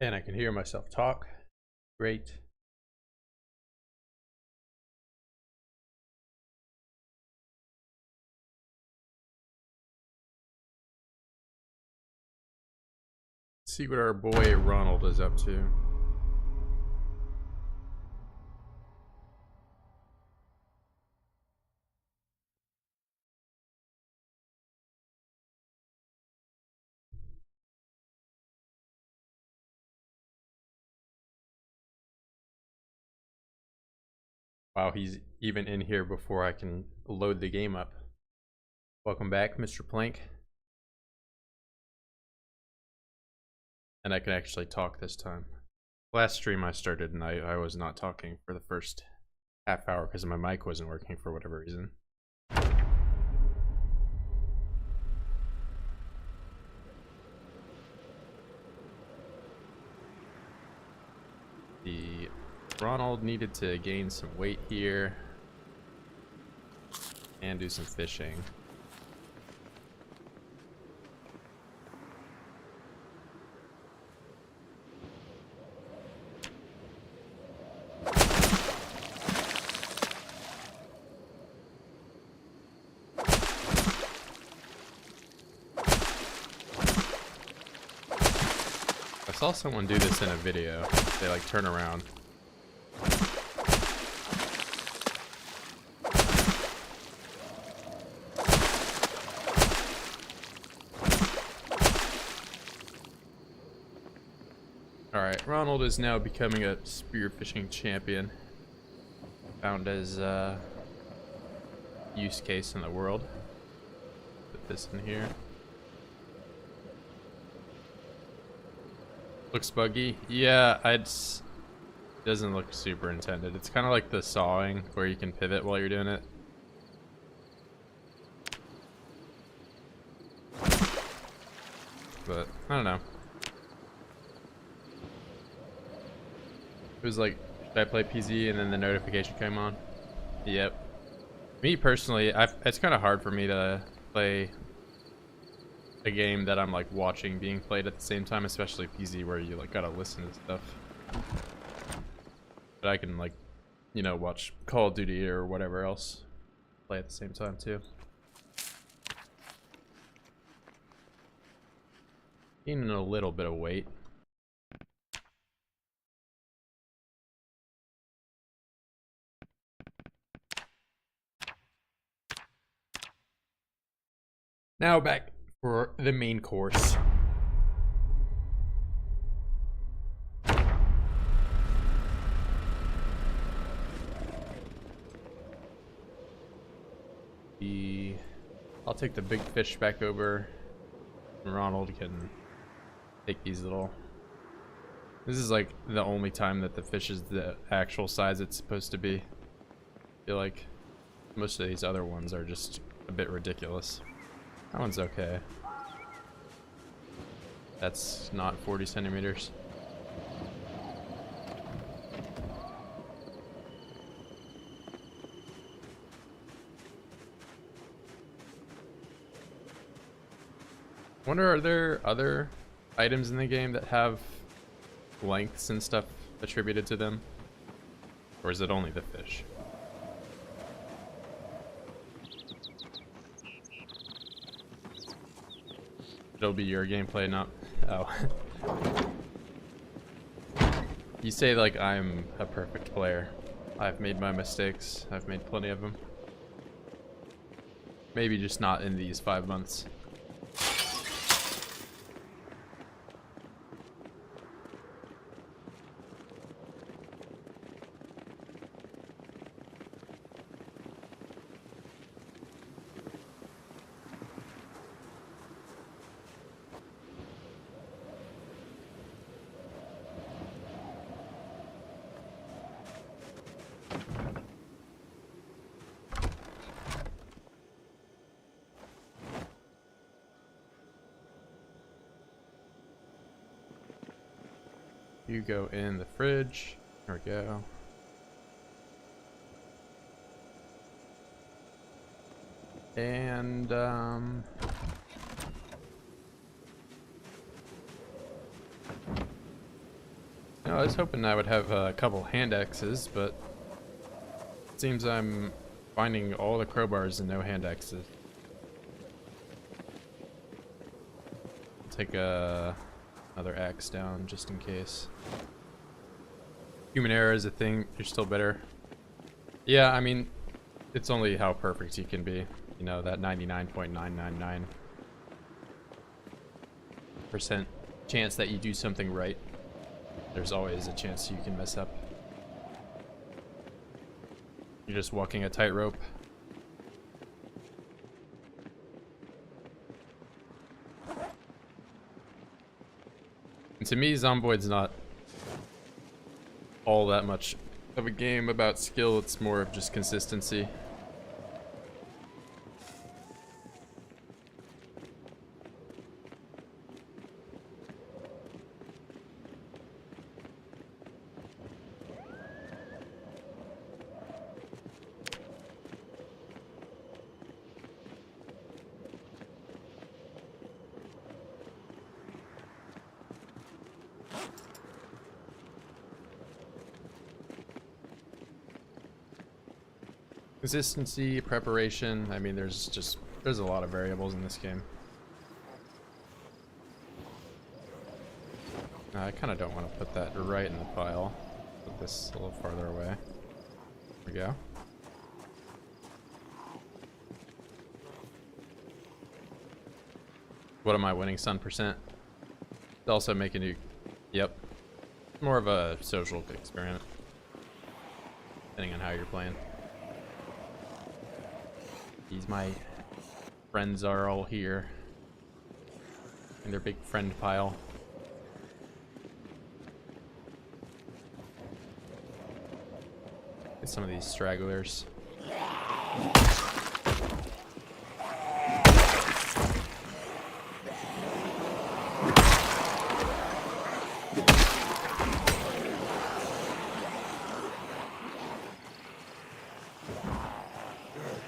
And I can hear myself talk. Great. Let's see what our boy Ronald is up to. Wow, he's even in here before I can load the game up. Welcome back, Mr. Plank. And I can actually talk this time. Last stream I started and I was not talking for the first half hour because my mic wasn't working for whatever reason. The Ronald needed to gain some weight here and do some fishing. I saw someone do this in a video. They like turn around. Alright, Ronald is now becoming a spearfishing champion. Found his use case in the world. Put this in here. Looks buggy. Yeah, it doesn't look super intended. It's kind of like the sawing where you can pivot while you're doing it. But I don't know. It was like, should I play PZ? And then the notification came on. Yep. Me personally, it's kind of hard for me to play a game that I'm like watching being played at the same time, especially PZ where you like gotta listen to stuff. But I can like, you know, watch Call of Duty or whatever else play at the same time too. Gaining a little bit of weight. Now back for the main course. I'll take the big fish back over, and Ronald can take these little. This is like the only time that the fish is the actual size it's supposed to be. I feel like most of these other ones are just a bit ridiculous. That one's okay. That's not 40 centimeters. Wonder, are there other items in the game that have lengths and stuff attributed to them? Or is it only the fish? It'll be your gameplay, not... Oh. You say like I'm a perfect player. I've made my mistakes. I've made plenty of them. Maybe just not in these 5 months. You go in the fridge. There we go. And I was hoping I would have a couple hand axes, but it seems I'm finding all the crowbars and no hand axes. Take another axe down just in case. Human error is a thing. You're still better. Yeah, I mean, it's only how perfect you can be. You know, that 99.999% chance that you do something right. There's always a chance you can mess up. You're just walking a tightrope. And to me, Zomboid's not all that much of a game about skill, it's more of just consistency. Consistency, preparation, I mean there's a lot of variables in this game. I kind of don't want to put that right in the pile. Put this a little farther away. There we go. What am I winning? Sun percent. It's also making you, yep. More of a social experiment. Depending on how you're playing. My friends are all here in their big friend pile. Get some of these stragglers.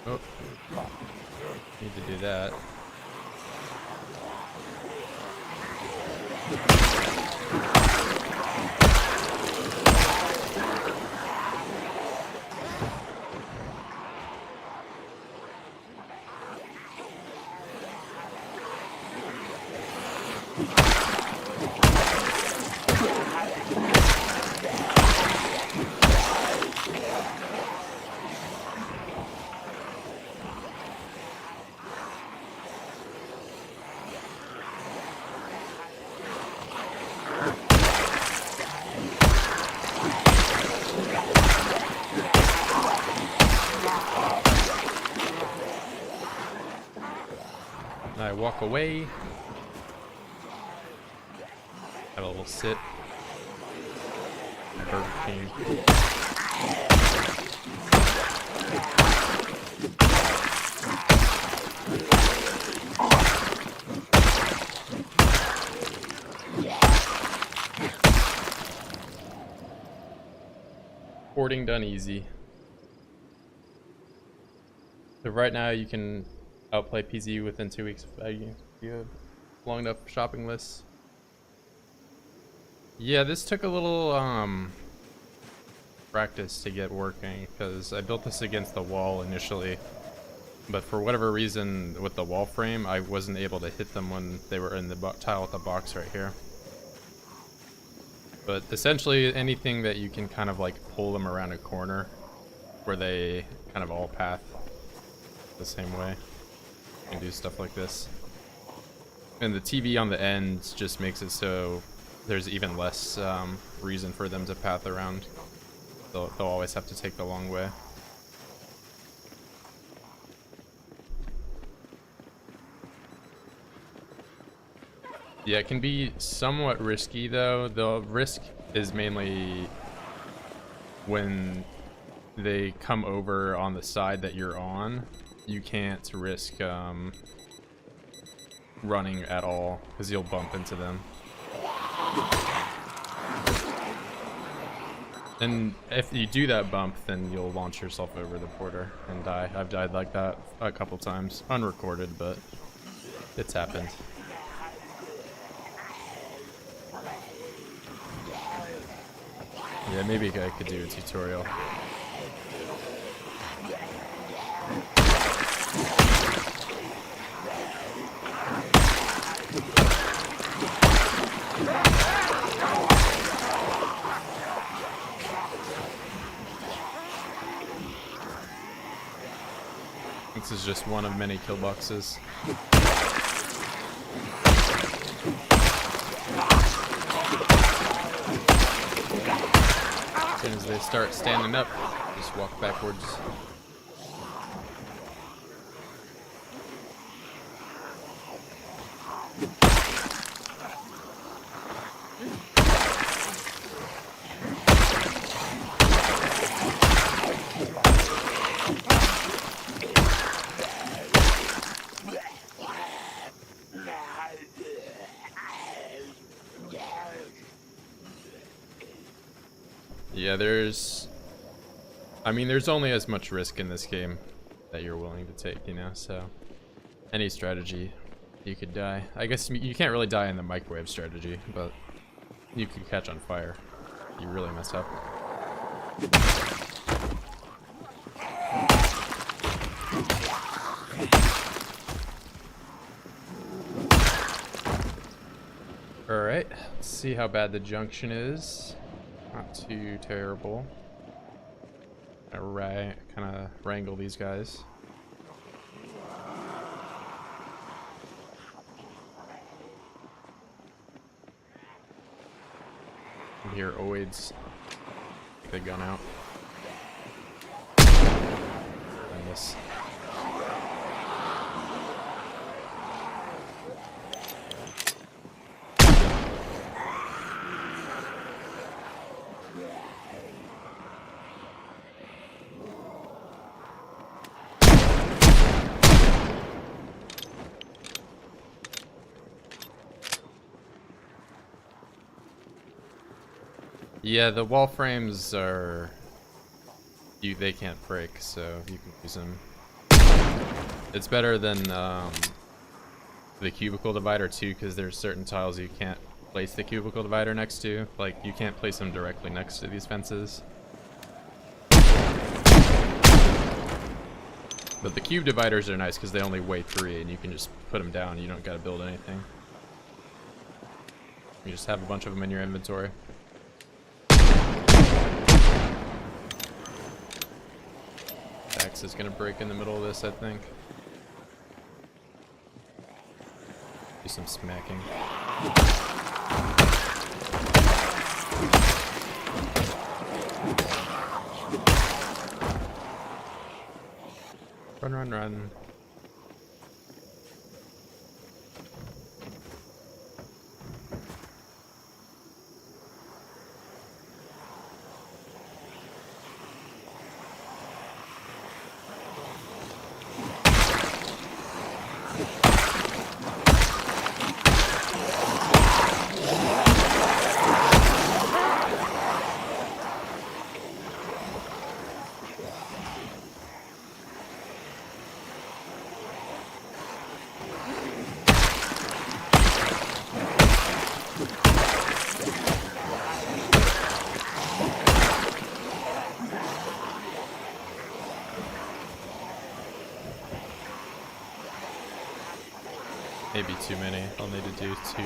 Oh. Need to do that. I walk away. Have a little sit. Burger King. Porting done easy. So right now you can outplay PZU within 2 weeks if you have long enough shopping lists. Yeah, this took a little practice to get working because I built this against the wall initially, but for whatever reason with the wall frame I wasn't able to hit them when they were in the tile with the box right here. But essentially anything that you can kind of like pull them around a corner where they kind of all path the same way. You can do stuff like this. And the TV on the end just makes it so there's even less reason for them to path around. They'll always have to take the long way. Yeah, it can be somewhat risky though. The risk is mainly when they come over on the side that you're on. You can't risk running at all because you'll bump into them. And if you do that bump, then you'll launch yourself over the porter and die. I've died like that a couple times, unrecorded, but it's happened. Yeah, maybe I could do a tutorial. This is just one of many kill boxes. As soon as they start standing up, just walk backwards. Yeah, there's only as much risk in this game that you're willing to take, you know, so any strategy, you could die. I guess you can't really die in the microwave strategy, but you could catch on fire. You really mess up. Alright, let's see how bad the junction is. Not too terrible. Kind of wrangle these guys. I hear oids. They gun out. And this. Yeah, the wall frames are... they can't break, so you can use them. It's better than the cubicle divider too, because there's certain tiles you can't place the cubicle divider next to. Like, you can't place them directly next to these fences. But the cube dividers are nice because they only weigh 3 and you can just put them down. You don't gotta build anything. You just have a bunch of them in your inventory. Axe is gonna break in the middle of this, I think. Do some smacking. Run, run, run. Maybe too many. I'll need to do 2.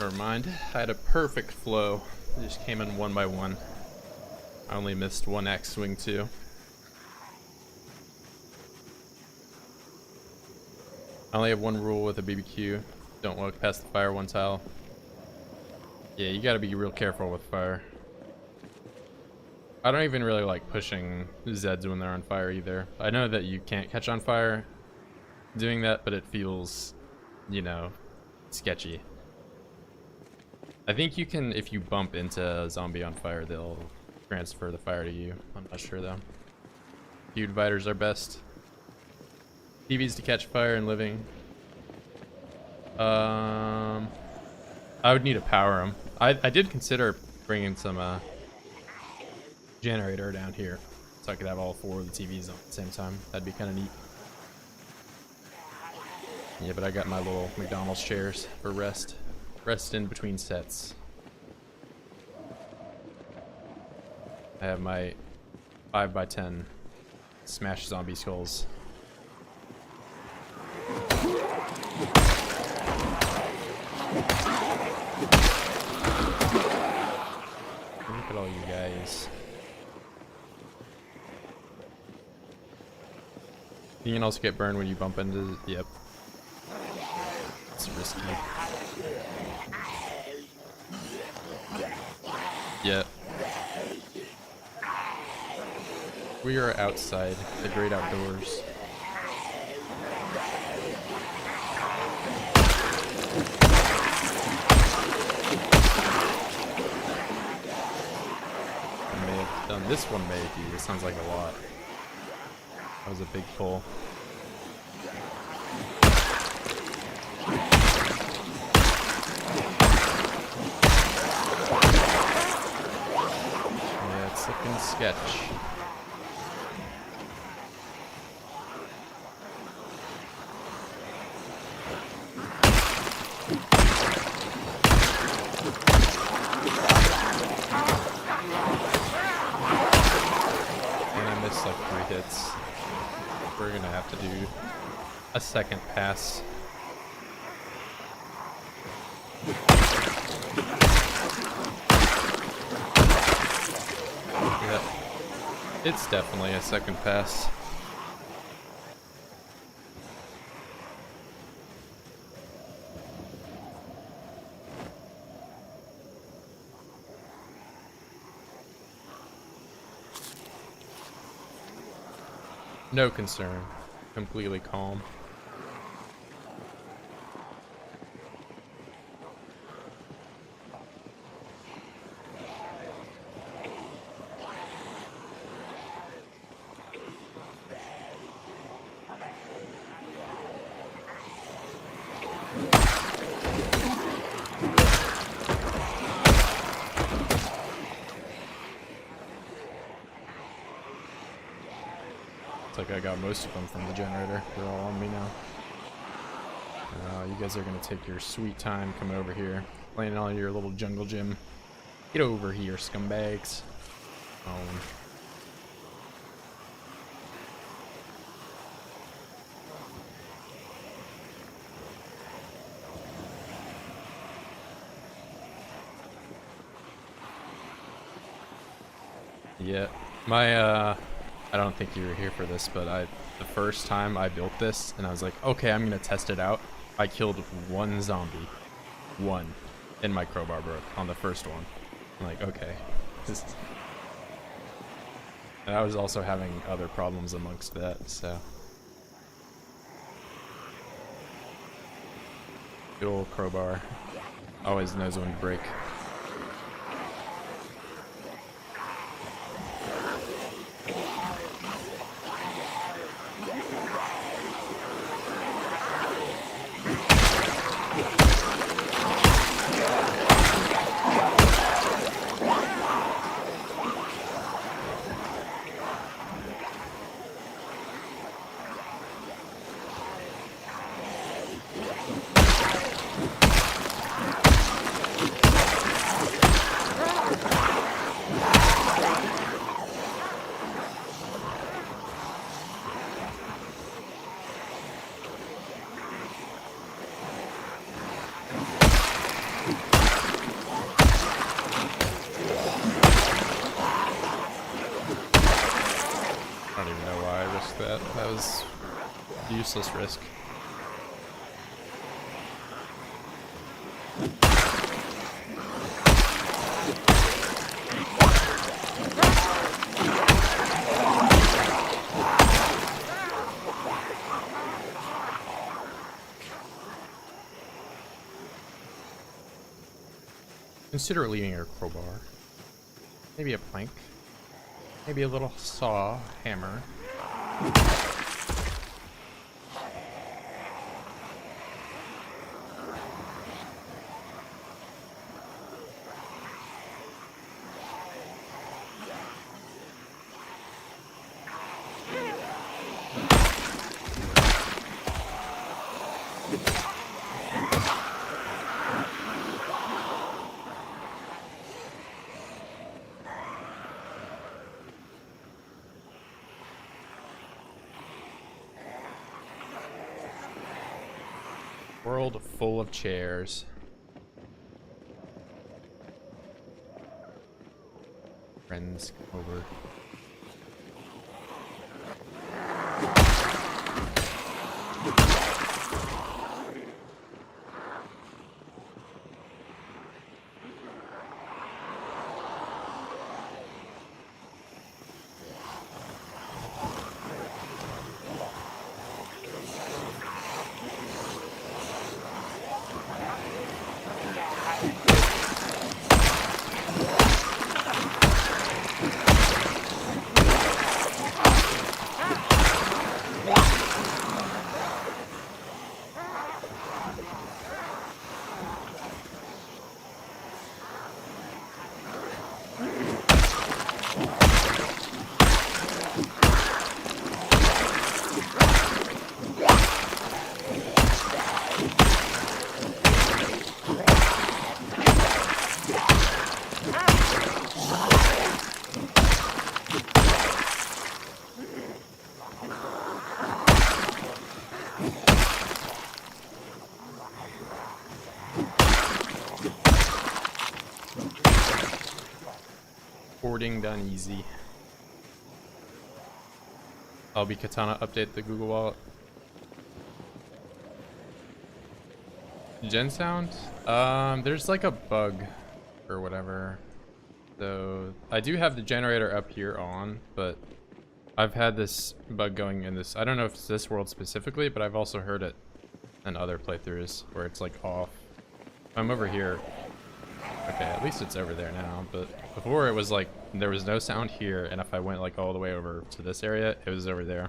Never mind. I had a perfect flow. It just came in one by one. I only missed one X swing too. I only have one rule with a BBQ. Don't walk past the fire one tile. Yeah, you gotta be real careful with fire. I don't even really like pushing Zeds when they're on fire either. I know that you can't catch on fire doing that, but it feels, you know, sketchy. I think you can, if you bump into a zombie on fire, they'll transfer the fire to you. I'm not sure though. Feud viters are best. TVs to catch fire and living. I would need to power them. I did consider bringing some generator down here so I could have all 4 of the TVs on at the same time. That'd be kind of neat. Yeah, but I got my little McDonald's chairs for rest in between sets. I have my 5x10 smash zombie skulls. Look at all you guys. You can also get burned when you bump into. Yep. It's risky. Yep. We are outside the great outdoors. I may have done this one, maybe. It sounds like a lot. That was a big pull. Yeah, it's looking sketch. And I missed like 3 hits. We're gonna have to do a second pass. Yeah, it's definitely a second pass. No concern. Completely calm. It's like I got most of them from the generator. They're all on me now. You guys are gonna take your sweet time. Come over here. Playing on your little jungle gym. Get over here, scumbags. Yeah, my I don't think you were here for this, but the first time I built this and I was like, okay, I'm gonna test it out. I killed 1 zombie. 1. And my crowbar broke on the first one. I'm like, okay. And I was also having other problems amongst that, so. Good old crowbar. Always knows when to break. I don't even know why I risked that. That was a useless risk. Consider leaving your crowbar. Maybe a plank. Maybe a little saw, hammer. World full of chairs. Friends come over. Boarding done easy. I'll be Katana update the Google Wallet. Gen sound? There's like a bug or whatever. So I do have the generator up here on, but I've had this bug going in this. I don't know if it's this world specifically, but I've also heard it in other playthroughs where it's like off. I'm over here. Okay, at least it's over there now, but before it was like there was no sound here, and if I went like all the way over to this area, it was over there.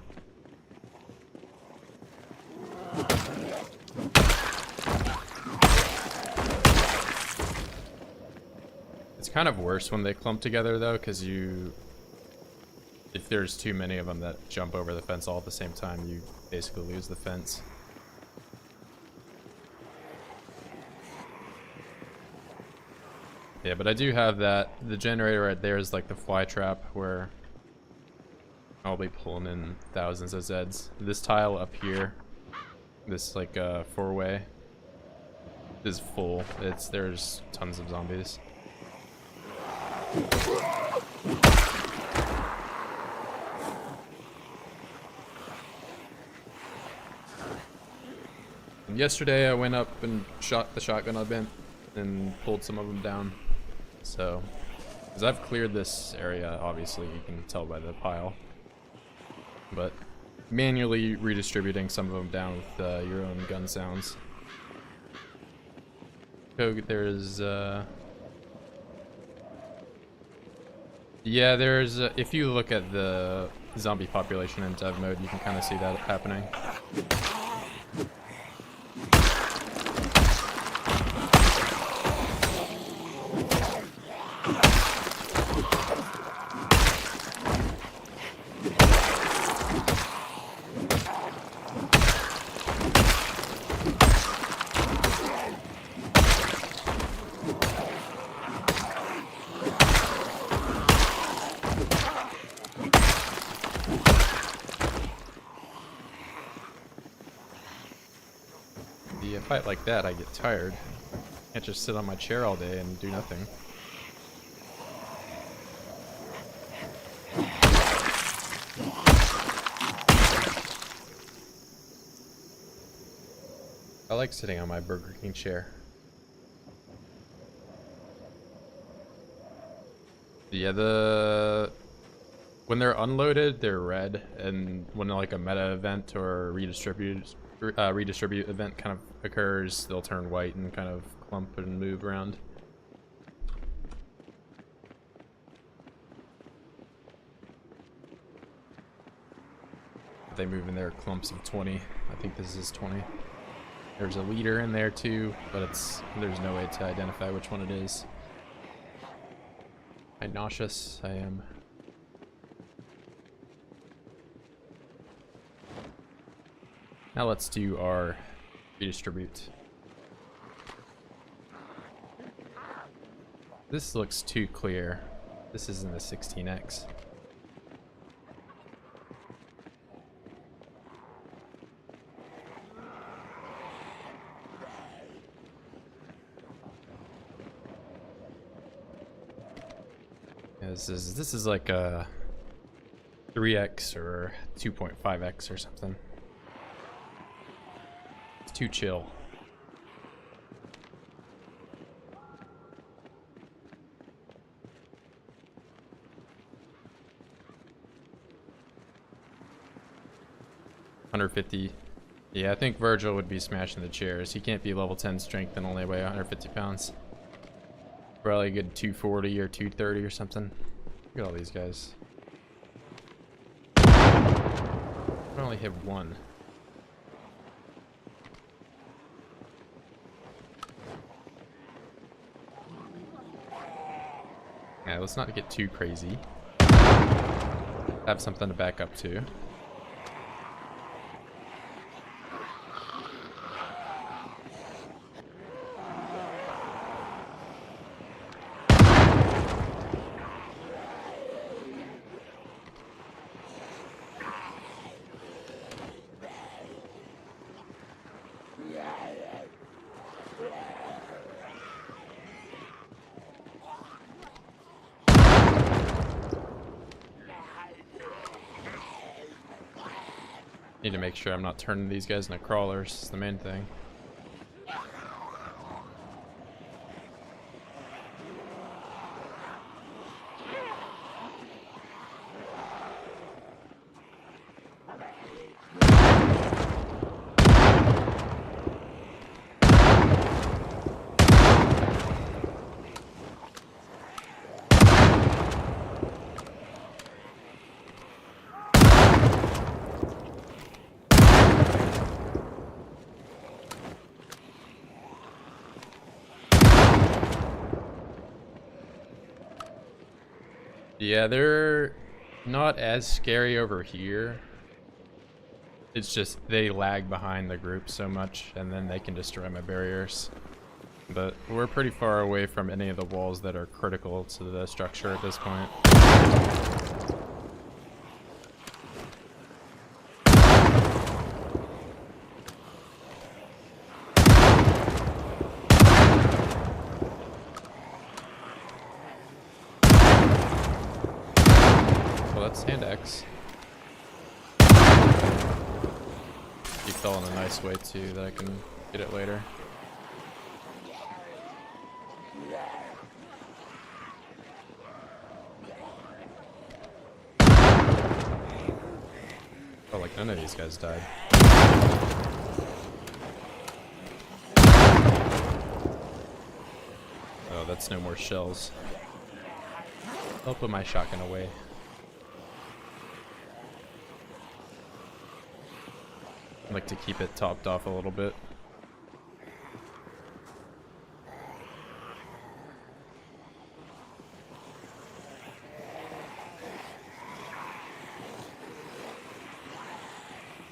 It's kind of worse when they clump together though, because if there's too many of them that jump over the fence all at the same time, you basically lose the fence. Yeah, but I do have that. The generator right there is like the fly trap where I'll be pulling in thousands of Zeds. This tile up here, this like four-way, is full. There's tons of zombies. And yesterday I went up and shot the shotgun I bent and pulled some of them down. So, because I've cleared this area, obviously you can tell by the pile, but manually redistributing some of them down with your own gun sounds. So there's yeah, there's if you look at the zombie population in dev mode, you can kind of see that happening. A fight like that, I get tired. Can't just sit on my chair all day and do nothing. I like sitting on my Burger King chair. Yeah, when they're unloaded, they're red, and when like a meta event or redistribute event kind of occurs, they'll turn white and kind of clump and move around. they move in their clumps of 20. I think this is 20. There's a leader in there too, but there's no way to identify which one it is. How nauseous I am. Now let's do our redistribute. This looks too clear. This isn't the 16x. Yeah, this is like a 3x or 2.5x or something. It's too chill. $150. Yeah, I think Virgil would be smashing the chairs. He can't be level 10 strength and only weigh 150 pounds. Probably a good 240 or 230 or something. Look at all these guys. I only have one. Yeah, let's not get too crazy. Have something to back up to. Need to make sure I'm not turning these guys into crawlers. It's the main thing. Yeah, they're not as scary over here. It's just they lag behind the group so much, and then they can destroy my barriers. But we're pretty far away from any of the walls that are critical to the structure at this point. Hand X. He fell in a nice way too that I can get it later. Oh, like none of these guys died. Oh, that's no more shells. I'll put my shotgun away. I like to keep it topped off a little bit.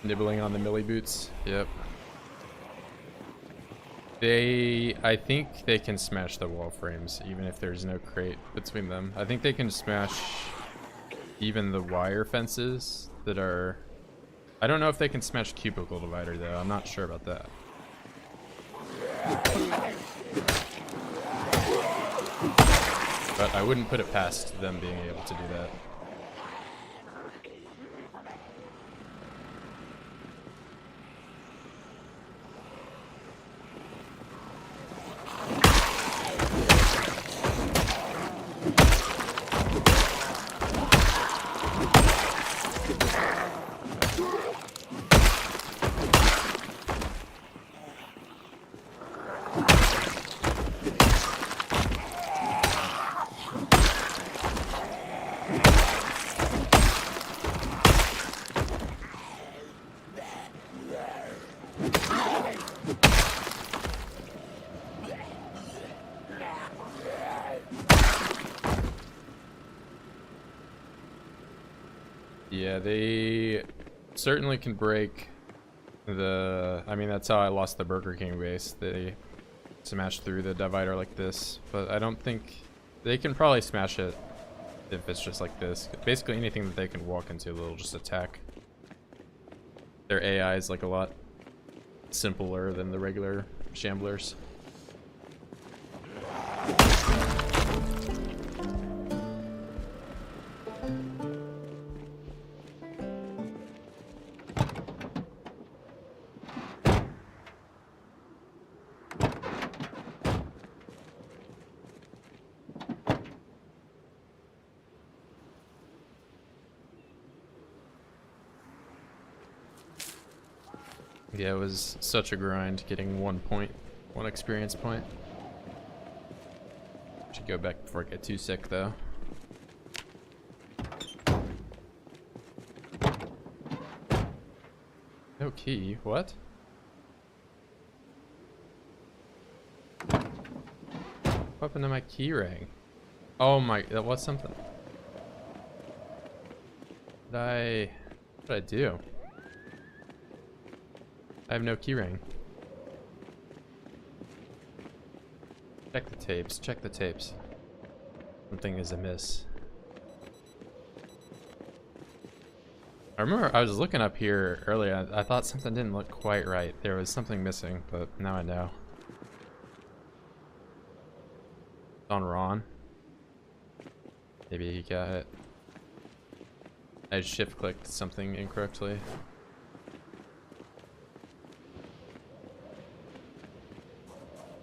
Nibbling on the millie boots. Yep. I think they can smash the wall frames even if there's no crate between them. I think they can smash even the wire fences that are... I don't know if they can smash cubicle divider though. I'm not sure about that. But I wouldn't put it past them being able to do that. Yeah, they certainly can break the... I mean, that's how I lost the Burger King base. They smashed through the divider like this, but I don't think... They can probably smash it if it's just like this. Basically anything that they can walk into, they'll just attack. Their AI is like a lot simpler than the regular shamblers. Yeah, it was such a grind getting 1 experience point. Should go back before I get too sick though. No key, what? What happened to my key ring? Oh my, that was something. What did I do? I have no keyring. Check the tapes, check the tapes. Something is amiss. I remember I was looking up here earlier, I thought something didn't look quite right. There was something missing, but now I know. It's on Ron. Maybe he got it. I shift clicked something incorrectly.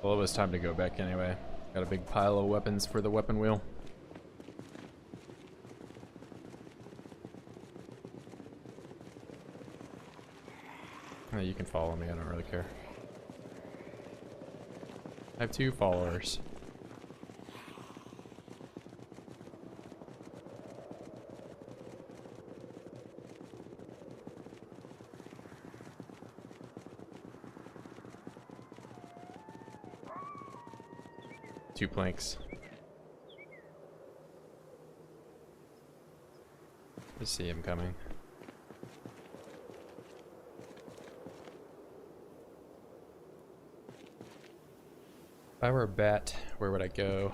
Well, it was time to go back anyway. Got a big pile of weapons for the weapon wheel. Oh, you can follow me, I don't really care. I have 2 followers. Two planks. I see him coming. If I were a bat, where would I go?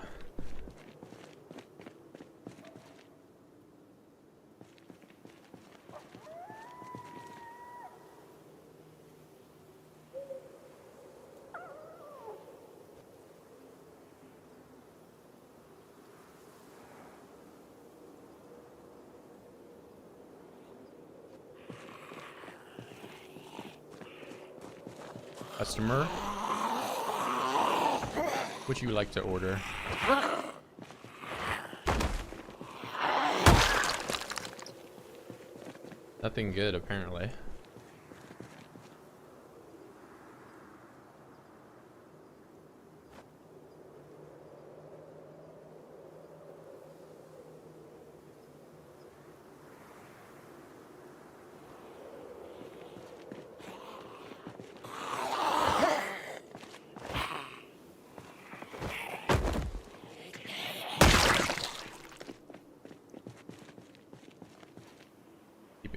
Customer? Would you like to order? Nothing good, apparently.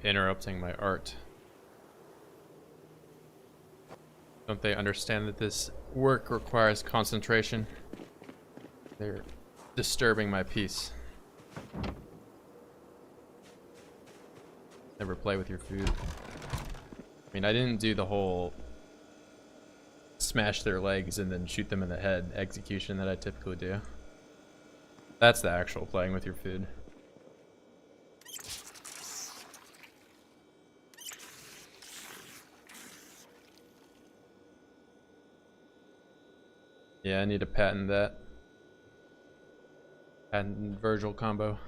Interrupting my art. Don't they understand that this work requires concentration? They're disturbing my peace. Never play with your food. I mean, I didn't do the whole smash their legs and then shoot them in the head execution that I typically do. That's the actual playing with your food. Yeah, I need to patent that. Patent Virgil combo.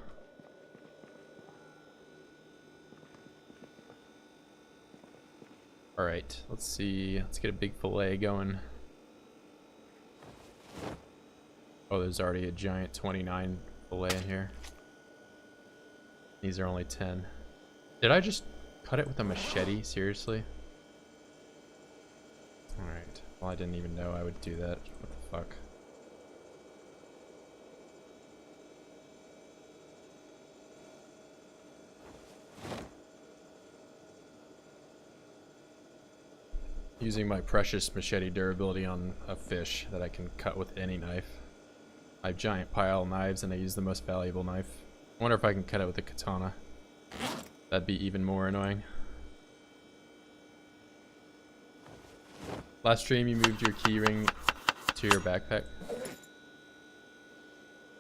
Alright, let's see. Let's get a big fillet going. Oh, there's already a giant 29 fillet in here. These are only 10. Did I just cut it with a machete? Seriously? Alright. Well, I didn't even know I would do that. What the fuck? Using my precious machete durability on a fish that I can cut with any knife. I have giant pile knives and I use the most valuable knife. I wonder if I can cut it with a katana. That'd be even more annoying. Last stream you moved your keyring to your backpack.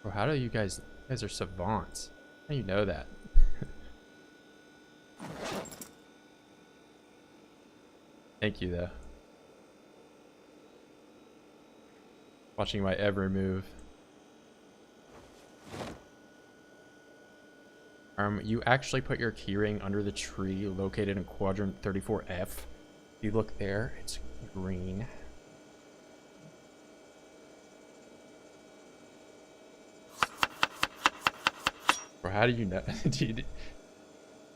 Bro, how do you guys are savants. How do you know that? Thank you though. Watching my every move. You actually put your keyring under the tree located in quadrant 34F. If you look there, it's green. Or how do you know? Did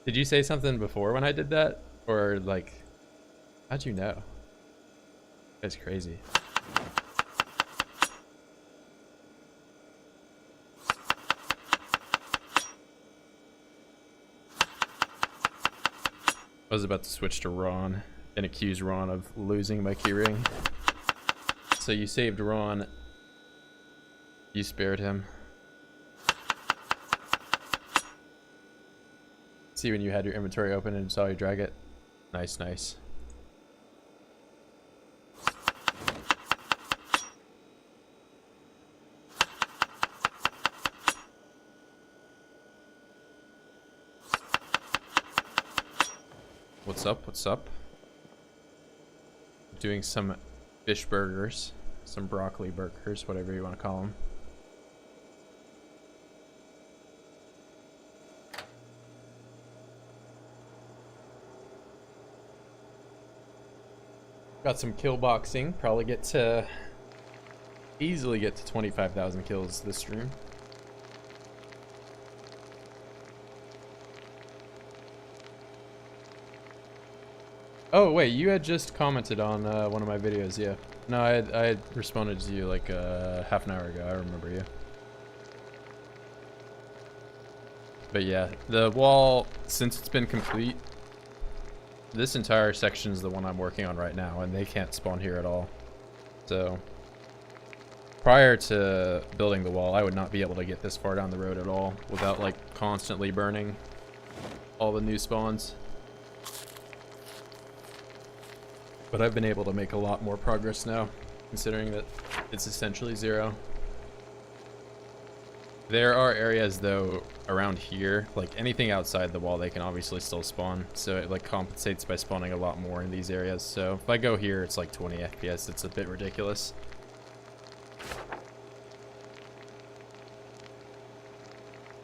you say something before when I did that? Or like, how'd you know? That's crazy. I was about to switch to Ron and accuse Ron of losing my keyring. So you saved Ron. You spared him. See when you had your inventory open and saw you drag it. Nice, nice. What's up? What's up? Doing some fish burgers, some broccoli burgers, whatever you want to call them. Got some kill boxing. Probably easily get to 25,000 kills this stream. Oh wait, you had just commented on one of my videos, yeah. No, I had responded to you like half an hour ago. I remember you. But yeah, the wall, since it's been complete, this entire section is the one I'm working on right now, and they can't spawn here at all. So prior to building the wall, I would not be able to get this far down the road at all without like constantly burning all the new spawns. But I've been able to make a lot more progress now, considering that it's essentially zero. There are areas though around here, like anything outside the wall, they can obviously still spawn. So it like compensates by spawning a lot more in these areas. So if I go here, it's like 20 FPS. It's a bit ridiculous.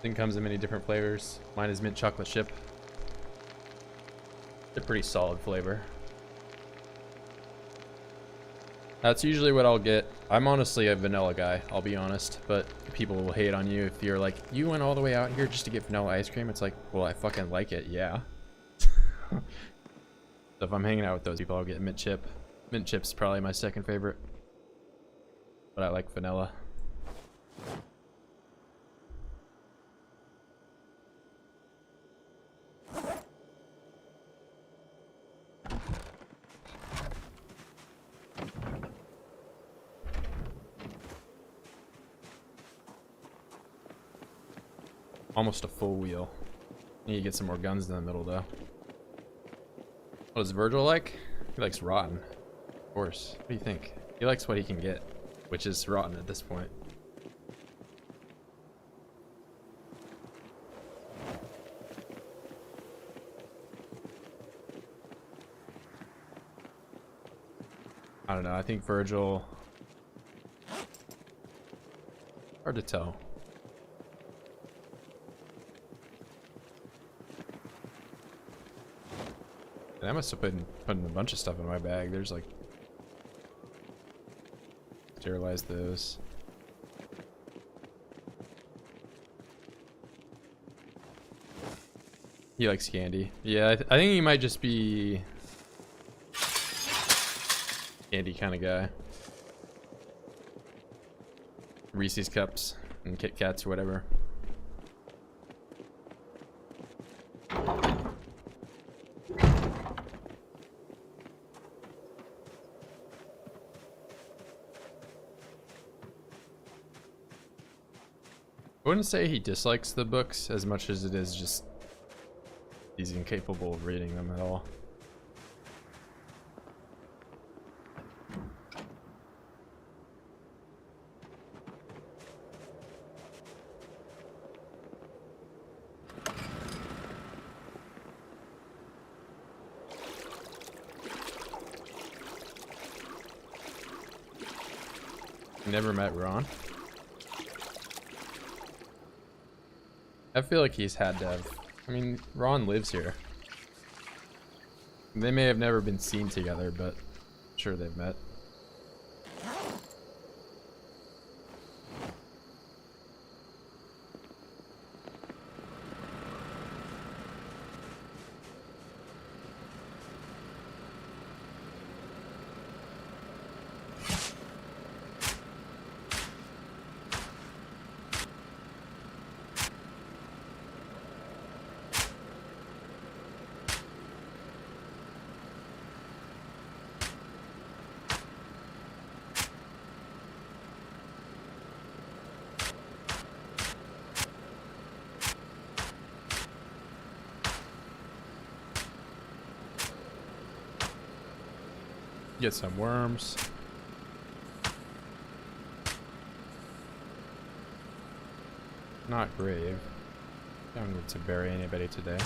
Thing comes in many different flavors. Mine is mint chocolate chip. It's a pretty solid flavor. That's usually what I'll get. I'm honestly a vanilla guy, I'll be honest, but people will hate on you if you're like, you went all the way out here just to get vanilla ice cream. It's like, well, I fucking like it, yeah. So if I'm hanging out with those people, I'll get mint chip. Mint chip's probably my second favorite, but I like vanilla. Almost a full wheel. Need to get some more guns in the middle though. What does Virgil like? He likes rotten. Of course. What do you think? He likes what he can get, which is rotten at this point. I don't know. I think Virgil... Hard to tell. And I must have put a bunch of stuff in my bag. There's like... Sterilize those. He likes candy. Yeah, I think he might just be... candy kind of guy. Reese's Cups and Kit Kats or whatever. wouldn't say he dislikes the books as much as it is just he's incapable of reading them at all. Never met Ron. I feel like he's had to have. I mean, Ron lives here. They may have never been seen together, but I'm sure they've met. Get some worms. Not grave. Don't need to bury anybody today.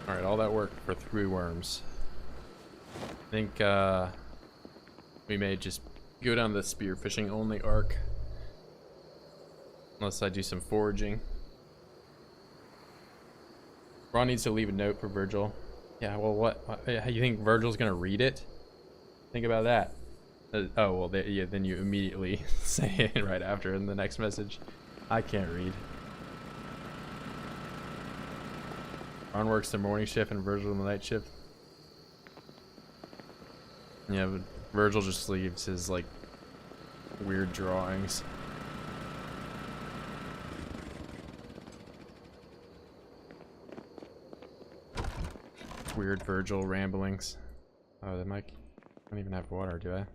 Alright, all that work for 3 worms. I think we may just go down the spearfishing only arc. Unless I do some foraging. Ron needs to leave a note for Virgil. Yeah, well, what? You think Virgil's gonna read it? Think about that. Oh, well, yeah, then you immediately say it right after in the next message. I can't read. Ron works the morning shift and Virgil the night shift. Yeah, but Virgil just leaves his, like, weird drawings. Weird Virgil ramblings. Oh, the mic. I don't even have water, do I?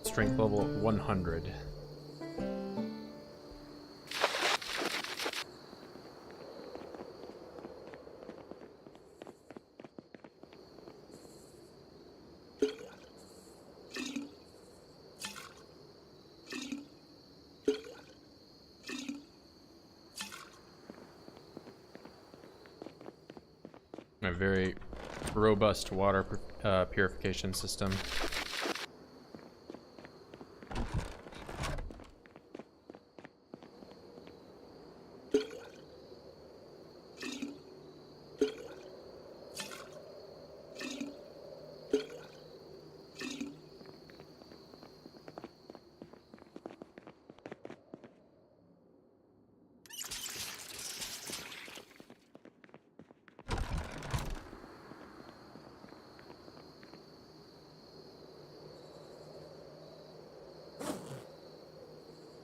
Strength level 100. A very robust water purification system.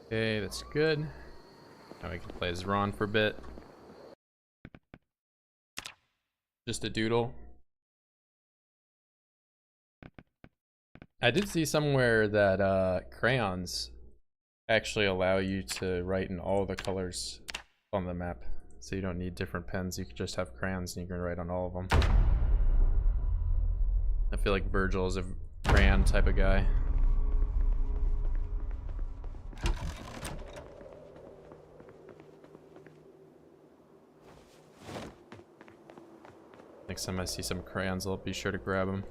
Okay, that's good. Now we can play as Ron for a bit. Just a doodle. I did see somewhere that crayons actually allow you to write in all the colors on the map. So you don't need different pens, you can just have crayons and you can write on all of them. I feel like Virgil is a crayon type of guy. Next time I see some crayons, I'll be sure to grab them.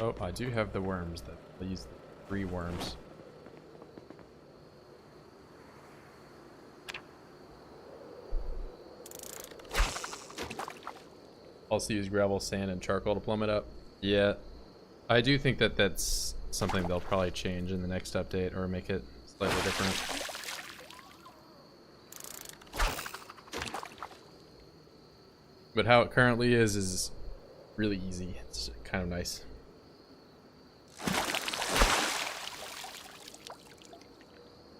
Oh, I do have the worms that I use 3 worms. Also use gravel, sand, and charcoal to plumb it up. Yeah, I do think that that's something they'll probably change in the next update or make it slightly different. But how it currently is really easy. It's kind of nice.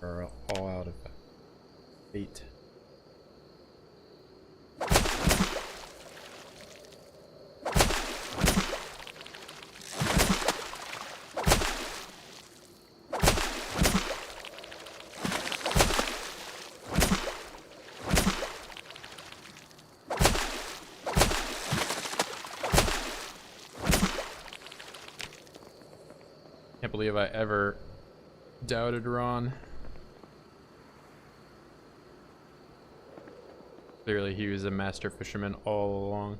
We're all out of bait. Can't believe I ever doubted Ron. Clearly he was a master fisherman all along.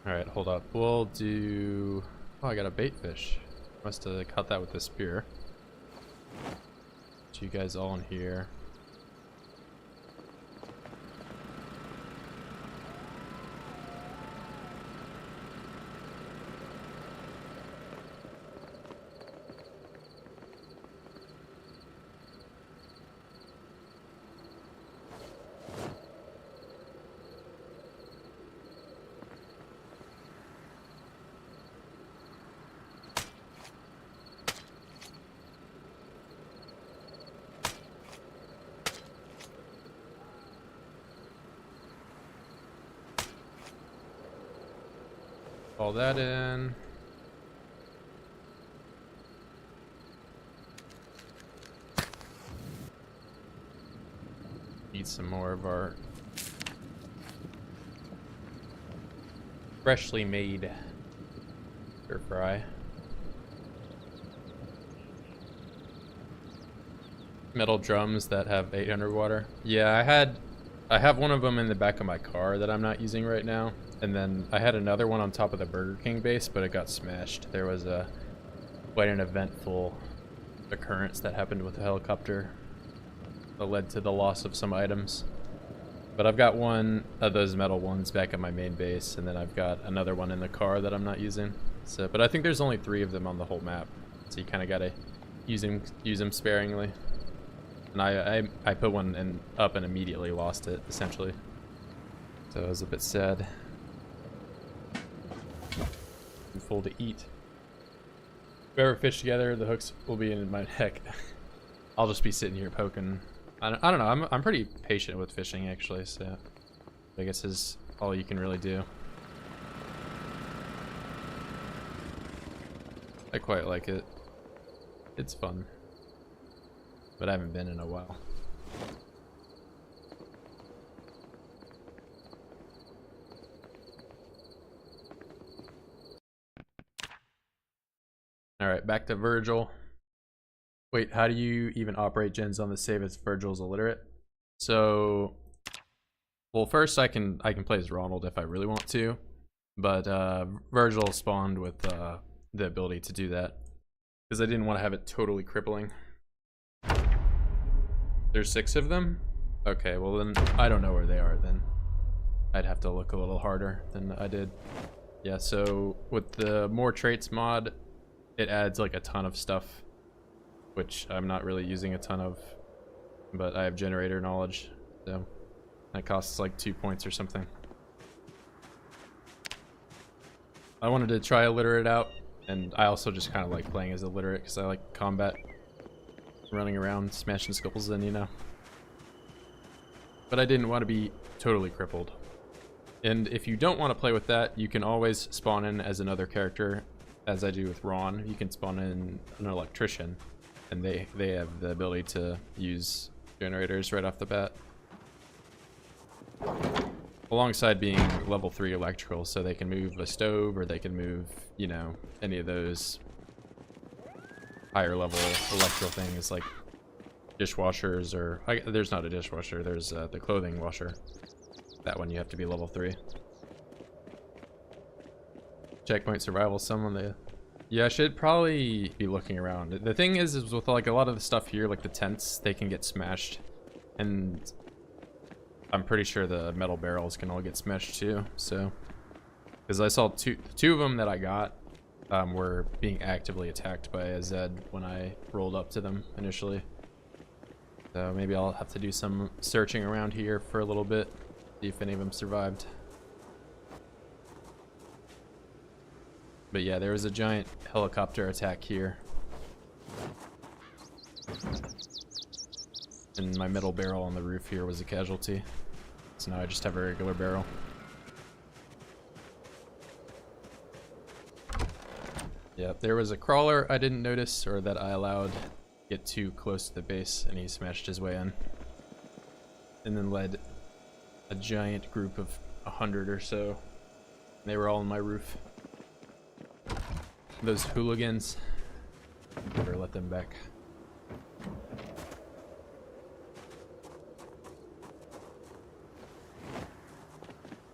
Alright, hold up. We'll do... Oh, I got a bait fish. Must have caught that with the spear. Put you guys all in here. All that in. Need some more of our freshly made stir fry. Metal drums that have 8 underwater. Yeah, I have one of them in the back of my car that I'm not using right now. And then I had another one on top of the Burger King base, but it got smashed. There was quite an eventful occurrence that happened with the helicopter that led to the loss of some items. But I've got one of those metal ones back at my main base, and then I've got another one in the car that I'm not using. So, but I think there's only 3 of them on the whole map, so you kind of gotta use them sparingly. And I put one up and immediately lost it, essentially. So it was a bit sad. Full to eat. If we ever fish together, the hooks will be in my neck. I'll just be sitting here poking. I don't know. I'm pretty patient with fishing actually, so I guess is all you can really do. I quite like it. It's fun, but I haven't been in a while. Alright, back to Virgil. Wait, how do you even operate gens on the save as Virgil's illiterate? So, well, first I can play as Ronald if I really want to, but Virgil spawned with the ability to do that because I didn't want to have it totally crippling. There's 6 of them? Okay, well then I don't know where they are then. I'd have to look a little harder than I did. Yeah, so with the more traits mod, it adds like a ton of stuff, which I'm not really using a ton of, but I have generator knowledge, so that costs like 2 points or something. I wanted to try illiterate out, and I also just kind of like playing as illiterate because I like combat, running around smashing skulls in, you know. But I didn't want to be totally crippled. And if you don't want to play with that, you can always spawn in as another character, as I do with Ron. You can spawn in an electrician, and they have the ability to use generators right off the bat. Alongside being level 3 electrical, so they can move a stove, or they can move, you know, any of those higher level electrical things like dishwashers, or there's not a dishwasher, there's the clothing washer. That one you have to be level 3. Checkpoint survival, some on the... Yeah, I should probably be looking around. The thing is with like a lot of the stuff here, like the tents, they can get smashed. And I'm pretty sure the metal barrels can all get smashed too, so... Because I saw two of them that I got were being actively attacked by a Zed when I rolled up to them initially. So maybe I'll have to do some searching around here for a little bit, see if any of them survived. But yeah, there was a giant helicopter attack here. And my metal barrel on the roof here was a casualty. So now I just have a regular barrel. Yep, there was a crawler I didn't notice, or that I allowed get too close to the base, and he smashed his way in. And then led a giant group of 100 or so. They were all on my roof. Those hooligans. Better let them back.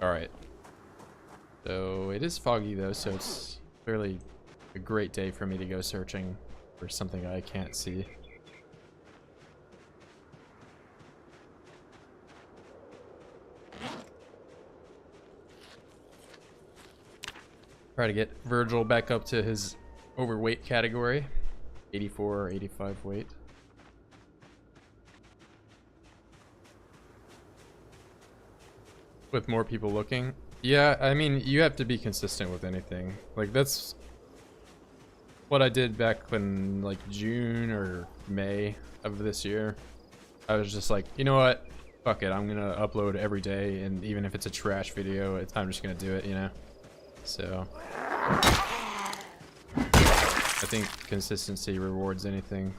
Alright. So it is foggy though, so it's clearly a great day for me to go searching for something I can't see. Try to get Virgil back up to his overweight category, 84 or 85 weight. With more people looking. Yeah, I mean, you have to be consistent with anything. Like, that's what I did back in like June or May of this year. I was just like, you know what? Fuck it, I'm gonna upload every day, and even if it's a trash video, I'm just gonna do it, you know? So I think consistency rewards anything.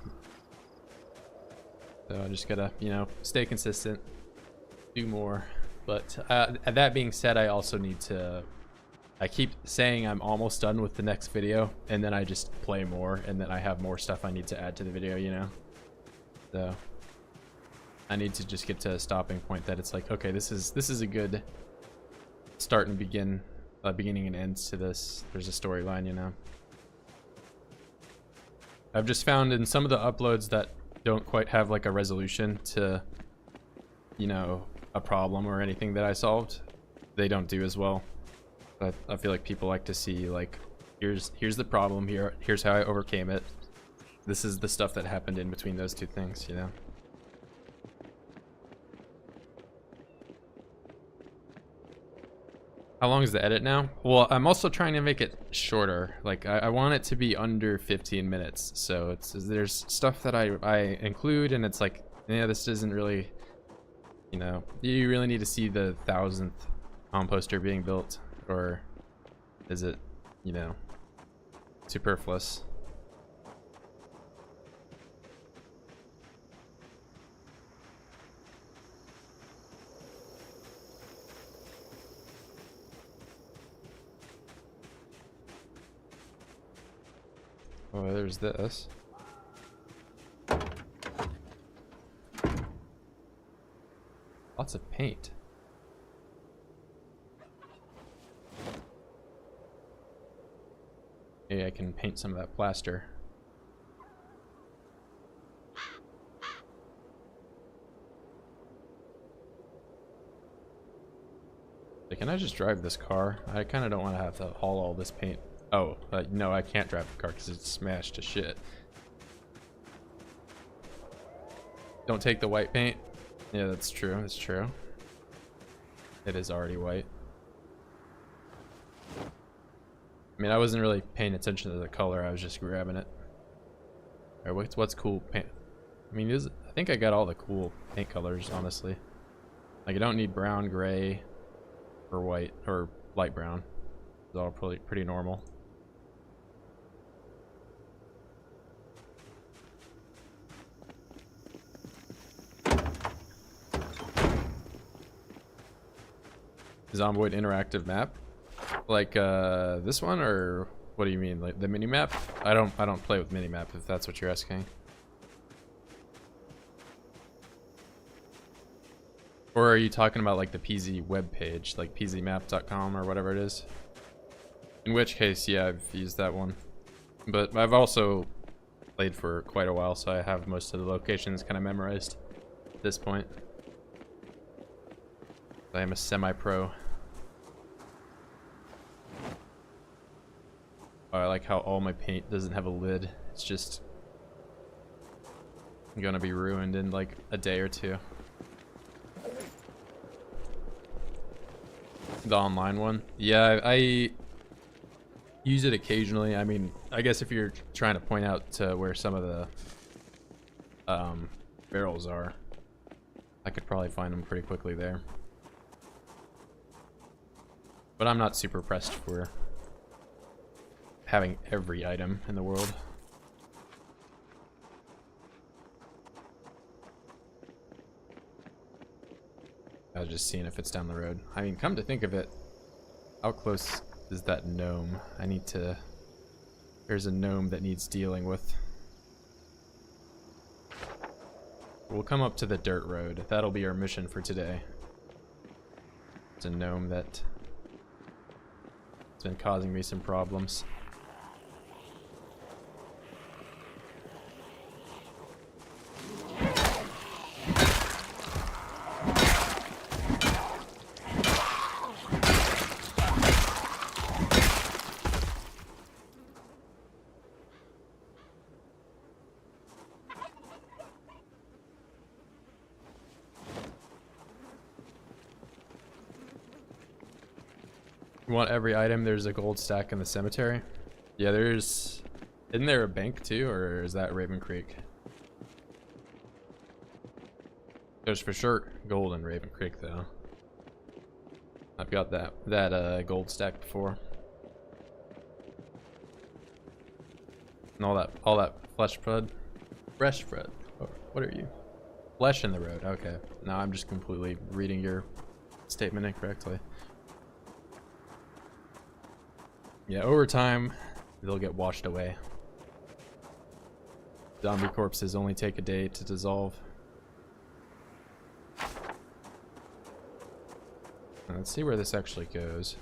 So I just gotta, you know, stay consistent, do more. But that being said, I also need to, I keep saying I'm almost done with the next video, and then I just play more, and then I have more stuff I need to add to the video, you know? So I need to just get to a stopping point that it's like, okay, this is a good start and beginning and end to this. There's a storyline, you know? I've just found in some of the uploads that don't quite have like a resolution to, you know, a problem or anything that I solved, they don't do as well. But I feel like people like to see like, here's the problem, here's how I overcame it. This is the stuff that happened in between those two things, you know? How long is the edit now? Well, I'm also trying to make it shorter. Like, I want it to be under 15 minutes. So there's stuff that I include, and it's like, yeah, this isn't really, you know, you really need to see the 1000th composter being built, or is it, you know, superfluous? Oh, there's this. Lots of paint. Maybe I can paint some of that plaster. Hey, can I just drive this car? I kind of don't want to have to haul all this paint. Oh, no, I can't drive the car because it's smashed to shit. Don't take the white paint. Yeah, that's true. That's true. It is already white. I mean, I wasn't really paying attention to the color. I was just grabbing it. All right, what's cool paint? I mean, I think I got all the cool paint colors, honestly. Like, I don't need brown, gray, or white, or light brown. It's all pretty normal. Zomboid interactive map, like this one, or What do you mean, like the minimap? I don't play with minimap if that's what you're asking. Or are you talking about like the PZ webpage, like pzmap.com or whatever it is? In which case, yeah, I've used that one. But I've also played for quite a while, so I have most of the locations kind of memorized at this point. I am a semi-pro. Oh, I like how all my paint doesn't have a lid. It's just gonna be ruined in like a day or two. The online one? Yeah, I use it occasionally. I mean, I guess if you're trying to point out to where some of the barrels are, I could probably find them pretty quickly there. But I'm not super pressed for having every item in the world. I was just seeing if it's down the road. I mean, come to think of it, how close is that gnome? I need to... There's a gnome that needs dealing with. We'll come up to the dirt road. That'll be our mission for today. It's a gnome that has been causing me some problems. You want every item? There's a gold stack in the cemetery. Yeah, there's... Isn't there a bank too, or is that Raven Creek? There's for sure gold in Raven Creek though. I've got that gold stack before. And all that fresh bread. What are you? Flesh in the road. Okay. Now I'm just completely reading your statement incorrectly. Yeah, over time, they'll get washed away. Zombie corpses only take a day to dissolve. Let's see where this actually goes.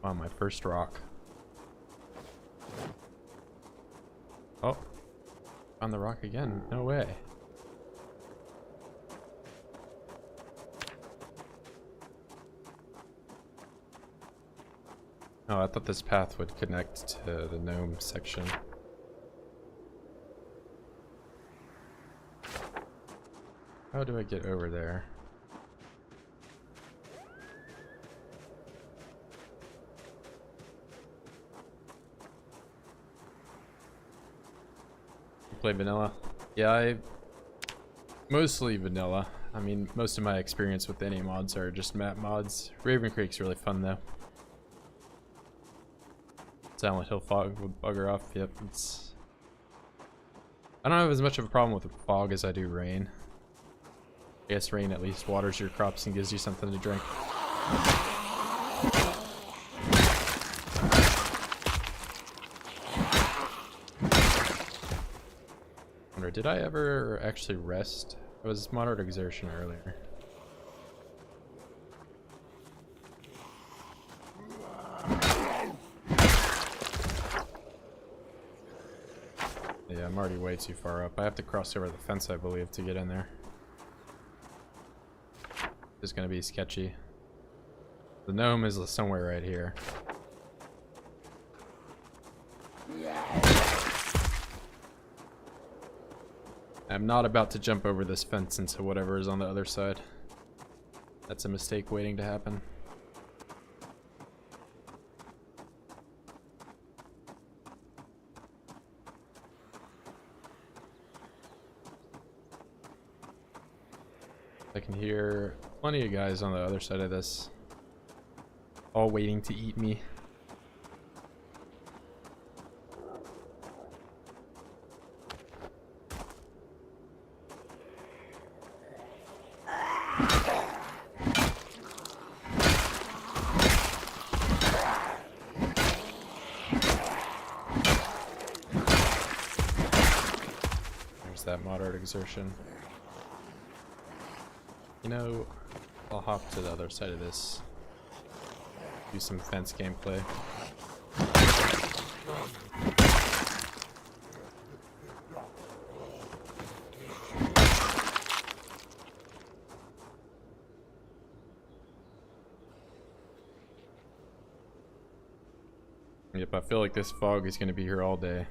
Wow, my first rock. Oh, found the rock again. No way. Oh, I thought this path would connect to the gnome section. How do I get over there? Play vanilla? Yeah, mostly vanilla. I mean, most of my experience with any mods are just map mods. Raven Creek's really fun though. Silent Hill fog would bugger off. Yep, it's... I don't have as much of a problem with fog as I do rain. I guess rain at least waters your crops and gives you something to drink. Did I ever actually rest? It was moderate exertion earlier. Yeah, I'm already way too far up. I have to cross over the fence, I believe, to get in there. It's gonna be sketchy. The gnome is somewhere right here. I'm not about to jump over this fence into whatever is on the other side. That's a mistake waiting to happen. I can hear Plenty of guys on the other side of this, all waiting to eat me. There's that moderate exertion. You know, I'll hop to the other side of this. Do some fence gameplay. Yep, I feel like this fog is going to be here all day.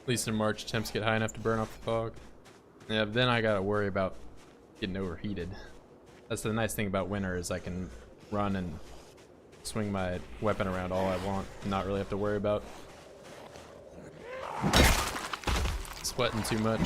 At least in March, temps get high enough to burn off the fog. Yeah, but then I gotta worry about getting overheated. That's the nice thing about winter, is I can run and swing my weapon around all I want and not really have to worry about sweating too much.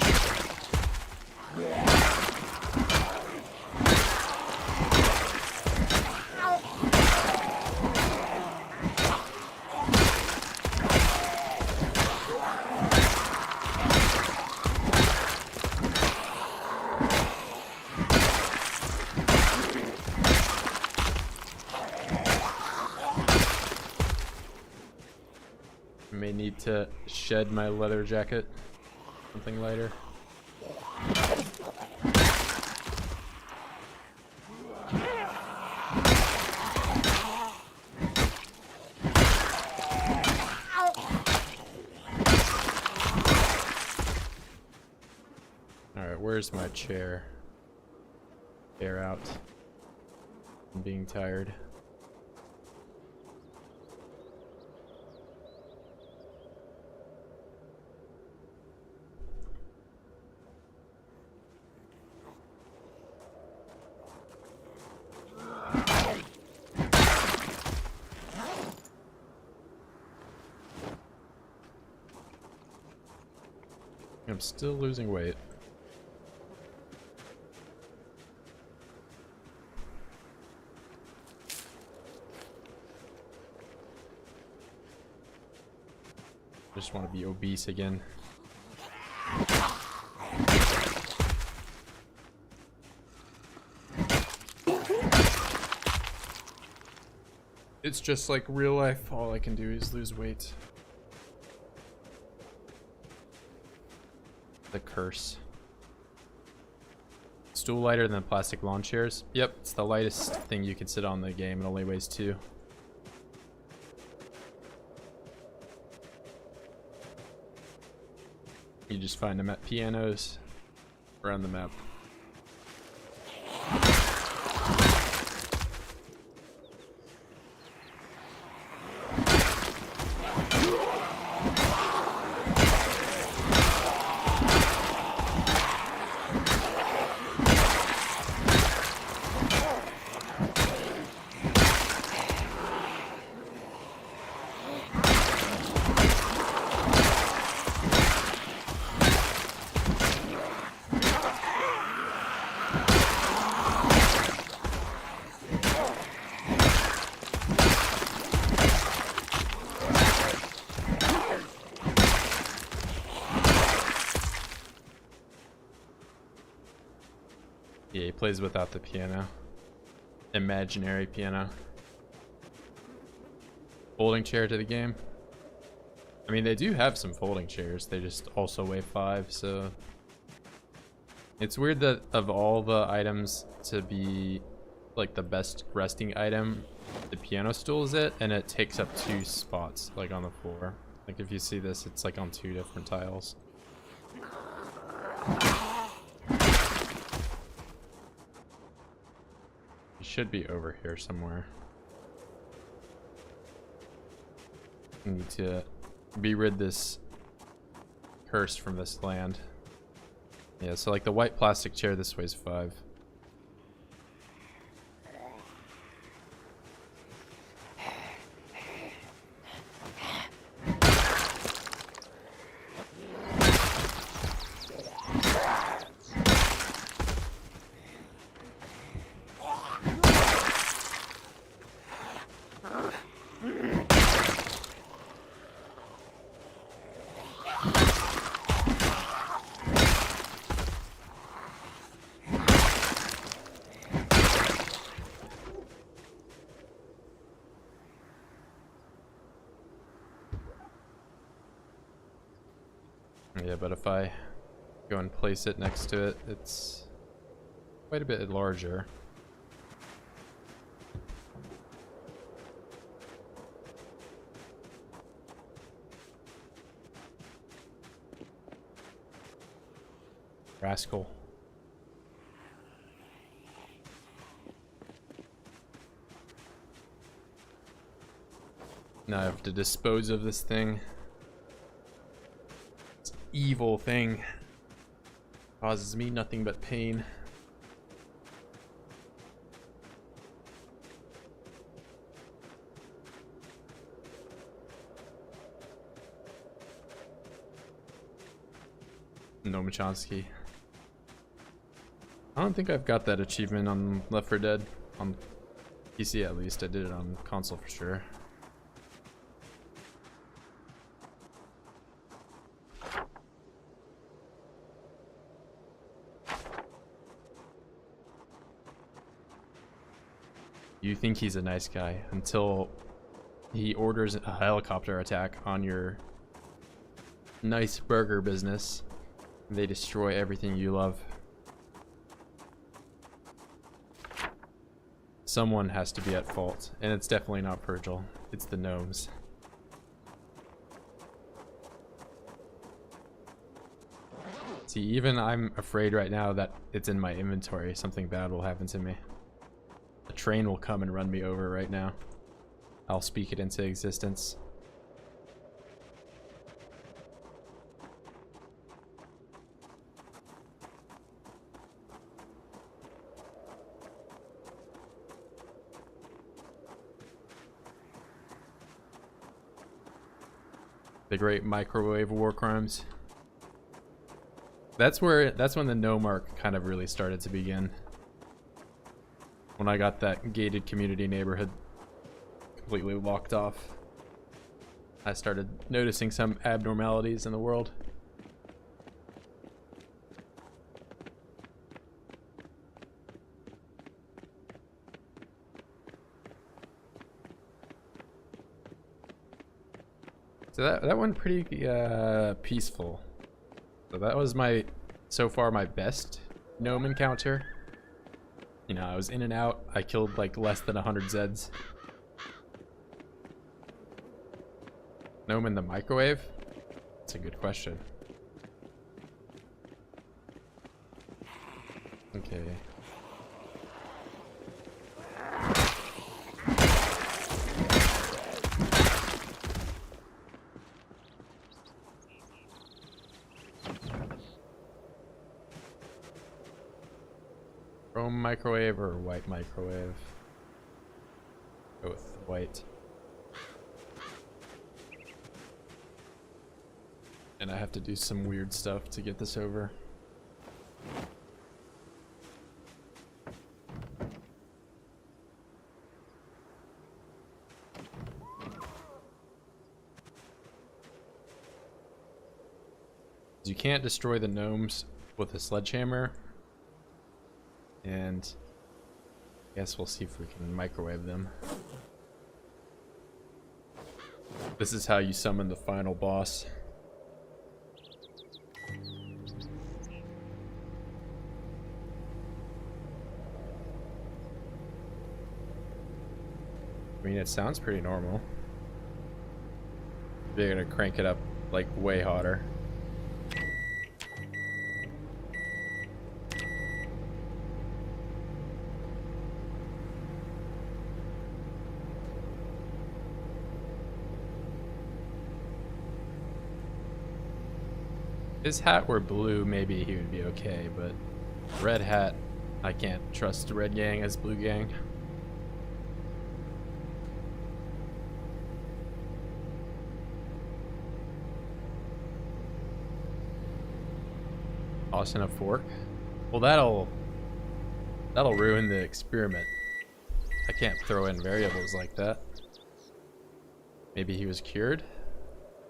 I may need to shed my leather jacket. Something lighter. Alright, where's my chair? Air out. I'm being tired. I'm still losing weight. Just want to be obese again. It's just like real life. All I can do is lose weight. The curse. Stool lighter than plastic lawn chairs. Yep, it's the lightest thing you can sit on in the game. It only weighs 2. You just find them at pianos around the map. plays without the piano. Imaginary piano. Folding chair to the game. I mean, they do have some folding chairs. They just also weigh 5, so... It's weird that of all the items to be, like, the best resting item, the piano stool is it, and it takes up 2 spots, like, on the floor. Like, if you see this, it's, like, on 2 different tiles. It should be over here somewhere. I need to be-rid this curse from this land. Yeah, so like the white plastic chair, this weighs 5. Yeah, but if I go and place it next to it, it's quite a bit larger. Rascal. Now I have to dispose of this thing. Evil thing causes me nothing but pain. No Machonsky. I don't think I've got that achievement on Left 4 Dead. On PC at least. I did it on console for sure. You think he's a nice guy until he orders a helicopter attack on your nice burger business. And they destroy everything you love. Someone has to be at fault, and it's definitely not Purgil. It's the gnomes. See, even I'm afraid right now that it's in my inventory. Something bad will happen to me. A train will come and run me over right now. I'll speak it into existence. The great microwave war crimes. That's when the gnome arc kind of really started to begin. When I got that gated community neighborhood completely locked off, I started noticing some abnormalities in the world. So that went pretty peaceful. So that was so far my best gnome encounter. You know, I was in and out. I killed like less than 100 Zeds. Gnome in the microwave? That's a good question. Okay. Chrome microwave or white microwave? Go with white. And I have to do some weird stuff to get this over. You can't destroy the gnomes with a sledgehammer. And I guess we'll see if we can microwave them. This is how you summon the final boss. I mean, it sounds pretty normal. You're gonna crank it up like way hotter. If his hat were blue, maybe he would be okay, but red hat, I can't trust red gang as blue gang. Tossing a fork? Well, that'll ruin the experiment. I can't throw in variables like that. Maybe he was cured?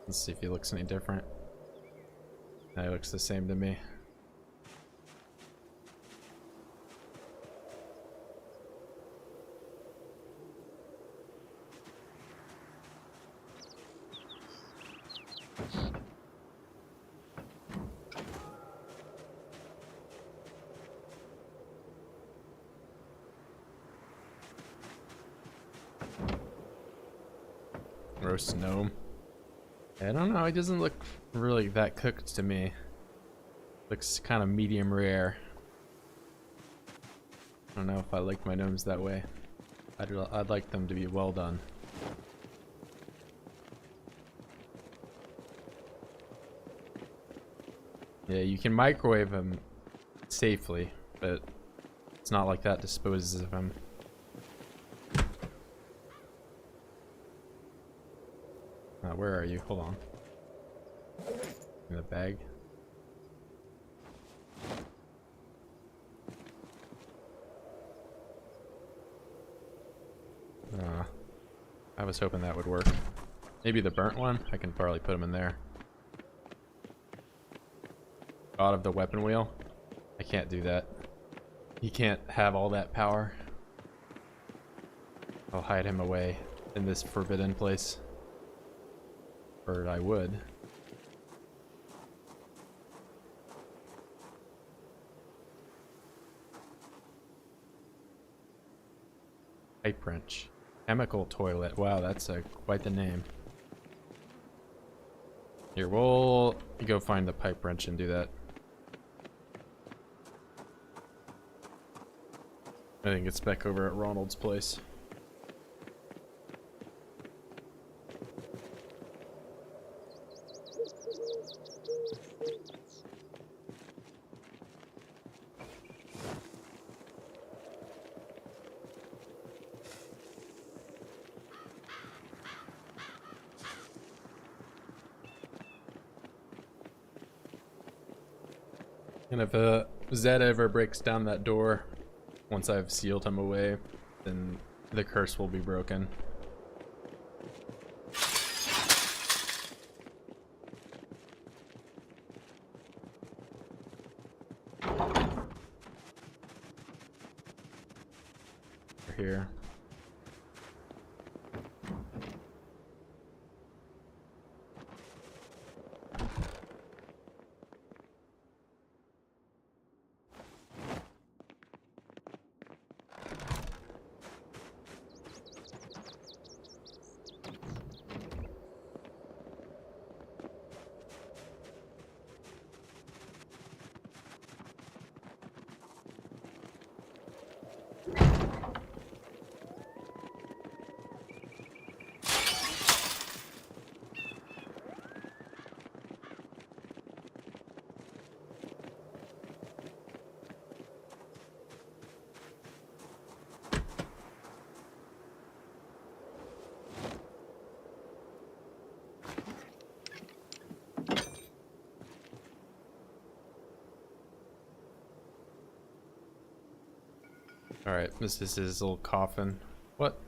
Let's see if he looks any different. No, he looks the same to me. Roast gnome. I don't know, he doesn't look really that cooked to me. Looks kind of medium rare. I don't know if I like my gnomes that way. I'd like them to be well done. Yeah, you can microwave them safely, but it's not like that disposes of them. Where are you? Hold on. In the bag. I was hoping that would work. Maybe the burnt one? I can probably put them in there. God of the weapon wheel? I can't do that. He can't have all that power. I'll hide him away in this forbidden place. Or I would. Pipe wrench. Chemical toilet. Wow, that's quite the name. Here, we'll go find the pipe wrench and do that. I think it's back over at Ronald's place. And if Zed ever breaks down that door, once I've sealed him away, then the curse will be broken. Here. Alright, this is his little coffin. What?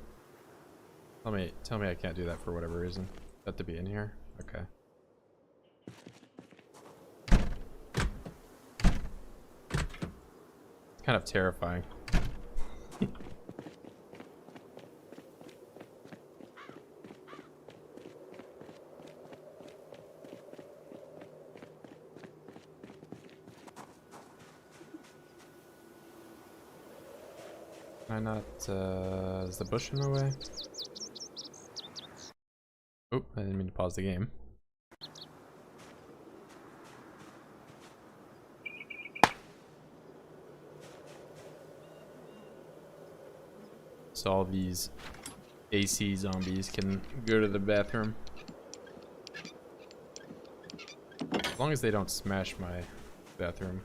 Tell me I can't do that for whatever reason. Have to be in here? Okay. kind of terrifying. Can I not, is the bush in my way? Oh, I didn't mean to pause the game. So all these AC zombies can go to the bathroom. As long as they don't smash my bathroom.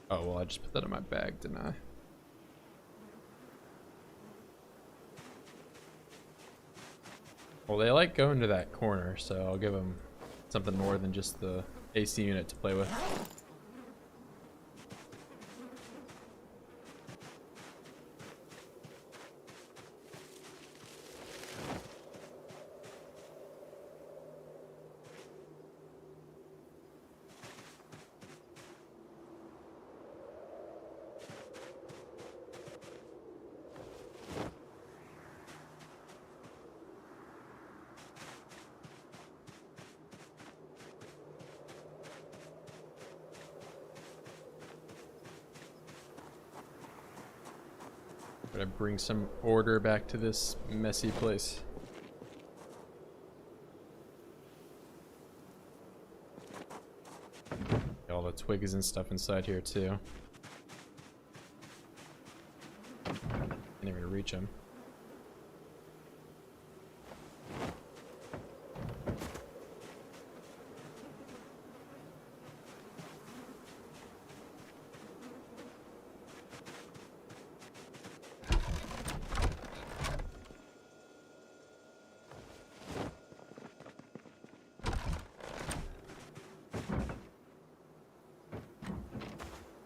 Oh, well, I just put that in my bag, didn't I? Well, they like going to that corner, so I'll give them something more than just the AC unit to play with. Gotta bring some order back to this messy place. All the twigs and stuff inside here too. Can't even reach them.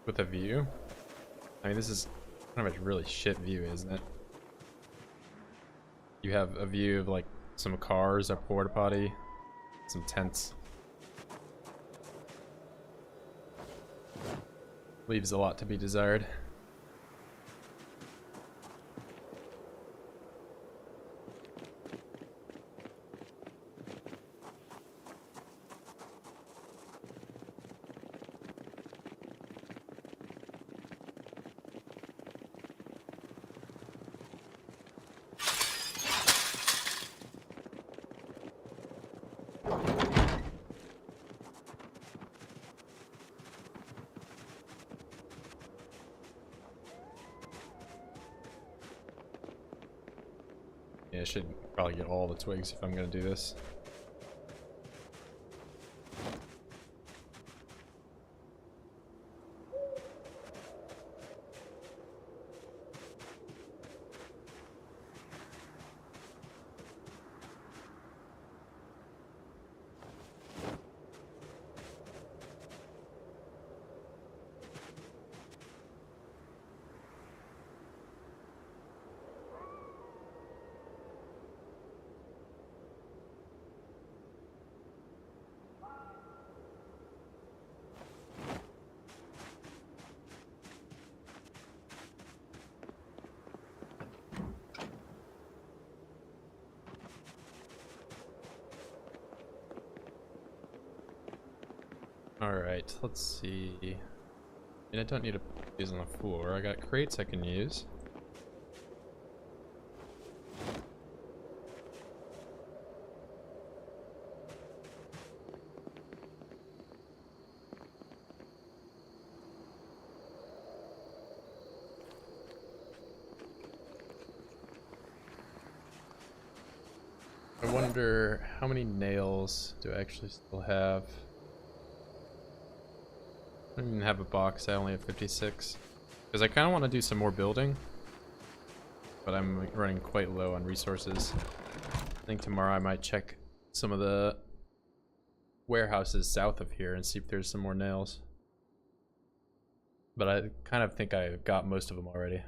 With a view? I mean, this is kind of a really shit view, isn't it? You have a view of like some cars, a porta potty, some tents. Leaves a lot to be desired. Yeah, I should probably get all the twigs if I'm gonna do this. Alright, let's see. And I don't need to put these on the floor. I got crates I can use. I wonder how many nails do I actually still have? I don't even have a box, I only have 56. Because I kind of want to do some more building, but I'm running quite low on resources. I think tomorrow I might check some of the warehouses south of here and see if there's some more nails. But I kind of think I got most of them already.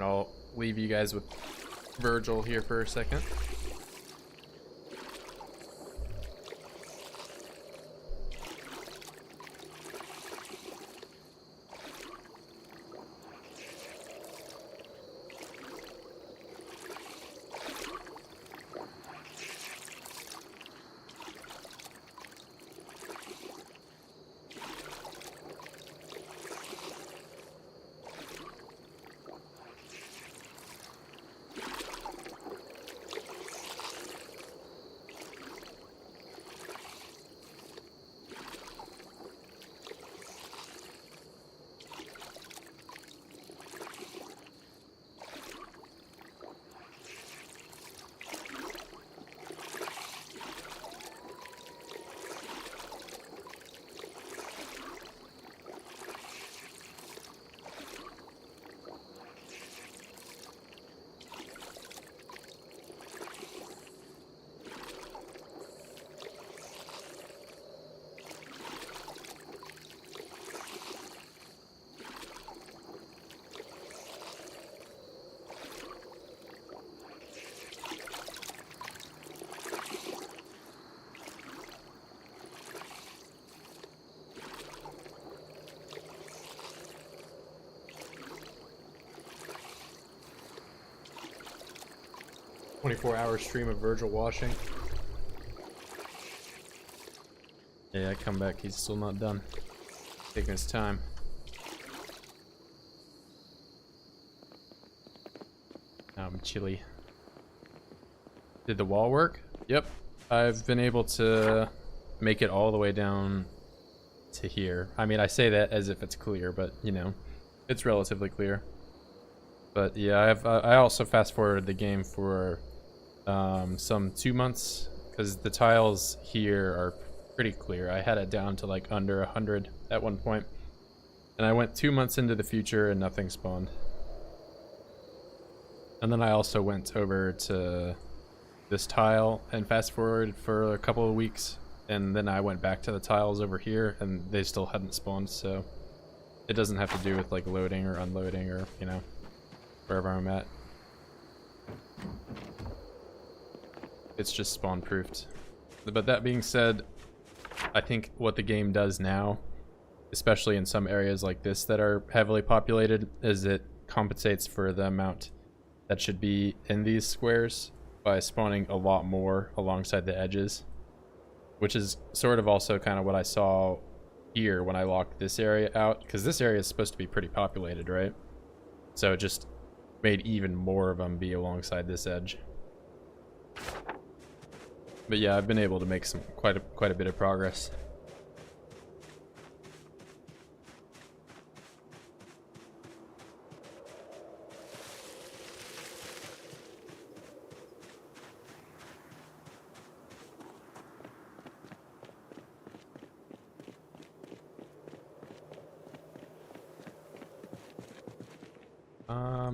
I'll leave you guys with Virgil here for a second. "24-hour stream of Virgil washing." Yeah, I come back, he's still not done. Taking his time. I'm chilly. Did the wall work? Yep. I've been able to make it all the way down to here. I mean, I say that as if it's clear, but you know, it's relatively clear. But yeah, I also fast forwarded the game for some 2 months because the tiles here are pretty clear. I had it down to like under 100 at one point, and I went 2 months into the future and nothing spawned. And then I also went over to this tile and fast forward for a couple of weeks, and then I went back to the tiles over here and they still hadn't spawned. So it doesn't have to do with like loading or unloading or, you know, wherever I'm at. It's just spawn proofed. But that being said, I think what the game does now, especially in some areas like this that are heavily populated, is it compensates for the amount that should be in these squares by spawning a lot more alongside the edges, which is sort of also kind of what I saw here when I locked this area out, because this area is supposed to be pretty populated, right? So it just made even more of them be alongside this edge. But yeah, I've been able to make some quite a bit of progress.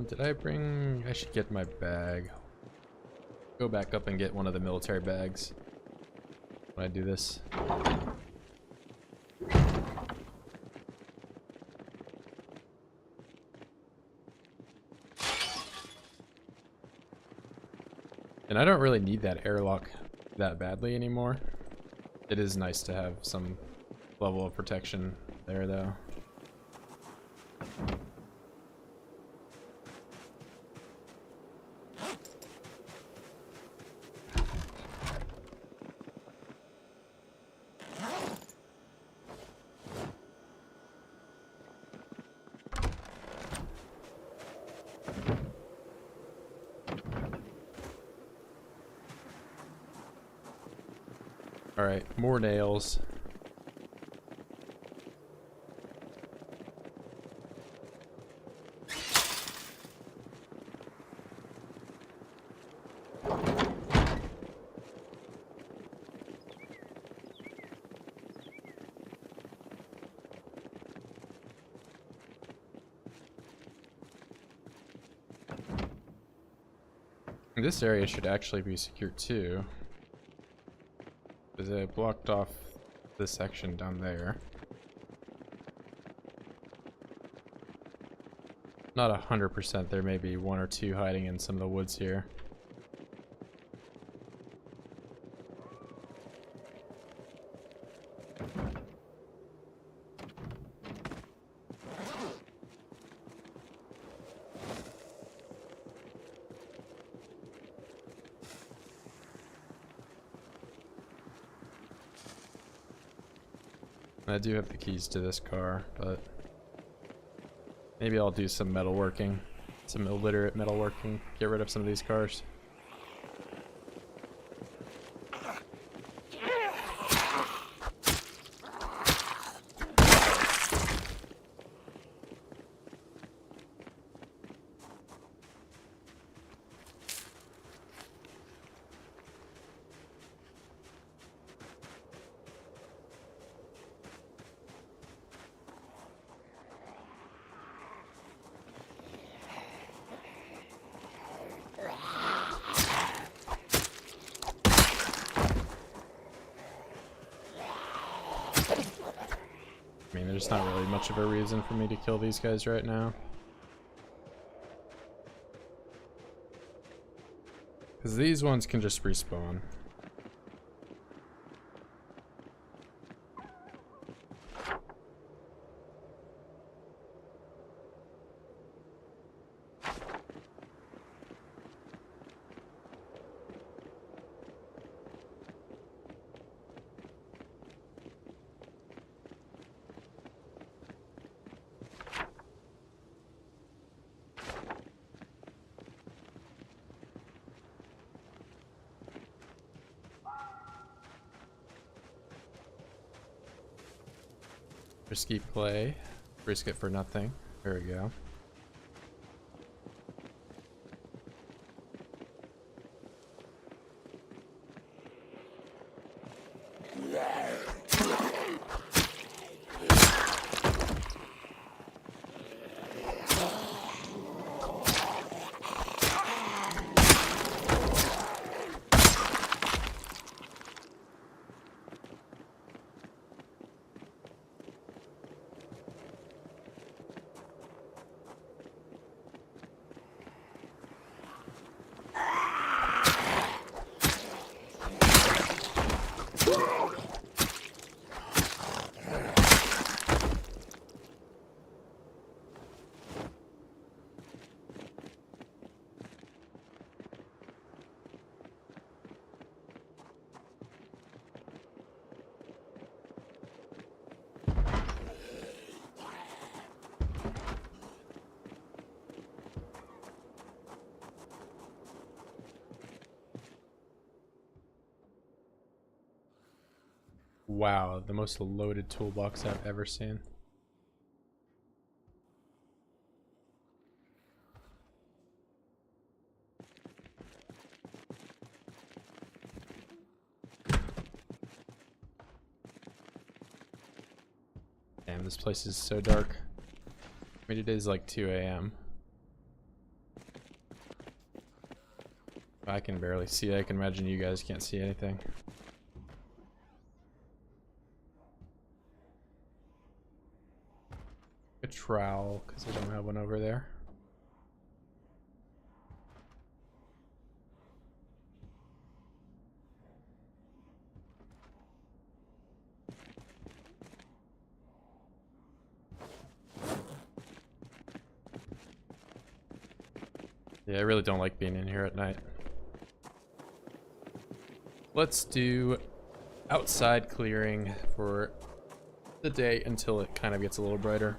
Did I bring... I should get my bag. Go back up and get one of the military bags when I do this. And I don't really need that airlock that badly anymore. It is nice to have some level of protection there, though. Alright, more nails. This area should actually be secure too, because I blocked off this section down there. Not 100%. There may be one or two hiding in some of the woods here. I do have the keys to this car, but maybe I'll do some metalworking, some illiterate metalworking, get rid of some of these cars. I mean, there's not really much of a reason for me to kill these guys right now. Because these ones can just respawn. Risky play. Risk it for nothing. There we go. Wow, the most loaded toolbox I've ever seen. Damn, this place is so dark. I mean, it is like 2 a.m. I can barely see. I can imagine you guys can't see anything. A trowel, because I don't have one over there. Yeah, I really don't like being in here at night. Let's do outside clearing for the day until it kind of gets a little brighter.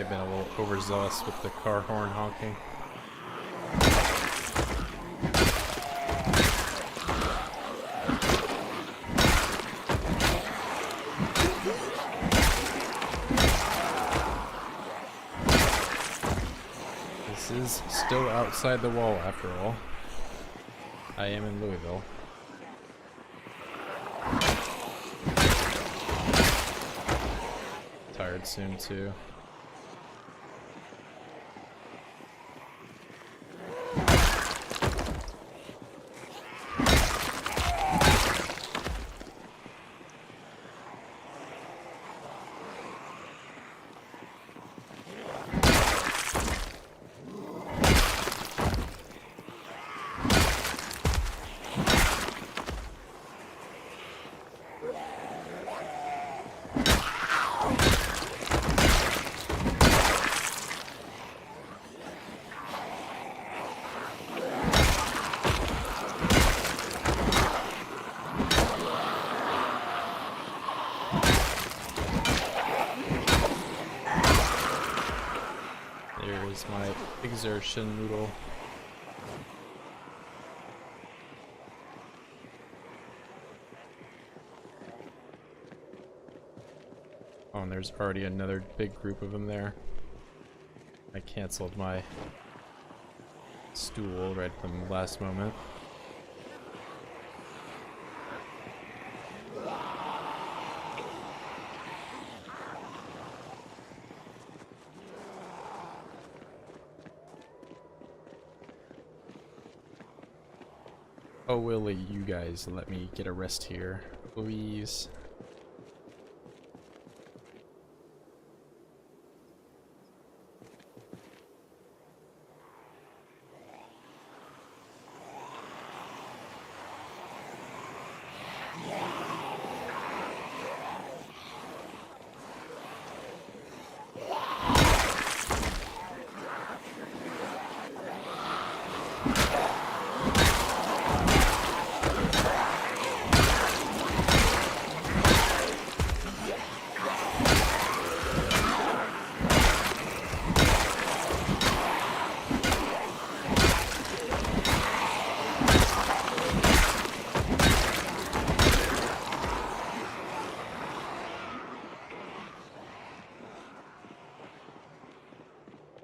have been a little overzealous with the car horn honking. This is still outside the wall after all. I am in Louisville. Tired soon too. There's my exertion noodle. Oh, and there's already another big group of them there. I canceled my stool right from the last moment. Oh, will you guys let me get a rest here, please?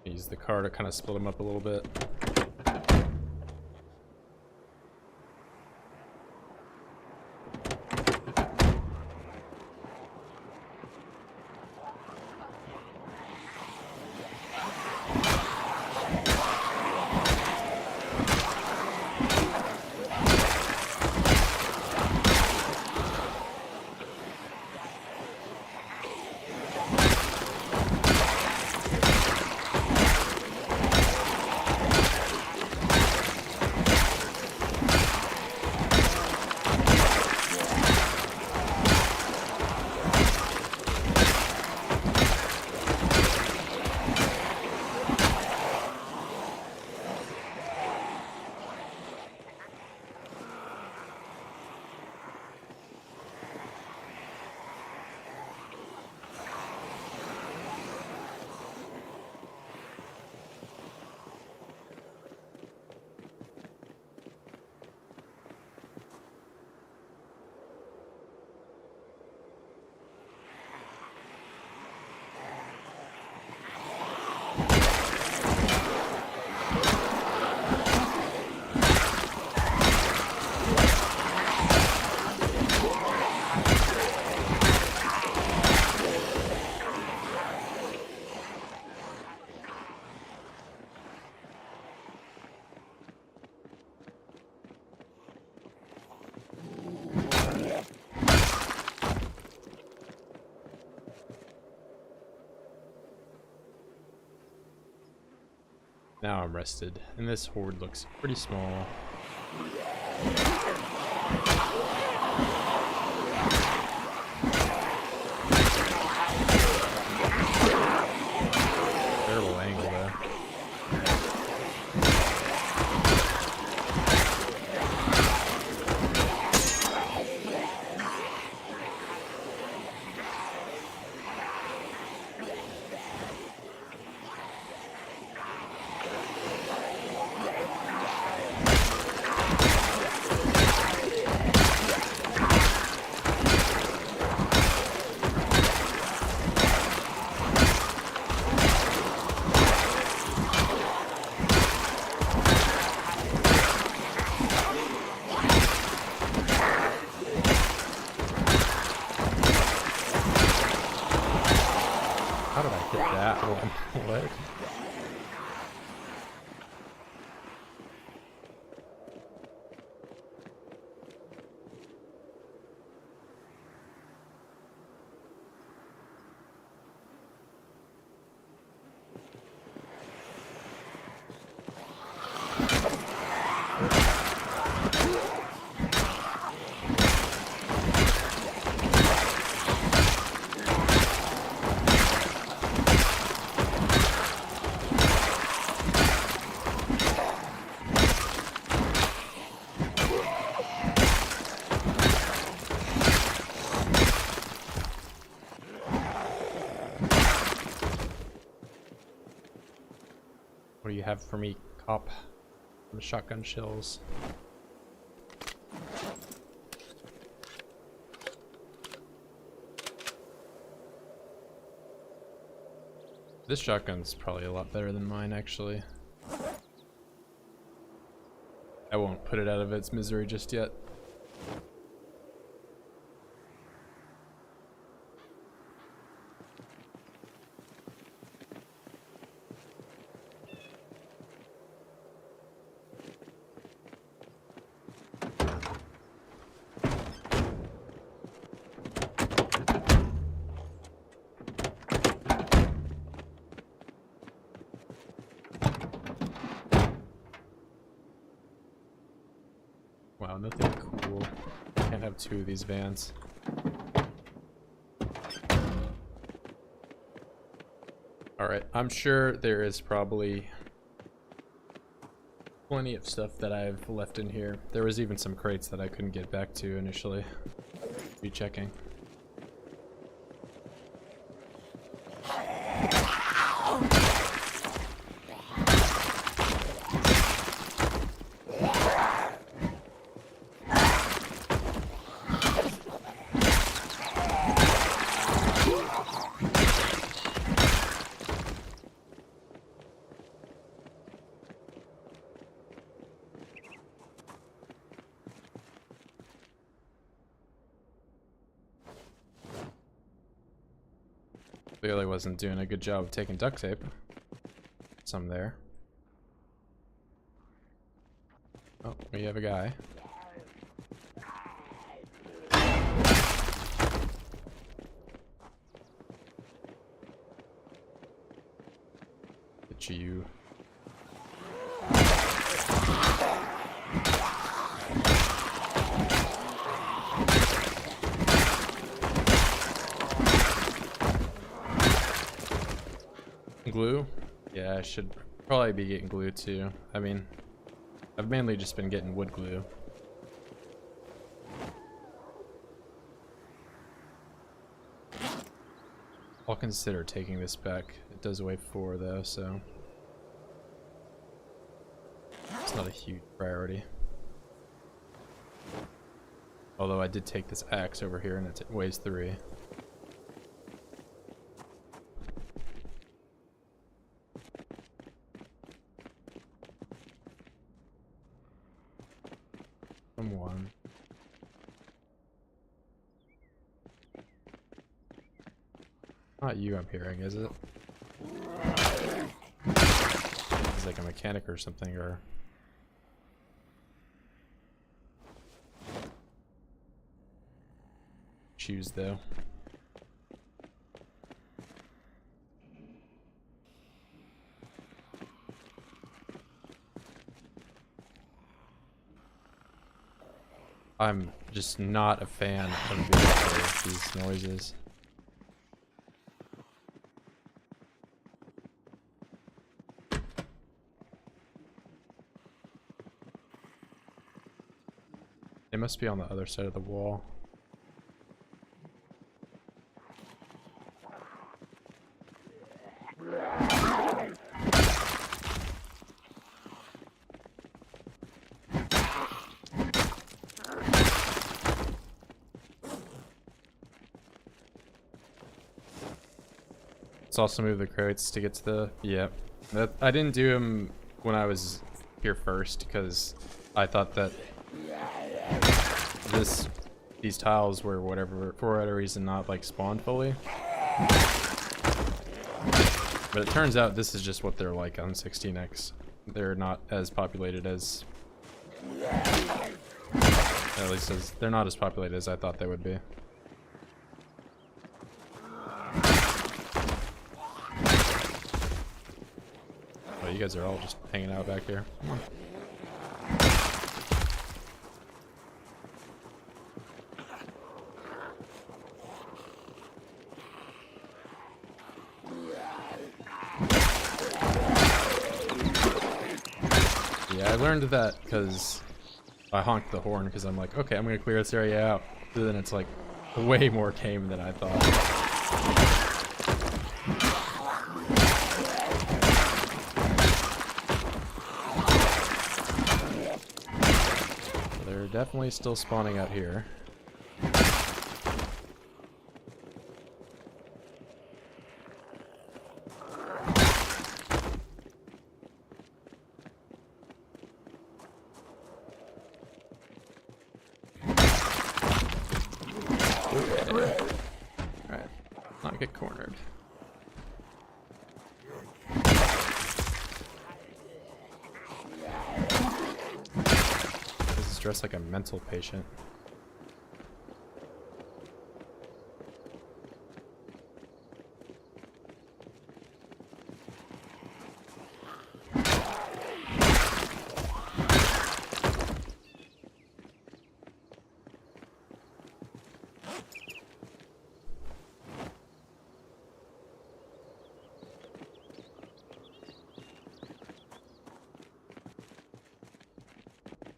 Use the car to kind of split them up a little bit. Now I'm rested, and this horde looks pretty small. Terrible angle though. What? What do you have for me, cop? Some shotgun shells. This shotgun's probably a lot better than mine, actually. I won't put it out of its misery just yet. Wow, nothing cool. Can't have two of these vans. Alright, I'm sure there is probably plenty of stuff that I've left in here. There was even some crates that I couldn't get back to initially. Be checking. Clearly wasn't doing a good job of taking duct tape. Some there. Oh, we have a guy. Get you. Glue? Yeah, I should probably be getting glue too. I mean, I've mainly just been getting wood glue. I'll consider taking this back. It does weigh 4 though, so it's not a huge priority. Although I did take this axe over here and it weighs 3. Someone. Not you I'm hearing, is it? It's like a mechanic or something, or... Choose though. I'm just not a fan of these noises. They must be on the other side of the wall. Let's also move the crates to get to the... Yep. I didn't do them when I was here first because I thought that these tiles were for whatever reason not like spawned fully. But it turns out this is just what they're like on 16x. They're not as populated as... At least as, they're not as populated as I thought they would be. Oh, you guys are all just hanging out back here. Come on. Yeah, I learned that because I honked the horn because I'm like, okay, I'm gonna clear this area out. But then it's like way more tame than I thought. So they're definitely still spawning out here. Alright, not get cornered. This is dressed like a mental patient.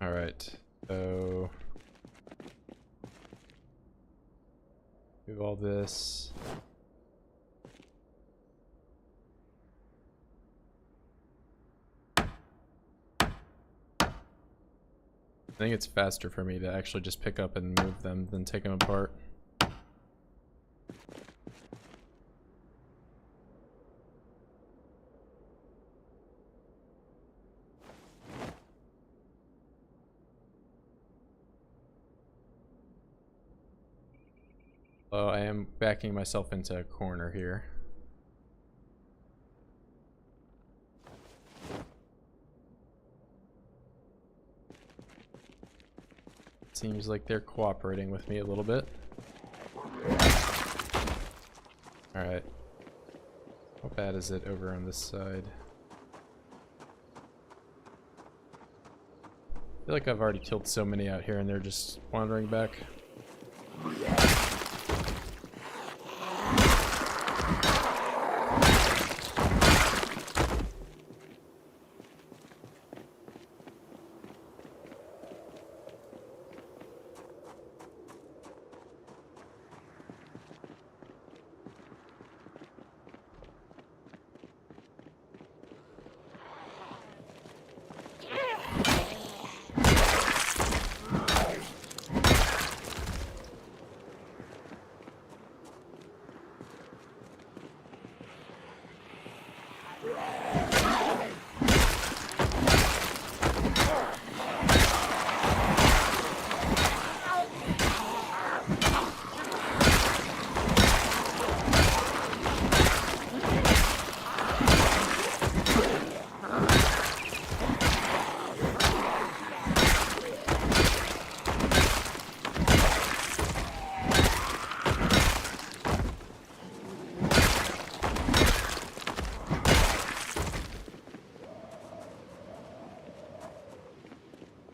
Alright, so do all this. I think it's faster for me to actually just pick up and move them than take them apart. I am backing myself into a corner here. Seems like they're cooperating with me a little bit. Alright. How bad is it over on this side? I feel like I've already killed so many out here and they're just wandering back.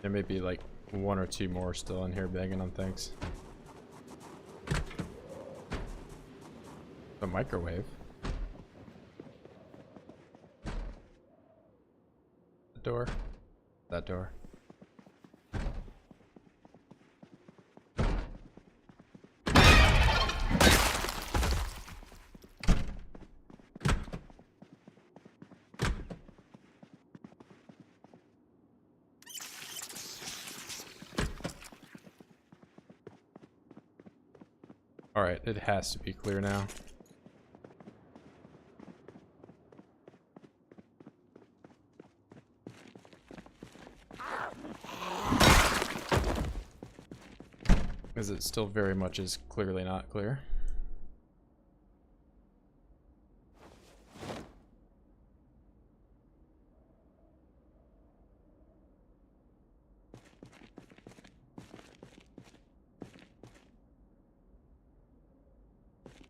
There may be like one or two more still in here banging on things. The microwave. The door. That door. Alright, it has to be clear now. Because it still very much is clearly not clear.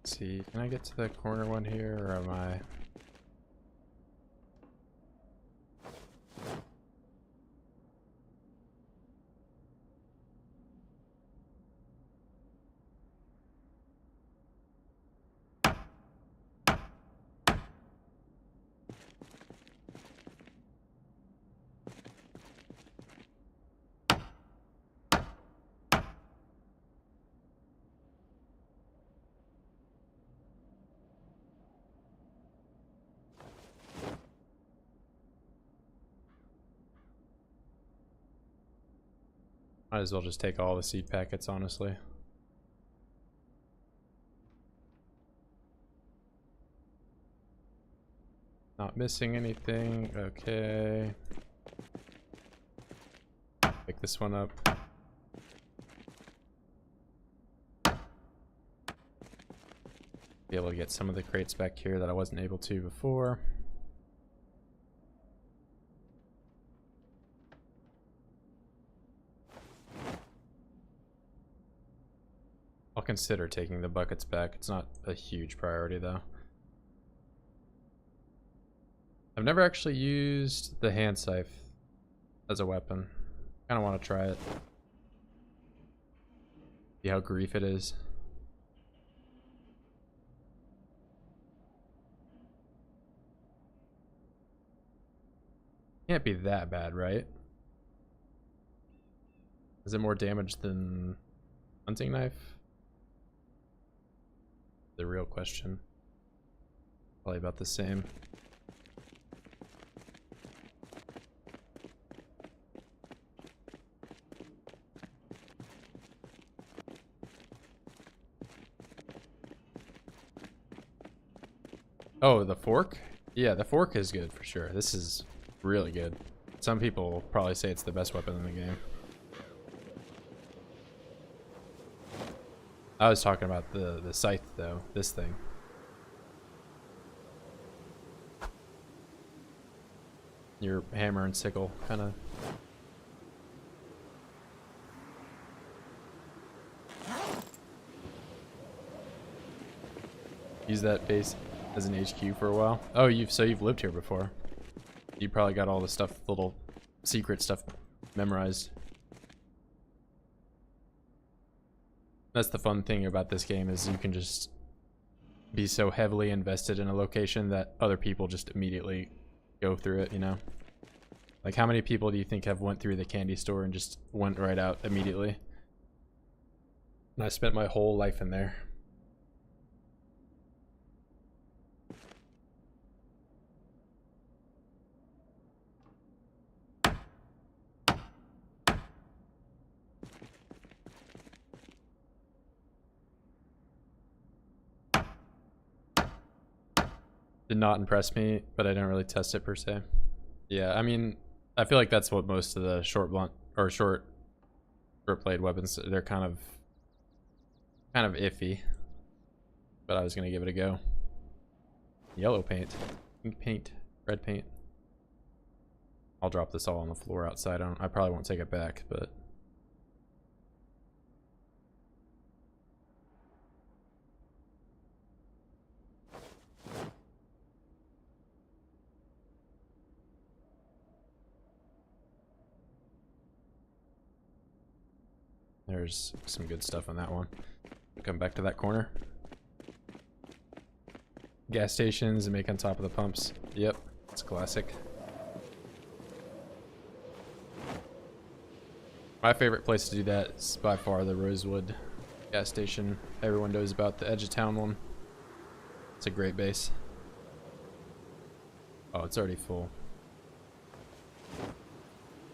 Let's see, can I get to the corner one here, or am I? Might as well just take all the seed packets, honestly. Not missing anything. Okay. Pick this one up. Be able to get some of the crates back here that I wasn't able to before. I'll consider taking the buckets back. It's not a huge priority though. I've never actually used the hand scythe as a weapon. Kinda wanna try it. See how grief it is. Can't be that bad, right? Is it more damage than hunting knife? The real question. Probably about the same. Oh, the fork? Yeah, the fork is good for sure. This is really good. Some people will probably say it's the best weapon in the game. I was talking about the scythe though, this thing. Your hammer and sickle kind of. Use that base as an HQ for a while. Oh, you've lived here before. You probably got all the stuff, little secret stuff memorized. That's the fun thing about this game, is you can just be so heavily invested in a location that other people just immediately go through it, you know? Like, how many people do you think have went through the candy store and just went right out immediately? And I spent my whole life in there. Did not impress me, but I didn't really test it per se. Yeah, I mean, I feel like that's what most of the short blunt or short blade weapons, they're kind of iffy. But I was gonna give it a go. Yellow paint, pink paint, red paint. I'll drop this all on the floor outside. I probably won't take it back, but there's some good stuff on that one. Come back to that corner. Gas stations and make on top of the pumps. Yep, it's classic. My favorite place to do that is by far the Rosewood gas station. Everyone knows about the edge of town one. It's a great base. Oh, it's already full.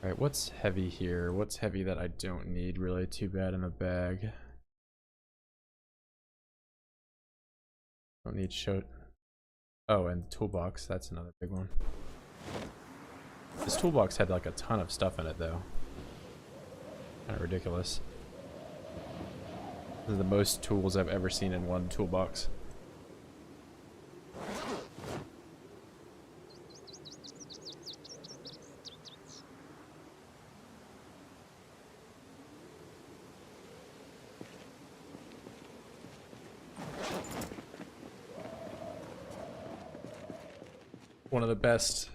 Alright, what's heavy here? What's heavy that I don't need really too bad in the bag? Don't need shoot. Oh, and the toolbox, that's another big one. This toolbox had like a ton of stuff in it though. Kind of ridiculous. This is the most tools I've ever seen in one toolbox. one of the best,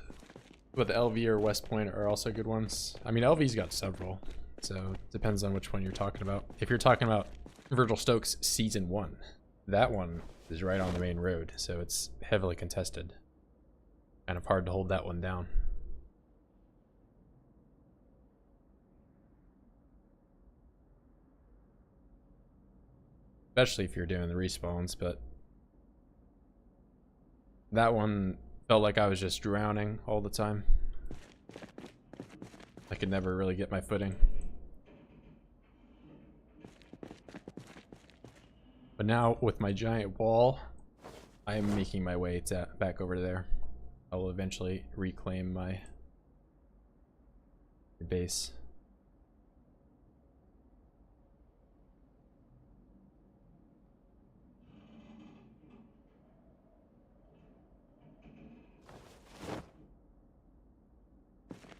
but the LV or West Point are also good ones. I mean, LV's got several, so it depends on which one you're talking about. If you're talking about Virgil Stokes Season 1, that one is right on the main road, so it's heavily contested. Kind of hard to hold that one down. Especially if you're doing the respawns, but that one felt like I was just drowning all the time. I could never really get my footing. But now with my giant wall, I am making my way back over there. I will eventually reclaim my base.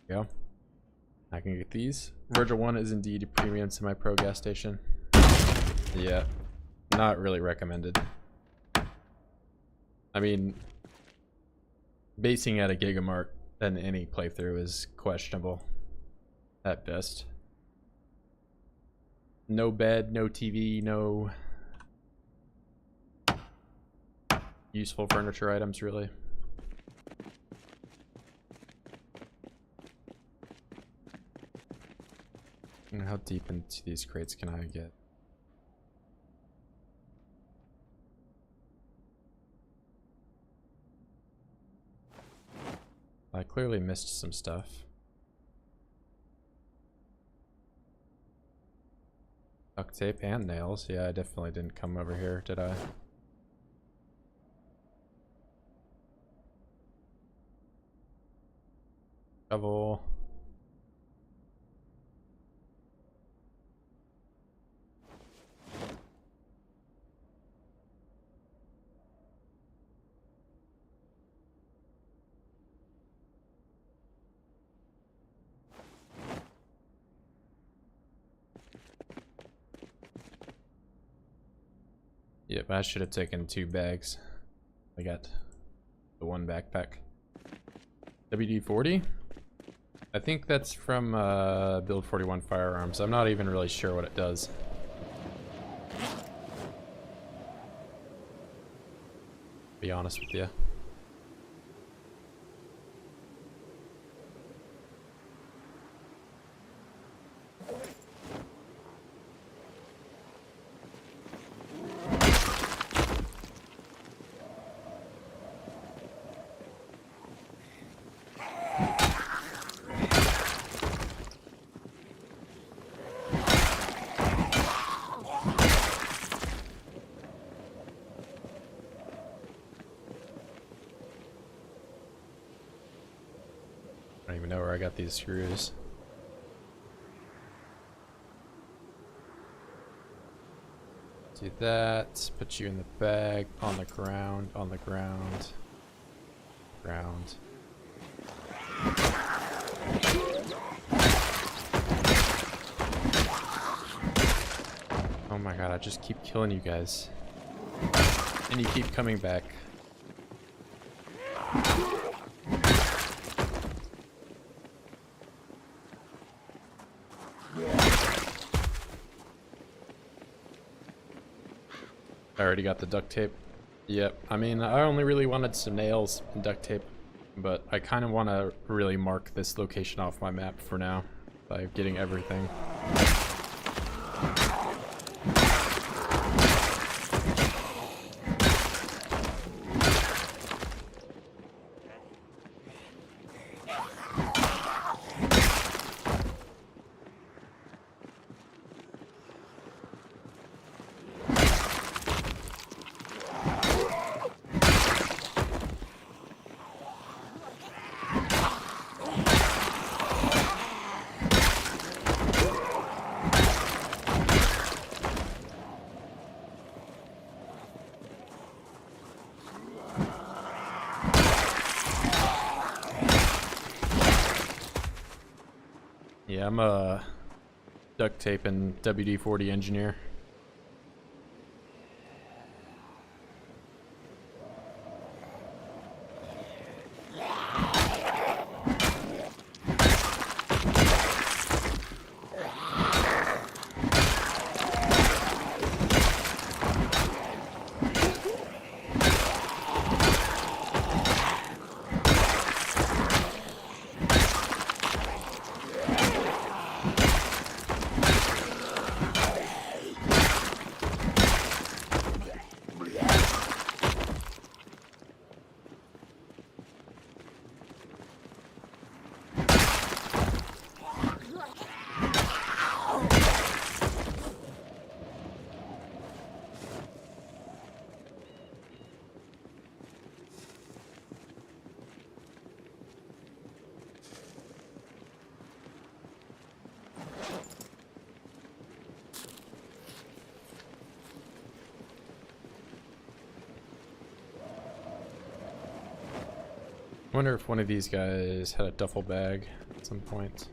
Go. I can get these. Virgil 1 is indeed a premium semi-pro gas station. Yeah, not really recommended. I mean, basing at a Gigamart in any playthrough is questionable at best. No bed, no TV, no useful furniture items, really. And how deep into these crates can I get? I clearly missed some stuff. Duct tape and nails. Yeah, I definitely didn't come over here, did I? Shovel. Yep, I should have taken 2 bags. I got the 1 backpack. WD-40? I think that's from Build 41 Firearms. I'm not even really sure what it does. Be honest with you. I don't even know where I got these screws. Do that, put you in the bag, on the ground, ground. Oh my god, I just keep killing you guys. And you keep coming back. I already got the duct tape. Yep, I mean, I only really wanted some nails and duct tape, but I kind of want to really mark this location off my map for now by getting everything. Yeah, I'm a duct tape and WD-40 engineer. wonder if one of these guys had a duffel bag at some point.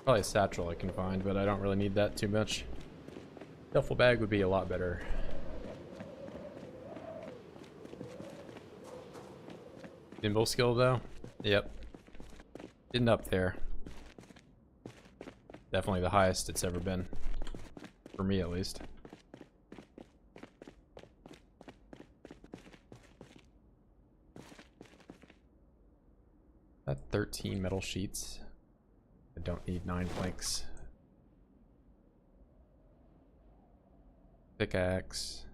Probably a satchel I can find, but I don't really need that too much. Duffel bag would be a lot better. Nimble skill though? Yep. Getting up there. Definitely the highest it's ever been. For me at least. That 13 metal sheets. I don't need 9 planks. Pickaxe.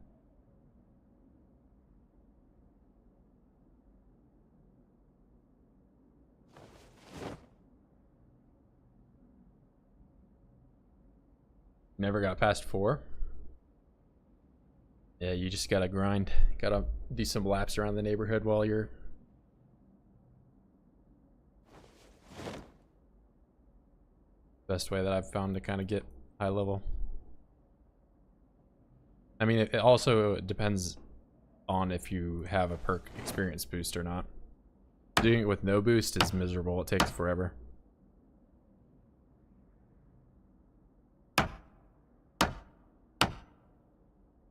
Never got past 4. Yeah, you just gotta grind. Gotta do some laps around the neighborhood while you're... Best way that I've found to kind of get high level. I mean, it also depends on if you have a perk experience boost or not. Doing it with no boost is miserable. It takes forever.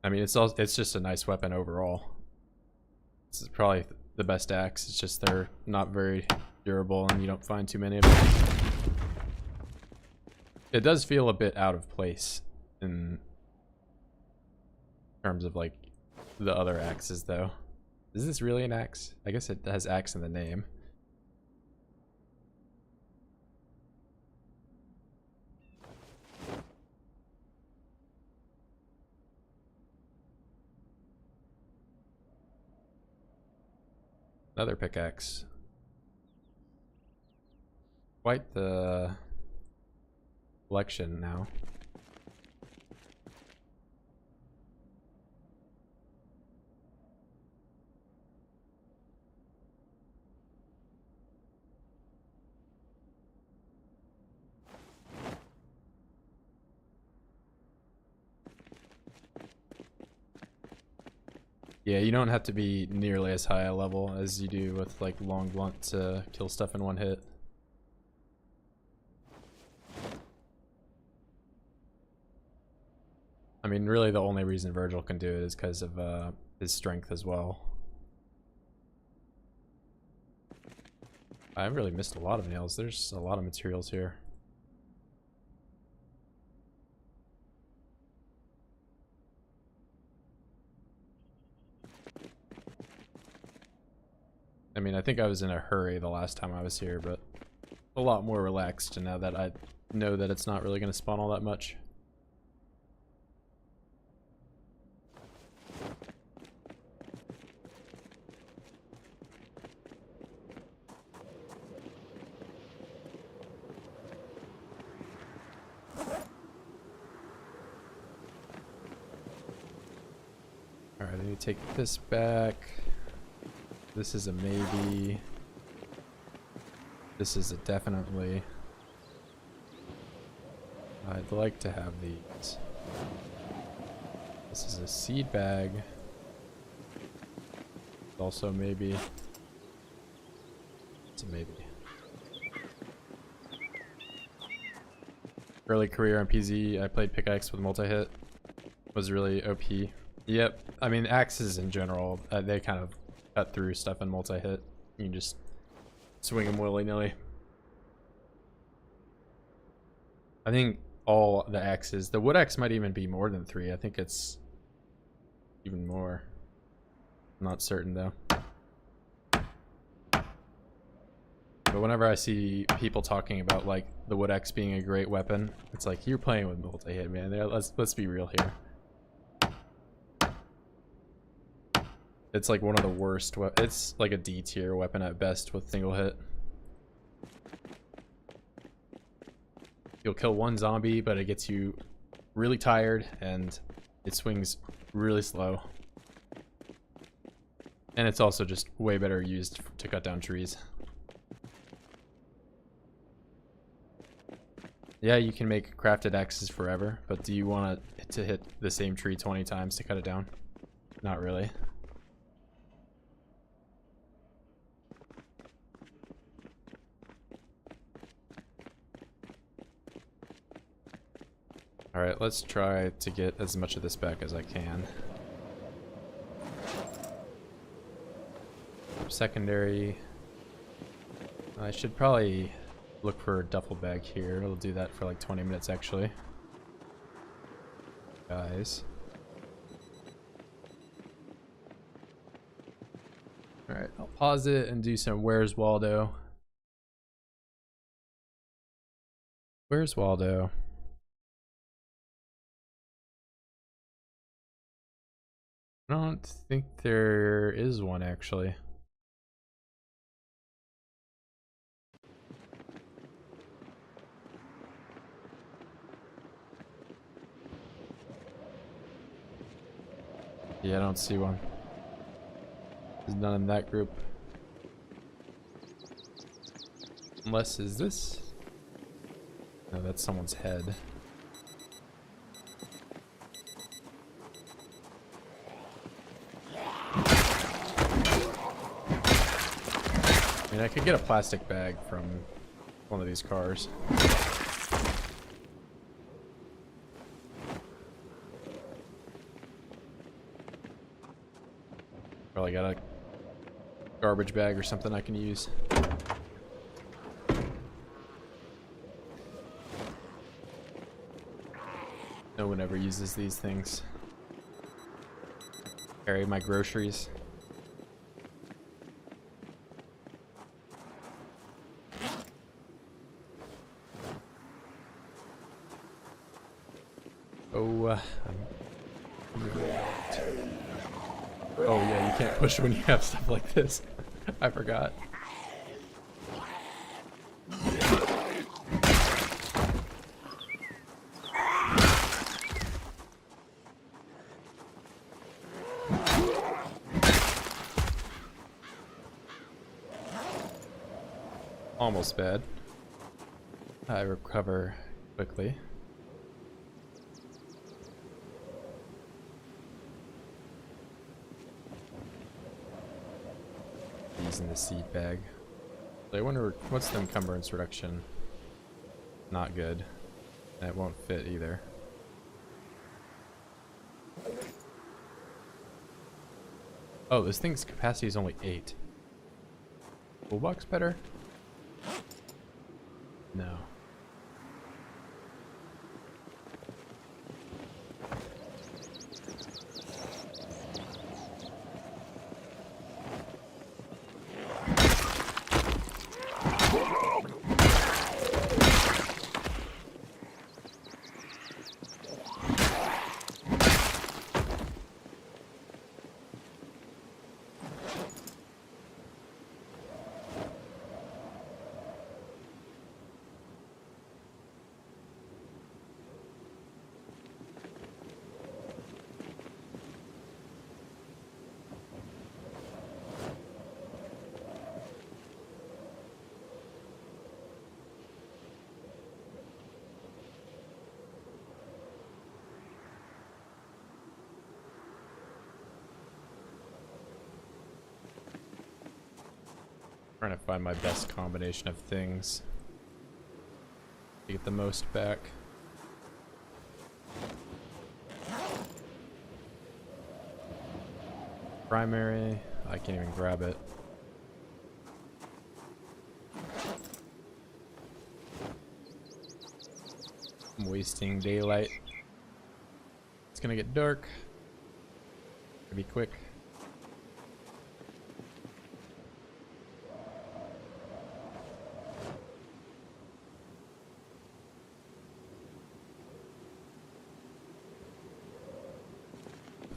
I mean, it's just a nice weapon overall. This is probably the best axe. It's just they're not very durable and you don't find too many of them. It does feel a bit out of place in terms of like the other axes though. Is this really an axe? I guess it has axe in the name. Another pickaxe. Quite the collection now. Yeah, you don't have to be nearly as high a level as you do with like long blunt to kill stuff in one hit. I mean, really the only reason Virgil can do it is because of his strength as well. I've really missed a lot of nails. There's a lot of materials here. I mean, I think I was in a hurry the last time I was here, but a lot more relaxed now that I know that it's not really going to spawn all that much. Alright, I need to take this back. This is a maybe. This is a definitely. I'd like to have these. This is a seed bag. Also maybe. It's a maybe. Early career on PZ, I played pickaxe with multi-hit. Was really OP. Yep. I mean, axes in general, they kind of cut through stuff in multi-hit. You can just swing them willy-nilly. I think all the axes, the wood axe might even be more than 3. I think it's even more. I'm not certain though. But whenever I see people talking about like the wood axe being a great weapon, it's like you're playing with multi-hit, man. Let's be real here. It's like one of the worst. It's like a D tier weapon at best with single hit. You'll kill one zombie, but it gets you really tired and it swings really slow. And it's also just way better used to cut down trees. Yeah, you can make crafted axes forever, but do you want it to hit the same tree 20 times to cut it down? Not really. Alright, let's try to get as much of this back as I can. Secondary. I should probably look for a duffel bag here. It'll do that for like 20 minutes actually. Guys. Alright, I'll pause it and do some Where's Waldo. Where's Waldo? I don't think there is one actually. Yeah, I don't see one. There's none in that group. Unless, is this? No, that's someone's head. I mean, I could get a plastic bag from one of these cars. Probably got a garbage bag or something I can use. No one ever uses these things. Carry my groceries. Oh, oh yeah, you can't push when you have stuff like this. I forgot. Almost bad. I recover quickly. Using the seed bag. So I wonder what's the encumbrance reduction? Not good. And it won't fit either. Oh, this thing's capacity is only 8. Toolbox better? No. Trying to find my best combination of things to get the most back. Primary, I can't even grab it. I'm wasting daylight. It's gonna get dark. Be quick.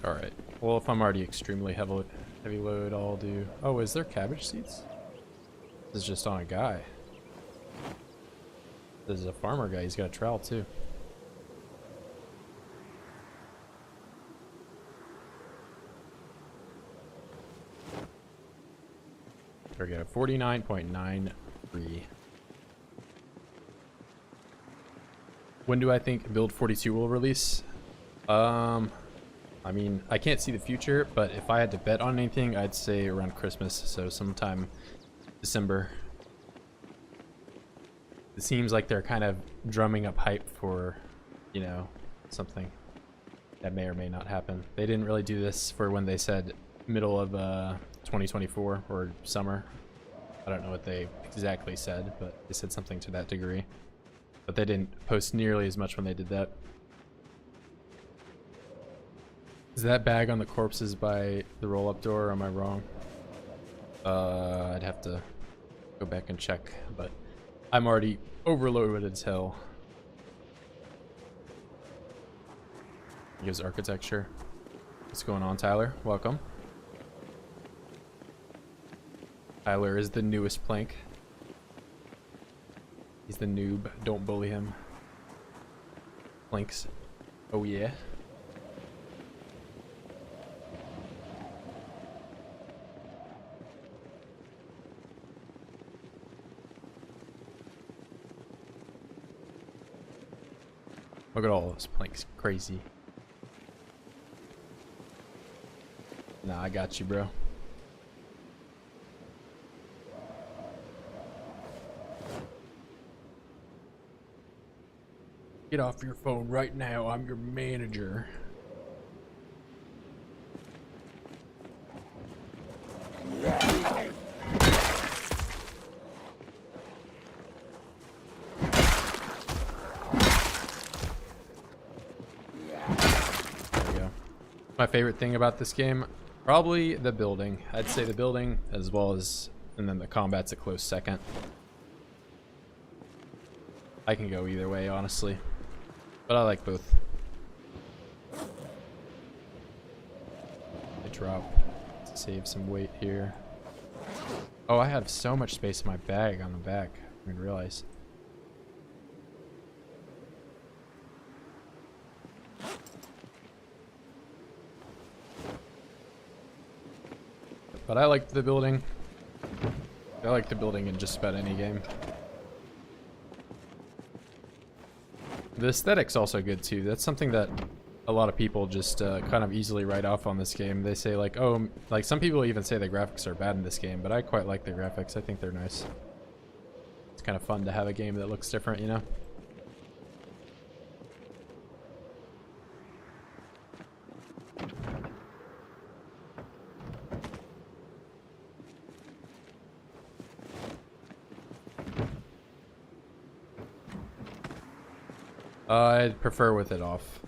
Alright, well if I'm already extremely heavy load, I'll do... Oh, is there cabbage seeds? This is just on a guy. This is a farmer guy, he's got a trowel too. There we go, 49.93. When do I think Build 42 will release? I mean, I can't see the future, but if I had to bet on anything, I'd say around Christmas, so sometime December. It seems like they're kind of drumming up hype for, you know, something that may or may not happen. They didn't really do this for when they said middle of 2024 or summer. I don't know what they exactly said, but they said something to that degree. But they didn't post nearly as much when they did that. Is that bag on the corpses by the roll-up door, or am I wrong? I'd have to go back and check, but I'm already overloaded as hell. Gives architecture. What's going on, Tyler? Welcome. Tyler is the newest plank. He's the noob. Don't bully him. Planks. Oh yeah. Look at all those planks. Crazy. Nah, I got you, bro. Get off your phone right now. I'm your manager. My favorite thing about this game, probably the building. I'd say the building as well as, and then the combat's a close second. I can go either way, honestly, but I like both. I drop to save some weight here. Oh, I have so much space in my bag on the back. I didn't realize. But I like the building. I like the building in just about any game. The aesthetic's also good too. That's something that a lot of people just kind of easily write off on this game. They say like, oh, like some people even say the graphics are bad in this game, but I quite like the graphics. I think they're nice. It's kind of fun to have a game that looks different, you know? I'd prefer with it off.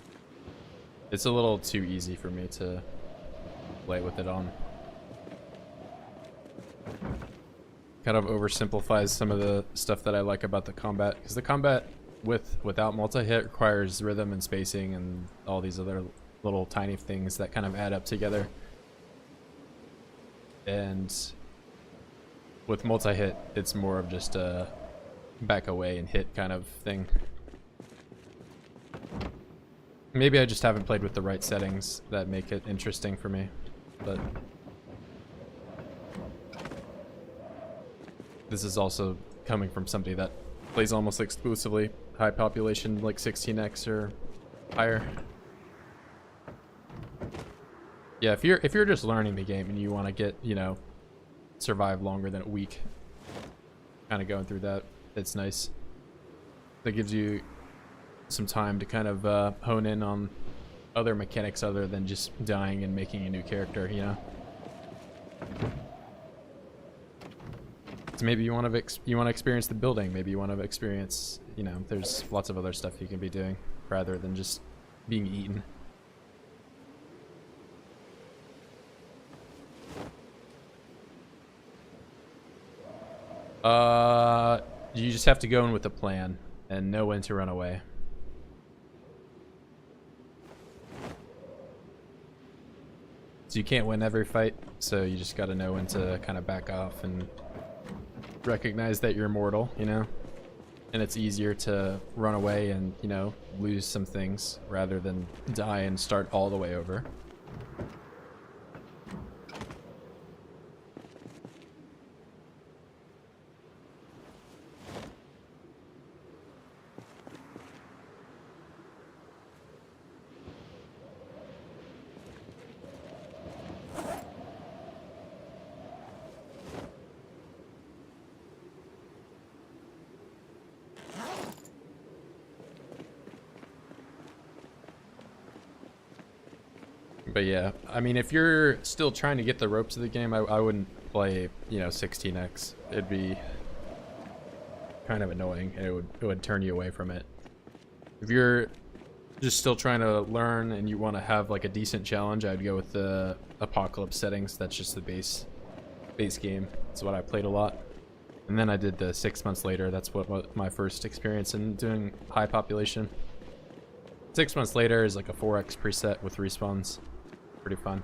It's a little too easy for me to play with it on. Kind of oversimplifies some of the stuff that I like about the combat, because the combat without multi-hit requires rhythm and spacing and all these other little tiny things that kind of add up together. And with multi-hit, it's more of just a back away and hit kind of thing. Maybe I just haven't played with the right settings that make it interesting for me, but this is also coming from somebody that plays almost exclusively high population, like 16x or higher. Yeah, if you're just learning the game and you want to get, you know, survive longer than a week, kind of going through that, it's nice. That gives you some time to kind of hone in on other mechanics other than just dying and making a new character, you know. So maybe you want to experience the building. Maybe you want to experience, you know, there's lots of other stuff you can be doing rather than just being eaten. You just have to go in with a plan and know when to run away. So you can't win every fight, so you just gotta know when to kind of back off and recognize that you're mortal, you know? And it's easier to run away and, you know, lose some things rather than die and start all the way over. But yeah, I mean, if you're still trying to get the ropes of the game, I wouldn't play, you know, 16x. It'd be kind of annoying, and it would turn you away from it. If you're just still trying to learn and you want to have like a decent challenge, I'd go with the apocalypse settings. That's just the base game. That's what I played a lot. And then I did the 6 months later. That's what my first experience in doing high population. 6 months later is like a 4x preset with respawns. Pretty fun.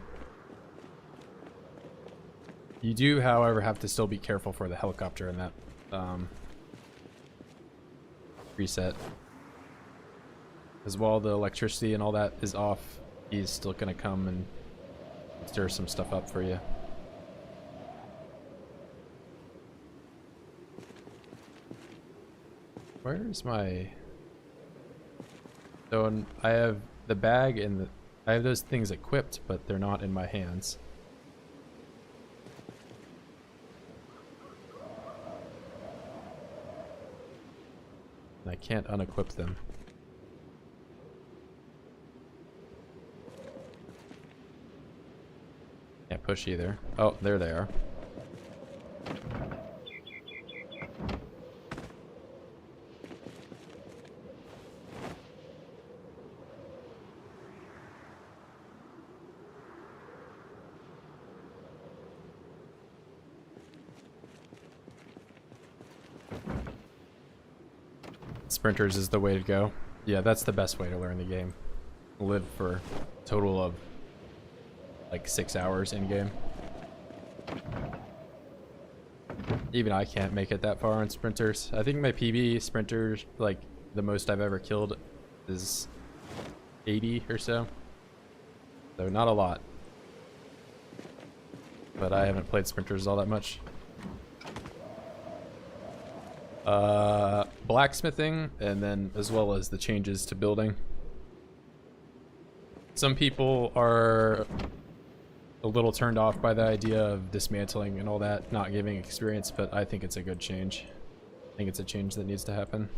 You do, however, have to still be careful for the helicopter in that preset. As well, the electricity and all that is off. He's still gonna come and stir some stuff up for you. Where's my... So I have the bag and I have those things equipped, but they're not in my hands. And I can't unequip them. Can't push either. Oh, there they are. Sprinters is the way to go. Yeah, that's the best way to learn the game. Live for a total of like 6 hours in game. Even I can't make it that far on sprinters. I think my PB sprinters, like the most I've ever killed is 80 or so. So not a lot. But I haven't played sprinters all that much. Blacksmithing, and then as well as the changes to building. Some people are a little turned off by the idea of dismantling and all that, not giving experience, but I think it's a good change. I think it's a change that needs to happen.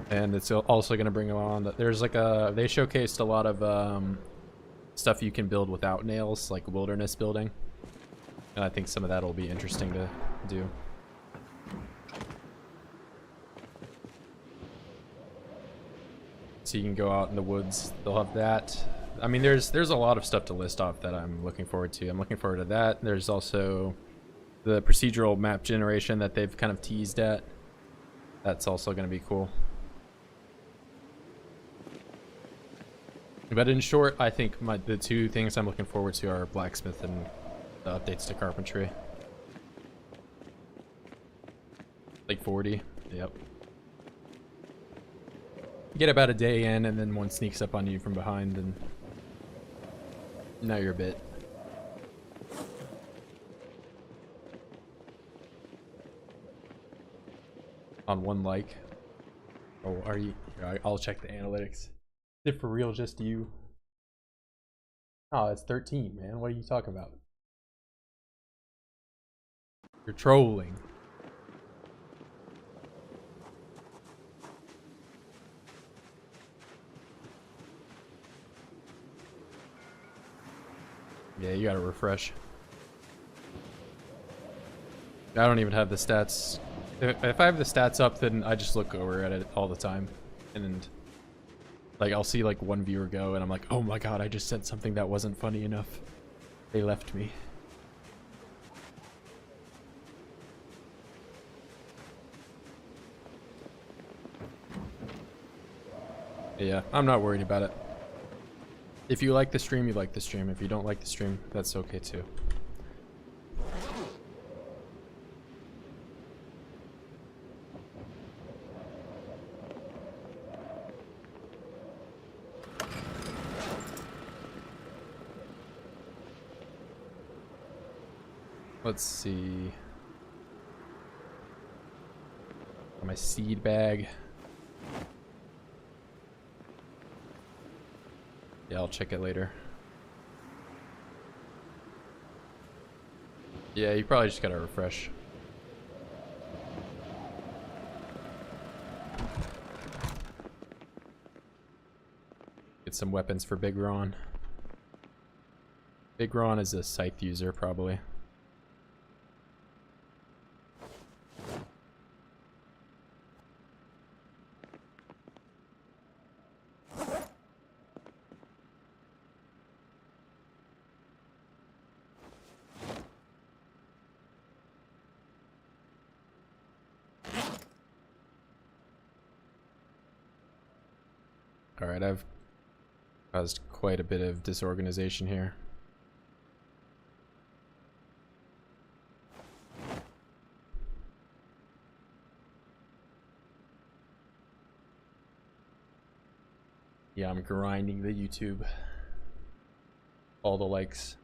And it's also going to bring along that there's like they showcased a lot of stuff you can build without nails, like wilderness building. And I think some of that will be interesting to do. So you can go out in the woods. They'll have that. I mean, there's a lot of stuff to list off that I'm looking forward to. I'm looking forward to that. There's also the procedural map generation that they've kind of teased at. That's also going to be cool. But in short, I think the two things I'm looking forward to are blacksmith and the updates to carpentry. Like 40. Yep. You get about a day in, and then one sneaks up on you from behind, and now you're a bit. On one like. Oh, are you? I'll check the analytics. Is it for real just you? Oh, it's 13, man. What are you talking about? You're trolling. Yeah, you gotta refresh. I don't even have the stats. If I have the stats up, then I just look over at it all the time. And like, I'll see like one viewer go, and I'm like, oh my god, I just said something that wasn't funny enough. They left me. Yeah, I'm not worried about it. If you like the stream, you like the stream. If you don't like the stream, that's okay too. Let's see. My seed bag. Yeah, I'll check it later. Yeah, you probably just gotta refresh. Get some weapons for Big Ron. Big Ron is a scythe user, probably. Alright, I've caused quite a bit of disorganization here. Yeah, I'm grinding the YouTube. All the likes.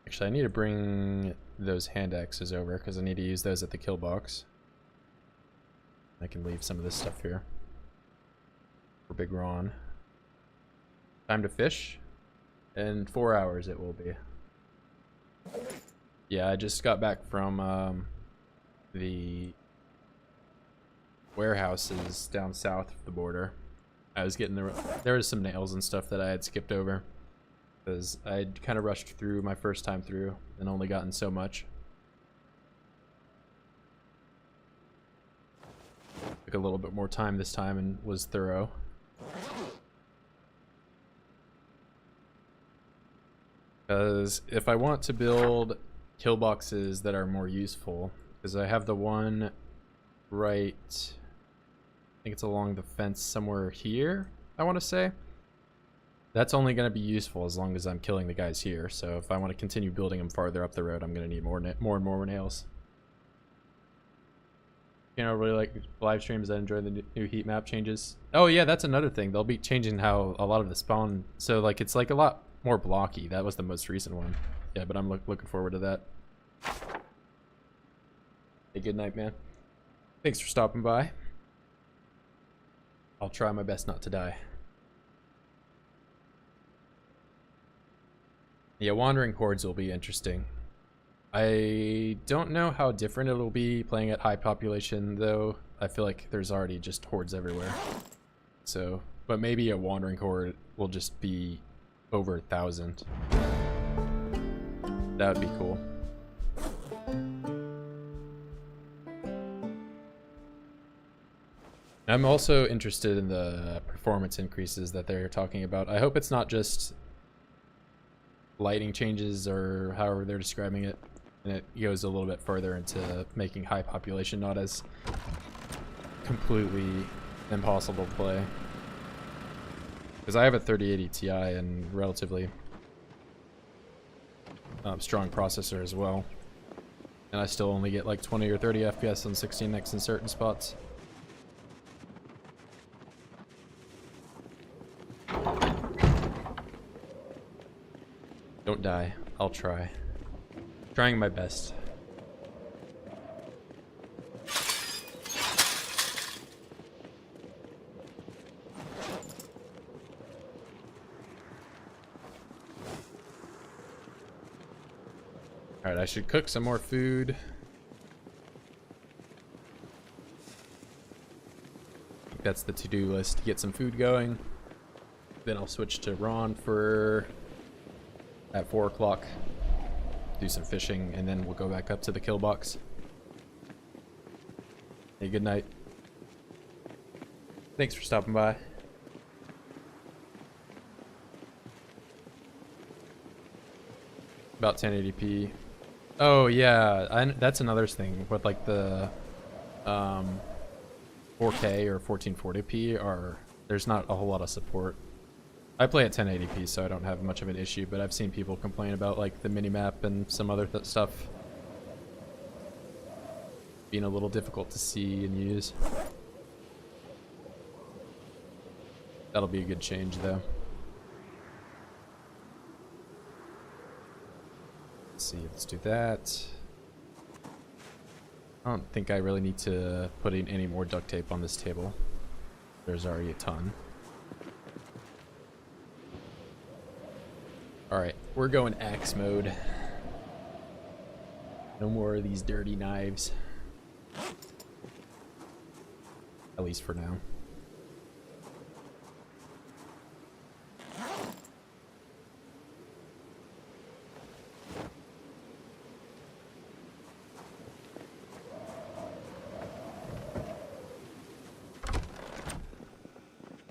Actually, I need to bring those hand axes over because I need to use those at the kill box. I can leave some of this stuff here for Big Ron. Time to fish. In 4 hours it will be. Yeah, I just got back from the warehouses down south of the border. I was getting there was some nails and stuff that I had skipped over because I'd kind of rushed through my first time through and only gotten so much. Took a little bit more time this time and was thorough. Because if I want to build kill boxes that are more useful, because I have the one right, I think it's along the fence somewhere here, I want to say. That's only going to be useful as long as I'm killing the guys here. So if I want to continue building them farther up the road, I'm going to need more and more nails. You know, I really like live streams. I enjoy the new heat map changes. Oh yeah, that's another thing. They'll be changing how a lot of the spawn. So like it's like a lot more blocky. That was the most recent one. Yeah, but I'm looking forward to that. Hey, good night, man. Thanks for stopping by. I'll try my best not to die. Yeah, wandering hordes will be interesting. I don't know how different it'll be playing at high population, though. I feel like there's already just hordes everywhere. So, but maybe a wandering horde will just be over 1,000. That would be cool. I'm also interested in the performance increases that they're talking about. I hope it's not just lighting changes or however they're describing it, and it goes a little bit further into making high population not as completely impossible to play. Because I have a 3080 Ti and relatively strong processor as well, and I still only get like 20 or 30 FPS on 16x in certain spots. Don't die. I'll try. Trying my best. Alright, I should cook some more food. I think that's the to-do list, to get some food going. Then I'll switch to Ron for at 4 o'clock. Do some fishing, and then we'll go back up to the kill box. Hey, good night. Thanks for stopping by. About 1080p. Oh yeah, that's another thing with like the 4K or 1440p there's not a whole lot of support. I play at 1080p, so I don't have much of an issue, but I've seen people complain about like the minimap and some other stuff being a little difficult to see and use. That'll be a good change though. Let's see, let's do that. I don't think I really need to put in any more duct tape on this table. There's already a ton. Alright, we're going axe mode. No more of these dirty knives. at least for now.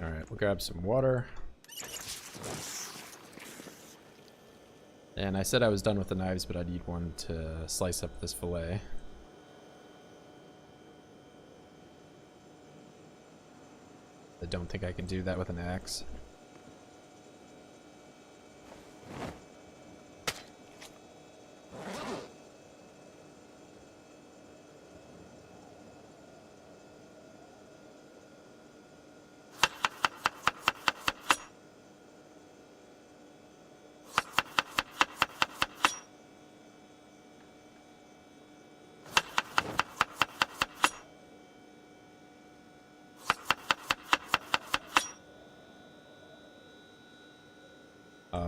Alright, we'll grab some water. And I said I was done with the knives, but I need one to slice up this fillet. I don't think I can do that with an axe.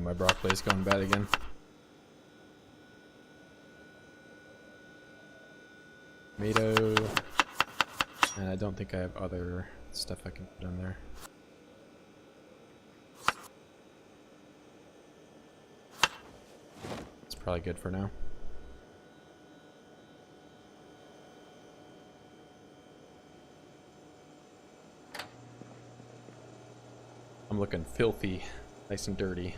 My broccoli is going bad again. Tomato. And I don't think I have other stuff I can put in there. It's probably good for now. I'm looking filthy, nice and dirty.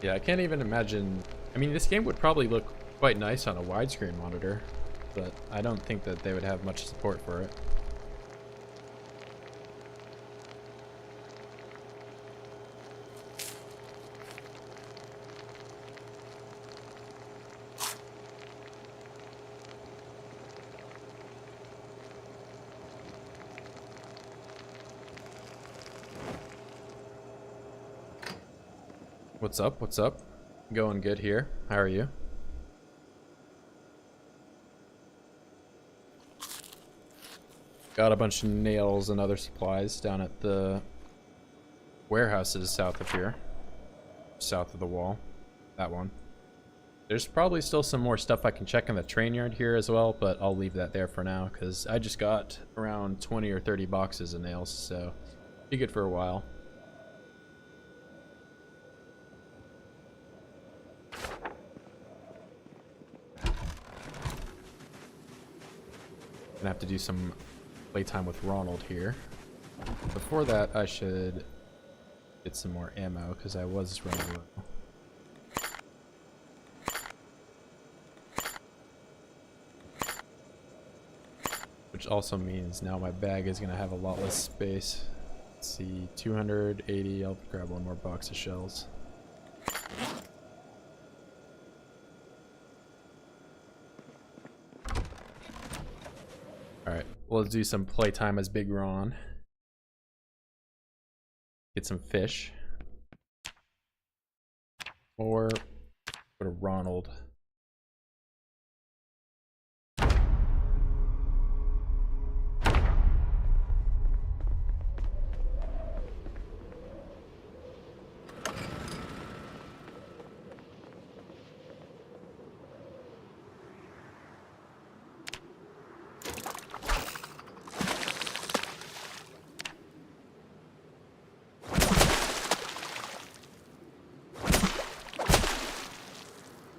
Yeah, I can't even imagine. I mean, this game would probably look quite nice on a widescreen monitor, but I don't think that they would have much support for it. What's up? What's up? Going good here. How are you? Got a bunch of nails and other supplies down at the warehouses south of here. South of the wall. That one. There's probably still some more stuff I can check in the train yard here as well, but I'll leave that there for now because I just got around 20 or 30 boxes of nails, so be good for a while. Gonna have to do some playtime with Ronald here. Before that, I should get some more ammo because I was running low. Which also means now my bag is gonna have a lot less space. Let's see, 280. I'll grab one more box of shells. Alright, let's do some playtime as Big Ron. Get some fish. Or go to Ronald.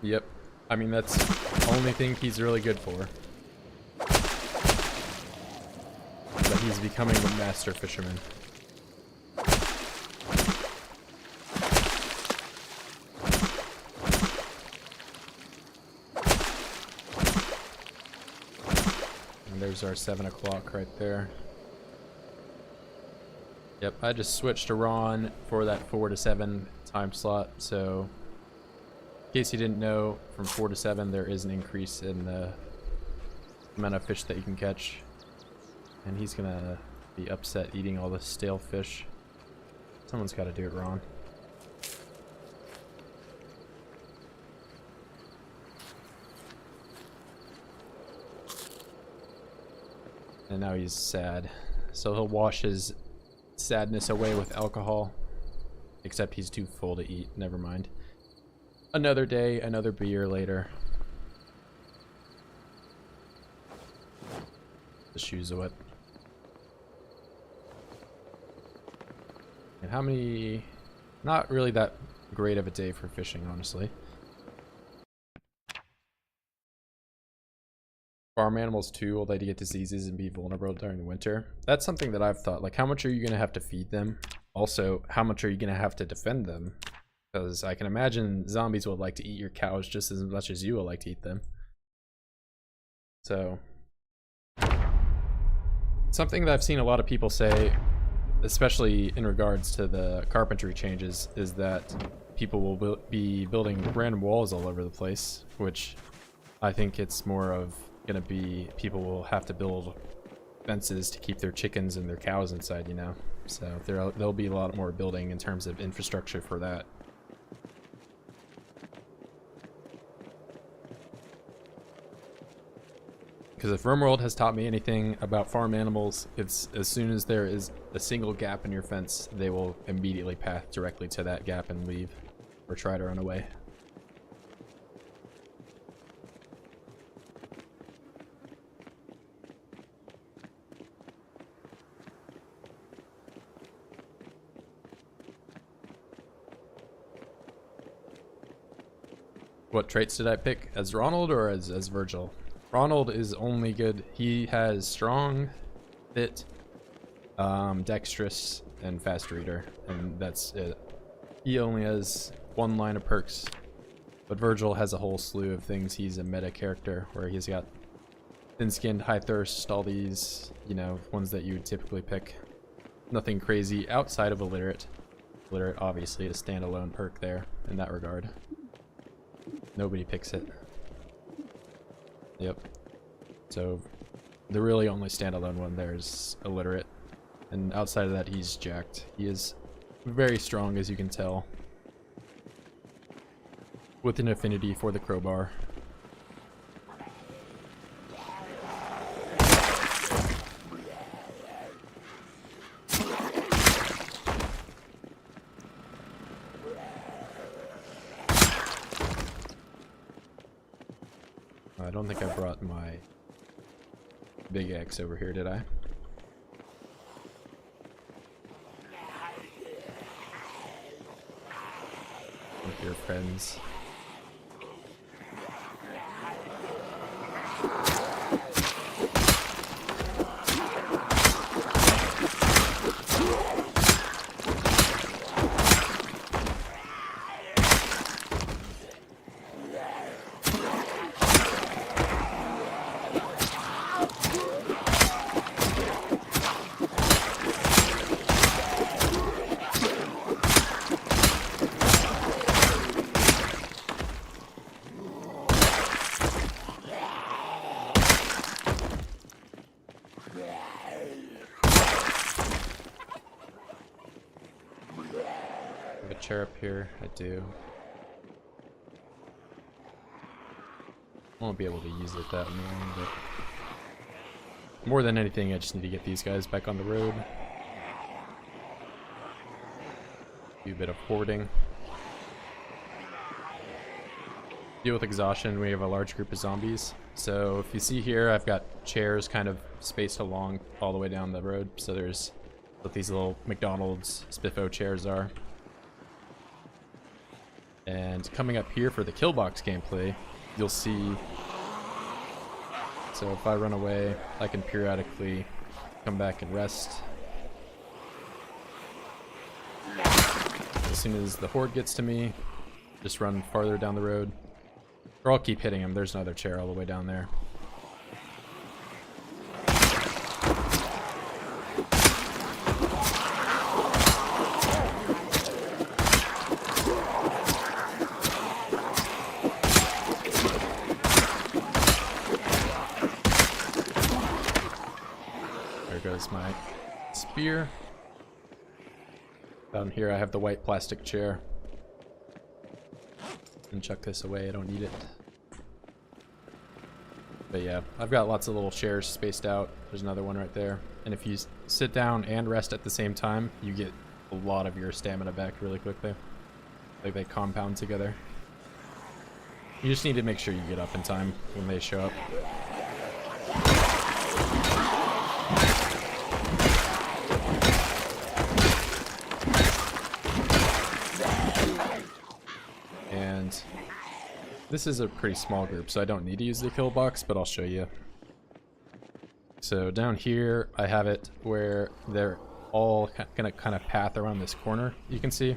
Yep. I mean, that's the only thing he's really good for. But he's becoming the master fisherman. And there's our 7 o'clock right there. Yep, I just switched to Ron for that 4 to 7 time slot, so In case you didn't know, from 4 to 7 there is an increase in the amount of fish that you can catch. And he's gonna be upset eating all the stale fish. Someone's got to do it wrong. And now he's sad. So he'll wash his sadness away with alcohol. Except he's too full to eat. Never mind. Another day, another beer later. The shoes are wet. And how many... Not really that great of a day for fishing, honestly. Farm animals too, will they get diseases and be vulnerable during the winter? That's something that I've thought. Like, how much are you going to have to feed them? Also, how much are you going to have to defend them? Because I can imagine zombies would like to eat your cows just as much as you would like to eat them. So, something that I've seen a lot of people say, especially in regards to the carpentry changes, is that people will be building random walls all over the place, which I think it's more of gonna be people will have to build fences to keep their chickens and their cows inside, you know. So there'll be a lot more building in terms of infrastructure for that. Because if RimWorld has taught me anything about farm animals, it's as soon as there is a single gap in your fence, they will immediately path directly to that gap and leave or try to run away. What traits did I pick? As Ronald or as Virgil? Ronald is only good. He has strong, fit, dexterous, and fast reader, and that's it. He only has one line of perks, but Virgil has a whole slew of things. He's a meta character where he's got thin-skinned, high thirst, all these, you know, ones that you would typically pick. Nothing crazy outside of illiterate. Illiterate, obviously, a standalone perk there in that regard. Nobody picks it. Yep. So the really only standalone one there is illiterate, and outside of that he's jacked. He is very strong, as you can tell, with an affinity for the crowbar. I don't think I brought my big axe over here, did I? With your friends. Chair up here, I do. Won't be able to use it that long, but more than anything, I just need to get these guys back on the road. Do a bit of hoarding. Deal with exhaustion when we have a large group of zombies. So if you see here, I've got chairs kind of spaced along all the way down the road. So there's what these little McDonald's Spiffo chairs are. And coming up here for the kill box gameplay, you'll see, so if I run away, I can periodically come back and rest. As soon as the horde gets to me, just run farther down the road. Or I'll keep hitting him. There's another chair all the way down there. beer. Down here I have the white plastic chair. And chuck this away, I don't need it. But yeah, I've got lots of little chairs spaced out. There's another one right there. And if you sit down and rest at the same time, you get a lot of your stamina back really quickly. Like they compound together. You just need to make sure you get up in time when they show up. And this is a pretty small group, so I don't need to use the kill box, but I'll show you. So down here, I have it where they're all gonna kind of path around this corner, you can see.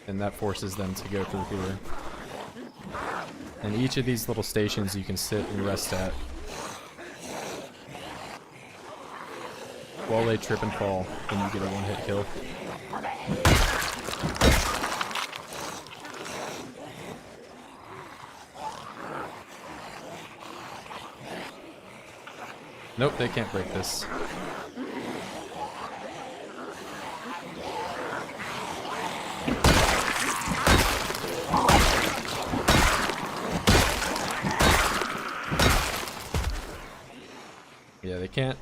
And that forces them to go through here. And each of these little stations you can sit and rest at while they trip and fall, and you get a one-hit kill. Nope, they can't break this. Yeah, they can't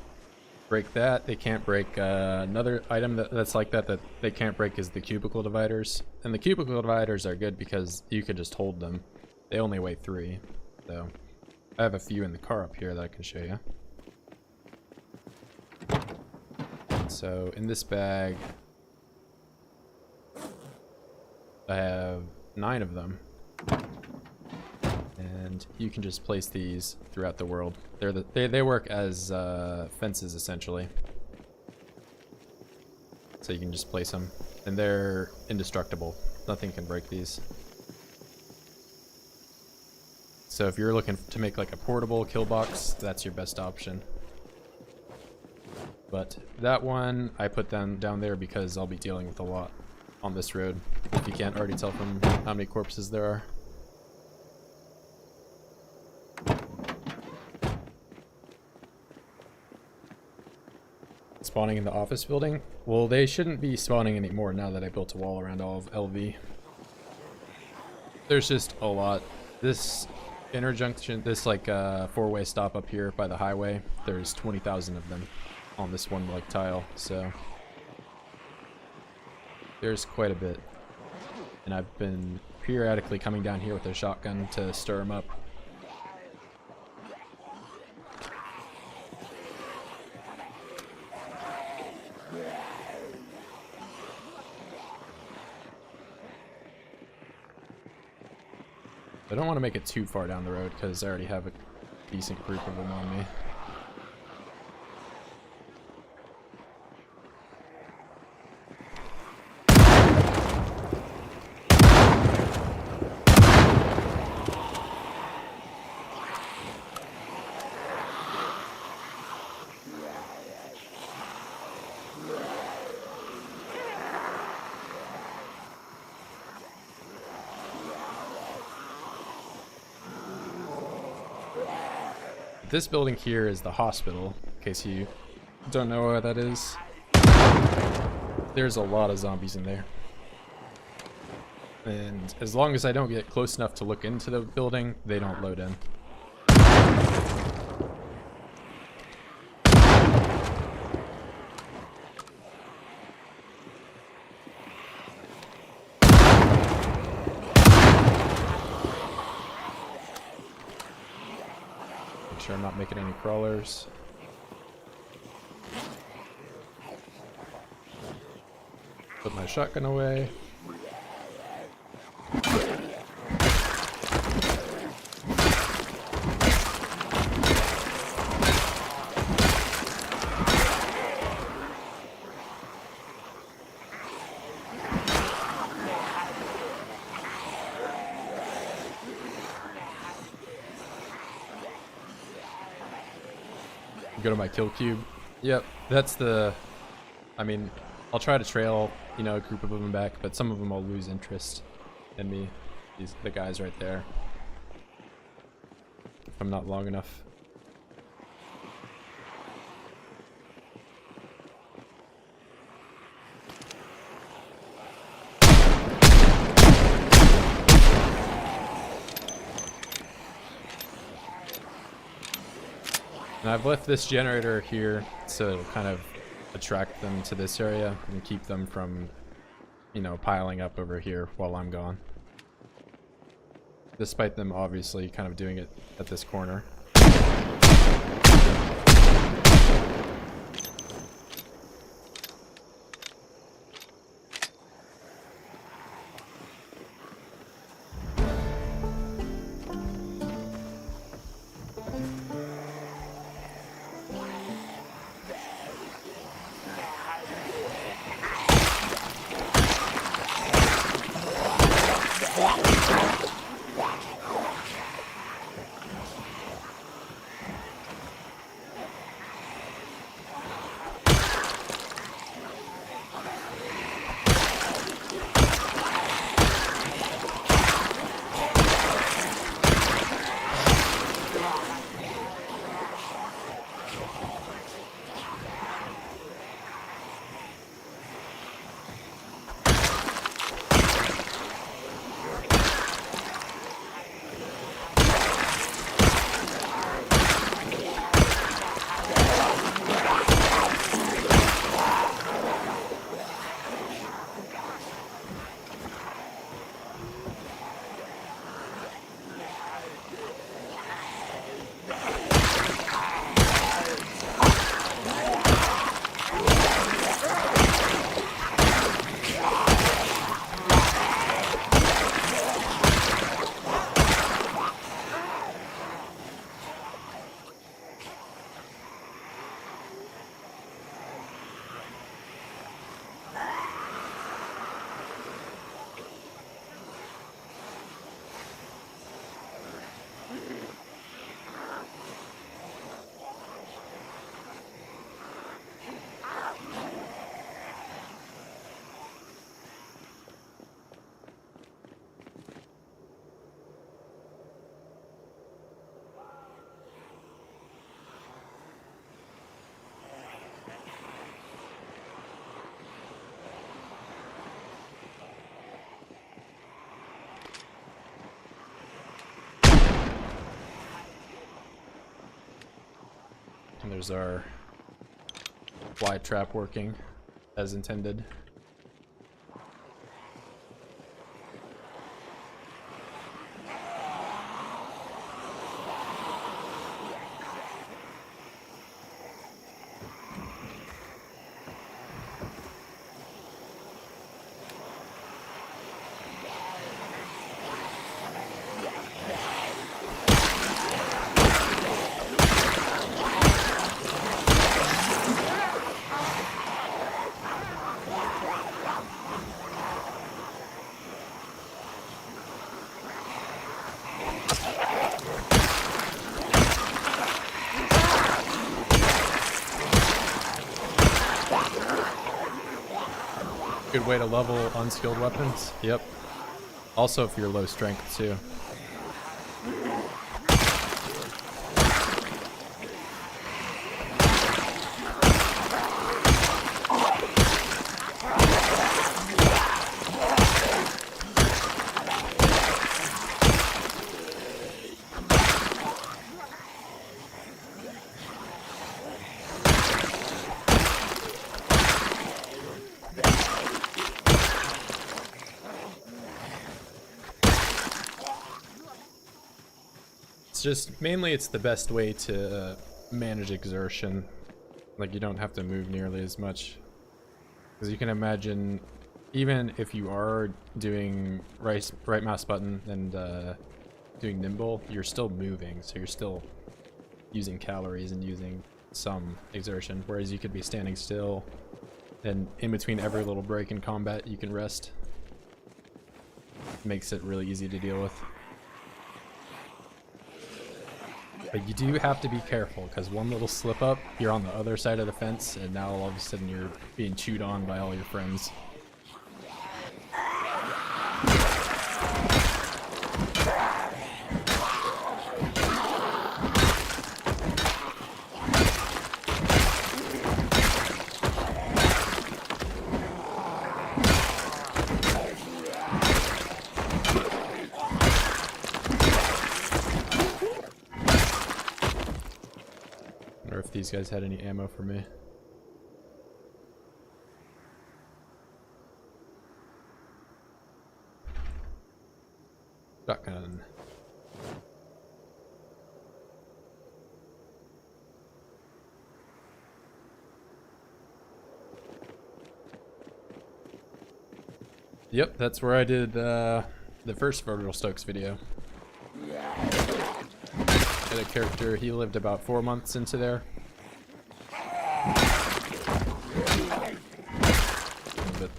break that. They can't break another item that's like that they can't break is the cubicle dividers. And the cubicle dividers are good because you can just hold them. They only weigh 3. So I have a few in the car up here that I can show you. So in this bag, I have 9 of them. And you can just place these throughout the world. They work as fences essentially. So you can just place them, and they're indestructible. Nothing can break these. So if you're looking to make like a portable kill box, that's your best option. But that one I put down there because I'll be dealing with a lot on this road. If you can't already tell from how many corpses there are. Spawning in the office building? Well, they shouldn't be spawning anymore now that I built a wall around all of LV. There's just a lot. This interjunction, this like four-way stop up here by the highway, there's 20,000 of them on this one like tile, so there's quite a bit. And I've been periodically coming down here with a shotgun to stir them up. I don't want to make it too far down the road because I already have a decent group of them on me. This building here is the hospital, in case you don't know where that is. There's a lot of zombies in there. And as long as I don't get close enough to look into the building, they don't load in. Sure I'm not making any crawlers. Put my shotgun away. Go to my kill cube. Yep, that's the... I mean, I'll try to trail, you know, a group of them back, but some of them will lose interest in me. The guys right there. If I'm not long enough. I've left this generator here so it'll kind of attract them to this area and keep them from, you know, piling up over here while I'm gone. Despite them obviously kind of doing it at this corner. And there's our fly trap working as intended. Good way to level unskilled weapons. Yep. Also if you're low strength too. Just mainly it's the best way to manage exertion. Like you don't have to move nearly as much, because you can imagine even if you are doing right mouse button and doing nimble, you're still moving, so you're still using calories and using some exertion, whereas you could be standing still and in between every little break in combat you can rest. Makes it really easy to deal with. But you do have to be careful, because one little slip up, you're on the other side of the fence, and now all of a sudden you're being chewed on by all your friends. these guys had any ammo for me. Shotgun. Yep, that's where I did the first Vertical Stokes video. Had a character, he lived about 4 months into there. But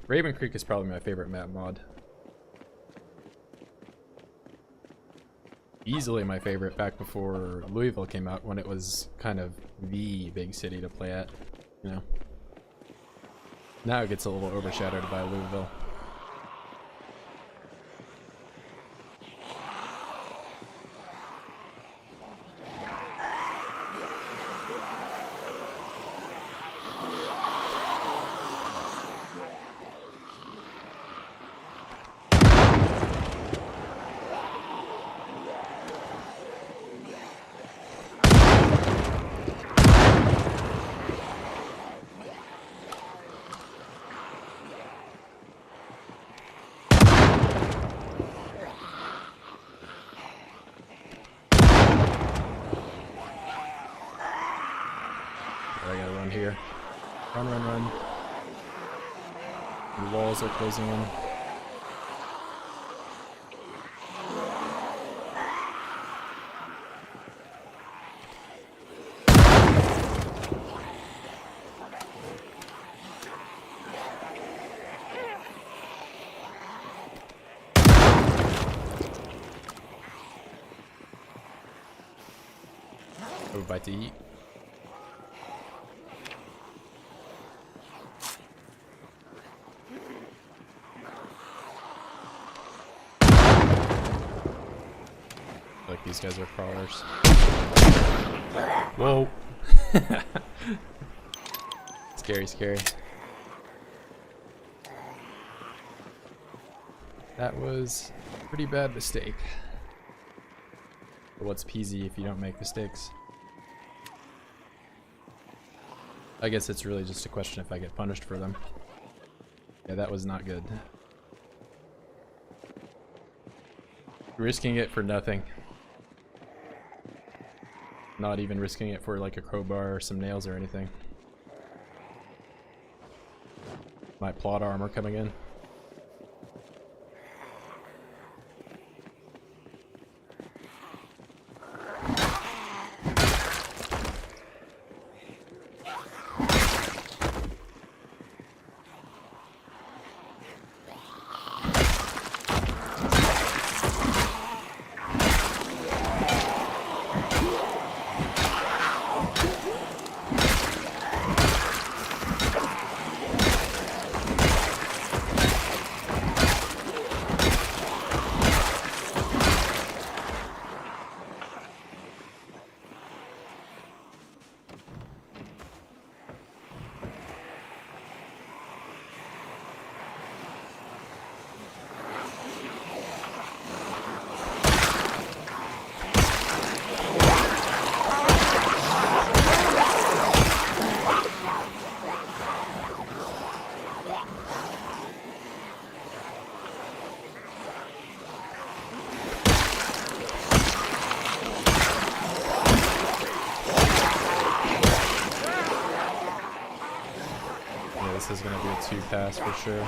Raven Creek is probably my favorite map mod. Easily my favorite back before Louisville came out, when it was kind of the big city to play at, you know. Now it gets a little overshadowed by Louisville. I gotta run here. Run, run, run. The walls are closing in. Have a bite to eat. Like these guys are crawlers. Whoa. Scary, scary. That was a pretty bad mistake. But what's peasy if you don't make mistakes? I guess it's really just a question if I get punished for them. Yeah, that was not good. Risking it for nothing. Not even risking it for like a crowbar or some nails or anything. My plot armor coming in. This is going to be a 2-pass for sure.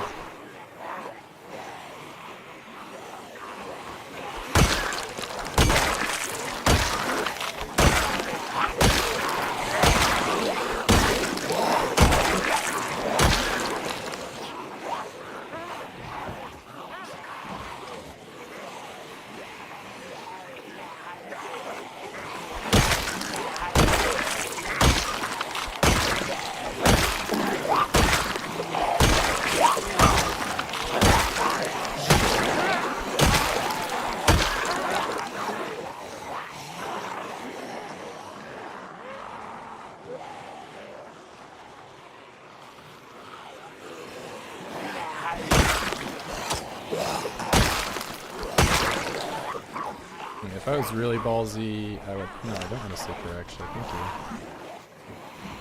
If I was really ballsy, I would... No, I don't want to sleep here, actually. Thank you.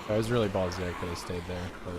I was really ballsy, I could have stayed there, but...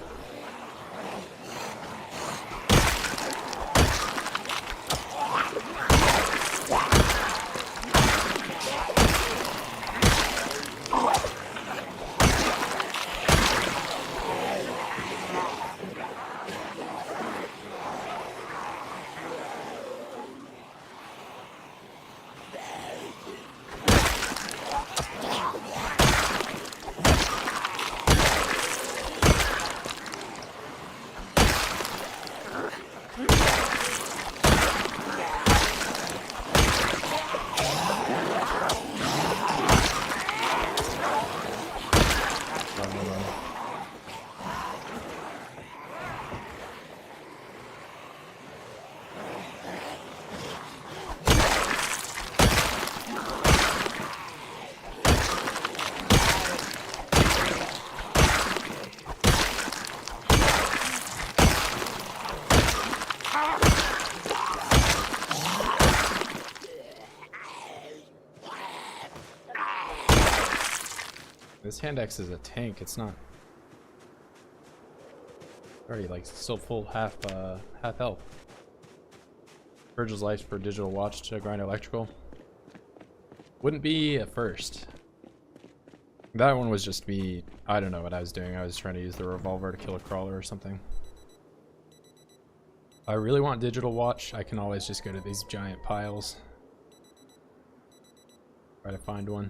This hand axe is a tank, it's not already like still full half health. Virgil's life for digital watch to grind electrical. Wouldn't be at first. That one was just me, I don't know what I was doing. I was trying to use the revolver to kill a crawler or something. If I really want digital watch, I can always just go to these giant piles. Try to find one.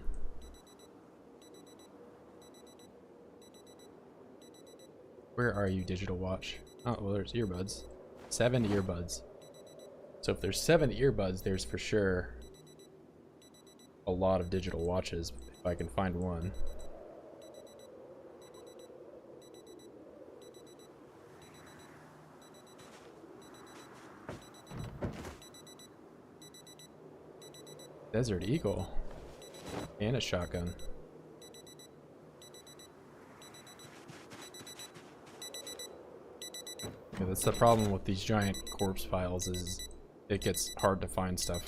Where are you, digital watch? Oh, well, there's earbuds. 7 earbuds. So if there's 7 earbuds, there's for sure a lot of digital watches, if I can find one. Desert Eagle. And a shotgun. Yeah, that's the problem with these giant corpse piles, is it gets hard to find stuff.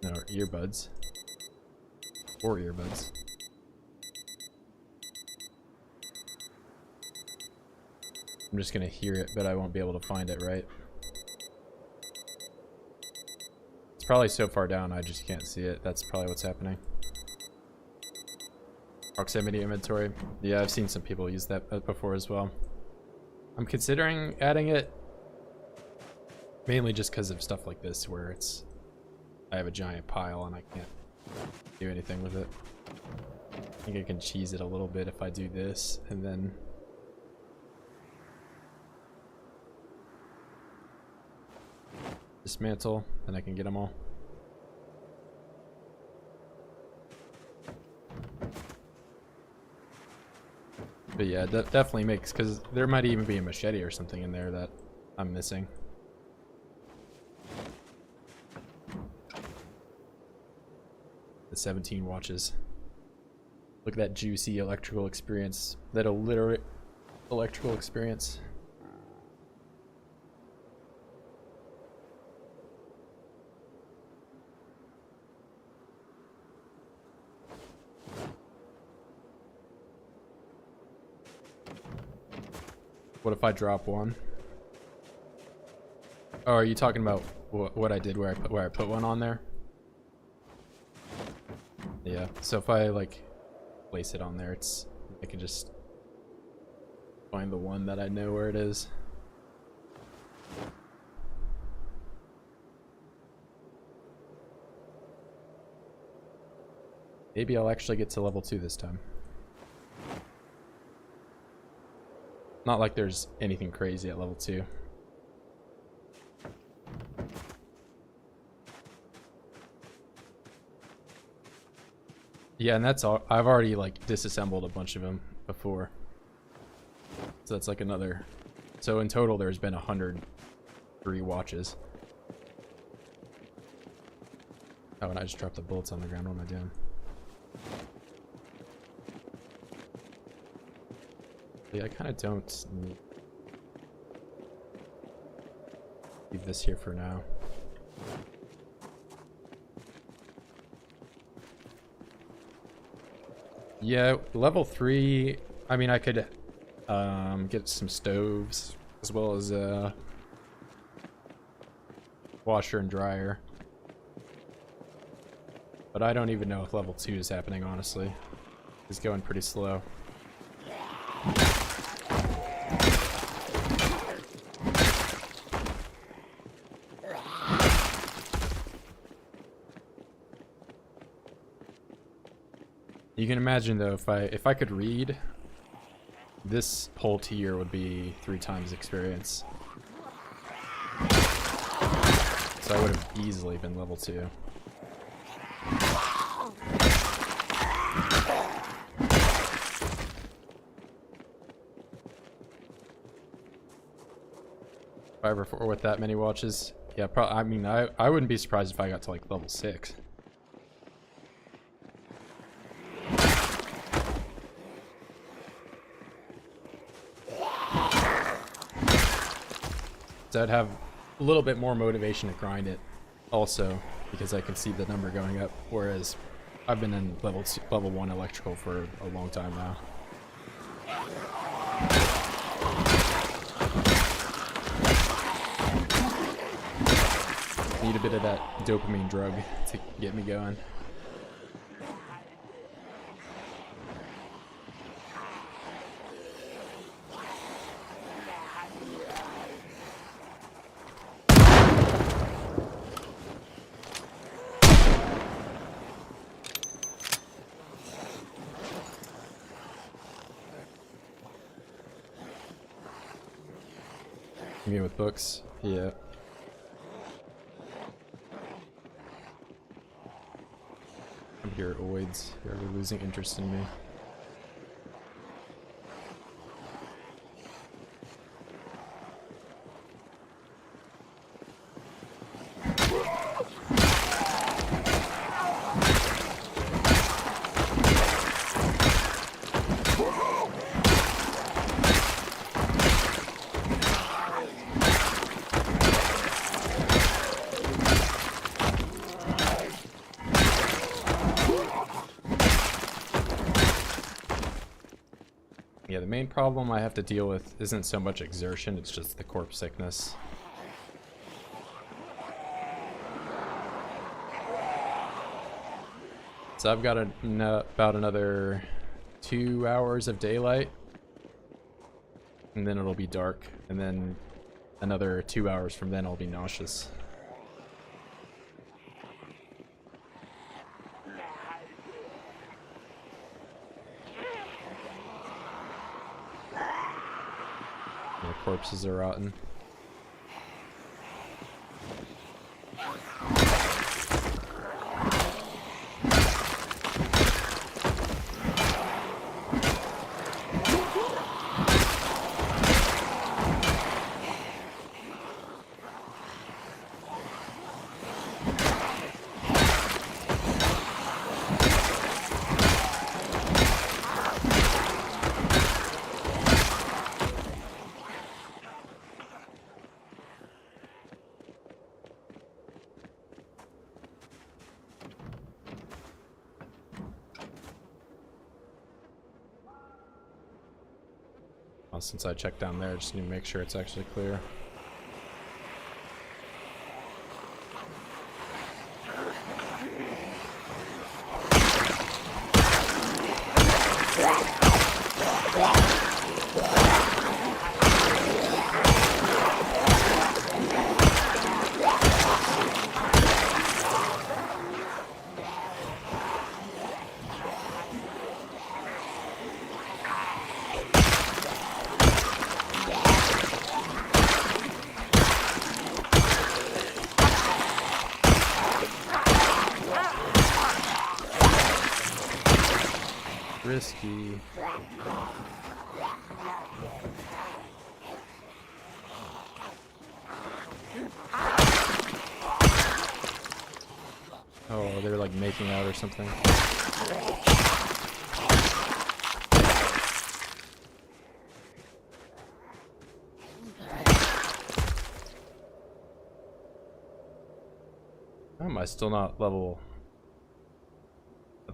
No, earbuds. 4 earbuds. I'm just gonna hear it, but I won't be able to find it, right? It's probably so far down I just can't see it. That's probably what's happening. Proximity inventory. Yeah, I've seen some people use that before as well. I'm considering adding it mainly just because of stuff like this where it's I have a giant pile and I can't do anything with it. I think I can cheese it a little bit if I do this and then dismantle, and I can get them all. But yeah, that definitely makes, because there might even be a machete or something in there that I'm missing. The 17 watches. Look at that juicy electrical experience. That illiterate electrical experience. What if I drop one? Oh, are you talking about what I did where I put one on there? Yeah. So if I like place it on there, I can just find the one that I know where it is. Maybe I'll actually get to level 2 this time. Not like there's anything crazy at level 2. Yeah, and that's all. I've already like disassembled a bunch of them before. So that's like another. So in total there's been 103 watches. Oh, and I just dropped the bullets on the ground. What am I doing? I kind of don't need... Leave this here for now. Yeah, level 3, I mean, I could get some stoves as well as a washer and dryer. But I don't even know if level 2 is happening, honestly. It's going pretty slow. You can imagine though, if I could read, this whole tier would be 3 times experience. So I would have easily been level 2. However, for with that many watches, yeah, I mean, I wouldn't be surprised if I got to like level 6. So I'd have a little bit more motivation to grind it also, because I can see the number going up, whereas I've been in level 1 electrical for a long time now. Need a bit of that dopamine drug to get me going. You mean with books? Yeah. I'm here, oids. You're losing interest in me. Yeah, the main problem I have to deal with isn't so much exertion, it's just the corpse sickness. So I've got about another 2 hours of daylight, and then it'll be dark, and then another 2 hours from then I'll be nauseous. The corpses are rotten. Well, since I checked down there, I just need to make sure it's actually clear. Risky. Oh, they're like making out or something. How am I still not level?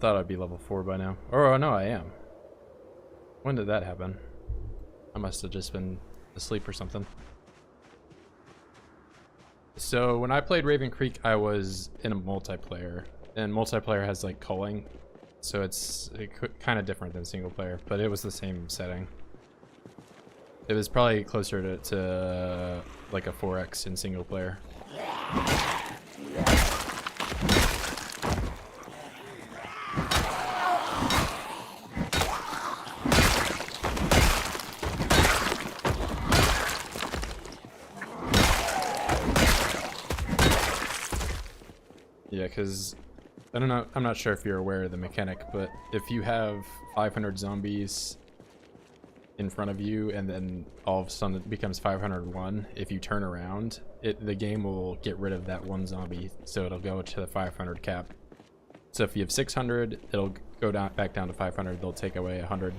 thought I'd be level 4 by now. Oh no, I am. When did that happen? I must have just been asleep or something. So when I played Raven Creek, I was in a multiplayer, and multiplayer has like culling, so it's kind of different than single player, but it was the same setting. It was probably closer to like a 4x in single player. Yeah, because I don't know, I'm not sure if you're aware of the mechanic, but if you have 500 zombies in front of you and then all of a sudden it becomes 501, if you turn around, the game will get rid of that one zombie, so it'll go to the 500 cap. So if you have 600, it'll go back down to 500, they'll take away 100.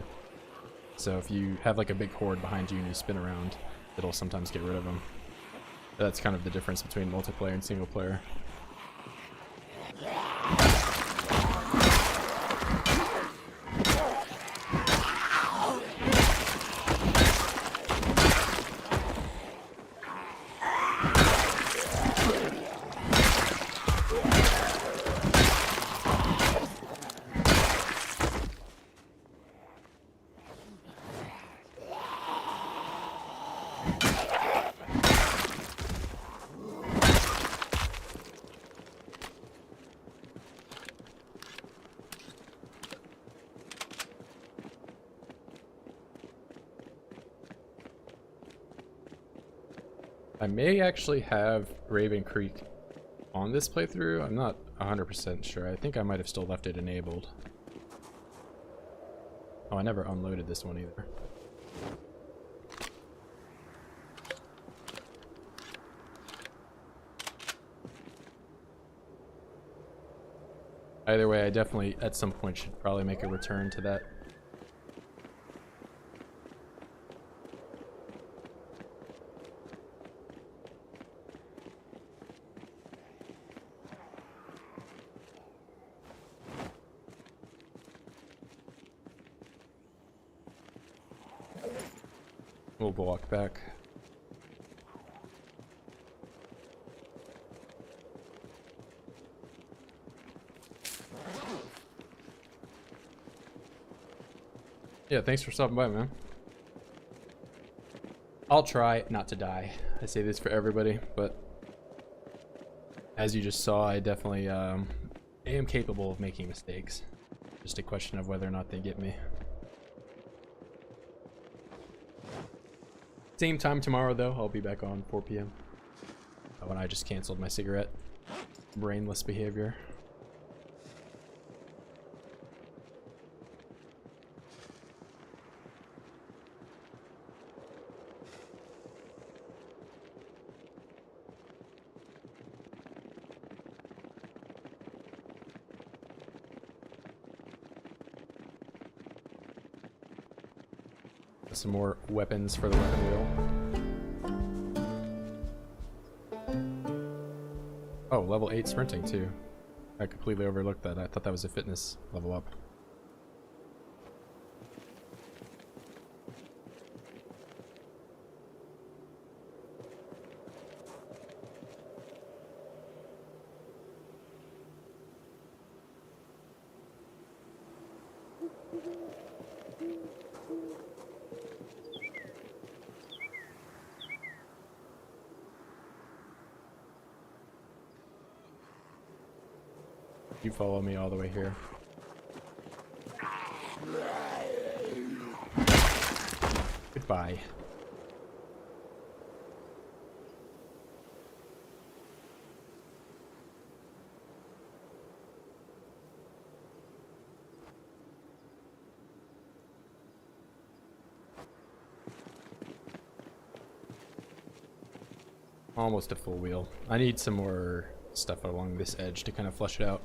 So if you have like a big horde behind you and you spin around, it'll sometimes get rid of them. That's kind of the difference between multiplayer and single player. I may actually have Raven Creek on this playthrough. I'm not 100% sure. I think I might have still left it enabled. Oh, I never unloaded this one either. Either way, I definitely at some point should probably make a return to that. We'll walk back. Yeah, thanks for stopping by, man. I'll try not to die. I say this for everybody, but as you just saw, I definitely am capable of making mistakes. Just a question of whether or not they get me. Same time tomorrow, though. I'll be back on 4 p.m. when I just canceled my cigarette. Brainless behavior. Some more weapons for the weapon wheel. Oh, level 8 sprinting too. I completely overlooked that. I thought that was a fitness level up. You follow me all the way here. Goodbye. Almost a full wheel. I need some more stuff along this edge to kind of flush it out.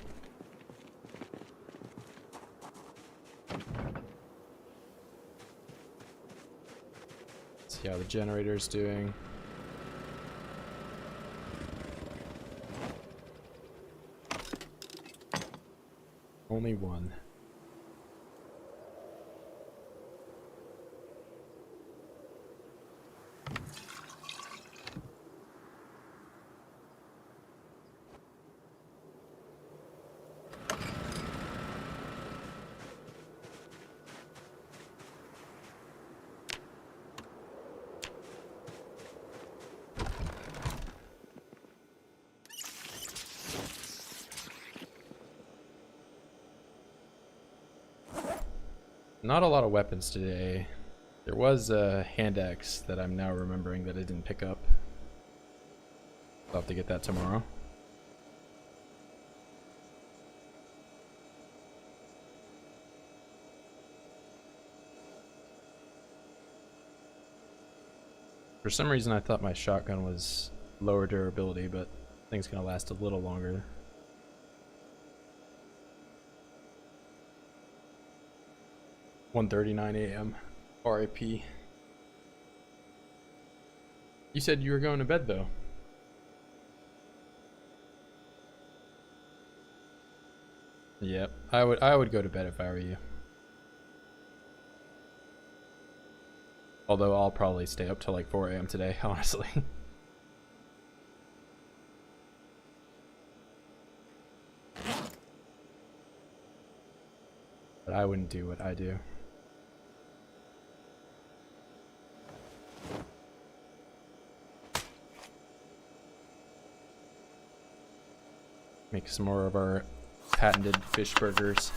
See how the generator's doing. Only one. Not a lot of weapons today. There was a hand axe that I'm now remembering that I didn't pick up. I'll have to get that tomorrow. For some reason I thought my shotgun was lower durability, but I think it's gonna last a little longer. "1:39 a.m. RIP. You said you were going to bed though. Yep, I would go to bed if I were you. Although I'll probably stay up till like 4 a.m. today, honestly. But I wouldn't do what I do. Make some more of our patented fish burgers.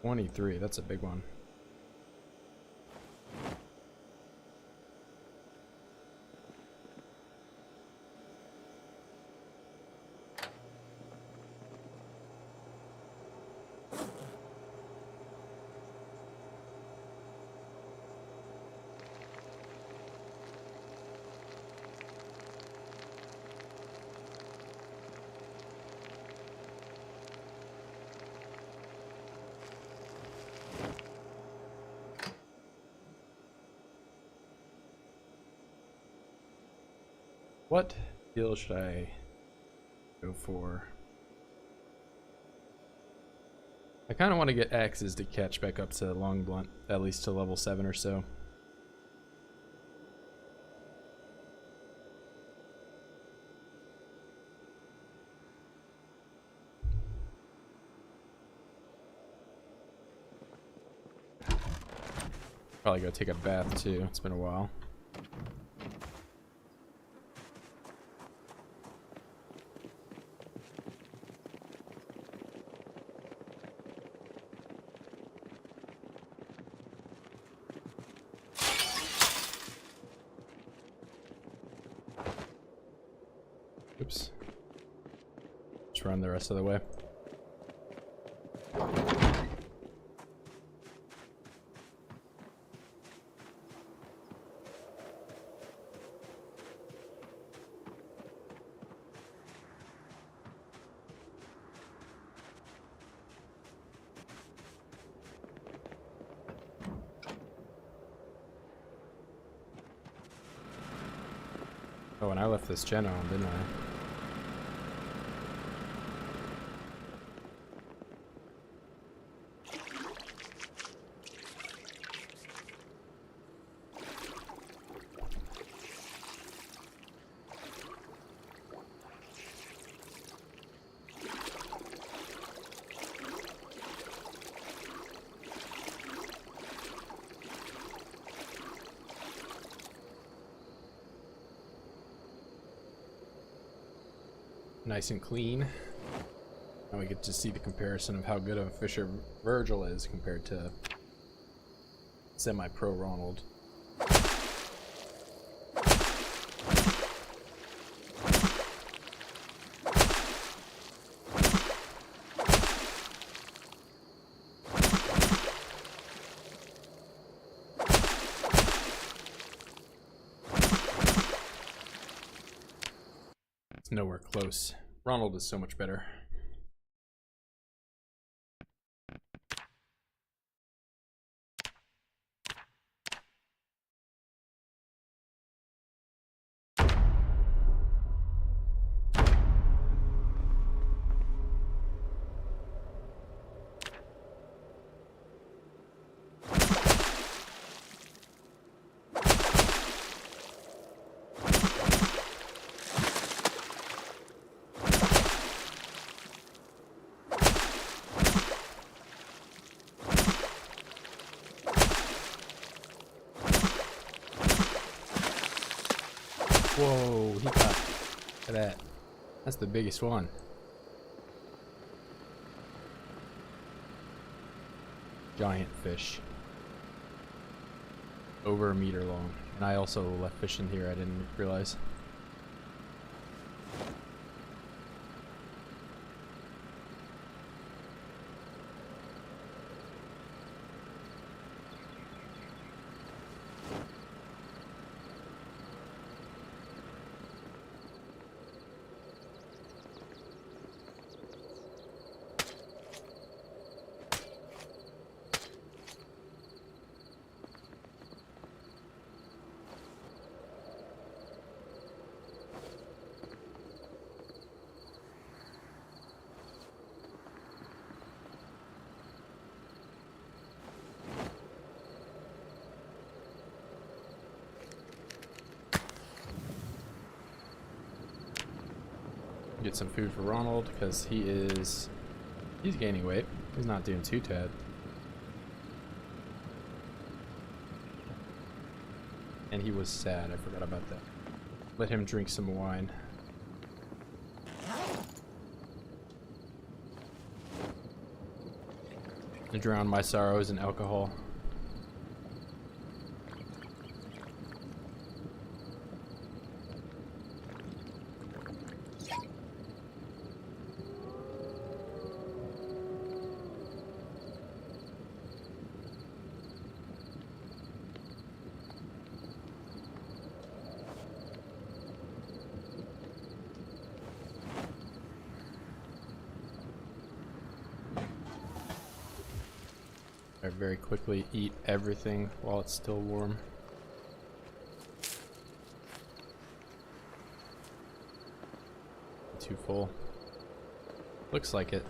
$23, that's a big one. What deal should I go for? I kind of want to get axes to catch back up to long blunt, at least to level 7 or so. Probably go take a bath too, it's been a while. Oops. Just run the rest of the way. Oh, and I left this gen on, didn't I? Nice and clean. Now we get to see the comparison of how good of a fisher Virgil is compared to Semi-pro Ronald. It's nowhere close. Ronald is so much better. Whoa, he got, look at that. That's the biggest one. Giant fish. Over a meter long. And I also left fish in here, I didn't realize. Get some food for Ronald because he's gaining weight. He's not doing too bad. And he was sad, I forgot about that. Let him drink some wine. And drown my sorrows in alcohol. I very quickly eat everything while it's still warm. Too full. Looks like it.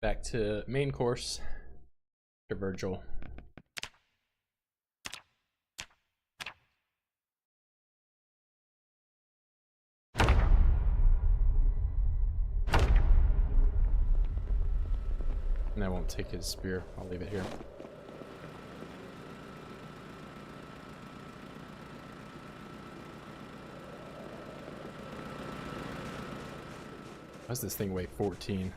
Back to main course. To Virgil. And I won't take his spear, I'll leave it here. Why does this thing weigh 14?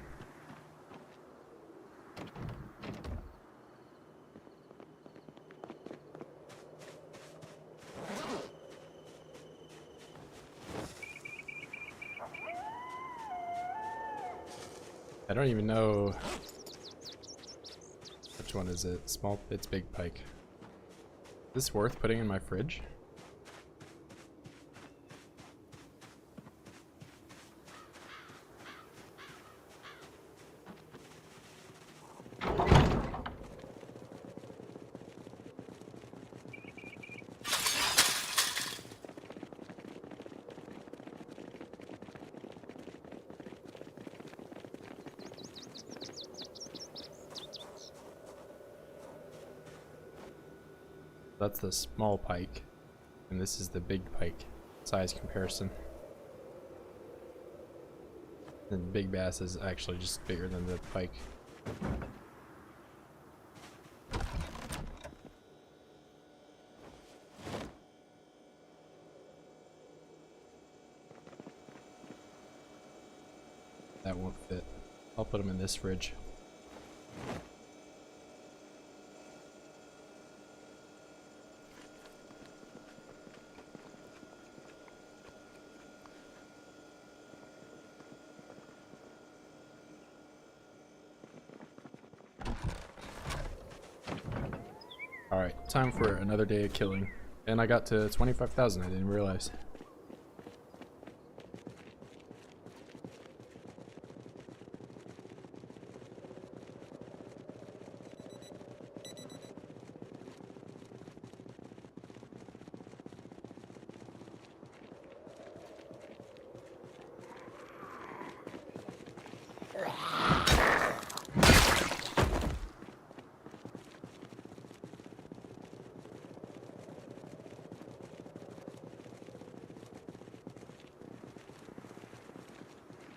I don't even know. Which one is it? Small, it's big pike. Is this worth putting in my fridge? That's the small pike, and this is the big pike size comparison. And big bass is actually just bigger than the pike. I'll put them in this fridge. Alright, time for another day of killing. And I got to 25,000, I didn't realize.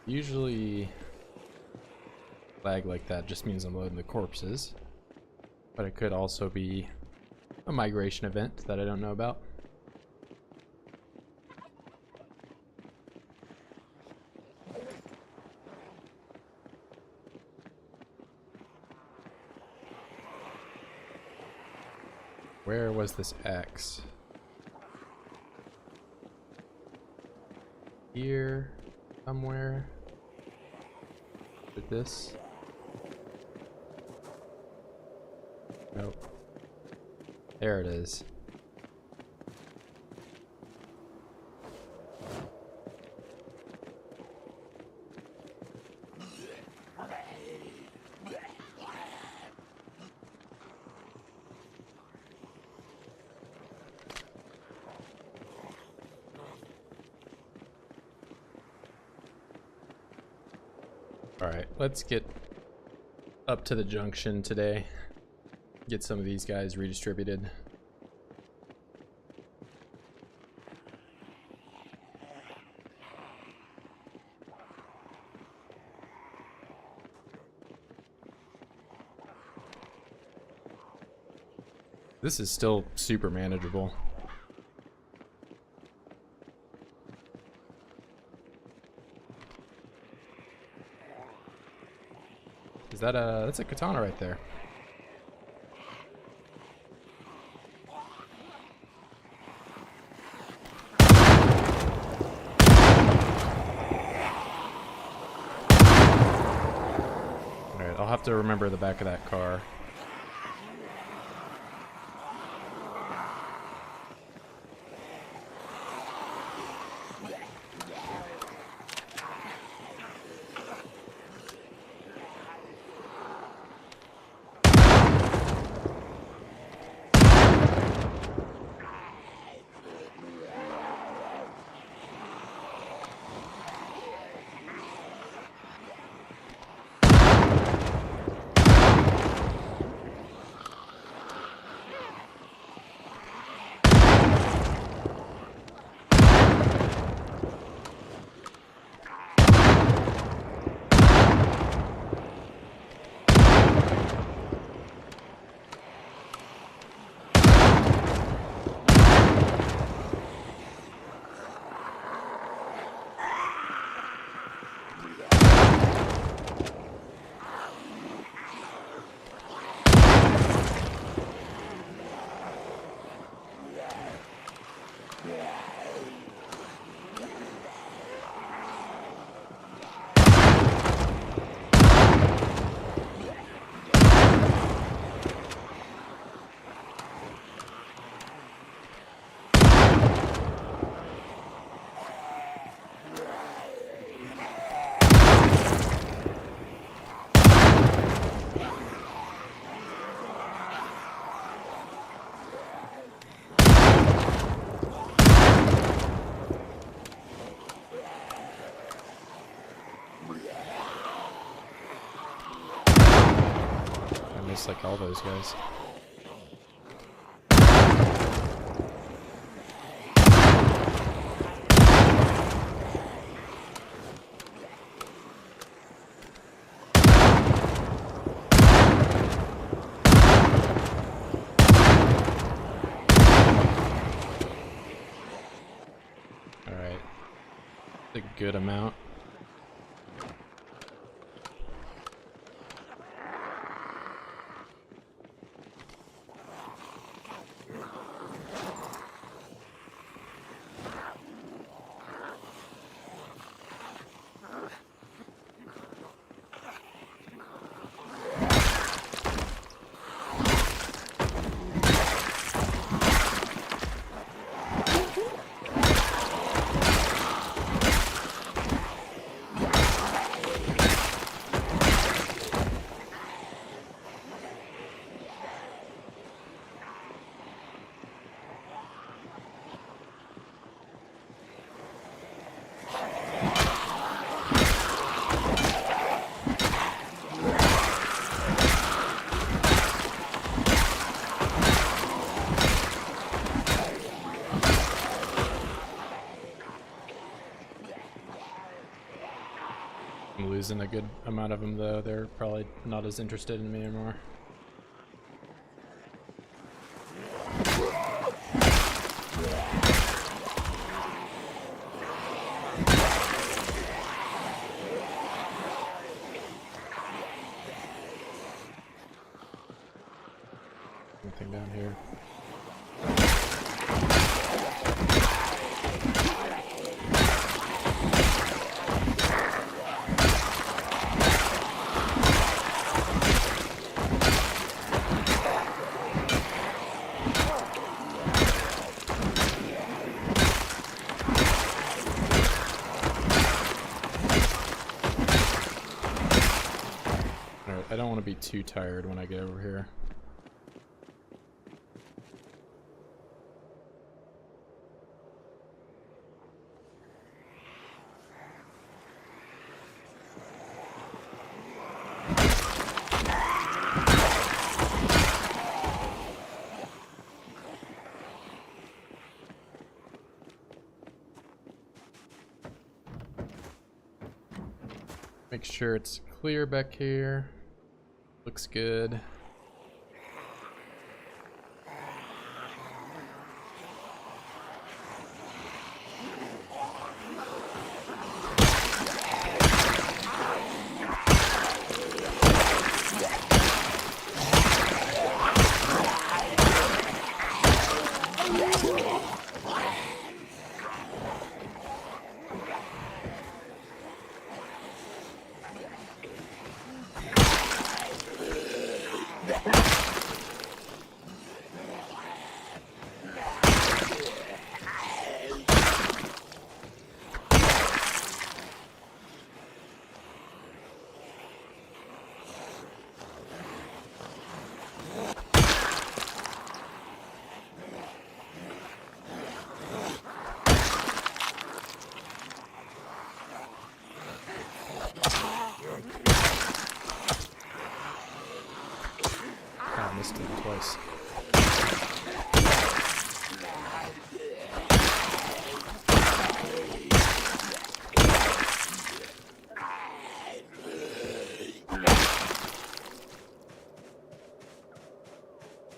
Usually lag like that just means I'm loading the corpses, but it could also be a migration event that I don't know about. Where was this axe? Here somewhere. With this? Nope. There it is. Alright, let's get up to the junction today. Get some of these guys redistributed. This is still super manageable. Is that that's a katana right there. Alright, I'll have to remember the back of that car. Just like all those guys. All right, a good amount. losing a good amount of them though. They're probably not as interested in me anymore. Nothing down here. Alright, I don't want to be too tired when I get over here. Make sure it's clear back here. Looks good. I missed him twice.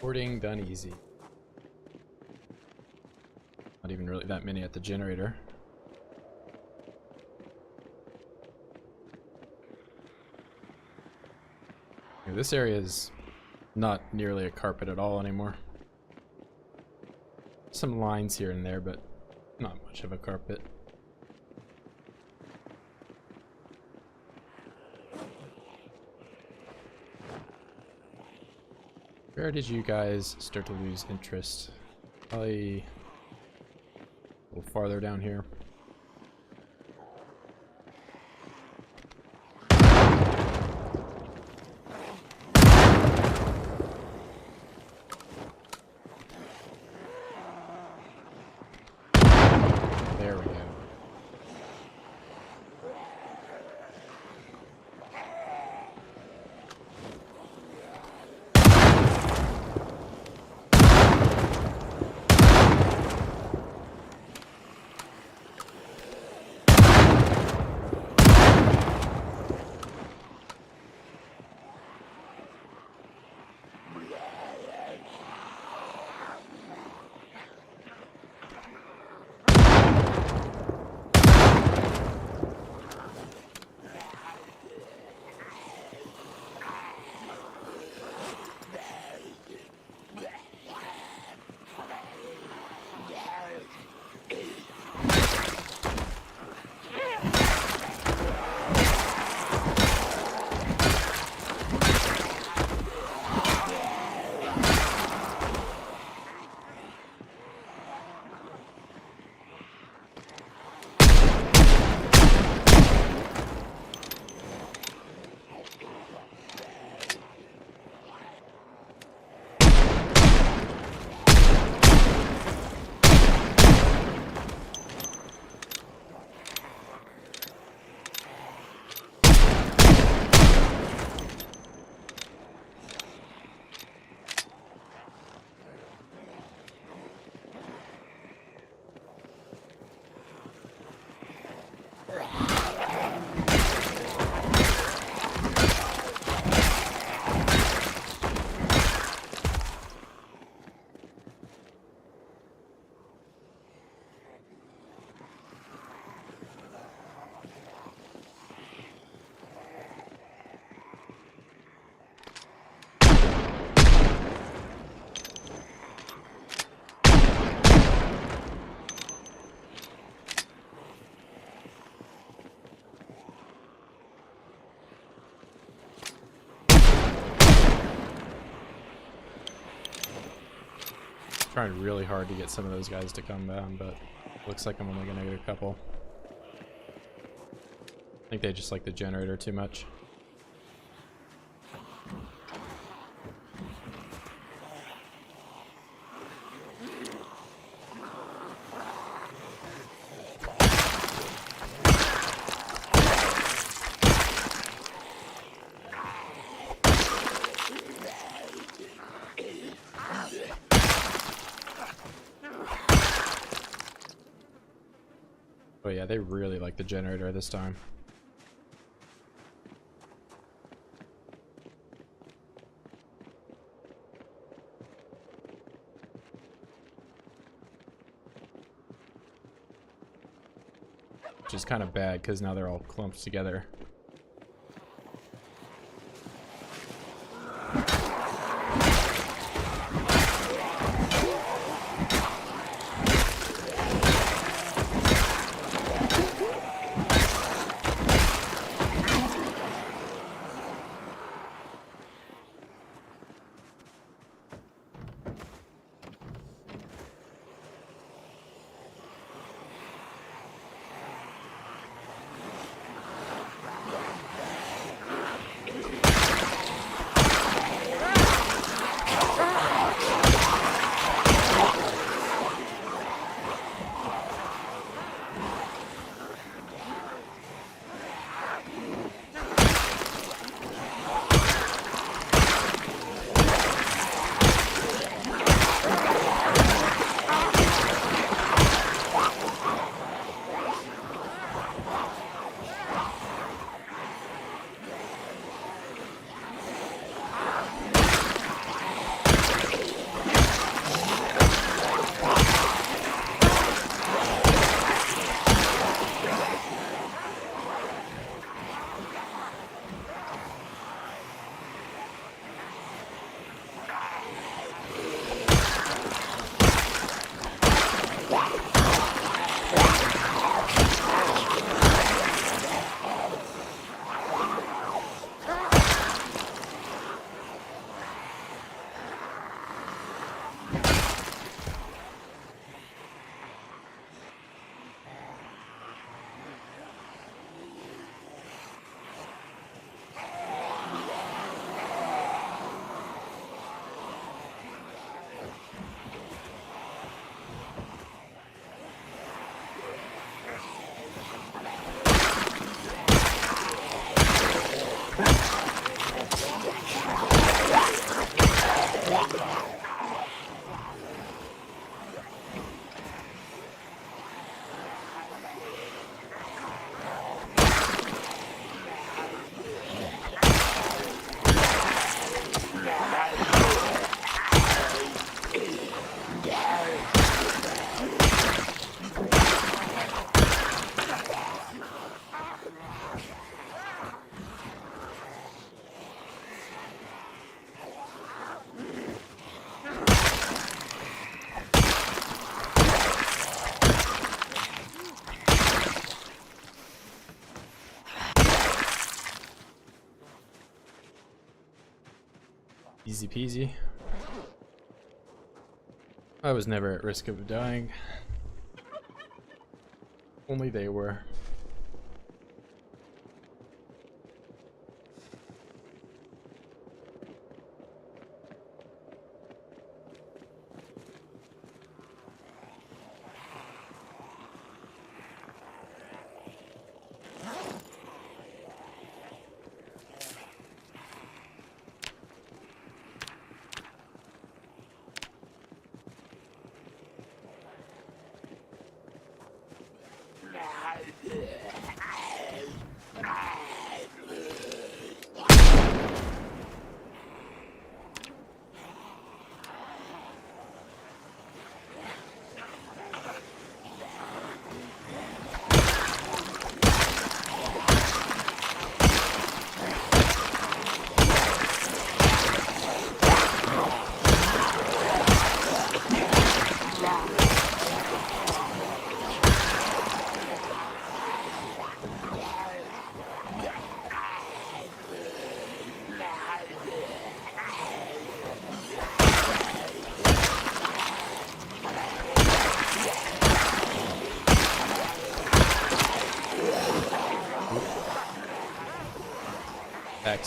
Boarding done easy. Not even really that many at the generator. Yeah, this area is not nearly a carpet at all anymore. Some lines here and there, but not much of a carpet. Where did you guys start to lose interest? Probably a little farther down here. There we go. Trying really hard to get some of those guys to come down, but looks like I'm only gonna get a couple. I think they just like the generator too much. Oh yeah, they really like the generator this time. Which is kind of bad because now they're all clumped together. Easy peasy. I was never at risk of dying. Only they were.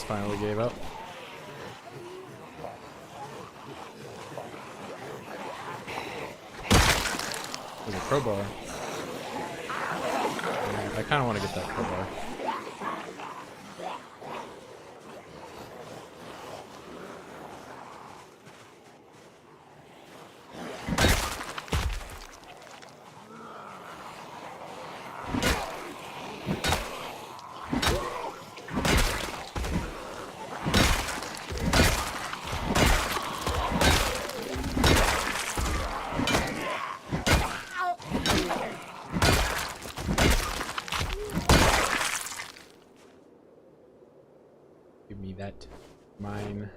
finally gave up. There's a crowbar. I kind of want to get that crowbar. Give me that mine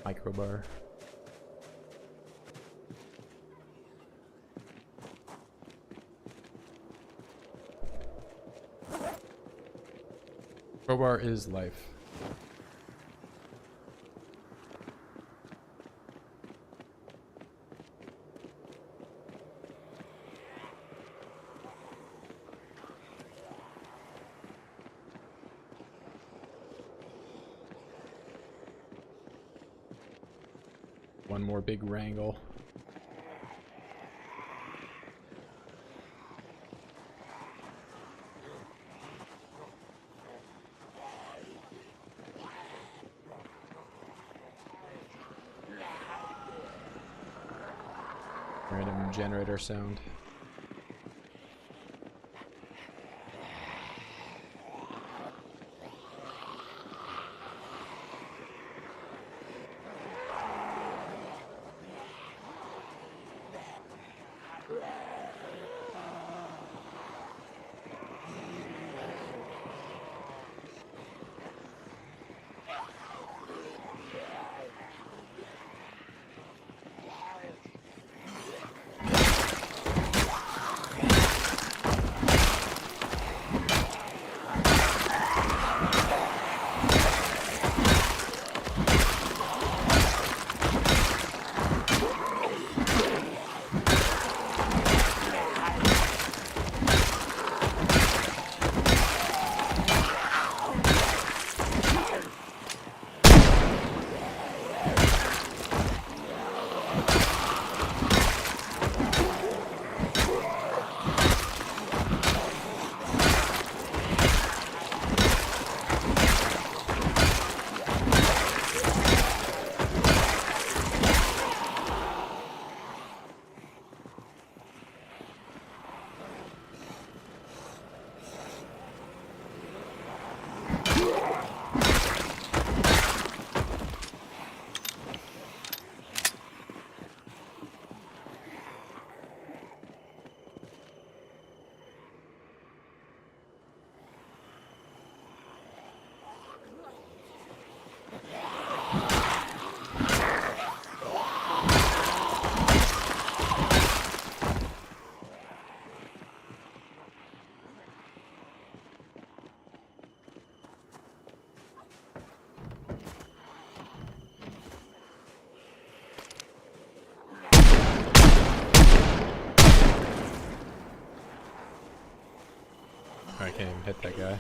microbar. Crowbar is life. One more big wrangle. Random generator sound. I can't even hit that guy.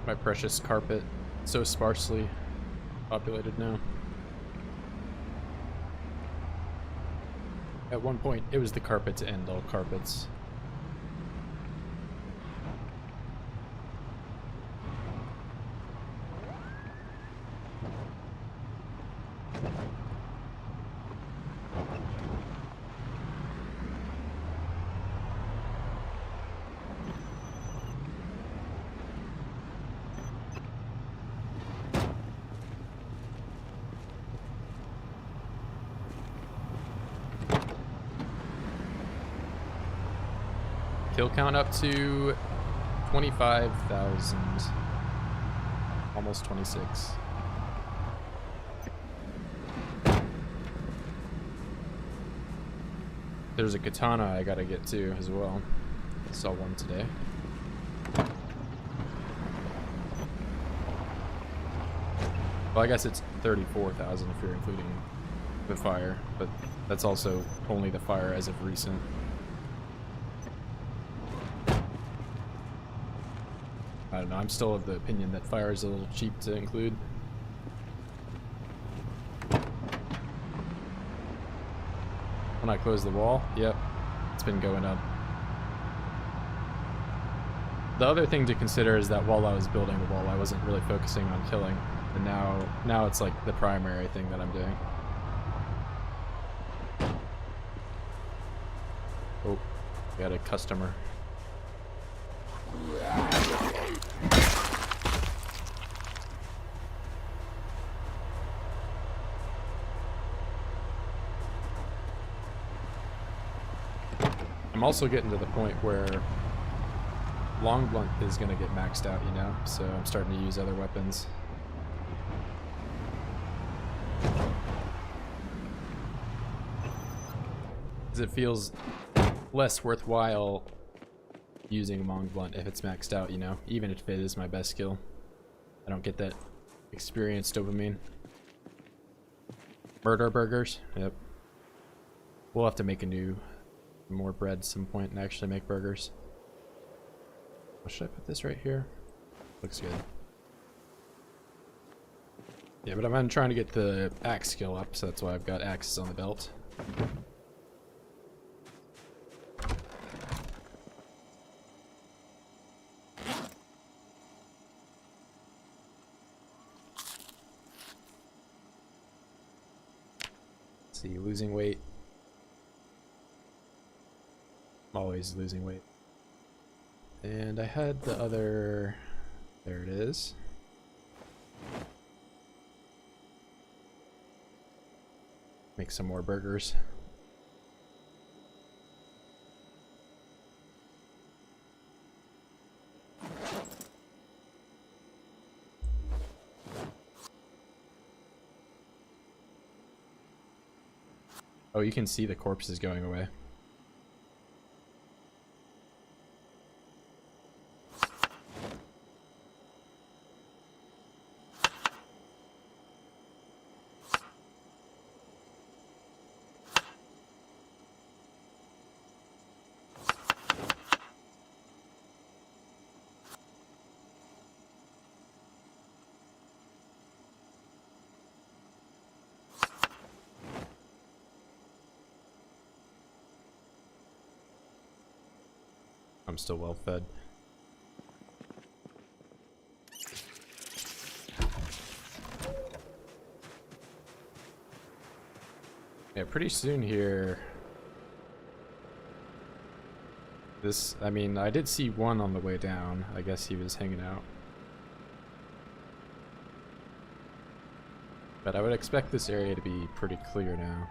My precious carpet, so sparsely populated now. At one point, it was the carpet to end all carpets. Kill count up to 25,000. Almost 26. There's a katana I gotta get to as well. I saw one today. Well, I guess it's 34,000 if you're including the fire, but that's also only the fire as of recent. I don't know, I'm still of the opinion that fire is a little cheap to include. When I close the wall, yep, it's been going up. The other thing to consider is that while I was building the wall, I wasn't really focusing on killing, and now it's like the primary thing that I'm doing. Oh, got a customer. I'm also getting to the point where long blunt is going to get maxed out, you know, so I'm starting to use other weapons. Because it feels less worthwhile using long blunt if it's maxed out, you know, even if it is my best skill. I don't get that experience dopamine. Murder burgers, yep. We'll have to make more bread at some point and actually make burgers. Should I put this right here? Looks good. Yeah, but I'm trying to get the axe skill up, so that's why I've got axes on the belt. Let's see, losing weight. I'm always losing weight. And I had the other, there it is. Make some more burgers. Oh, you can see the corpses going away. I'm still well fed. Yeah, pretty soon here. I mean, I did see one on the way down. I guess he was hanging out. But I would expect this area to be pretty clear now.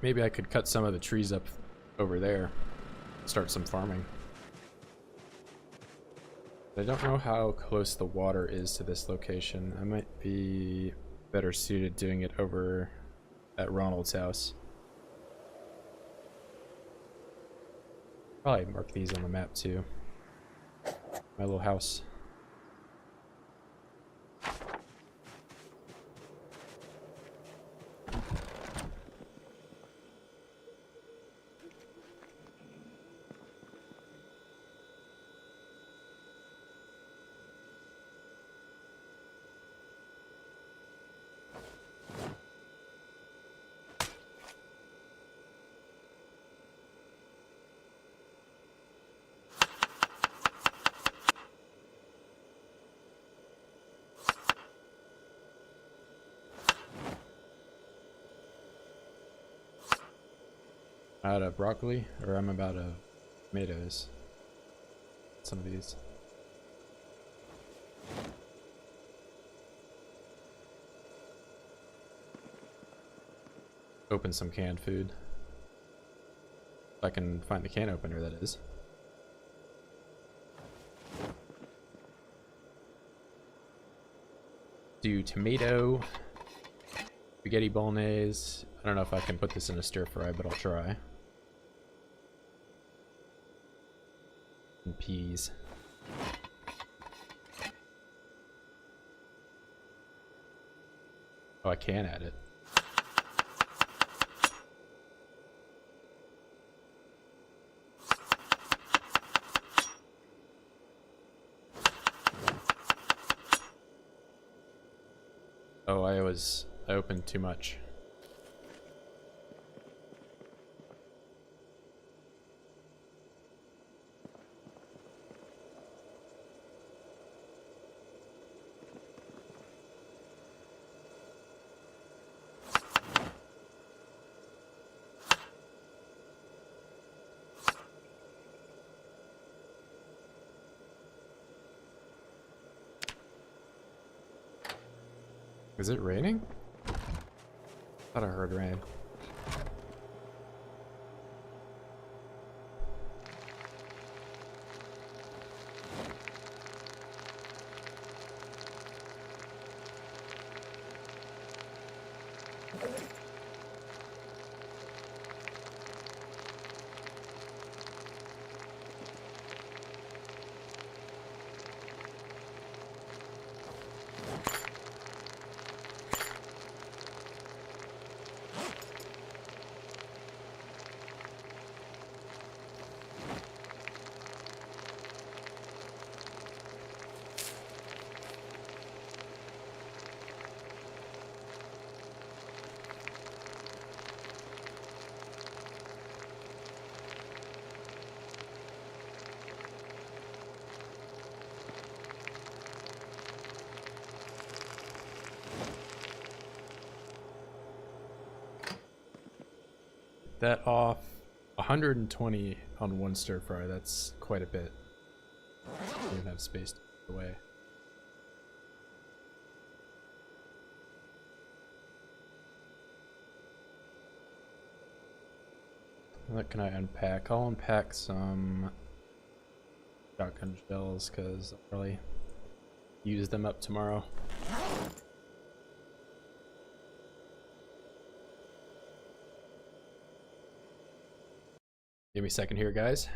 Maybe I could cut some of the trees up over there, start some farming. I don't know how close the water is to this location. I might be better suited doing it over at Ronald's house. Probably mark these on the map too. My little house. Out of broccoli, or I'm about tomatoes. Some of these. Open some canned food. If I can find the can opener, that is. Do tomato, spaghetti bolognese. I don't know if I can put this in a stir fry, but I'll try. And peas. Oh, I can add it. Oh, I opened too much. Is it raining? Thought I heard rain. That off 120 on one stir fry. That's quite a bit. I don't even have space to put away. What can I unpack? I'll unpack some shotgun shells because I'll probably use them up tomorrow. Give me a second here, guys.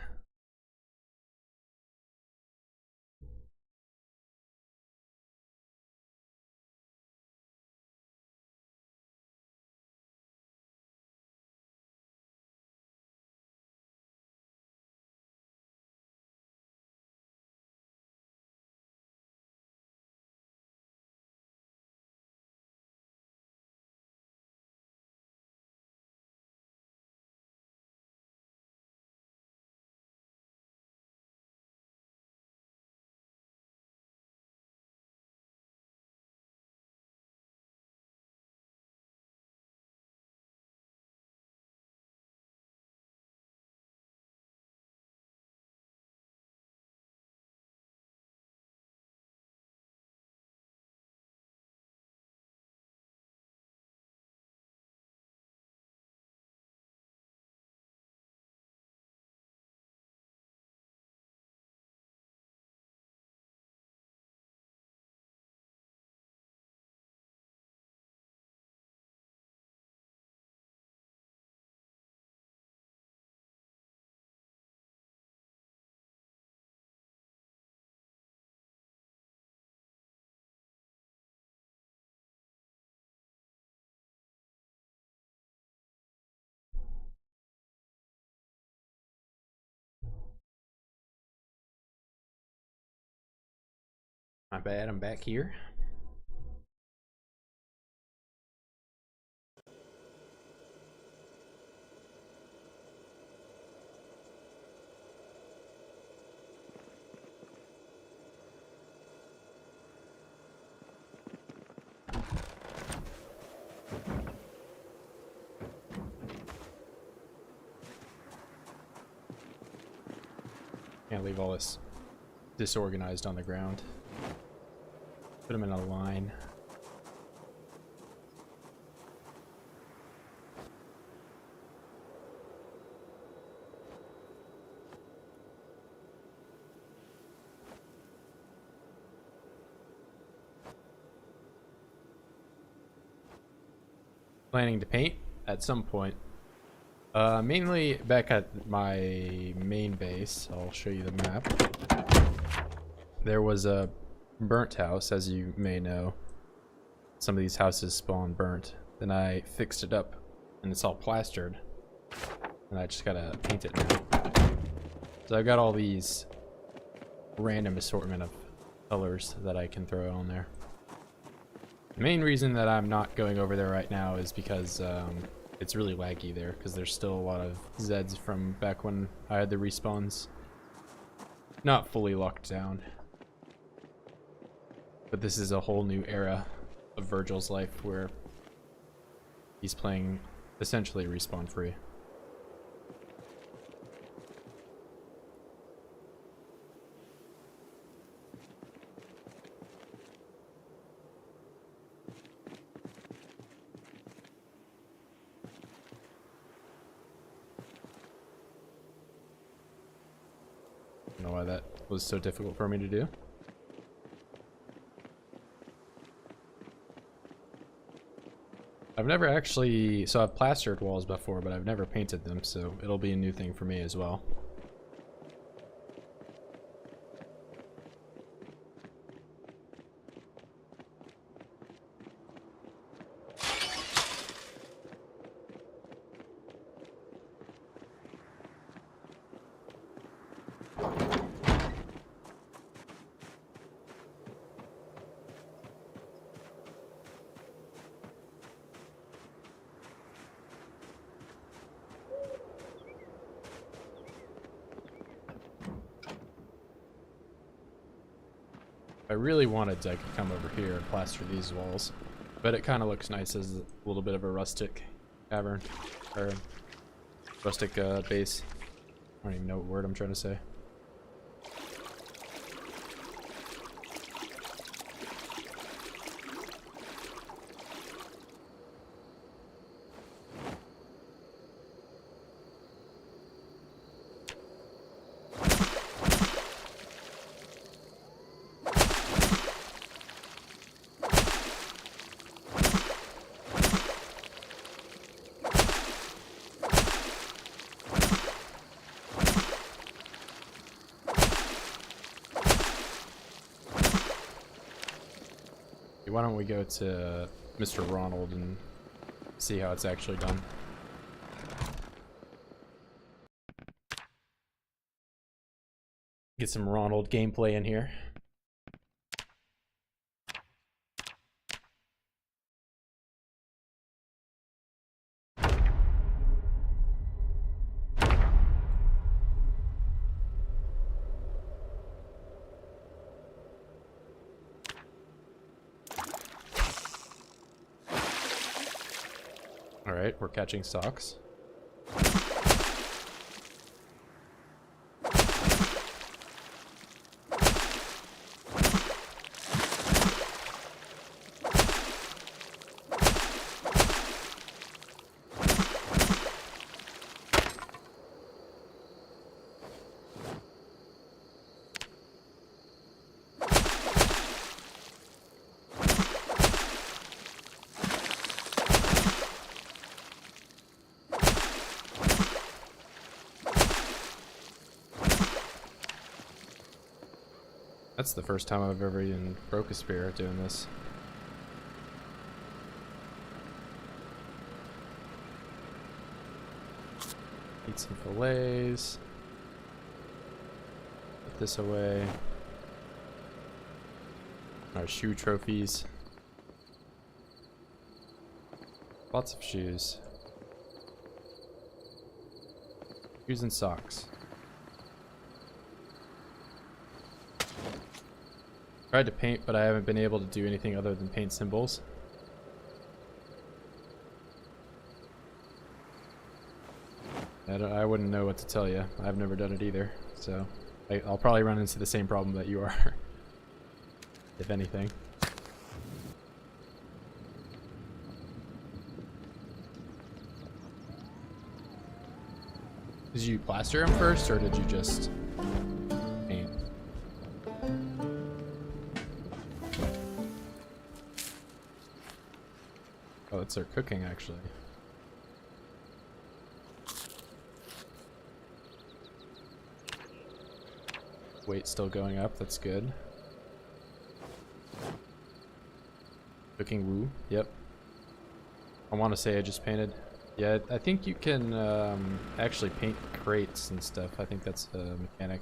My bad, I'm back here. Can't leave all this disorganized on the ground. Put them in a line. Planning to paint at some point. Mainly back at my main base. I'll show you the map. There was a burnt house, as you may know. Some of these houses spawn burnt. Then I fixed it up, and it's all plastered. And I just gotta paint it now. So I've got all these random assortment of colors that I can throw on there. The main reason that I'm not going over there right now is because it's really laggy there, because there's still a lot of Zeds from back when I had the respawns not fully locked down. But this is a whole new era of Virgil's life where he's playing essentially respawn free. I don't know why that was so difficult for me to do. I've never actually, so I've plastered walls before, but I've never painted them, so it'll be a new thing for me as well. If I really wanted to, I could come over here and plaster these walls, but it kind of looks nice as a little bit of a rustic cavern, or rustic base. I don't even know what word I'm trying to say. Why don't we go to Mr. Ronald and see how it's actually done? Get some Ronald gameplay in here. Alright, we're catching socks. That's the first time I've ever even broke a spear doing this. Eat some fillets. Put this away. Our shoe trophies. Lots of shoes. Shoes and socks. Tried to paint, but I haven't been able to do anything other than paint symbols. I wouldn't know what to tell you. I've never done it either, so I'll probably run into the same problem that you are, if anything. Did you plaster him first, or did you just paint? Oh, it's their cooking, actually. Weight still going up, that's good. Cooking woo, yep. I want to say I just painted. Yeah, I think you can actually paint crates and stuff. I think that's a mechanic.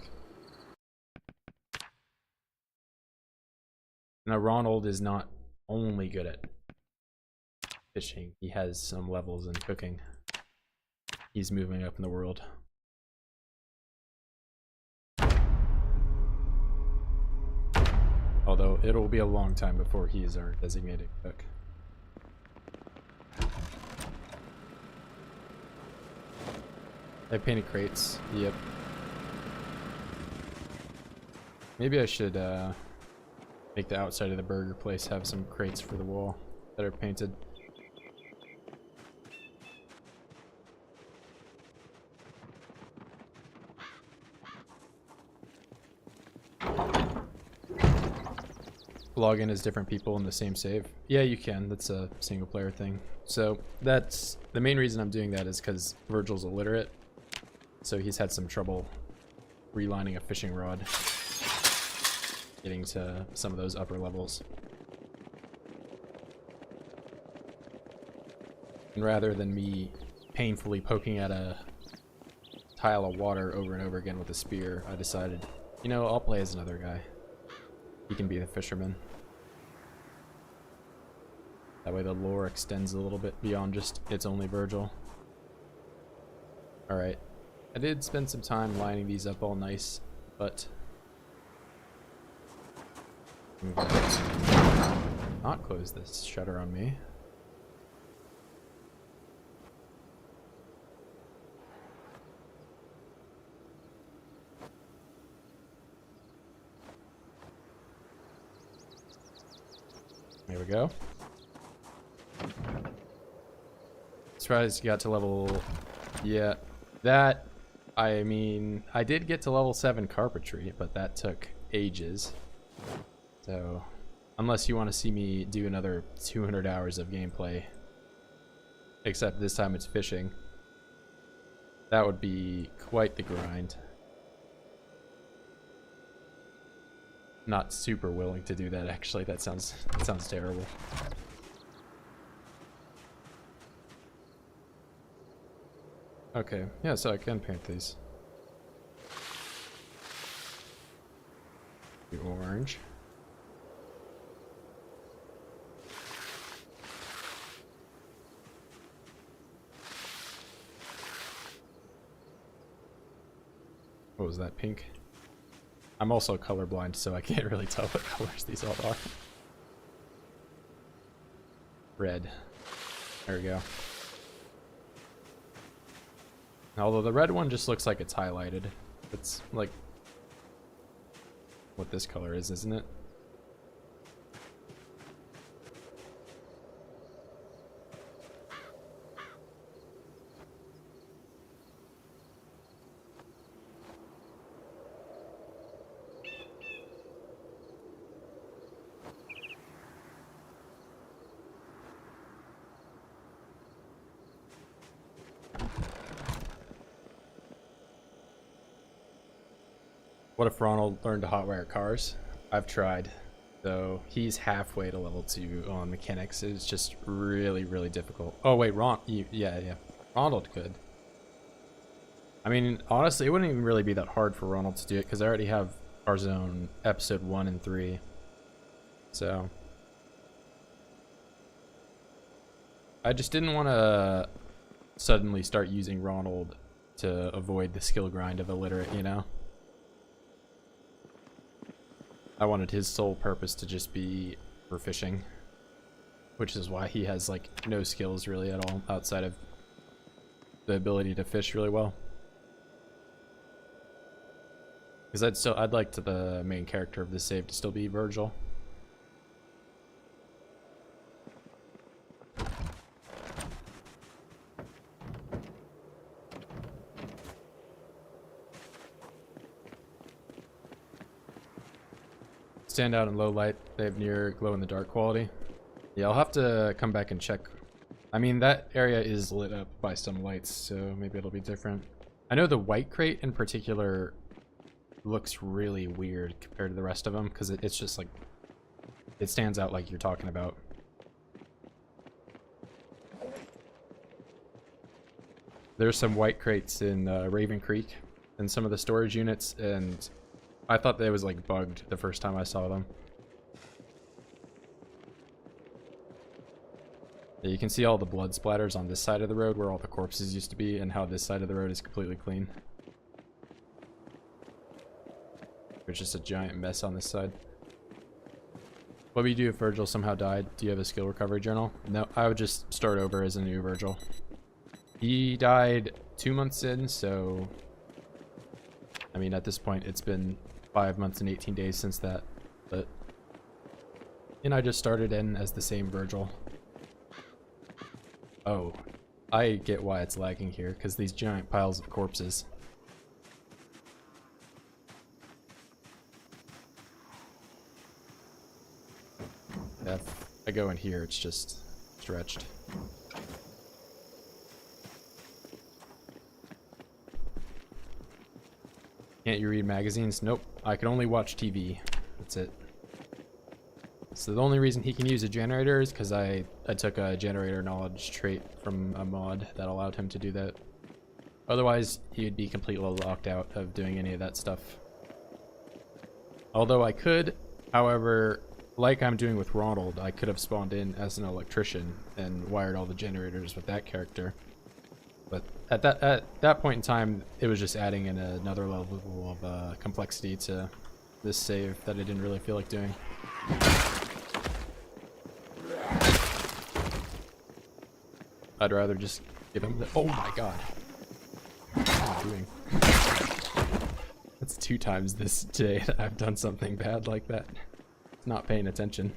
Now, Ronald is not only good at fishing, he has some levels in cooking. He's moving up in the world. Although it'll be a long time before he is our designated cook. I painted crates, yep. Maybe I should make the outside of the burger place have some crates for the wall that are painted. Log in as different people in the same save. Yeah, you can. That's a single player thing. So that's the main reason I'm doing that is because Virgil's illiterate. So he's had some trouble relining a fishing rod, getting to some of those upper levels. And rather than me painfully poking at a tile of water over and over again with a spear, I decided, you know, I'll play as another guy. He can be the fisherman. That way the lore extends a little bit beyond just it's only Virgil. Alright. I did spend some time lining these up all nice, but I'm going to not close this shutter on me. There we go. Surprised you got to level... Yeah, that... I mean, I did get to level 7 carpentry, but that took ages. So, unless you want to see me do another 200 hours of gameplay, except this time it's fishing, that would be quite the grind. Not super willing to do that, actually. That sounds terrible. Okay, yeah, so I can paint these. The orange. What was that, pink? I'm also colorblind, so I can't really tell what colors these all are. Red. There we go. Although the red one just looks like it's highlighted. It's like what this color is, isn't it? What if Ronald learned to hotwire cars? I've tried. So he's halfway to level 2 on mechanics. It's just really, really difficult. Oh wait, yeah. Ronald could. I mean, honestly, it wouldn't even really be that hard for Ronald to do it because I already have Warzone episode 1 and 3. So I just didn't want to suddenly start using Ronald to avoid the skill grind of illiterate, you know? I wanted his sole purpose to just be for fishing, which is why he has like no skills really at all outside of the ability to fish really well. Because I'd like to the main character of this save to still be Virgil. Stand out in low light. They have near glow in the dark quality. Yeah, I'll have to come back and check. I mean, that area is lit up by some lights, so maybe it'll be different. I know the white crate in particular looks really weird compared to the rest of them, because it's just like, it stands out like you're talking about. There's some white crates in Raven Creek and some of the storage units, and I thought they was like bugged the first time I saw them. Yeah, you can see all the blood splatters on this side of the road where all the corpses used to be, and how this side of the road is completely clean. There's just a giant mess on this side. What would you do if Virgil somehow died? Do you have a skill recovery journal? No, I would just start over as a new Virgil. He died 2 months in, so I mean, at this point it's been 5 months and 18 days since that, but and I just started in as the same Virgil. Oh, I get why it's lagging here, because these giant piles of corpses. If I go in here, it's just stretched. Can't you read magazines? Nope. I can only watch TV. That's it. So the only reason he can use a generator is because I took a generator knowledge trait from a mod that allowed him to do that. Otherwise, he would be completely locked out of doing any of that stuff. Although I could, however, like I'm doing with Ronald, I could have spawned in as an electrician and wired all the generators with that character. But at that point in time, it was just adding in another level of complexity to this save that I didn't really feel like doing. I'd rather just give him the— oh my god. What am I doing? That's 2 times this day that I've done something bad like that. Not paying attention.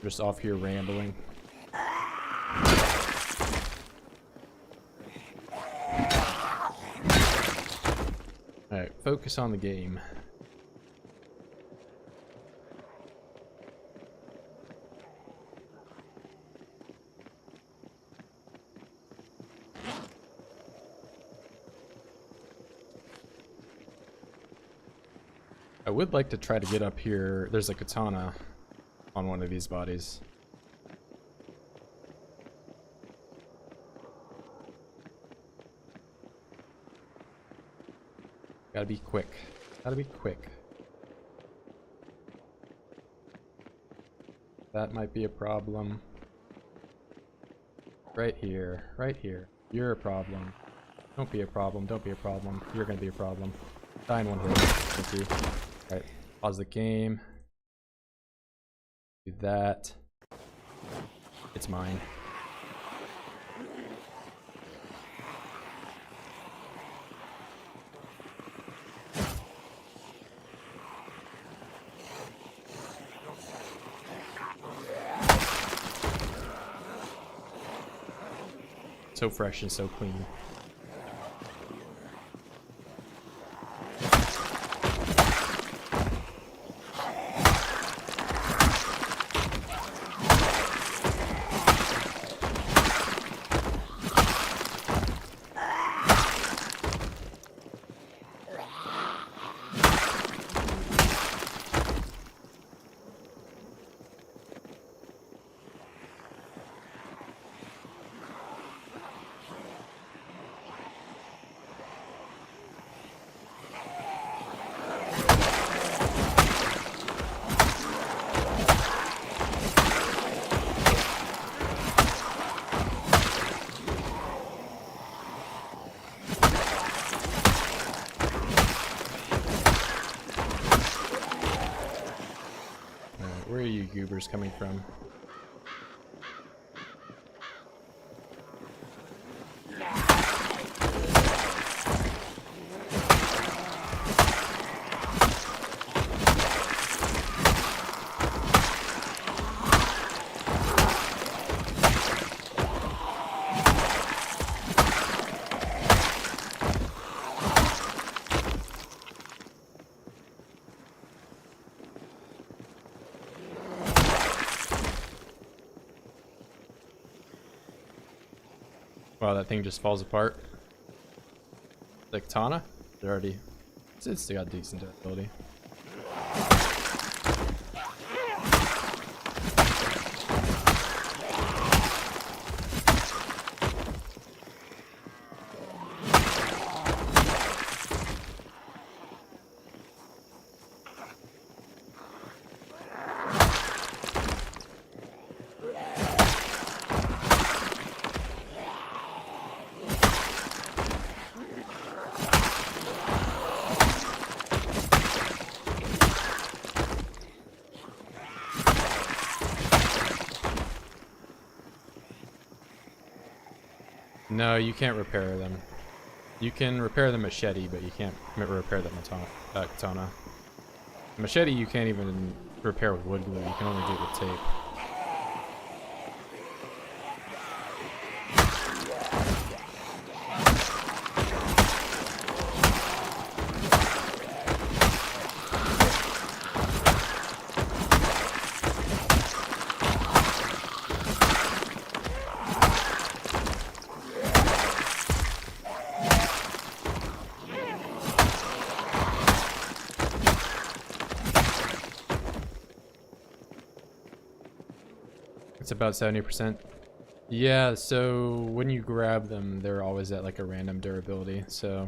Just off here rambling. Alright, focus on the game. I would like to try to get up here. There's a katana on one of these bodies. Gotta be quick. Gotta be quick. That might be a problem. Right here. Right here. You're a problem. Don't be a problem. Don't be a problem. You're gonna be a problem. Die in one hit. Thank you. Alright. Pause the game. Do that. It's mine. So fresh and so clean. Where are you goobers coming from? Wow, that thing just falls apart. Like Tana? They're already... It's still got decent durability. No, you can't repair them. You can repair the machete, but you can't repair the katana. The machete you can't even repair with wood glue, you can only do it with tape. It's about 70%. Yeah, so when you grab them, they're always at like a random durability, so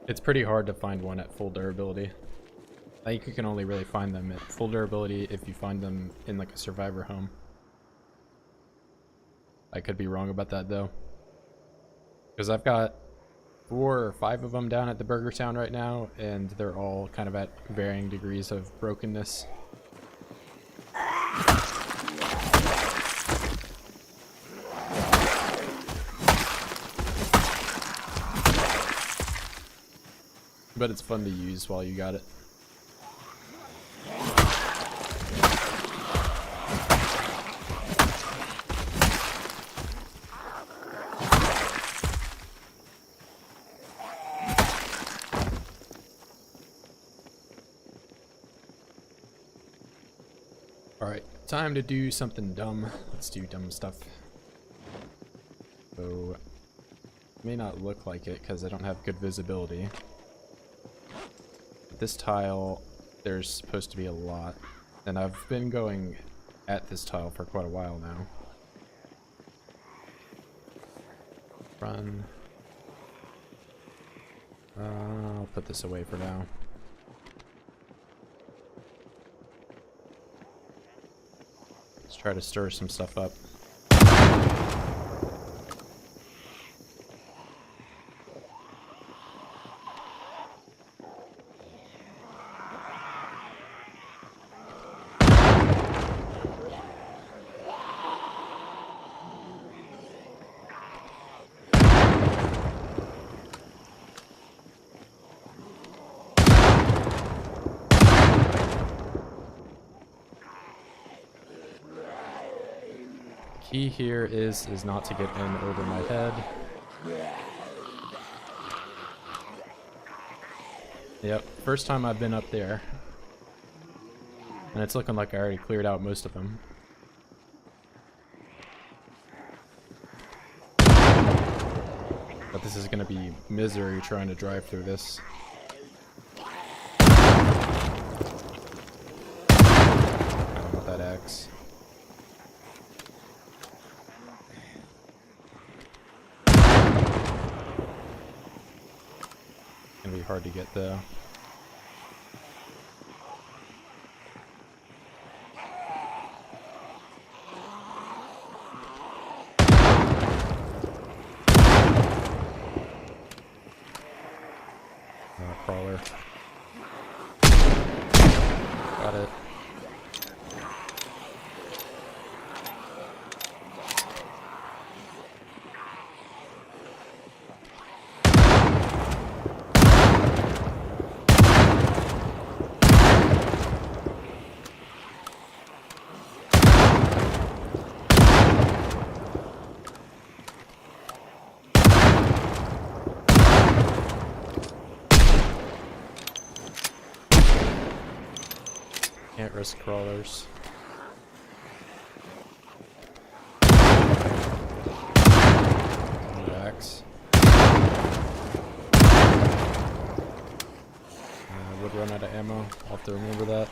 it's pretty hard to find one at full durability. I think you can only really find them at full durability if you find them in like a survivor home. I could be wrong about that though, because I've got 4 or 5 of them down at the Burger Town right now, and they're all kind of at varying degrees of brokenness. But it's fun to use while you got it. Alright, time to do something dumb. Let's do dumb stuff. So, it may not look like it because I don't have good visibility. This tile, there's supposed to be a lot, and I've been going at this tile for quite a while now. Run. I'll put this away for now. Let's try to stir some stuff up. Key here is not to get in over my head. Yep, first time I've been up there. And it's looking like I already cleared out most of them. But this is gonna be misery trying to drive through this. I don't want that axe. Gonna be hard to get though. Crawler. Got it. Can't risk crawlers. run out of ammo. I'll have to remember that.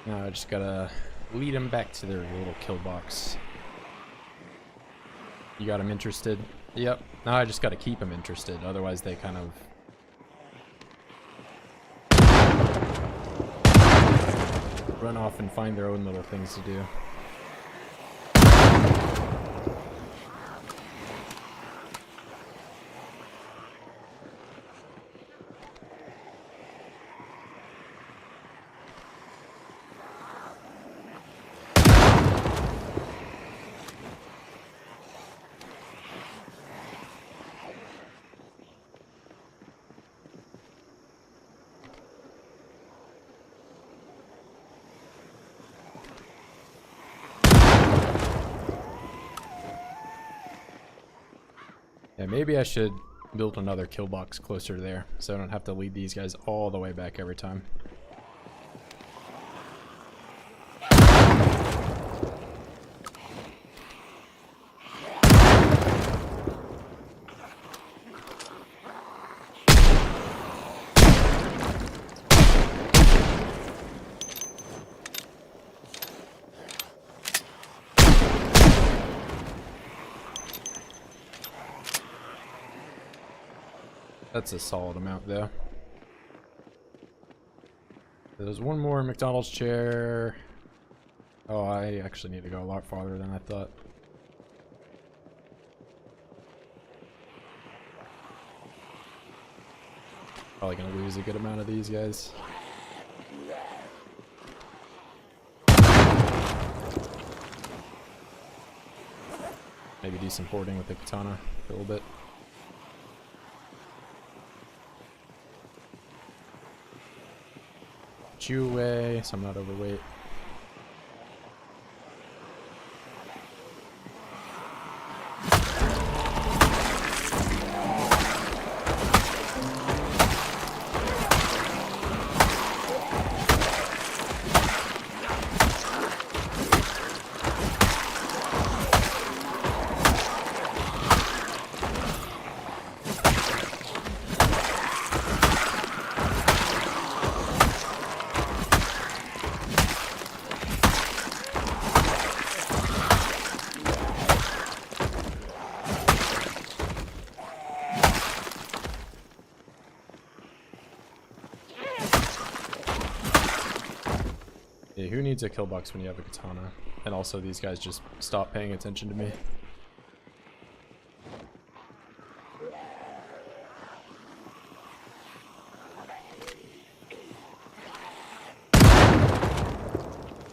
Now I just gotta lead them back to their little kill box. You got them interested? Yep. Now I just gotta keep them interested, otherwise they kind of run off and find their own little things to do. Yeah, maybe I should build another kill box closer to there, so I don't have to lead these guys all the way back every time. That's a solid amount, though. There's one more McDonald's chair. Oh, I actually need to go a lot farther than I thought. Probably gonna lose a good amount of these guys. Maybe do some hoarding with the katana for a little bit. You away, so I'm not overweight. Yeah, who needs a kill box when you have a katana? And also these guys just stop paying attention to me.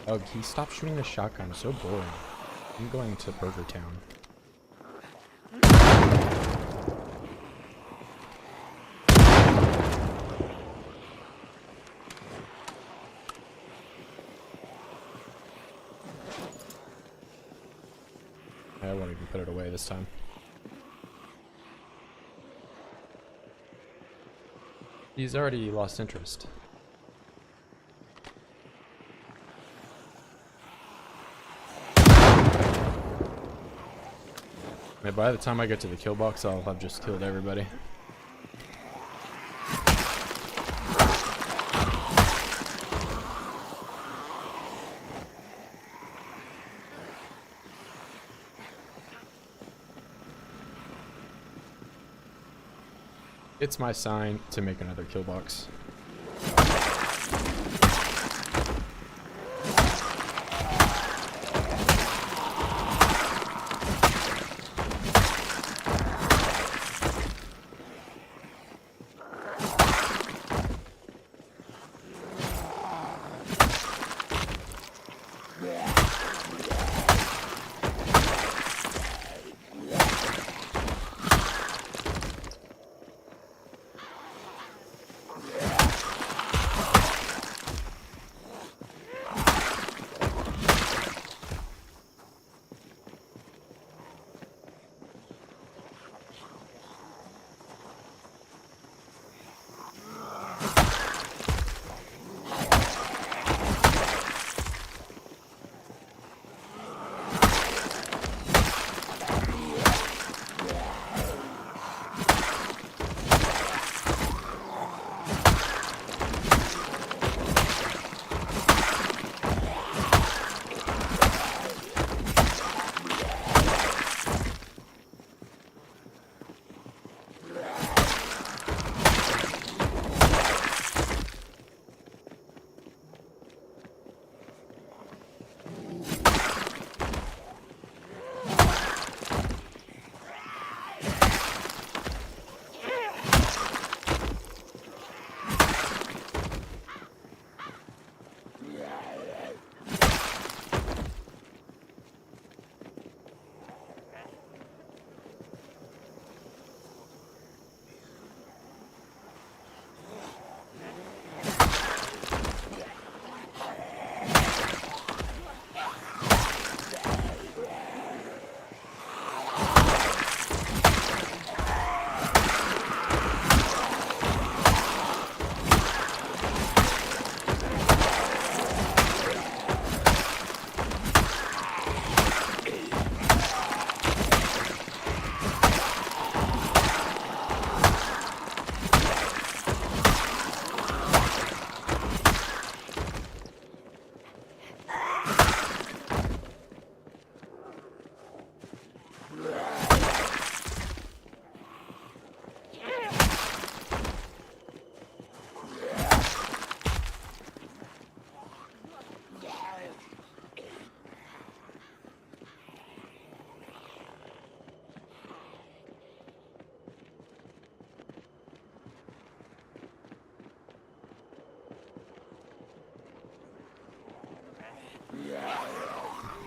Oh, he stopped shooting the shotgun. So boring. I'm going to Burger Town. I won't even put it away this time. He's already lost interest. I mean, by the time I get to the kill box, I'll have just killed everybody. It's my sign to make another kill box.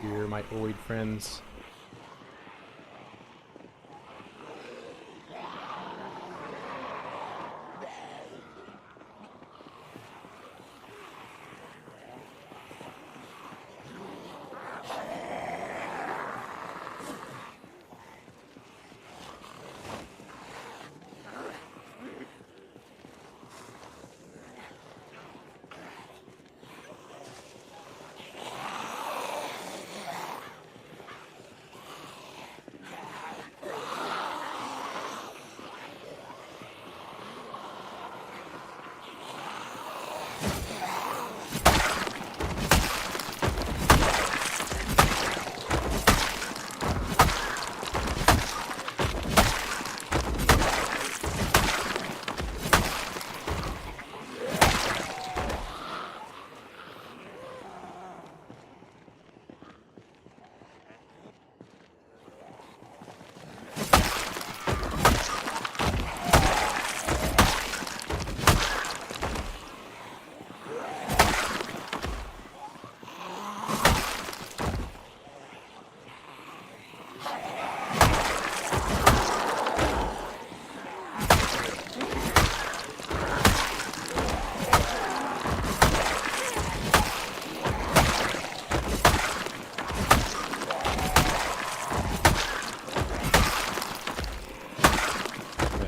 Here, my oid friends.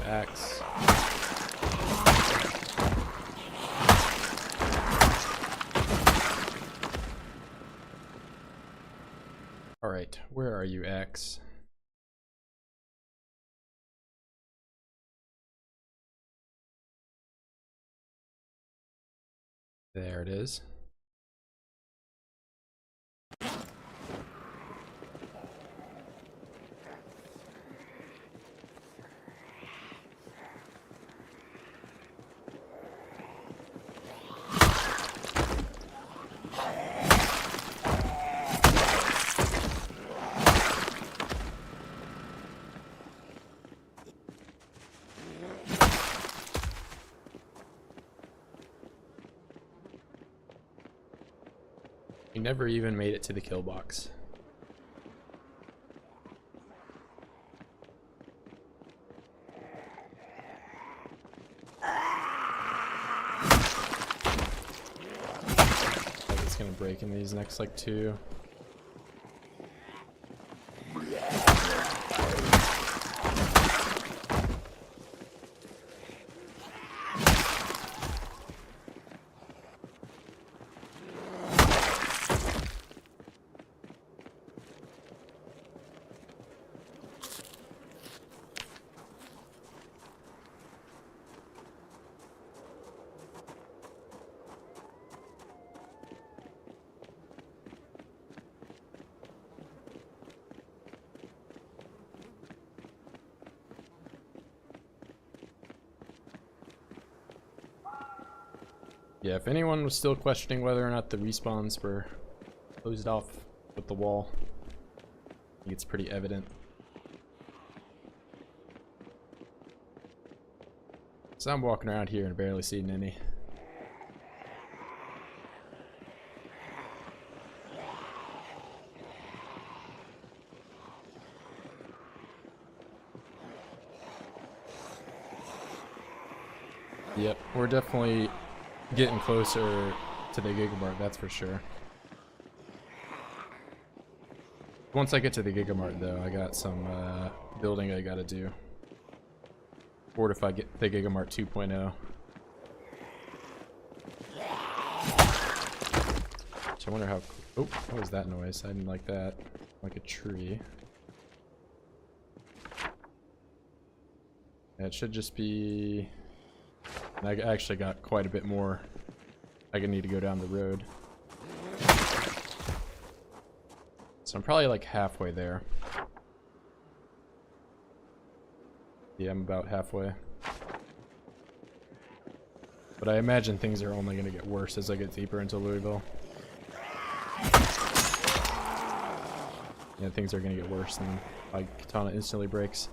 Axe. All right, where are you, Axe? There it is. We never even made it to the kill box. It's gonna break in these next like 2. Yeah, if anyone was still questioning whether or not the respawns were closed off with the wall, I think it's pretty evident. So I'm walking around here and barely seeing any. Yep, we're definitely getting closer to the Gigamart, that's for sure. Once I get to the Gigamart though, I got some building I gotta do. Fortify the Gigamart 2.0. So I wonder how... Oh, what was that noise? I didn't like that. Like a tree. Yeah, it should just be... I actually got quite a bit more. I need to go down the road. So I'm probably like halfway there. Yeah, I'm about halfway. But I imagine things are only going to get worse as I get deeper into Louisville. Yeah, things are going to get worse than my katana instantly breaks.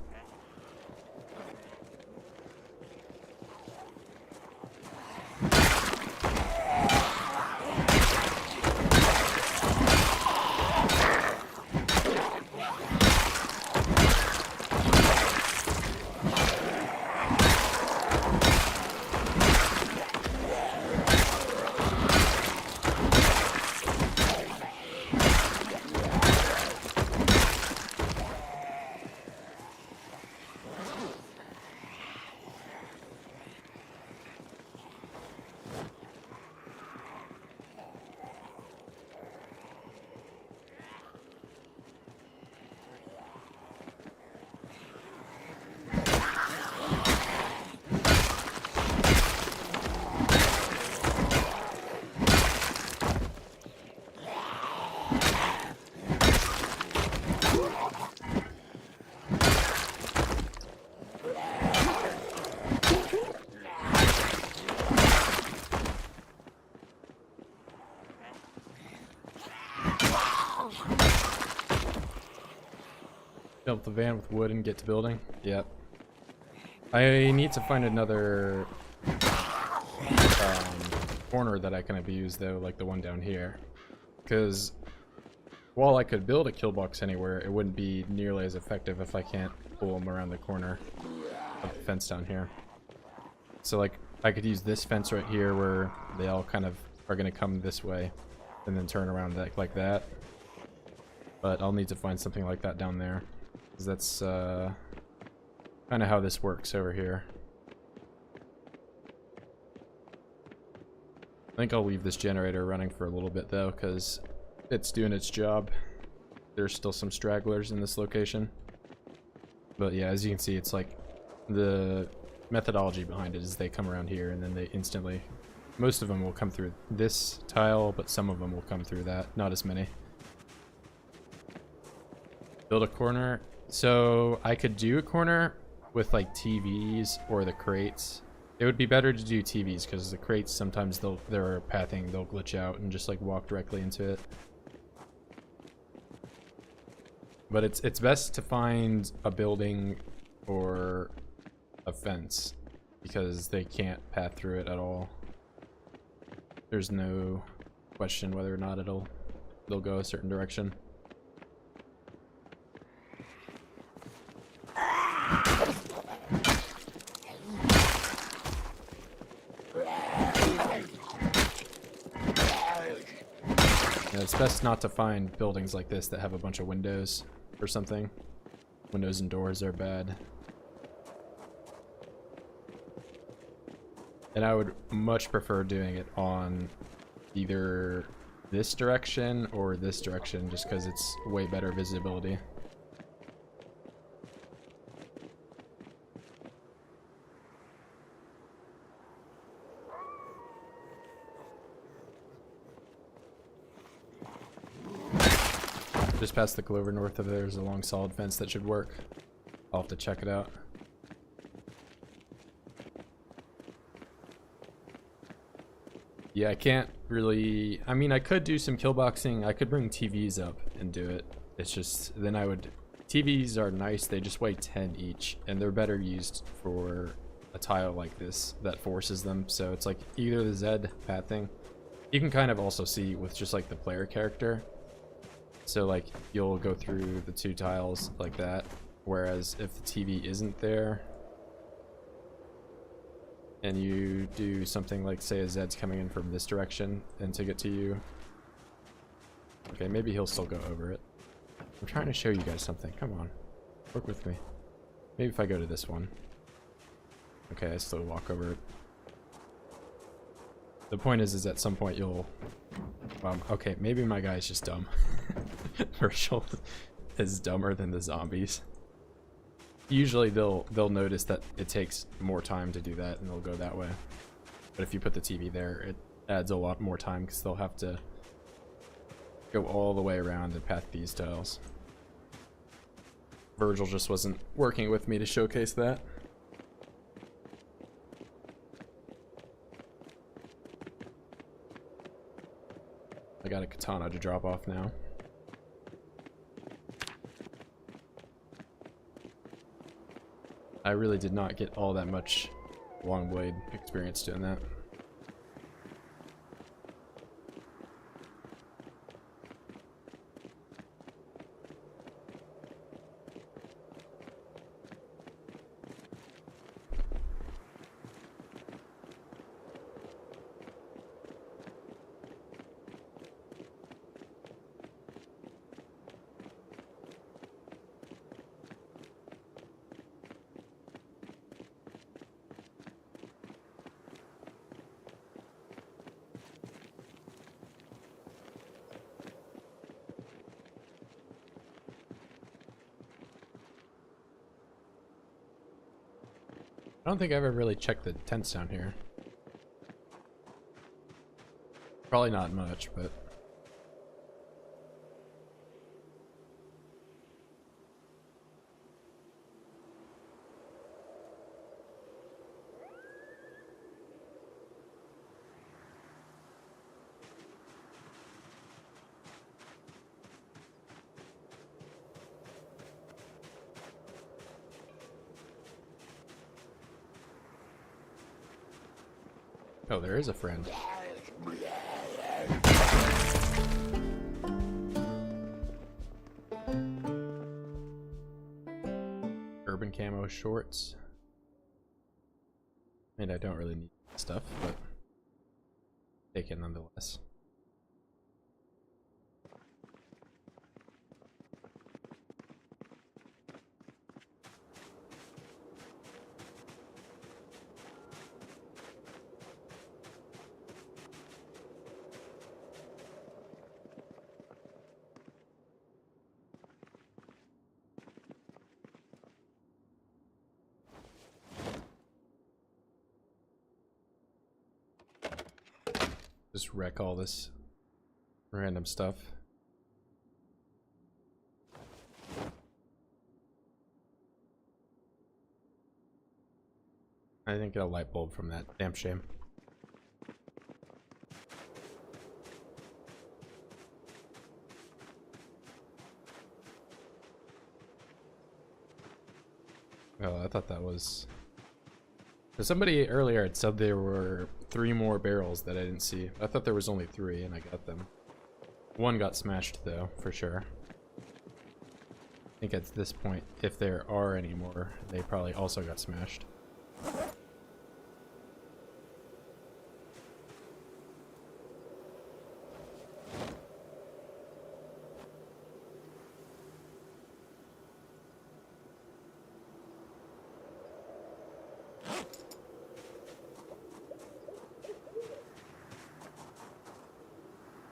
Fill up the van with wood and get to building. Yep. I need to find another corner that I can abuse though, like the one down here. Because while I could build a kill box anywhere, it wouldn't be nearly as effective if I can't pull them around the corner of the fence down here. So like I could use this fence right here where they all kind of are going to come this way and then turn around like that. But I'll need to find something like that down there. Because that's kind of how this works over here. I think I'll leave this generator running for a little bit though, because it's doing its job. There's still some stragglers in this location. But yeah, as you can see, it's like the methodology behind it is they come around here and then they instantly... Most of them will come through this tile, but some of them will come through that. Not as many. Build a corner. So I could do a corner with like TVs or the crates. It would be better to do TVs because the crates sometimes they're pathing, they'll glitch out and just like walk directly into it. But it's best to find a building or a fence because they can't path through it at all. There's no question whether or not it'll they'll go a certain direction. Yeah, it's best not to find buildings like this that have a bunch of windows or something. Windows and doors are bad. And I would much prefer doing it on either this direction or this direction, just because it's way better visibility. Just past the clover north of there is a long solid fence that should work. I'll have to check it out. Yeah, I can't really... I mean, I could do some kill boxing. I could bring TVs up and do it. It's just... then I would... TVs are nice. They just weigh 10 each. And they're better used for a tile like this that forces them. So it's like either the Z path thing. You can kind of also see with just like the player character. So like you'll go through the two tiles like that. Whereas if the TV isn't there... and you do something like, say, a Zed's coming in from this direction and to get to you. Okay, maybe he'll still go over it. I'm trying to show you guys something. Come on. Work with me. Maybe if I go to this one. Okay, I still walk over it. The point is at some point you'll... okay, maybe my guy's just dumb. Virtual is dumber than the zombies. Usually they'll notice that it takes more time to do that and they'll go that way. But if you put the TV there, it adds a lot more time because they'll have to go all the way around and path these tiles. Virgil just wasn't working with me to showcase that. I got a katana to drop off now. I really did not get all that much long blade experience doing that. I don't think I've ever really checked the tents down here. Probably not much, but... oh, there is a friend. Urban camo shorts. I mean, I don't really need stuff, but take it nonetheless. Just wreck all this random stuff. I didn't get a light bulb from that. Damn shame. Oh, I thought that was... Somebody earlier had said there were 3 more barrels that I didn't see. I thought there was only 3 and I got them. One got smashed though, for sure. I think at this point, if there are any more, they probably also got smashed.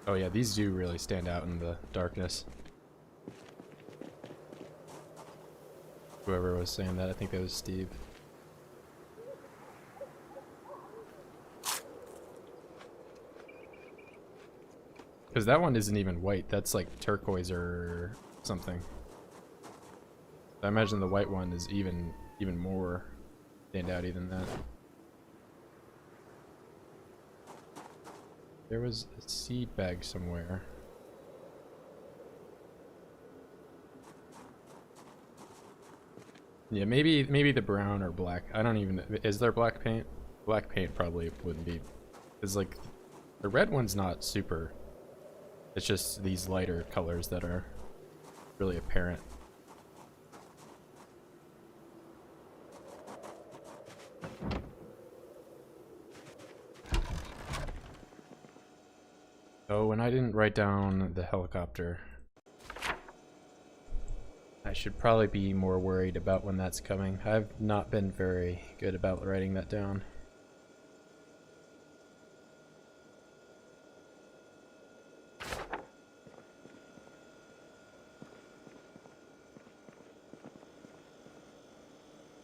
Oh yeah, these do really stand out in the darkness. Whoever was saying that, I think that was Steve. Because that one isn't even white, that's like turquoise or something. I imagine the white one is even more standouty than that. There was a seed bag somewhere. Yeah, maybe the brown or black. I don't even. Is there black paint? Black paint probably wouldn't be. Because like, the red one's not super. It's just these lighter colors that are really apparent. Oh, and I didn't write down the helicopter. I should probably be more worried about when that's coming. I've not been very good about writing that down.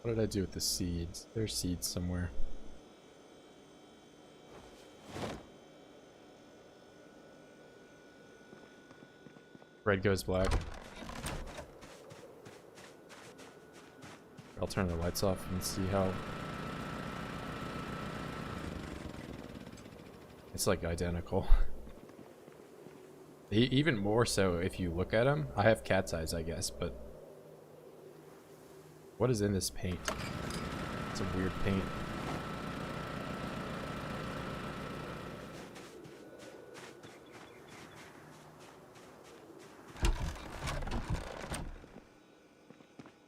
What did I do with the seeds? There's seeds somewhere. Red goes black. I'll turn the lights off and see how... It's like identical. Even more so if you look at them. I have cat's eyes, I guess, but... What is in this paint? It's a weird paint.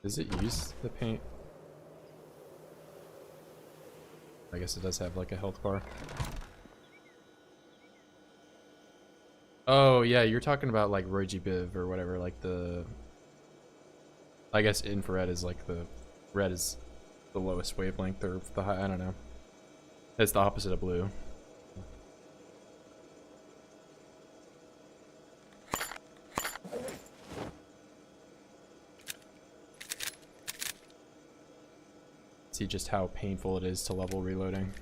Does it use the paint? I guess it does have like a health bar. Oh yeah, you're talking about like Roy G. Biv or whatever, like the... I guess infrared is like the... Red is the lowest wavelength or the high, I don't know. It's the opposite of blue. See just how painful it is to level reloading.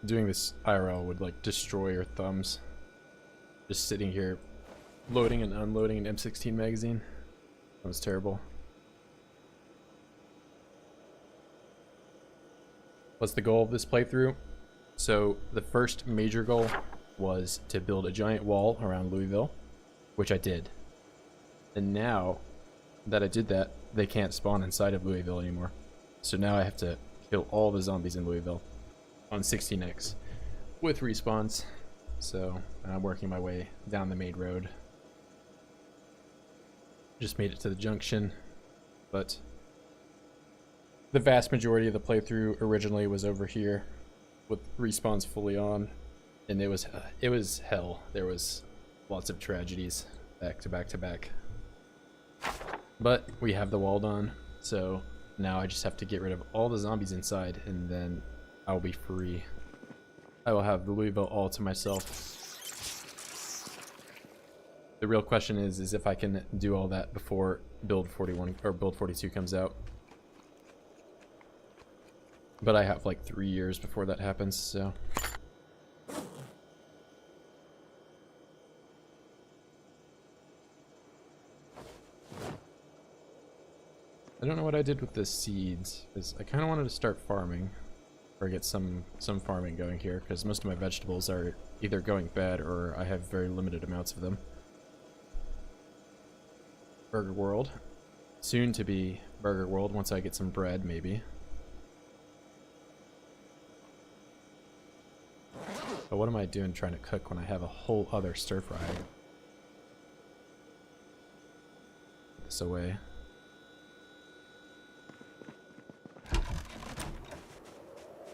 Doing this IRL would like destroy your thumbs. Just sitting here loading and unloading an M16 magazine. That was terrible. What's the goal of this playthrough? So the first major goal was to build a giant wall around Louisville, which I did. And now that I did that, they can't spawn inside of Louisville anymore. So now I have to kill all the zombies in Louisville on 16x with respawns. So I'm working my way down the main road. Just made it to the junction, but the vast majority of the playthrough originally was over here with respawns fully on, and it was hell. There was lots of tragedies back to back to back. But we have the wall done, so now I just have to get rid of all the zombies inside, and then I'll be free. I will have the Louisville all to myself. The real question is if I can do all that before build 41 or build 42 comes out. But I have like 3 years before that happens, so. I don't know what I did with the seeds, because I kind of wanted to start farming or get some farming going here, because most of my vegetables are either going bad or I have very limited amounts of them. Burger World. Soon to be Burger World once I get some bread, maybe. But what am I doing trying to cook when I have a whole other stir fry? Put this away.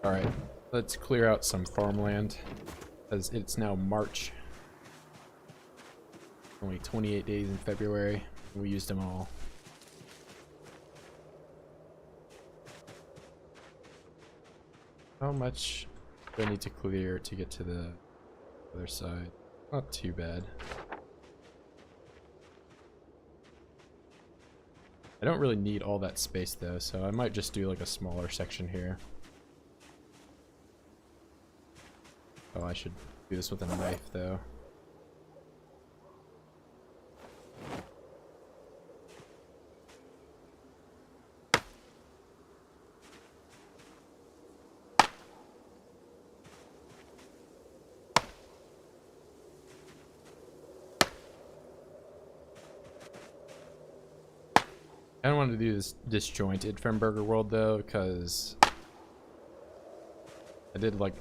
Alright, let's clear out some farmland, as it's now March. Only 28 days in February, and we used them all. How much do I need to clear to get to the other side? Not too bad. I don't really need all that space though, so I might just do like a smaller section here. Oh, I should do this with a knife though. I don't want to do this disjointed from Burger World though, because I did like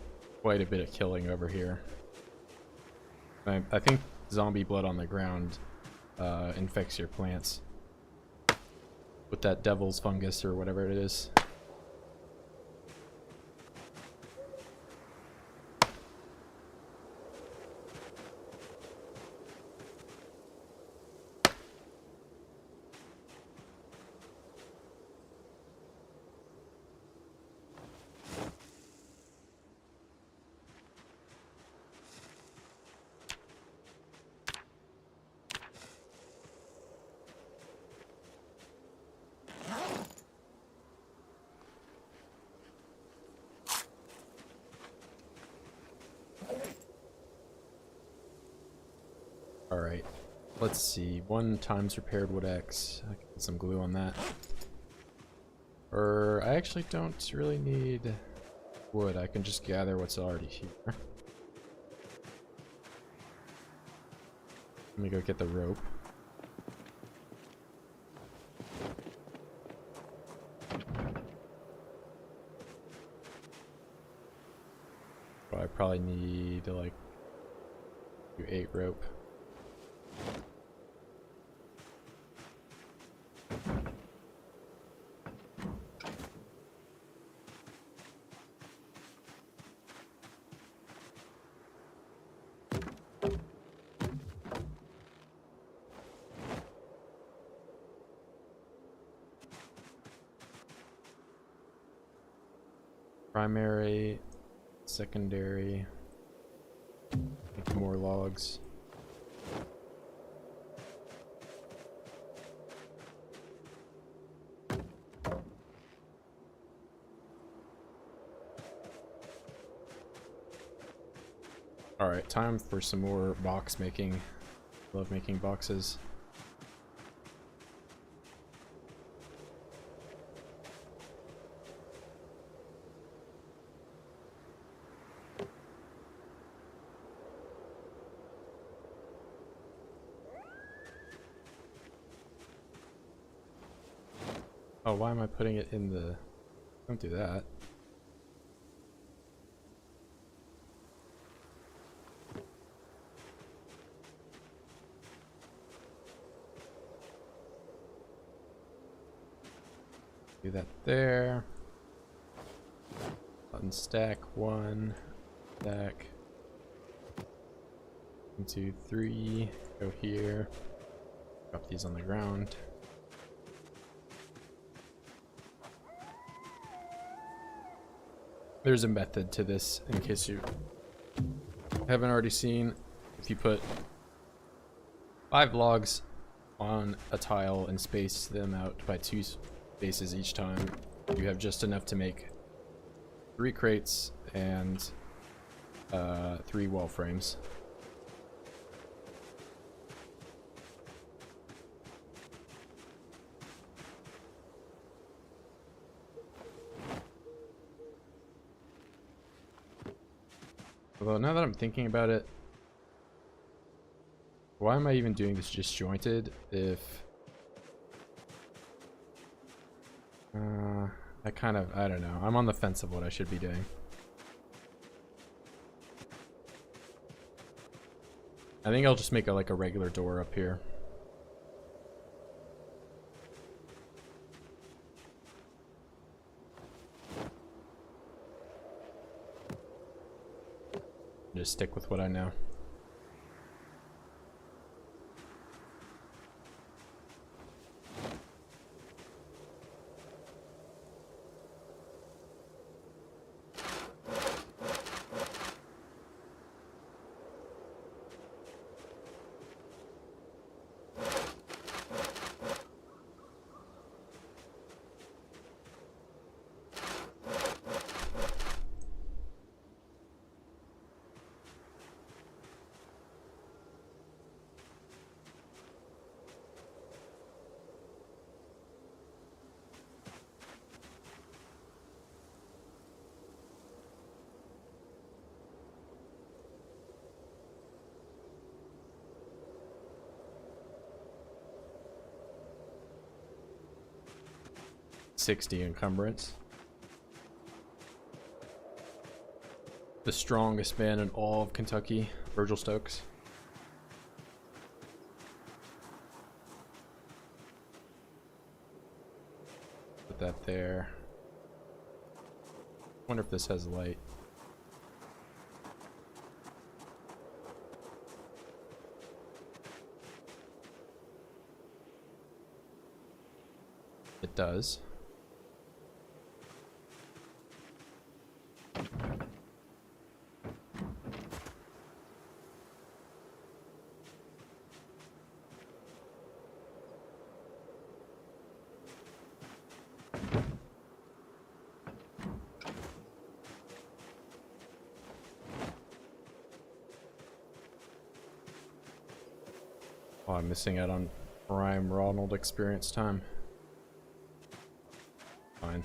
quite a bit of killing over here. I think zombie blood on the ground infects your plants with that devil's fungus or whatever it is. Alright, let's see. 1 times repaired wood X. I can put some glue on that. Or I actually don't really need wood. I can just gather what's already here. Let me go get the rope. Well, I probably need to like do 8 rope. Primary, secondary, make more logs. Alright, time for some more box making. Love making boxes. Oh, why am I putting it in the... Don't do that. Do that there. Unstack 1. Stack. 1, 2, 3. Go here. Drop these on the ground. There's a method to this in case you haven't already seen. If you put 5 logs on a tile and space them out by 2 spaces each time, you have just enough to make 3 crates and 3 wall frames. Although now that I'm thinking about it, why am I even doing this disjointed if... I don't know. I'm on the fence of what I should be doing. I think I'll just make like a regular door up here. Just stick with what I know. $60 encumbrance. The strongest man in all of Kentucky, Virgil Stokes. Put that there. Wonder if this has light. It does. Oh, I'm missing out on prime Ronald experience time. Fine.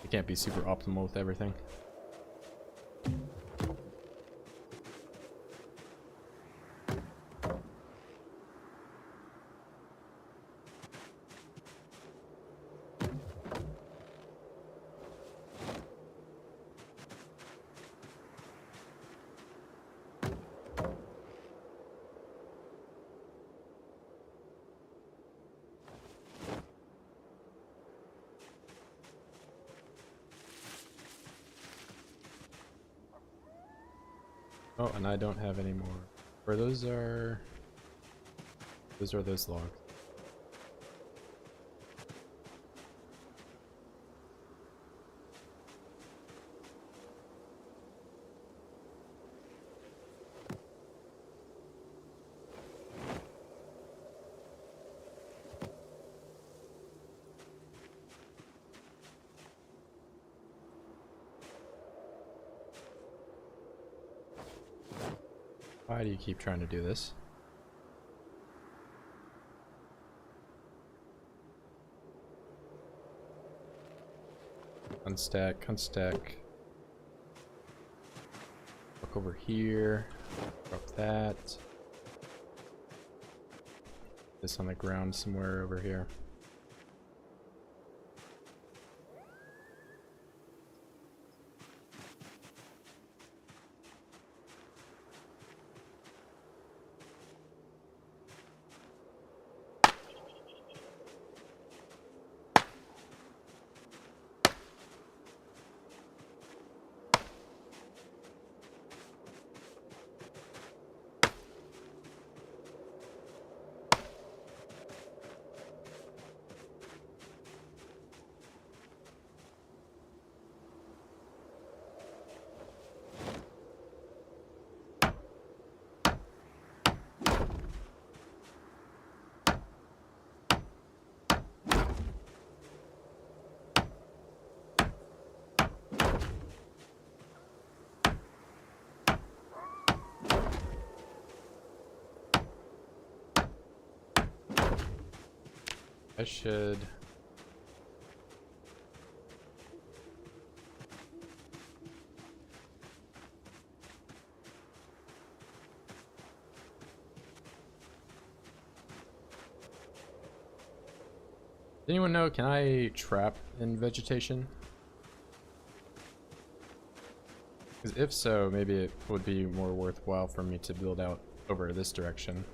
I can't be super optimal with everything. Oh, and I don't have any more. Or those are those logs. Why do you keep trying to do this? Unstack, unstack. Look over here. Drop that. This on the ground somewhere over here. I should... Anyone know, can I trap in vegetation? Because if so, maybe it would be more worthwhile for me to build out over this direction.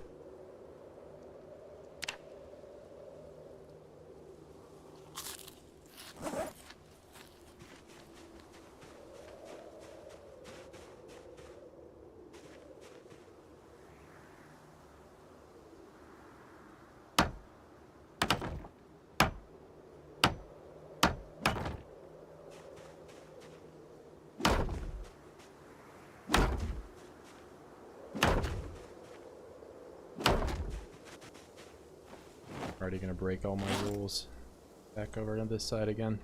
Already gonna break all my rules. Back over to this side again.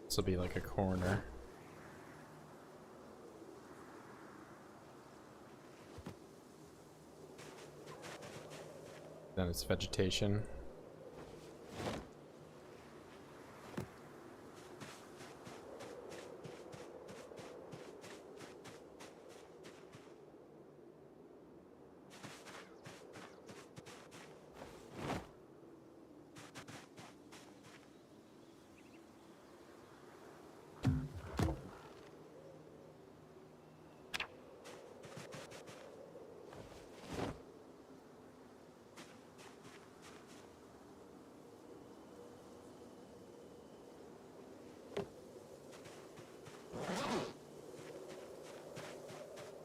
This will be like a corner. Then it's vegetation.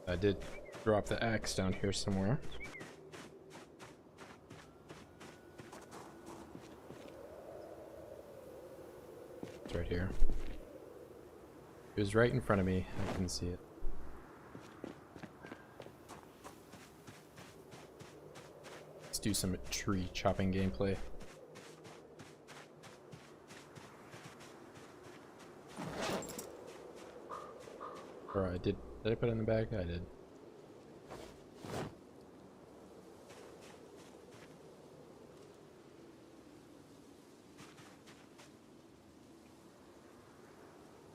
I did drop the axe down here somewhere. It's right here. It was right in front of me. I couldn't see it. Let's do some tree chopping gameplay. Or I did. Did I put it in the bag? I did.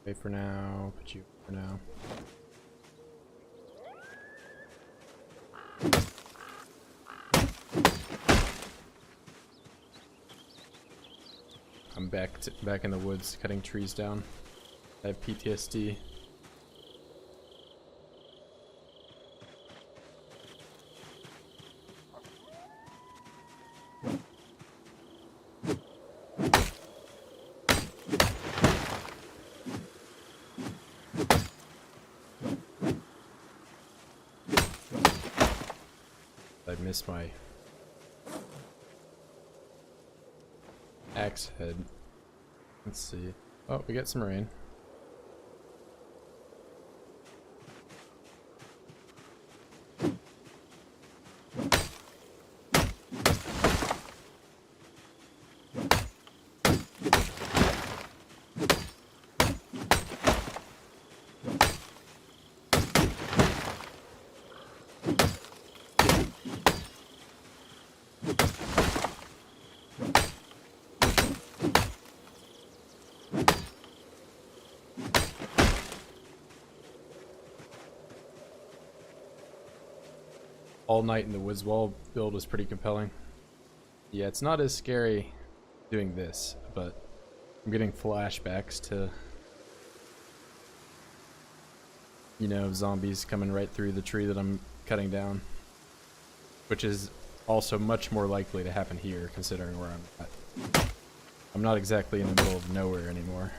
Wait for now. Put you for now. I'm back in the woods, cutting trees down. I have PTSD. I missed my axe head. Let's see. Oh, we got some rain. All Night in the Woods Wall build was pretty compelling. Yeah, it's not as scary doing this, but I'm getting flashbacks to, you know, zombies coming right through the tree that I'm cutting down, which is also much more likely to happen here considering where I'm at. I'm not exactly in the middle of nowhere anymore.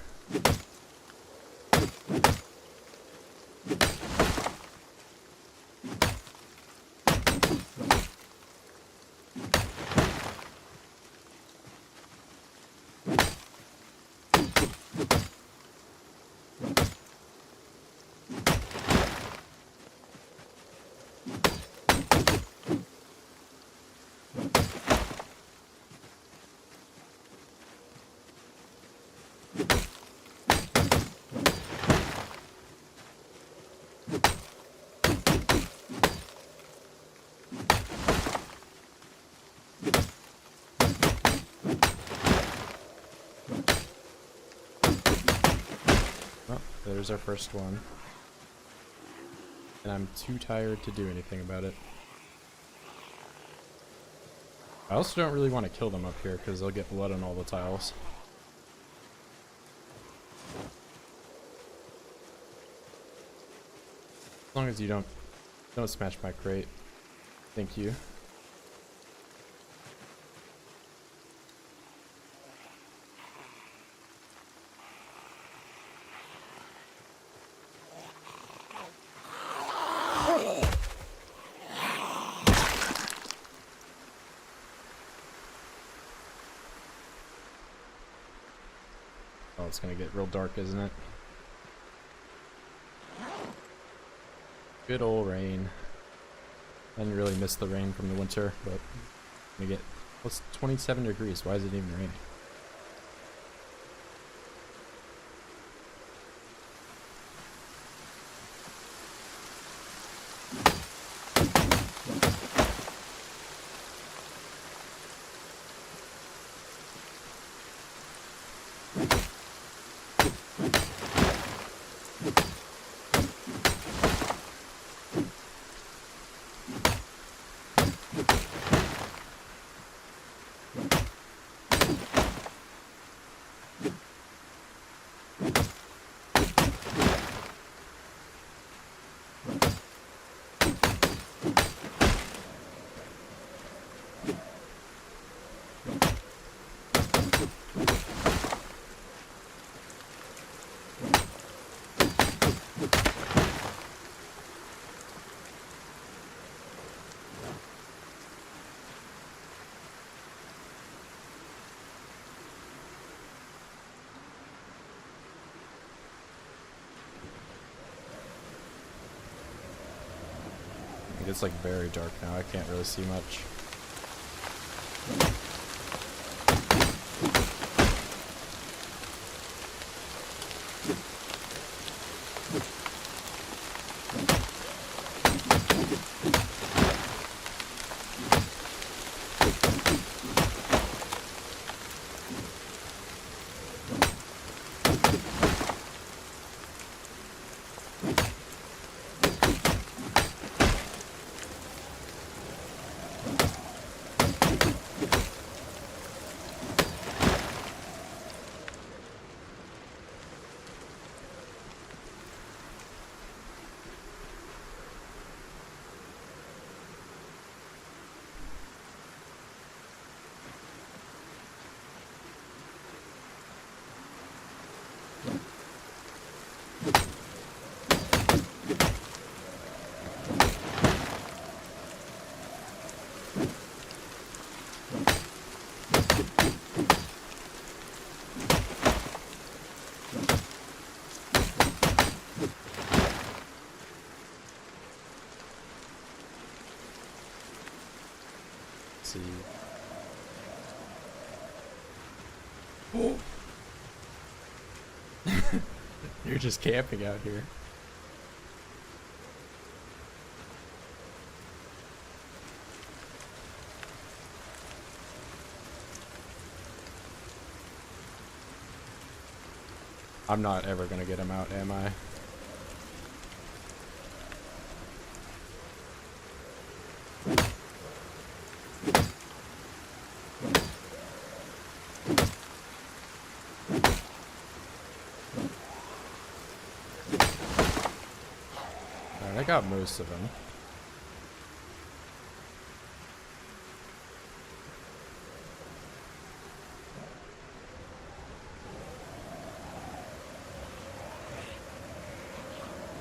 Well, there's our first one. And I'm too tired to do anything about it. I also don't really want to kill them up here because they'll get blood on all the tiles. As long as you don't smash my crate. Thank you. Oh, it's gonna get real dark, isn't it? Good old rain. I didn't really miss the rain from the winter, but we get, what's 27 degrees? Why is it even raining? It's like very dark now. I can't really see much. See. Oh. You're just camping out here. I'm not ever gonna get him out, am I? got most of them.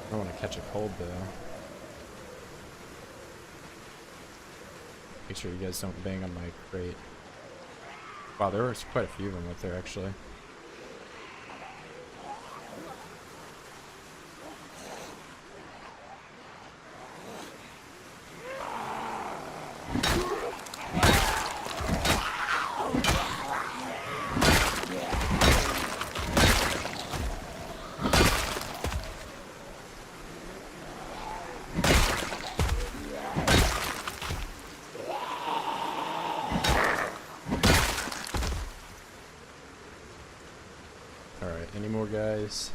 I don't want to catch a cold though. Make sure you guys don't bang on my crate. Wow, there was quite a few of them up there actually. Alright, any more guys?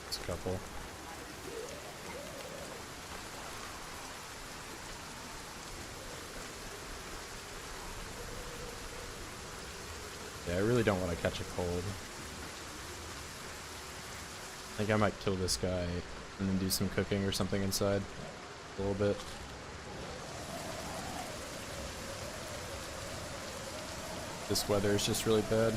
Just a couple. Yeah, I really don't want to catch a cold. I think I might kill this guy and then do some cooking or something inside a little bit. This weather is just really bad.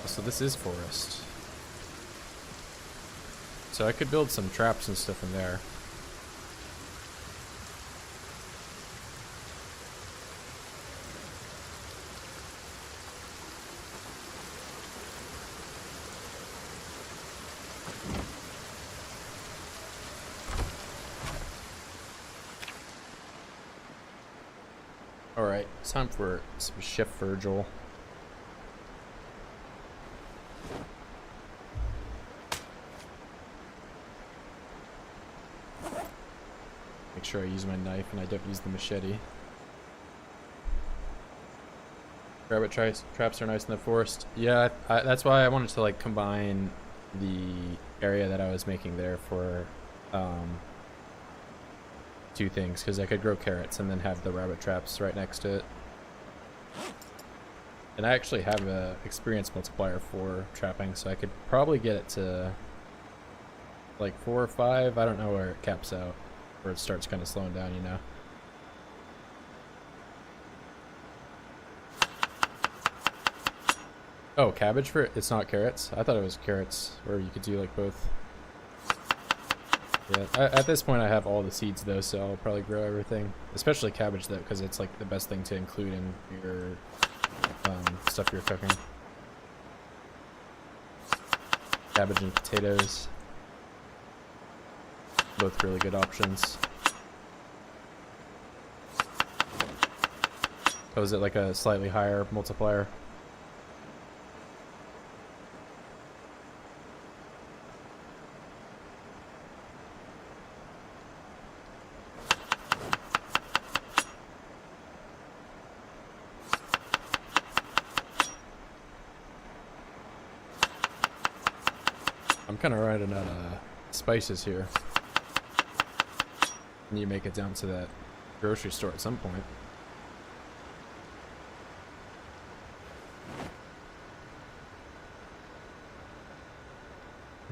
So this is forest. So I could build some traps and stuff in there. Alright, it's time for some Chef Virgil. Make sure I use my knife and I don't use the machete. Rabbit traps are nice in the forest. Yeah, that's why I wanted to like combine the area that I was making there for two things, because I could grow carrots and then have the rabbit traps right next to it. And I actually have a experience multiplier for trapping, so I could probably get it to like 4 or 5. I don't know where it caps out, where it starts kind of slowing down, you know. Oh, cabbage for it? It's not carrots? I thought it was carrots, where you could do like both. Yeah, at this point I have all the seeds though, so I'll probably grow everything. Especially cabbage though, because it's like the best thing to include in your stuff you're cooking. Cabbage and potatoes. Both really good options. Oh, is it like a slightly higher multiplier? I'm kind of running out of spices here. I need to make it down to that grocery store at some point.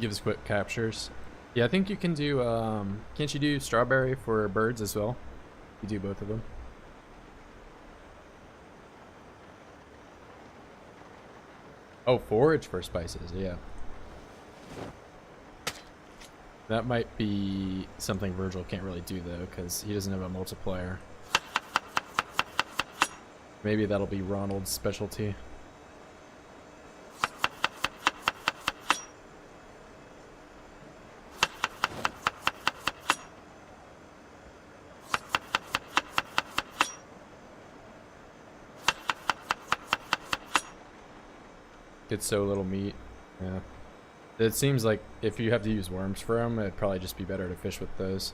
Gives quick captures. Yeah, I think you can do, can't you do strawberry for birds as well? You do both of them. Oh, forage for spices, yeah. That might be something Virgil can't really do though, because he doesn't have a multiplier. Maybe that'll be Ronald's specialty. Get so little meat. Yeah. It seems like if you have to use worms for them, it'd probably just be better to fish with those.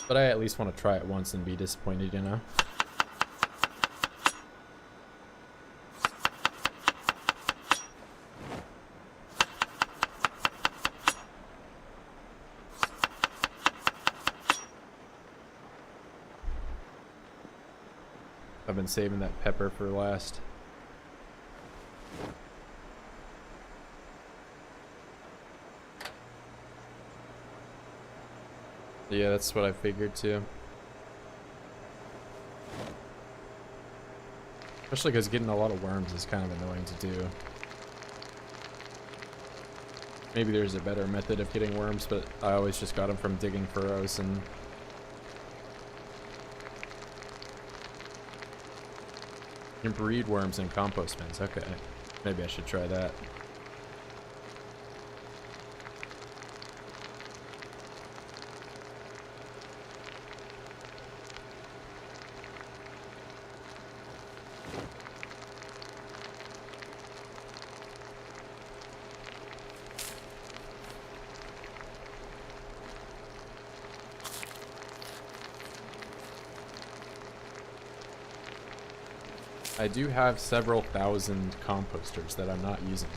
But I at least want to try it once and be disappointed, you know? I've been saving that pepper for last. Yeah, that's what I figured too. Especially because getting a lot of worms is kind of annoying to do. Maybe there's a better method of getting worms, but I always just got them from digging furrows and... You can breed worms in compost bins. Okay, maybe I should try that. I do have several thousand composters that I'm not using.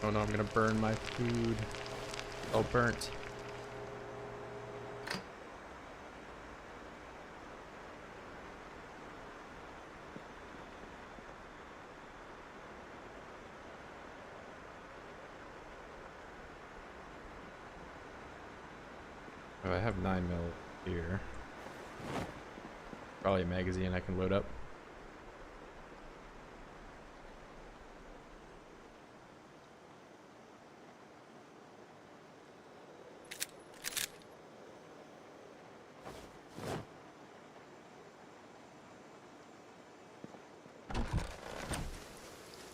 Oh no, I'm gonna burn my food. Oh, burnt. Oh, I have 9 mil here. Probably a magazine I can load up.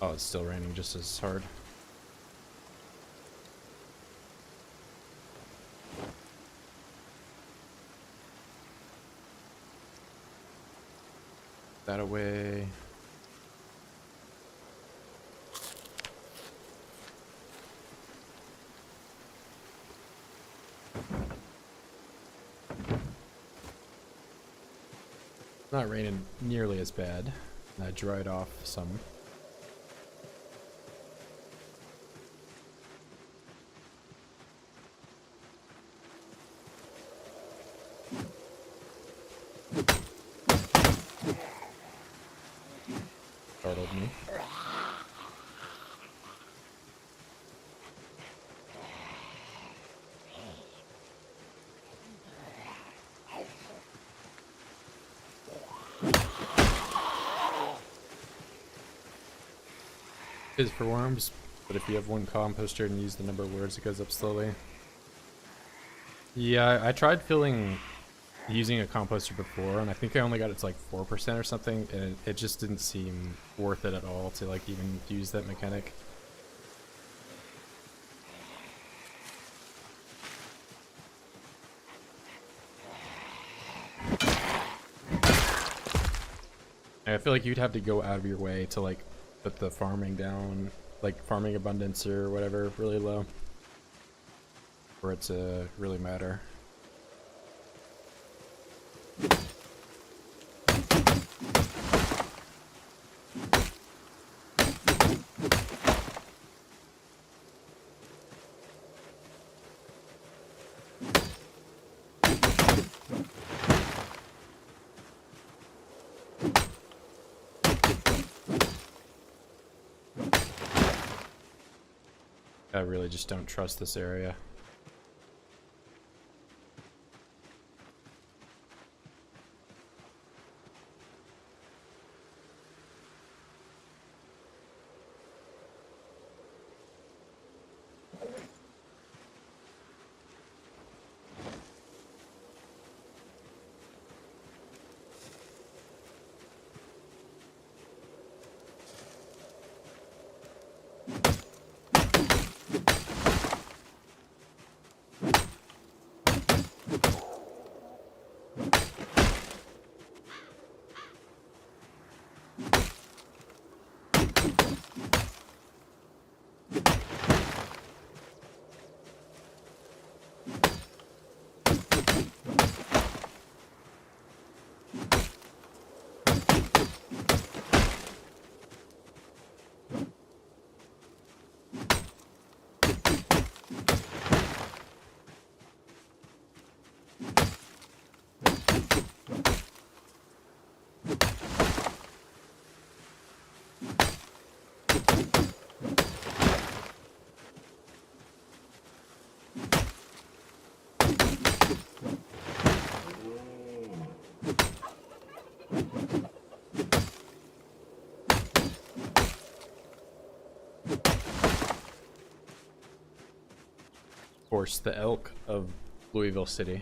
Oh, it's still raining just as hard. That away. Not raining nearly as bad. I dried off some. Startled me. Is for worms, but if you have one composter and use the number of words, it goes up slowly. Yeah, I tried using a composter before, and I think I only got it to like 4% or something, and it just didn't seem worth it at all to like even use that mechanic. And I feel like you'd have to go out of your way to like put the farming down, like farming abundance or whatever, really low for it to really matter. I really just don't trust this area. Of course, the elk of Louisville City.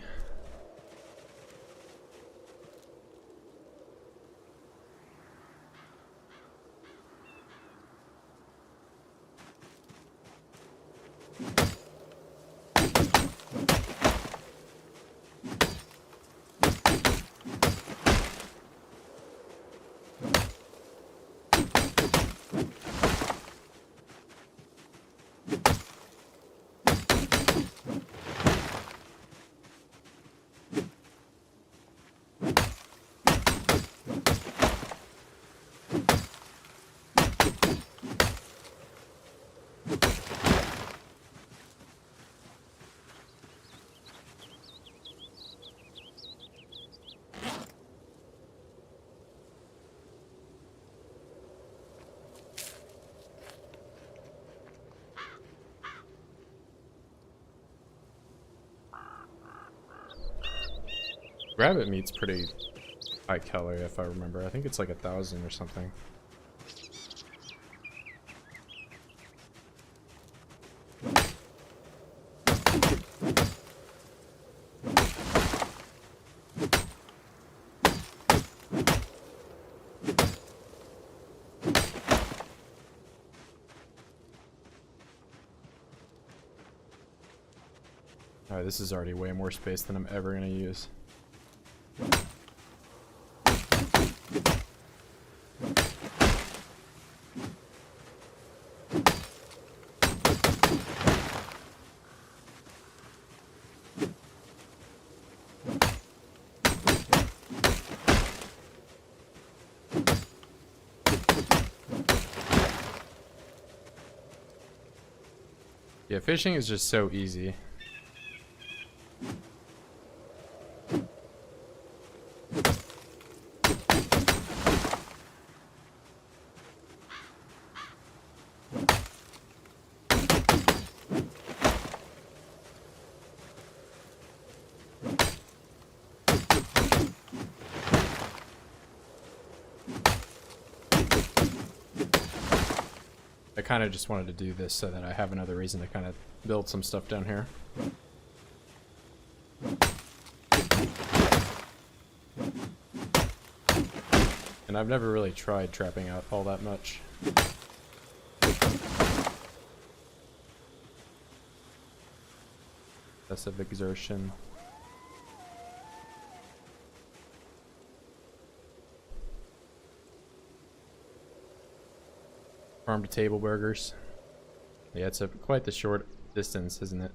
Rabbit meat's pretty high calorie if I remember. I think it's like 1,000 or something. Alright, this is already way more space than I'm ever gonna use. Yeah, fishing is just so easy. I kind of just wanted to do this so that I have another reason to kind of build some stuff down here. And I've never really tried trapping out all that much. Excessive exertion. Farm to table burgers. Yeah, it's quite the short distance, isn't it?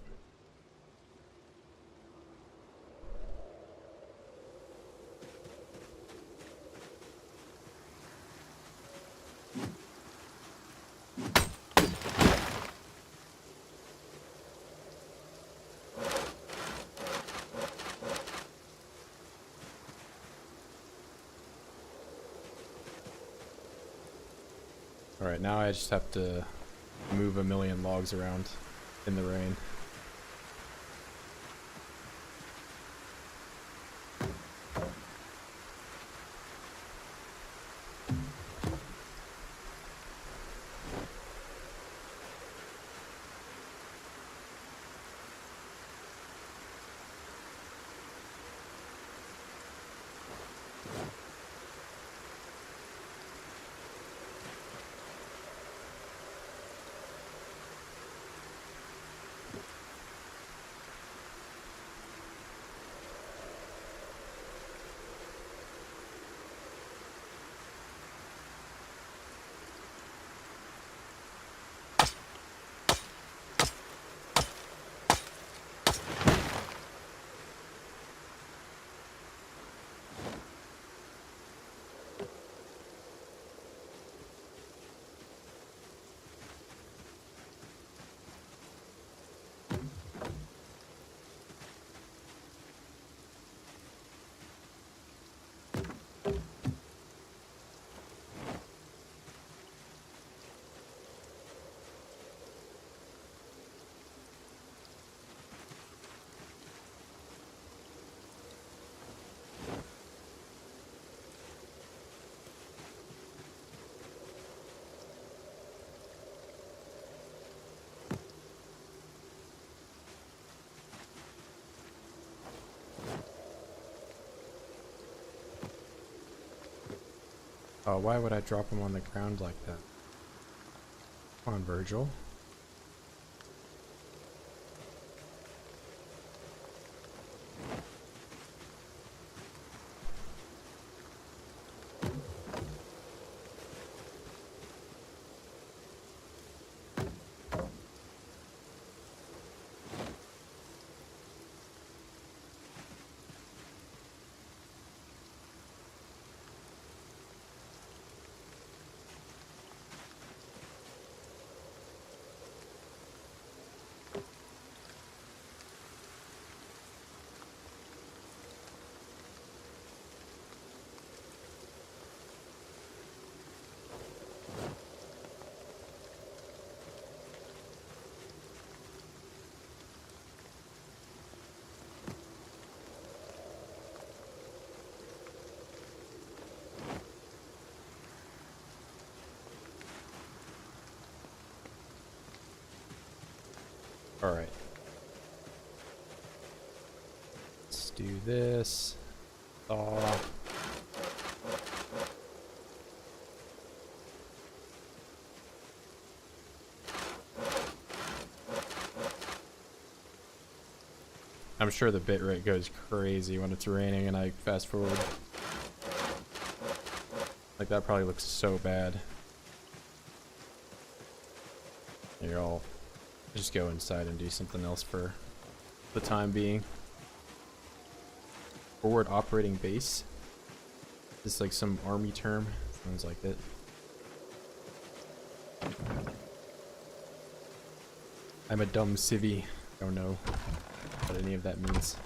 Alright, now I just have to move a million logs around in the rain. Oh, why would I drop him on the ground like that? Come on, Virgil. Alright. Let's do this. I'm sure the bitrate goes crazy when it's raining and I fast forward. Like, that probably looks so bad. Here, I'll just go inside and do something else for the time being. Forward operating base. This is like some army term. Sounds like it. I'm a dumb civvy. Don't know what any of that means.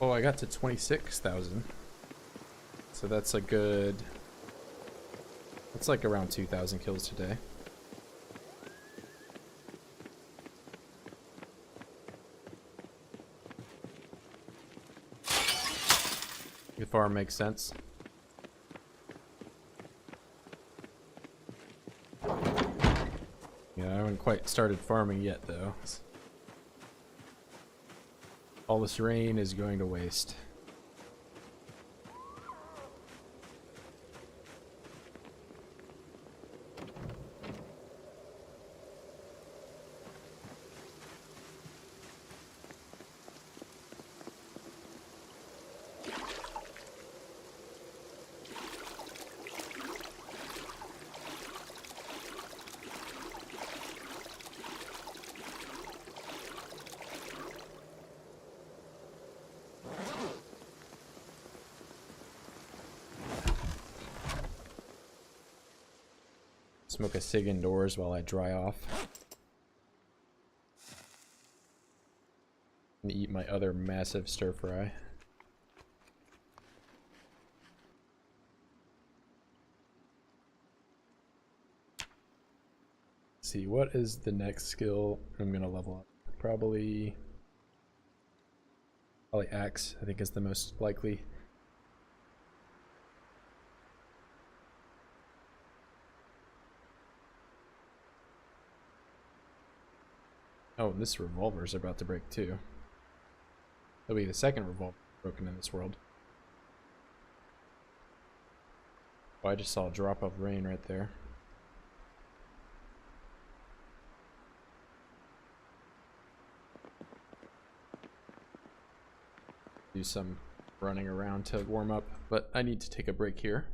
Oh, I got to 26,000. So that's a good... That's like around 2,000 kills today. The farm makes sense. Yeah, I haven't quite started farming yet though. All this rain is going to waste. Smoke a cig indoors while I dry off. And eat my other massive stir fry. Let's see, what is the next skill I'm gonna level up? Probably axe, I think is the most likely. Oh, and this revolver is about to break too. That'll be the second revolver broken in this world. Oh, I just saw a drop of rain right there. Do some running around to warm up, but I need to take a break here.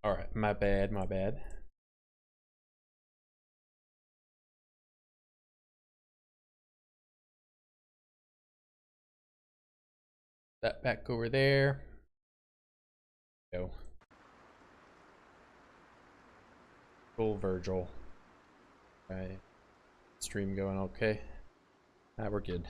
All right, my bad, my bad. That back over there. Go. Full Virgil. Right. Stream going okay. Ah, we're good.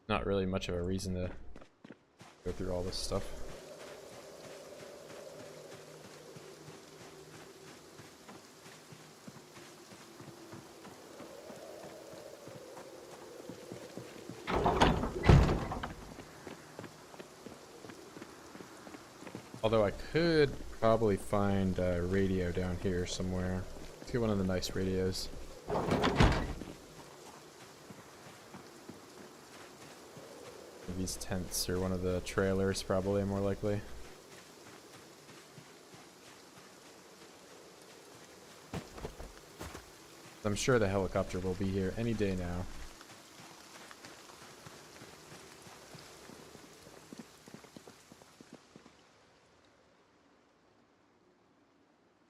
Not really much of a reason to go through all this stuff. Although I could probably find a radio down here somewhere. Let's get one of the nice radios. These tents or one of the trailers probably more likely. I'm sure the helicopter will be here any day now.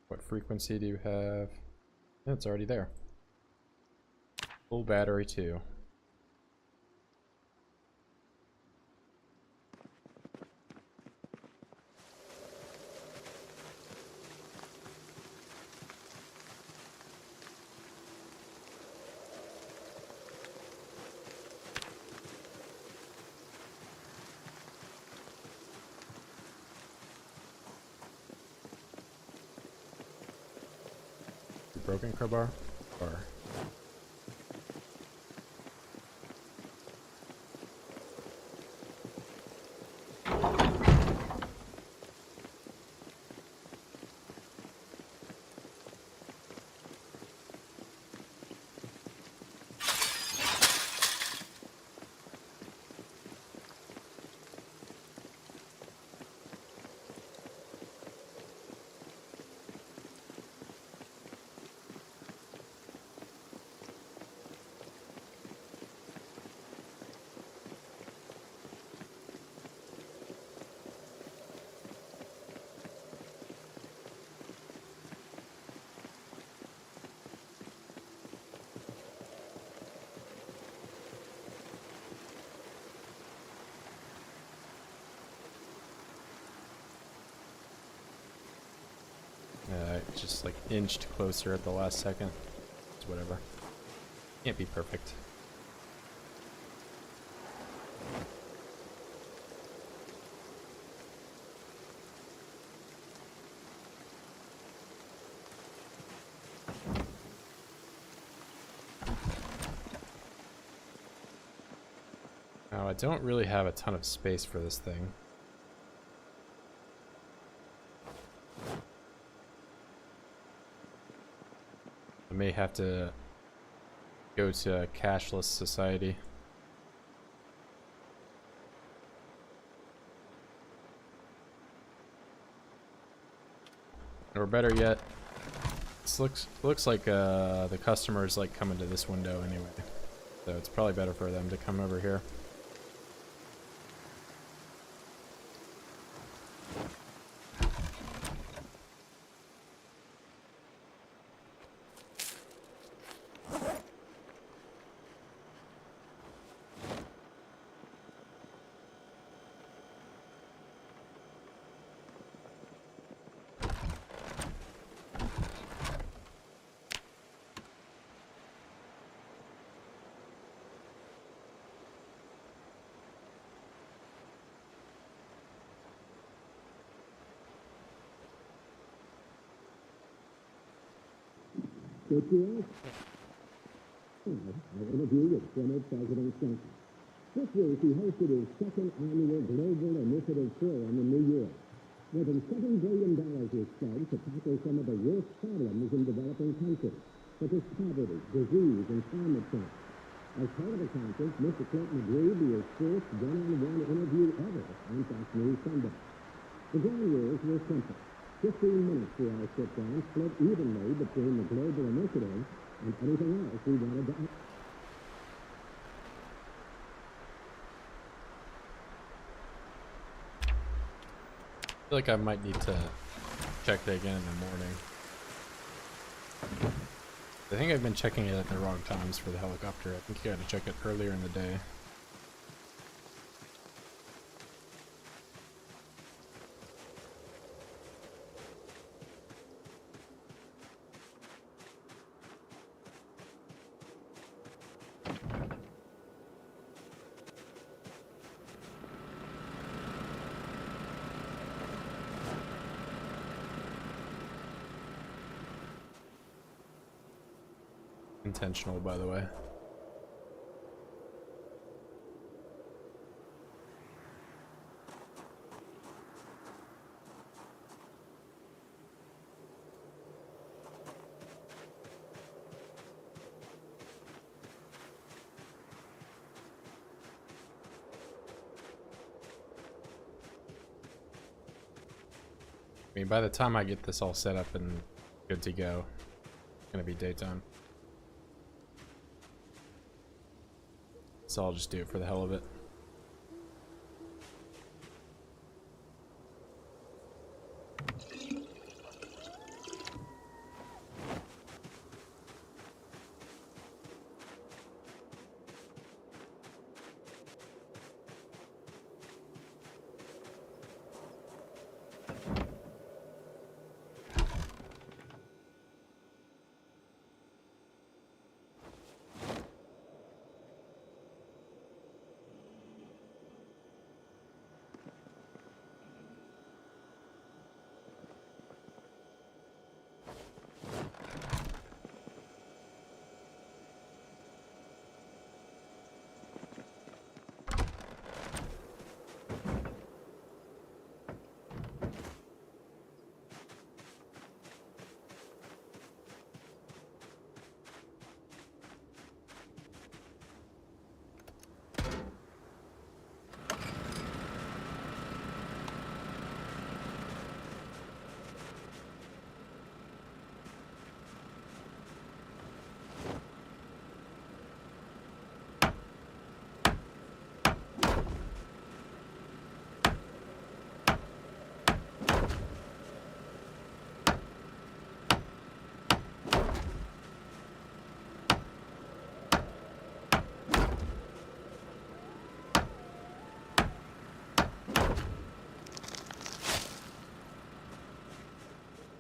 What frequency do you have? Oh, it's already there. Full battery too. Broken crowbar? Or just like inched closer at the last second. It's whatever. Can't be perfect. Now, I don't really have a ton of space for this thing. I may have to go to a cashless society. Or better yet, this looks like the customer's like coming to this window anyway. So it's probably better for them to come over here. This week he hosted his second annual Global Initiative Forum in New York. More than $7 billion was spent to tackle some of the worst problems in developing countries, such as poverty, disease, and climate change. As part of the conference, Mr. Clinton agreed to his first one-on-one interview ever on Fox News Sunday. The ground rules were simple. 15 minutes for our sit-down, split evenly between the Global Initiative and anything else we wanted to add. I feel like I might need to check it again in the morning. I think I've been checking it at the wrong times for the helicopter. I think you gotta check it earlier in the day. Intentional, by the way. I mean, by the time I get this all set up and good to go, it's gonna be daytime. So I'll just do it for the hell of it.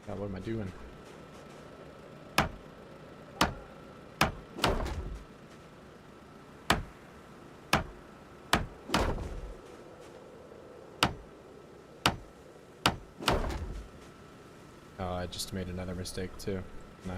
God, what am I doing? I just made another mistake too. No.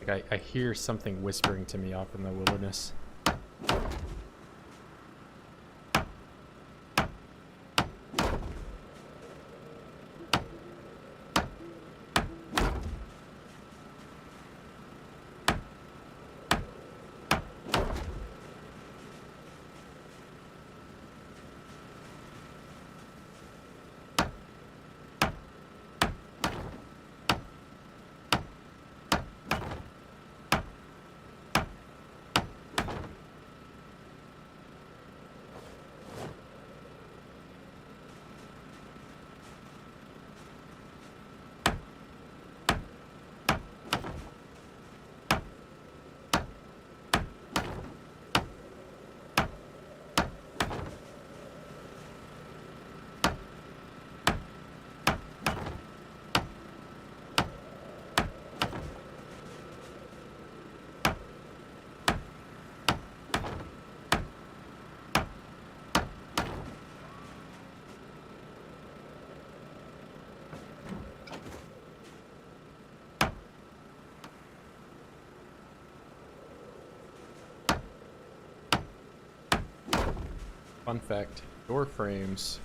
Like I hear something whispering to me off in the wilderness. Fun fact, door frames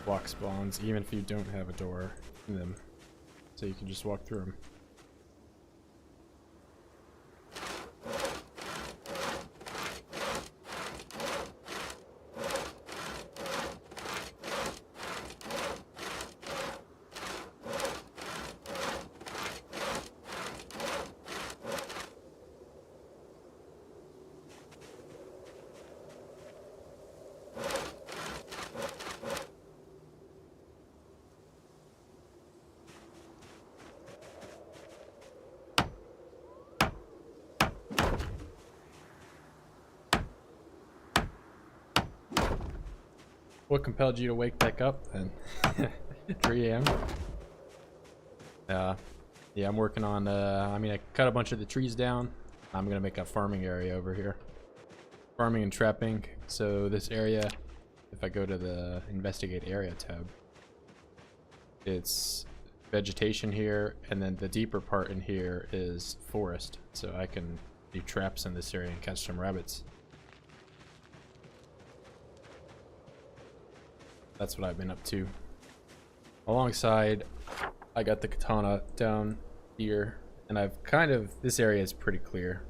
block spawns even if you don't have a door in them, so you can just walk through them. What compelled you to wake back up then? 3 a.m. Yeah, I'm working on. I cut a bunch of the trees down. I'm gonna make a farming area over here, farming and trapping. So this area, if I go to the investigate area tab, it's vegetation here, and then the deeper part in here is forest. So I can do traps in this area and catch some rabbits. That's what I've been up to. Alongside, I got the katana down here, and I've this area is pretty clear.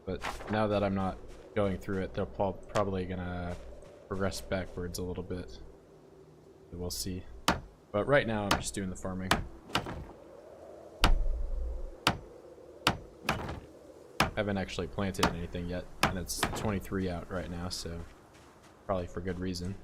But now that I'm not going through it, they're probably gonna progress backwards a little bit. We'll see. But right now, I'm just doing the farming. I haven't actually planted anything yet, and it's 23 out right now, so probably for good reason.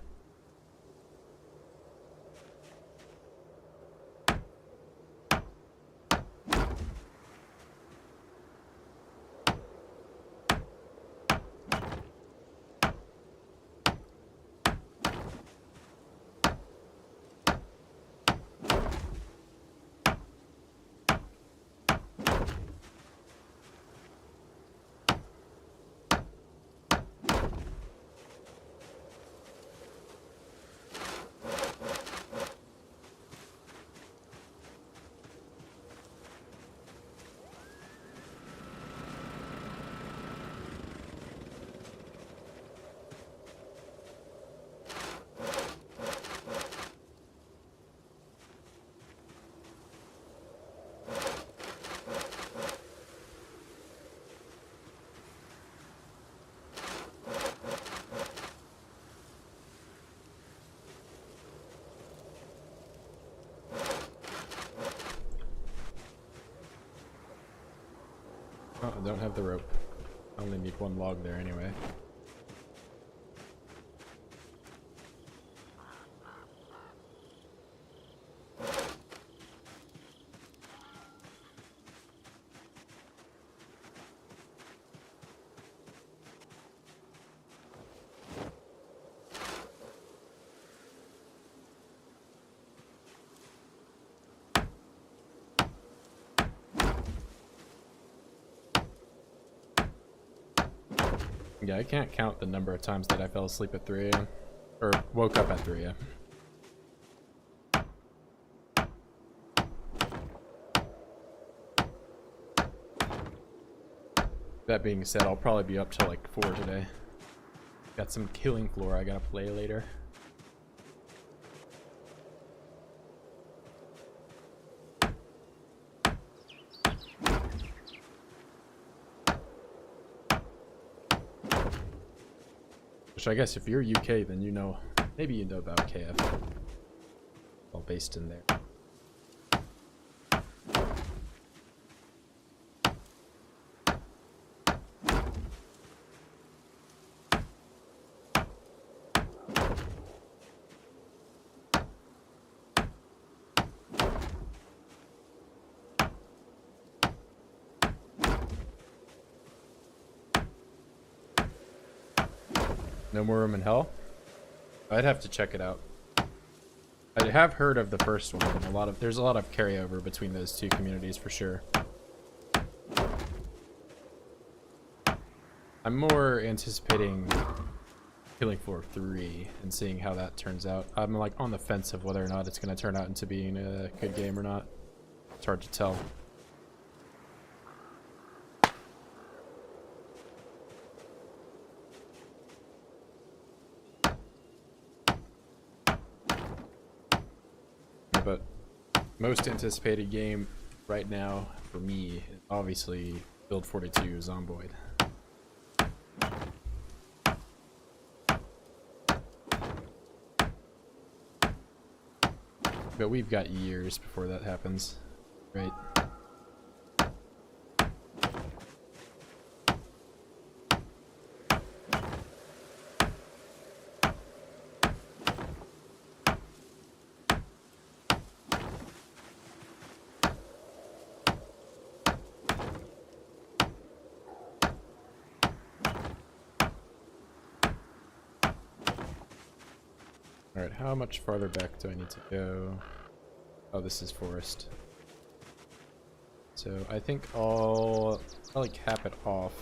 Oh, I don't have the rope. I only need one log there anyway. Yeah, I can't count the number of times that I fell asleep at 3 a.m. or woke up at 3 a.m. That being said, I'll probably be up till like 4 today. Got some Killing Floor I gotta play later. Which I guess if you're UK, then you know, maybe you know about KF. All based in there. No More Room in Hell? I'd have to check it out. I have heard of the first one, and there's a lot of carryover between those two communities for sure. I'm more anticipating Killing Floor 3 and seeing how that turns out. I'm like on the fence of whether or not it's going to turn out into being a good game or not. It's hard to tell. But most anticipated game right now for me is obviously Build 42 Zomboid. But we've got years before that happens, right? Alright, how much farther back do I need to go? Oh, this is forest. So I think I'll probably cap it off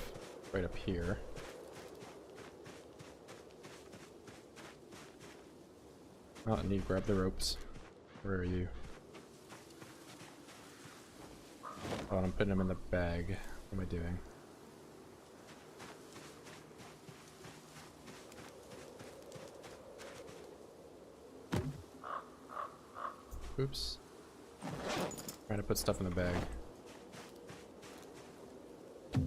right up here. Oh, I need to grab the ropes. Where are you? Oh, I'm putting them in the bag. What am I doing? Oops. Trying to put stuff in the bag. I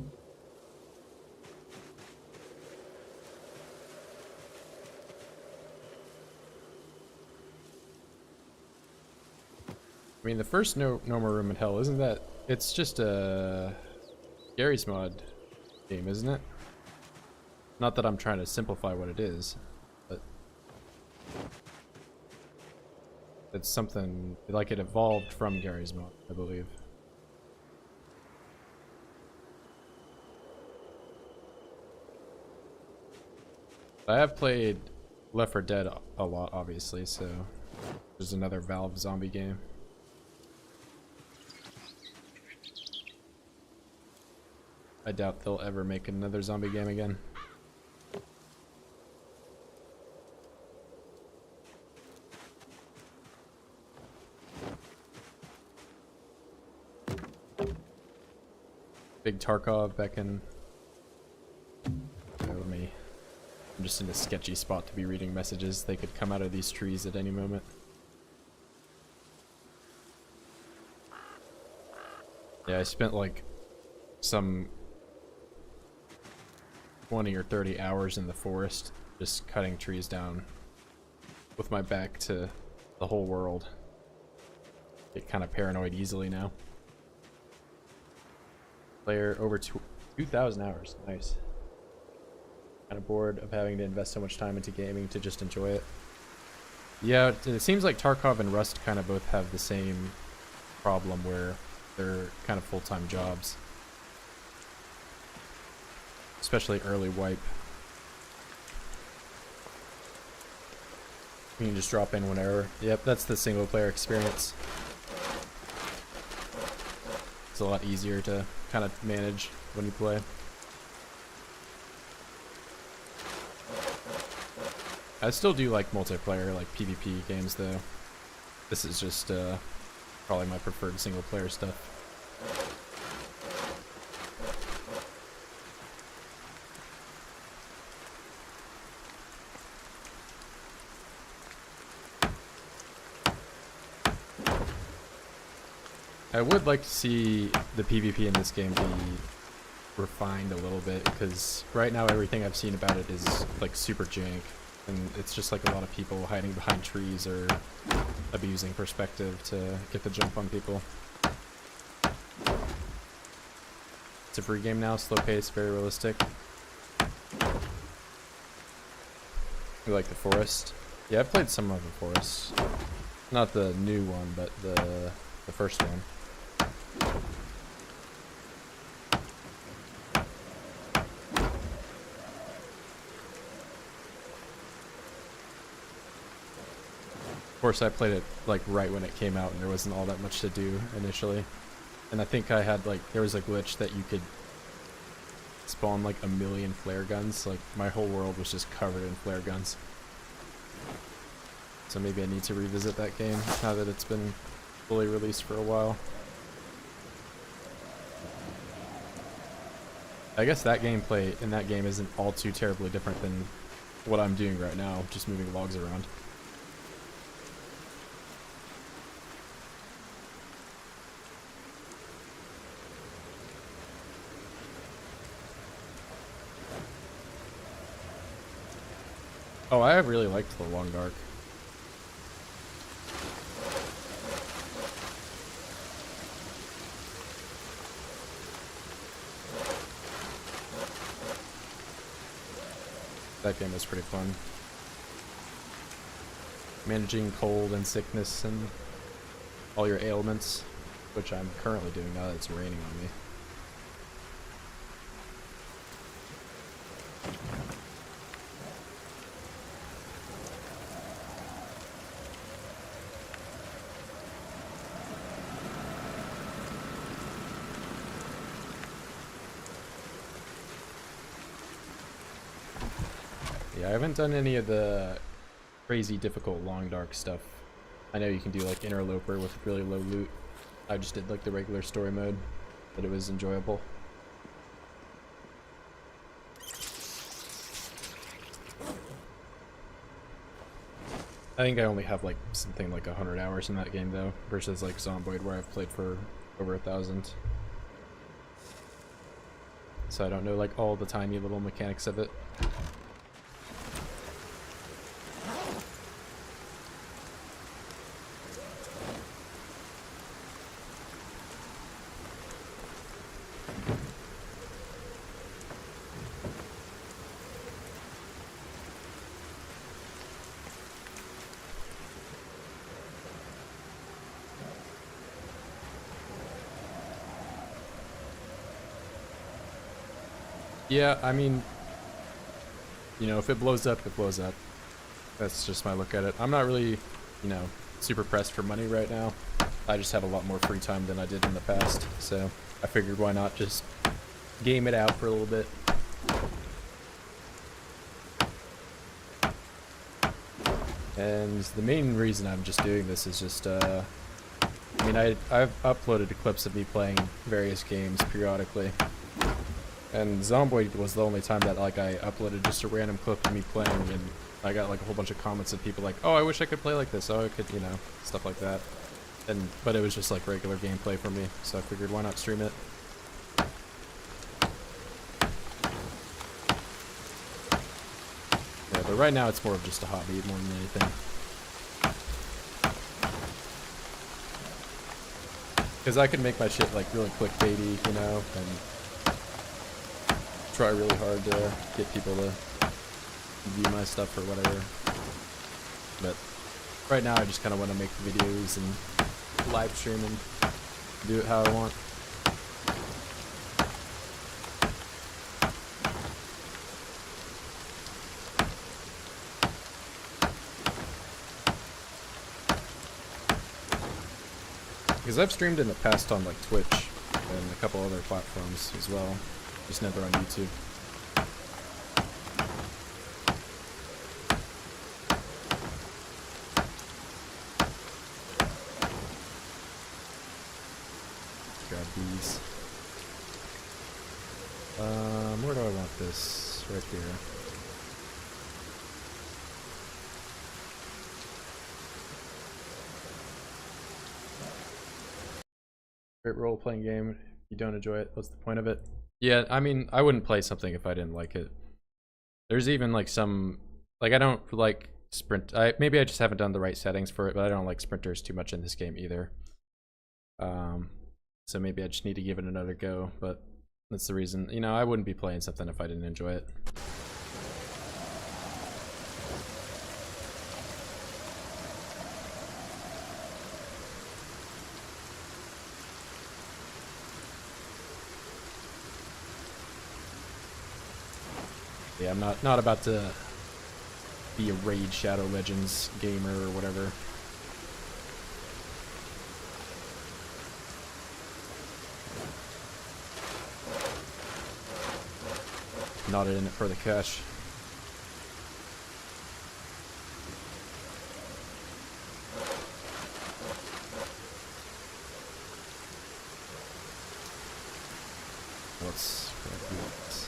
mean, the first No More Room in Hell, isn't that... It's just a Gary's Mod game, isn't it? Not that I'm trying to simplify what it is, but... It's something, like it evolved from Gary's Mod, I believe. I have played Left 4 Dead a lot, obviously, so there's another Valve zombie game. I doubt they'll ever make another zombie game again. Big Tarkov back in... I'm just in a sketchy spot to be reading messages. They could come out of these trees at any moment. Yeah, I spent like some 20 or 30 hours in the forest just cutting trees down with my back to the whole world. Get kind of paranoid easily now. Player over 2,000 hours. Nice. Kind of bored of having to invest so much time into gaming to just enjoy it. Yeah, it seems like Tarkov and Rust kind of both have the same problem where they're kind of full-time jobs. Especially early wipe. You can just drop in whenever. Yep, that's the single player experience. It's a lot easier to kind of manage when you play. I still do like multiplayer, like PvP games though. This is just probably my preferred single player stuff. I would like to see the PvP in this game be refined a little bit, because right now everything I've seen about it is like super jank, and it's just like a lot of people hiding behind trees or abusing perspective to get the jump on people. It's a free game now, slow pace, very realistic. You like the forest? Yeah, I've played some of the forest. Not the new one, but the first one. Of course, I played it like right when it came out, and there wasn't all that much to do initially. And I think I had like, there was a glitch that you could spawn like 1,000,000 flare guns. Like my whole world was just covered in flare guns. So maybe I need to revisit that game now that it's been fully released for a while. I guess that gameplay in that game isn't all too terribly different than what I'm doing right now, just moving logs around. Oh, I really liked the Long Dark. That game was pretty fun. Managing cold and sickness and all your ailments, which I'm currently doing now that it's raining on me. Yeah, I haven't done any of the crazy difficult Long Dark stuff. I know you can do like Interloper with really low loot. I just did like the regular story mode, but it was enjoyable. I think I only have like something like 100 hours in that game though, versus like Zomboid where I've played for over 1,000. So I don't know like all the tiny little mechanics of it. Yeah, I mean, you know, if it blows up, it blows up. That's just my look at it. I'm not really, you know, super pressed for money right now. I just have a lot more free time than I did in the past, so I figured why not just game it out for a little bit. And the main reason I'm just doing this is just, I mean, I've uploaded clips of me playing various games periodically. And Zomboid was the only time that like I uploaded just a random clip of me playing, and I got like a whole bunch of comments of people like, oh, I wish I could play like this, oh I could, you know, stuff like that. But it was just like regular gameplay for me, so I figured why not stream it. Yeah, but right now it's more of just a hobby more than anything. Because I could make my shit like really clickbaity, you know, and try really hard to get people to view my stuff or whatever. But right now I just kind of want to make videos and live stream and do it how I want. Because I've streamed in the past on like Twitch and a couple other platforms as well. Just never on YouTube. grab these. Where do I want this? Right here. Great role-playing game. If you don't enjoy it, what's the point of it? Yeah, I mean, I wouldn't play something if I didn't like it. There's even like some, like I don't like sprint. Maybe I just haven't done the right settings for it, but I don't like sprinters too much in this game either. So maybe I just need to give it another go, but that's the reason. You know, I wouldn't be playing something if I didn't enjoy it. Yeah, I'm not about to be a Raid Shadow Legends gamer or whatever. Not in it for the cash. Let's grab these.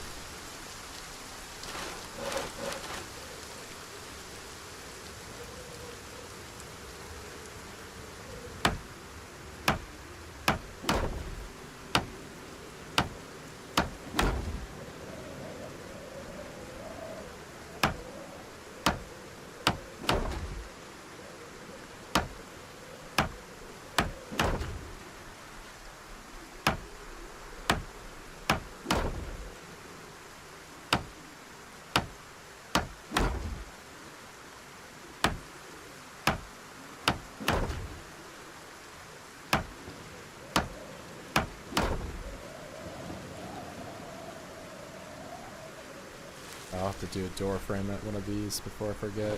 I'll have to do a door frame at one of these before I forget.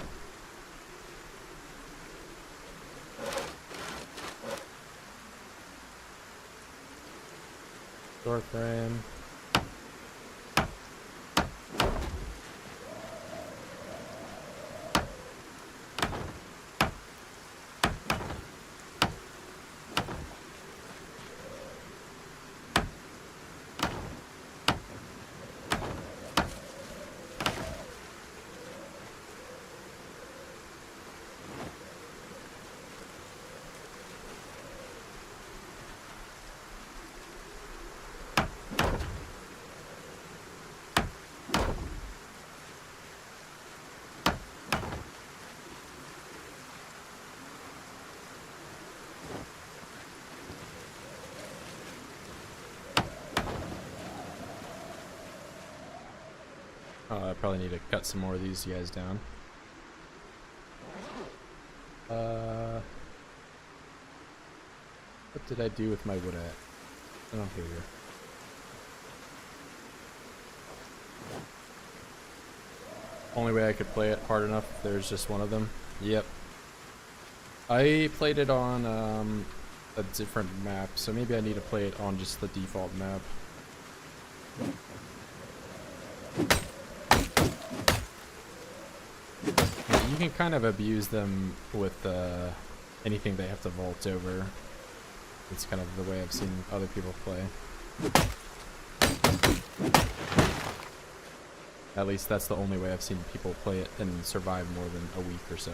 Door frame. I probably need to cut some more of these guys down. What did I do with my wood at? Oh, here. Only way I could play it hard enough, there's just one of them. Yep. I played it on a different map, so maybe I need to play it on just the default map. You can kind of abuse them with anything they have to vault over. It's kind of the way I've seen other people play. At least that's the only way I've seen people play it and survive more than a week or so.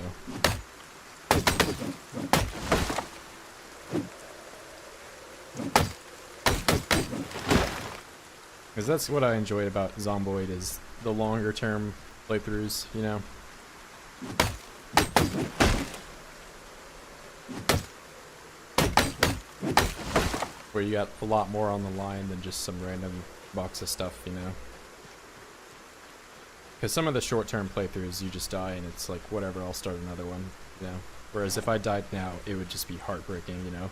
Because that's what I enjoyed about Zomboid, is the longer term playthroughs, you know? Where you got a lot more on the line than just some random box of stuff, you know? Because some of the short-term playthroughs, you just die and it's like, whatever, I'll start another one, you know? Whereas if I died now, it would just be heartbreaking, you know?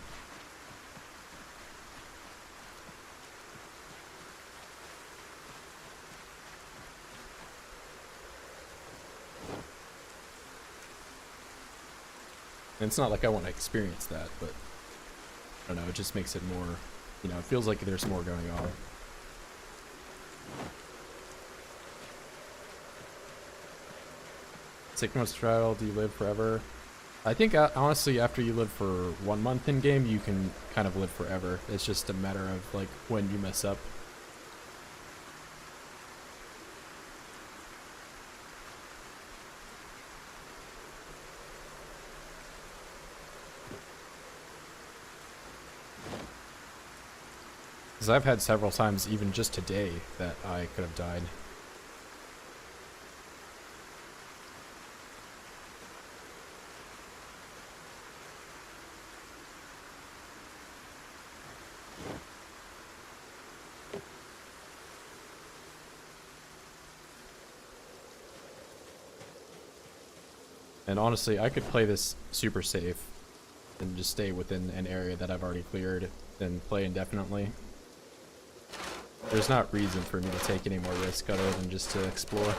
And it's not like I want to experience that, but I don't know, it just makes it more, you know, it feels like there's more going on. Sickness trial, do you live forever? I think honestly, after you live for 1 month in game, you can kind of live forever. It's just a matter of like when you mess up. Because I've had several times, even just today, that I could have died. And honestly, I could play this super safe and just stay within an area that I've already cleared and play indefinitely. There's not reason for me to take any more risk other than just to explore.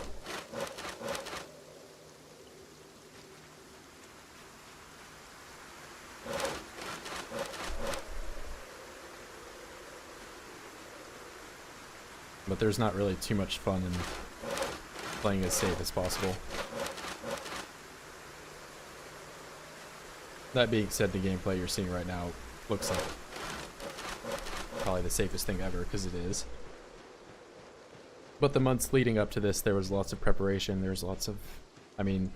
But there's not really too much fun in playing as safe as possible. That being said, the gameplay you're seeing right now looks like probably the safest thing ever, because it is. But the months leading up to this, there was lots of preparation. There's lots of, I mean,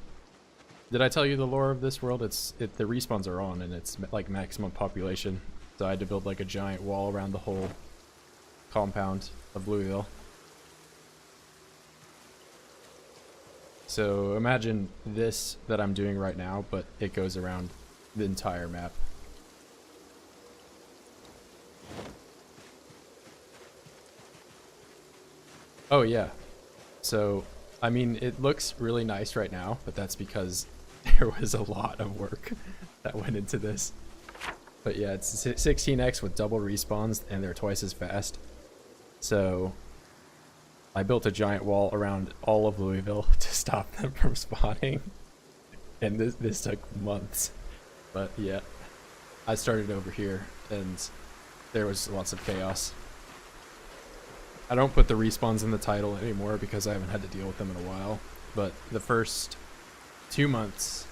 did I tell you the lore of this world? The respawns are on, and it's like maximum population. So I had to build like a giant wall around the whole compound of Louisville. So imagine this that I'm doing right now, but it goes around the entire map. Oh yeah. So, I mean, it looks really nice right now, but that's because there was a lot of work that went into this. But yeah, it's 16x with double respawns, and they're twice as fast. So, I built a giant wall around all of Louisville to stop them from spawning. And this took months. But yeah, I started over here, and there was lots of chaos. I don't put the respawns in the title anymore because I haven't had to deal with them in a while. But the first 2 months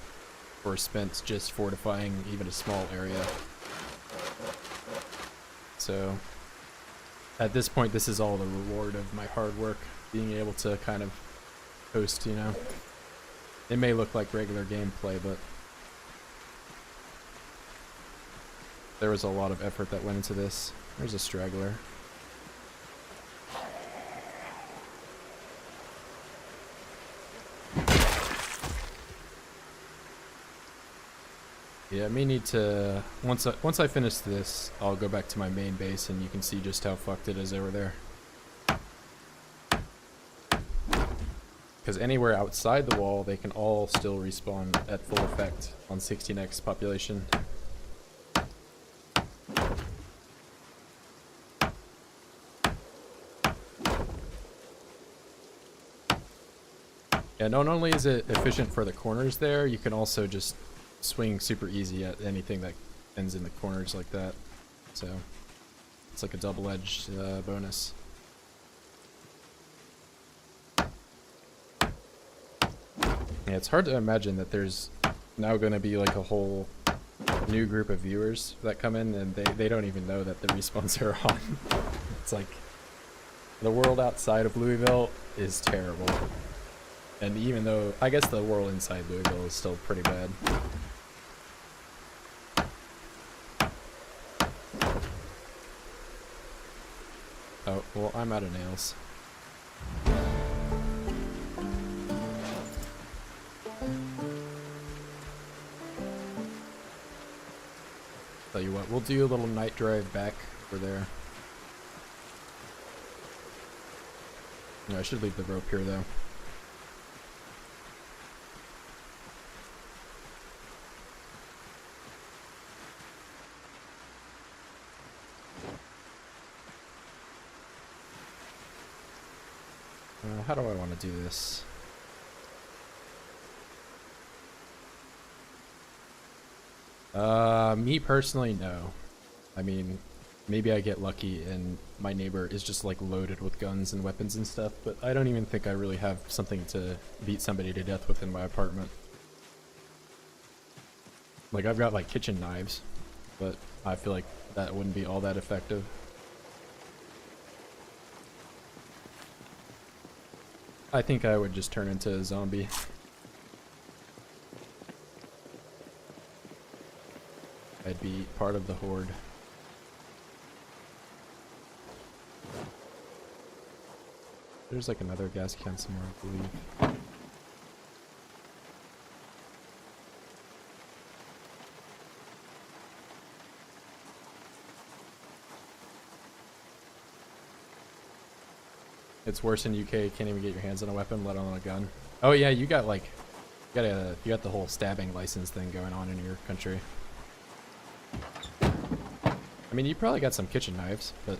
were spent just fortifying even a small area. So at this point, this is all the reward of my hard work, being able to kind of host, you know. It may look like regular gameplay, but there was a lot of effort that went into this. There's a straggler. Yeah, I may need to, once I finish this, I'll go back to my main base and you can see just how fucked it is over there. Because anywhere outside the wall, they can all still respawn at full effect on 16x population. Yeah, not only is it efficient for the corners there, you can also just swing super easy at anything that ends in the corners like that. So it's like a double-edged bonus. Yeah, it's hard to imagine that there's now going to be like a whole new group of viewers that come in and they don't even know that the respawns are on. It's like the world outside of Louisville is terrible. And even though, I guess the world inside Louisville is still pretty bad. Oh, well, I'm out of nails. Tell you what, we'll do a little night drive back over there. No, I should leave the rope here, though. How do I want to do this? Me personally, no. I mean, maybe I get lucky and my neighbor is just like loaded with guns and weapons and stuff, but I don't even think I really have something to beat somebody to death with in my apartment. Like, I've got like kitchen knives, but I feel like that wouldn't be all that effective. I think I would just turn into a zombie. I'd be part of the horde. There's like another gas can somewhere, I believe. It's worse in UK. Can't even get your hands on a weapon, let alone a gun. Oh yeah, you got like, you got the whole stabbing license thing going on in your country. I mean, you probably got some kitchen knives, but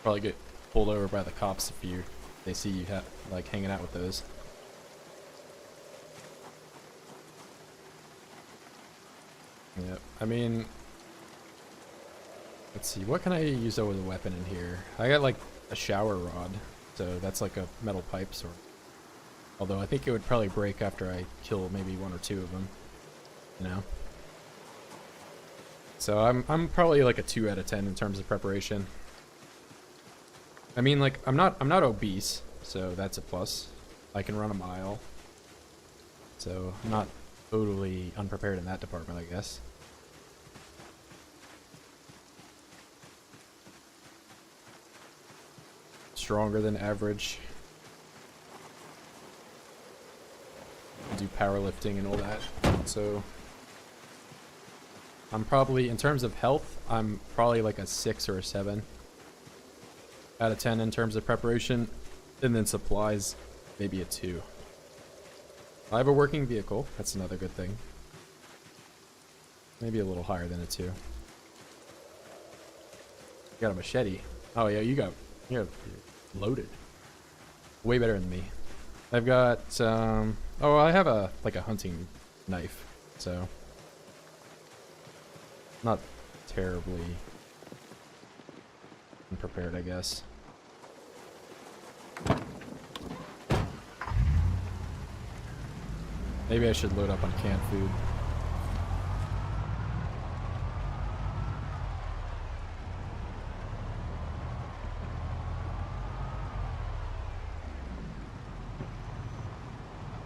probably get pulled over by the cops if they see you like hanging out with those. Yep. I mean, let's see. What can I use as a weapon in here? I got like a shower rod. So that's like a metal pipe sort. Although I think it would probably break after I kill maybe one or two of them, you know. So I'm probably like a 2 out of 10 in terms of preparation. I mean, like I'm not obese, so that's a plus. I can run a mile, so I'm not totally unprepared in that department, I guess. Stronger than average. Do powerlifting and all that. So I'm probably, in terms of health, I'm probably like a 6 or a 7 out of 10 in terms of preparation. And then supplies, maybe a 2. I have a working vehicle. That's another good thing. Maybe a little higher than a 2. You got a machete. Oh yeah, you're loaded. Way better than me. I've got oh, I have a hunting knife, so not terribly unprepared, I guess. Maybe I should load up on canned food.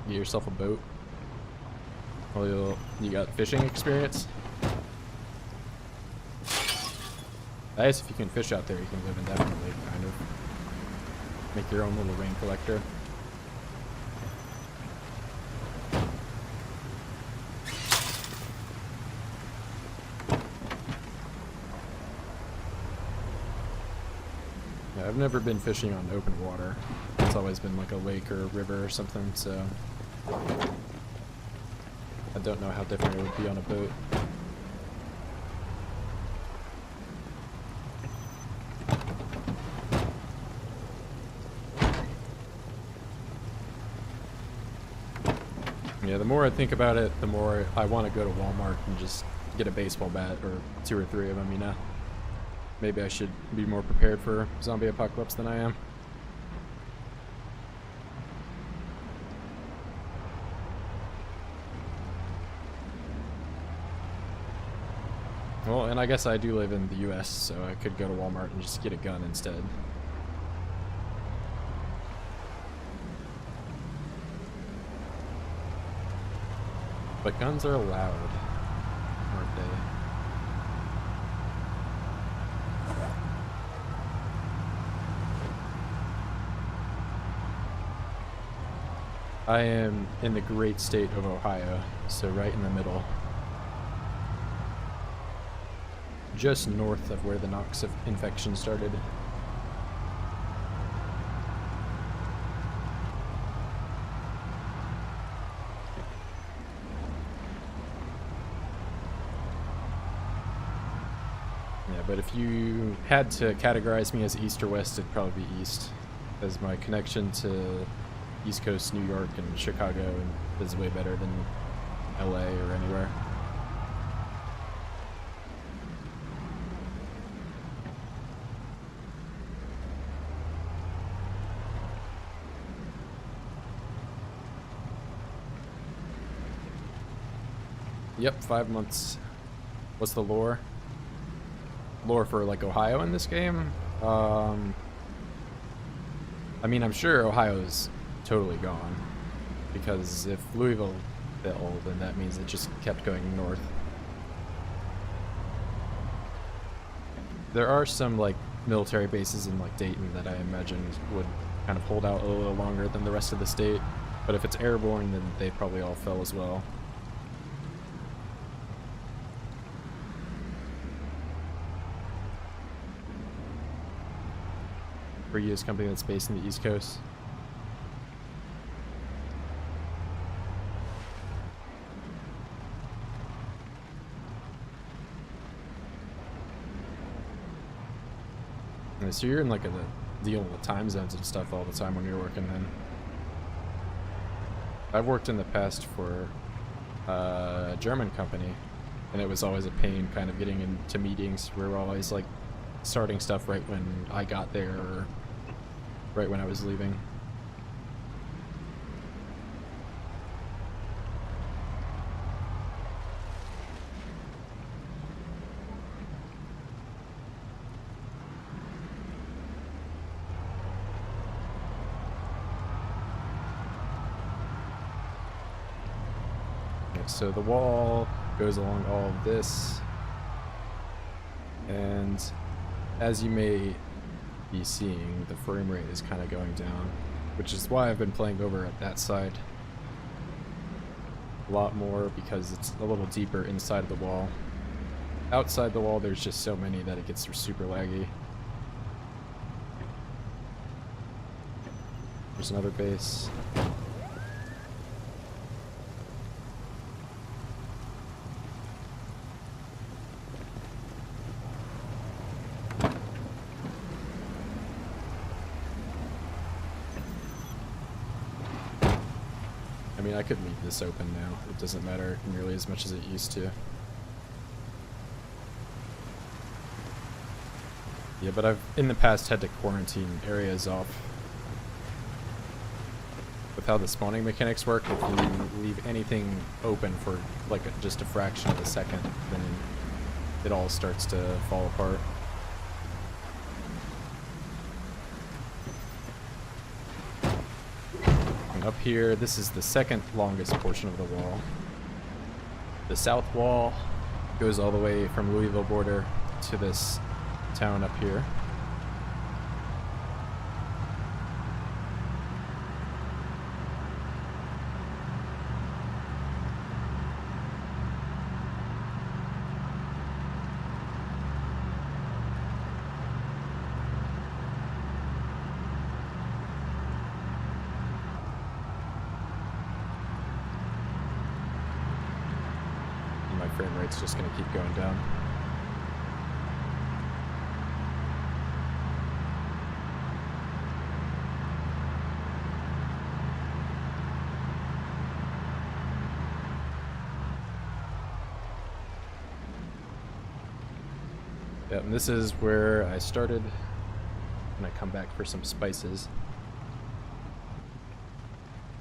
Get yourself a boat. Oh, you got fishing experience? I guess if you can fish out there, you can live indefinitely, kind of. Make your own little rain collector. Yeah, I've never been fishing on open water. It's always been like a lake or a river or something, so I don't know how different it would be on a boat. Yeah, the more I think about it, the more I want to go to Walmart and just get a baseball bat, or 2 or 3 of them, you know? Maybe I should be more prepared for zombie apocalypse than I am. Well, and I guess I do live in the US, so I could go to Walmart and just get a gun instead. But guns are allowed, aren't they? I am in the great state of Ohio, so right in the middle. Just north of where the Knox infection started. Yeah, but if you had to categorize me as east or west, it'd probably be east, as my connection to East Coast, New York, and Chicago is way better than LA or anywhere. Yep, 5 months. What's the lore? Lore for like Ohio in this game? I mean, I'm sure Ohio's totally gone, because if Louisville fell, then that means it just kept going north. There are some like military bases in like Dayton that I imagine would kind of hold out a little longer than the rest of the state, but if it's airborne, then they probably all fell as well. For a US company that's based in the East Coast. And so you're in like dealing with time zones and stuff all the time when you're working then. I've worked in the past for a German company, and it was always a pain kind of getting into meetings. We were always like starting stuff right when I got there, or right when I was leaving. Okay, so the wall goes along all of this, and as you may be seeing, the frame rate is kind of going down, which is why I've been playing over at that side a lot more, because it's a little deeper inside of the wall. Outside the wall, there's just so many that it gets super laggy. There's another base. I mean, I could leave this open now. It doesn't matter nearly as much as it used to. Yeah, but I've in the past had to quarantine areas off. With how the spawning mechanics work, if you leave anything open for like just a fraction of a second, then it all starts to fall apart. Up here, this is the second longest portion of the wall. The south wall goes all the way from Louisville border to this town up here. Frame rate's just going to keep going down. Yep, and this is where I started when I come back for some spices.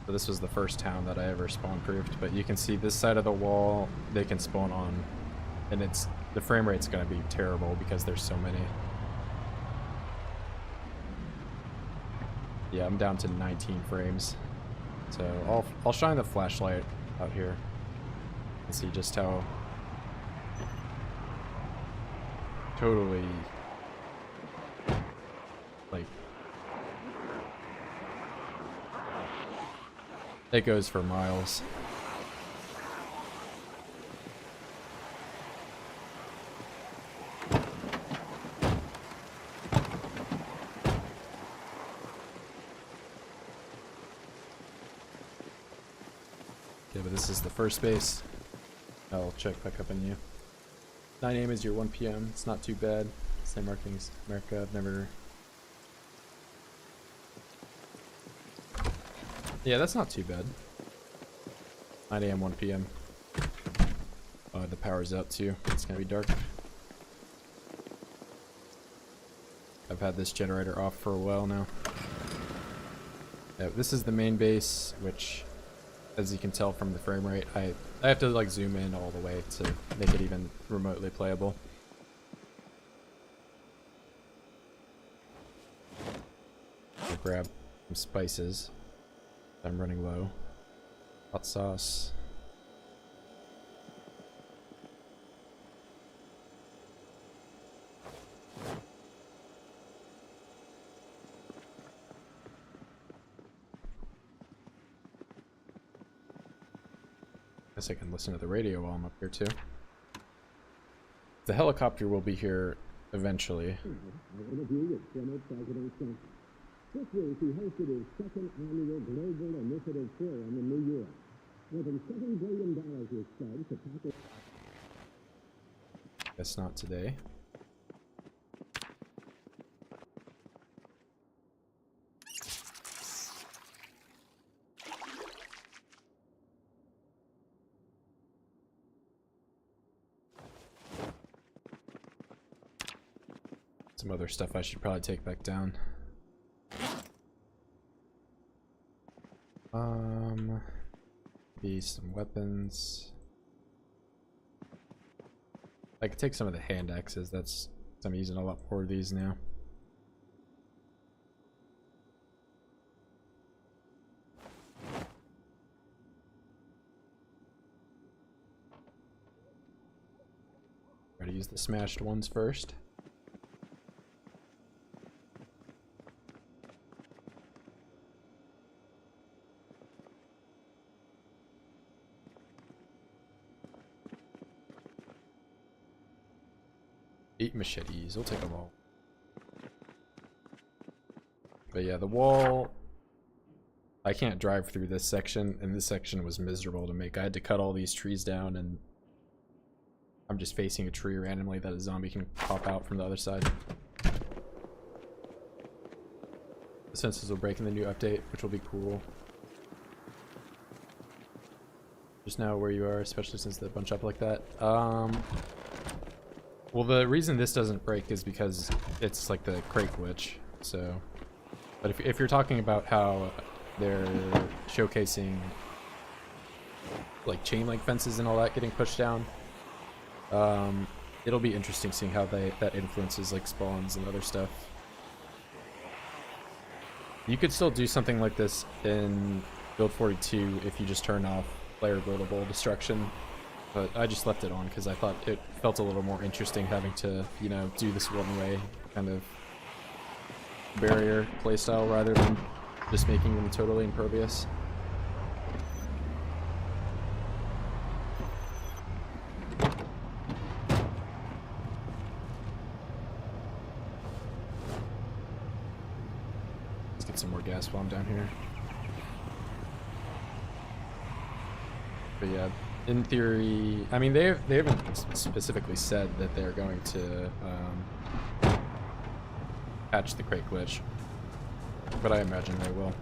So this was the first town that I ever spawn proofed, but you can see this side of the wall they can spawn on, and the frame rate's going to be terrible because there's so many. Yeah, I'm down to 19 frames. So I'll shine the flashlight out here and see just how totally like it goes for miles. Okay, but this is the first base. I'll check back up on you. 9 AM is your 1 PM. It's not too bad. Same markings. America, I've never... Yeah, that's not too bad. 9 AM, 1 PM. The power's out too. It's gonna be dark. I've had this generator off for a while now. Yeah, this is the main base, which as you can tell from the frame rate. I have to like zoom in all the way to make it even remotely playable. I'll grab some spices. I'm running low. Hot sauce. Guess I can listen to the radio while I'm up here too. The helicopter will be here eventually. An interview with former President Trump. This week he hosted his second annual Global Initiative Forum in New York. More than $7 billion was spent to tackle... Guess not today. Some other stuff I should probably take back down. Be some weapons. I could take some of the hand axes. I'm using a lot more of these now. Try to use the smashed ones first. Eight machetes, we'll take them all. But yeah, the wall, I can't drive through this section, and this section was miserable to make. I had to cut all these trees down, and I'm just facing a tree randomly that a zombie can pop out from the other side. The sensors will break in the new update, which will be cool. Just know where you are, especially since they bunch up like that. Well, the reason this doesn't break is because it's like the crate glitch, so... But if you're talking about how they're showcasing like chain link fences and all that getting pushed down, it'll be interesting seeing how that influences like spawns and other stuff. You could still do something like this in Build 42 if you just turn off player buildable destruction. But I just left it on because I thought it felt a little more interesting having to, you know, do this one-way kind of barrier playstyle rather than just making them totally impervious. Let's get some more gas while I'm down here. But yeah. In theory, I mean, they haven't specifically said that they're going to patch the crate glitch, but I imagine they will.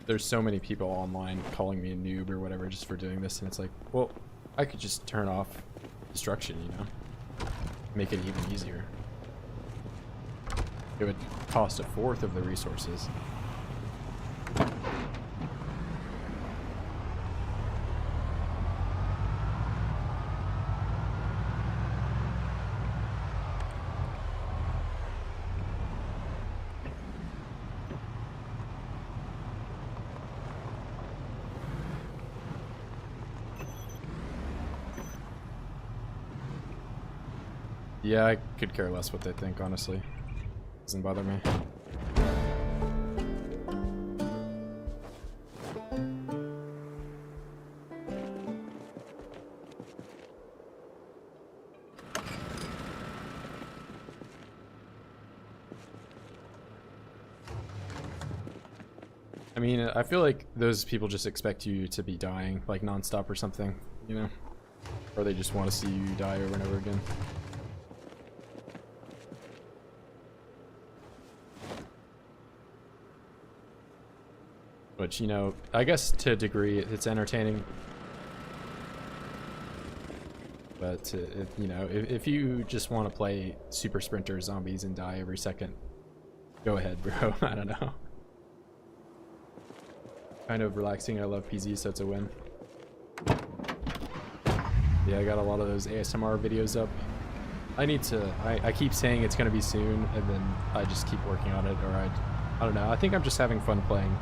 There's so many people online calling me a noob or whatever just for doing this, and it's like, well, I could just turn off destruction, you know? Make it even easier. It would cost a fourth of the resources. Yeah, I could care less what they think, honestly. Doesn't bother me. I mean, I feel like those people just expect you to be dying, like nonstop or something, you know? Or they just want to see you die over and over again. Which, you know, I guess to a degree it's entertaining. But you know, if you just want to play super sprinter zombies and die every second, go ahead, bro. I don't know. Kind of relaxing. I love PZ, so it's a win. Yeah, I got a lot of those ASMR videos up. I need to. I keep saying it's gonna be soon, and then I just keep working on it, or I don't know. I think I'm just having fun playing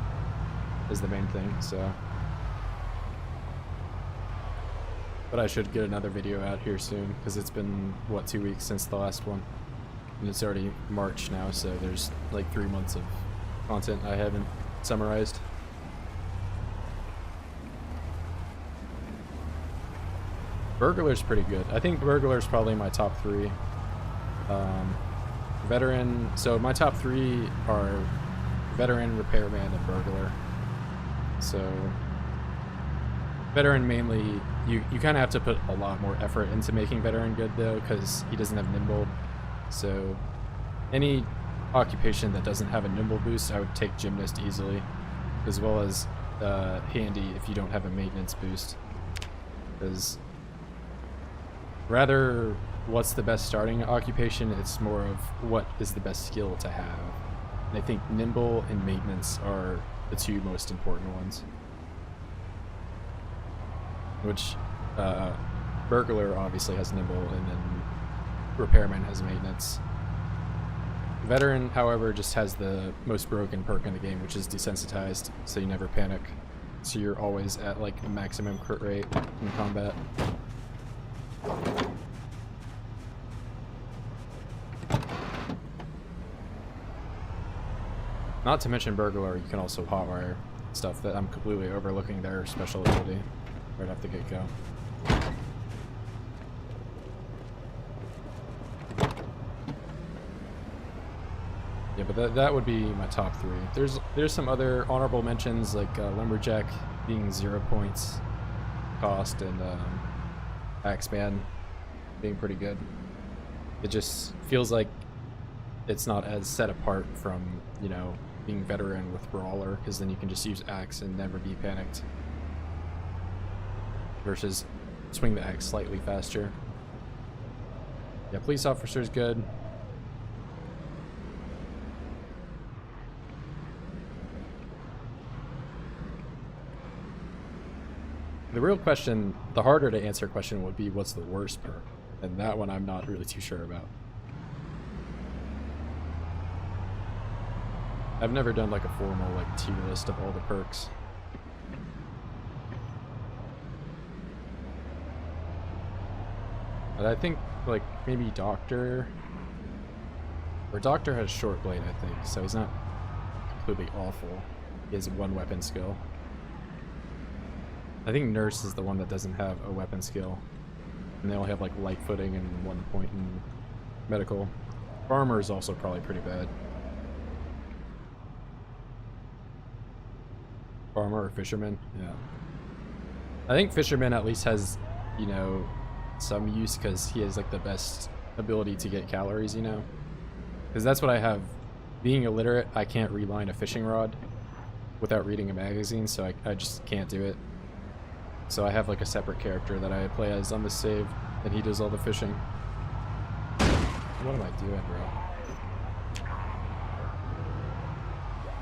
is the main thing. So. But I should get another video out here soon, because it's been, what, 2 weeks since the last one. And it's already March now, so there's like 3 months of content I haven't summarized. Burglar's pretty good. I think Burglar's probably my top 3. Veteran, so my top 3 are Veteran, Repairman, and Burglar. So Veteran mainly, you kind of have to put a lot more effort into making Veteran good though, because he doesn't have Nimble. So any occupation that doesn't have a Nimble boost, I would take Gymnast easily, as well as Handy if you don't have a Maintenance boost. Because rather what's the best starting occupation, it's more of what is the best skill to have. And I think Nimble and Maintenance are the 2 most important ones. Which Burglar obviously has Nimble, and then Repairman has Maintenance. Veteran, however, just has the most broken perk in the game, which is Desensitized, so you never panic. So you're always at like a maximum crit rate in combat. Not to mention Burglar, you can also hotwire stuff that I'm completely overlooking their special ability right off the get-go. Yeah, but that would be my top 3. There's some other honorable mentions, like Lumberjack being 0 points cost, and Axeman being pretty good. It just feels like it's not as set apart from, you know, being Veteran with Brawler, because then you can just use Axe and never be panicked. Versus swing the axe slightly faster. Yeah, Police Officer's good. The real question, the harder to answer question would be, what's the worst perk? And that one I'm not really too sure about. I've never done like a formal like tier list of all the perks. But I think, like, maybe Doctor... Or Doctor has Short Blade, I think, so he's not completely awful. He has 1 weapon skill. I think Nurse is the one that doesn't have a weapon skill. And they only have, like, light footing and 1 point in medical. Farmer is also probably pretty bad. Farmer or Fisherman? Yeah. I think Fisherman at least has, you know, some use, because he has like the best ability to get calories, you know, because that's what I have. Being illiterate, I can't reline a fishing rod without reading a magazine, so I just can't do it. So I have like a separate character that I play as on the save, and he does all the fishing. What am I doing, bro?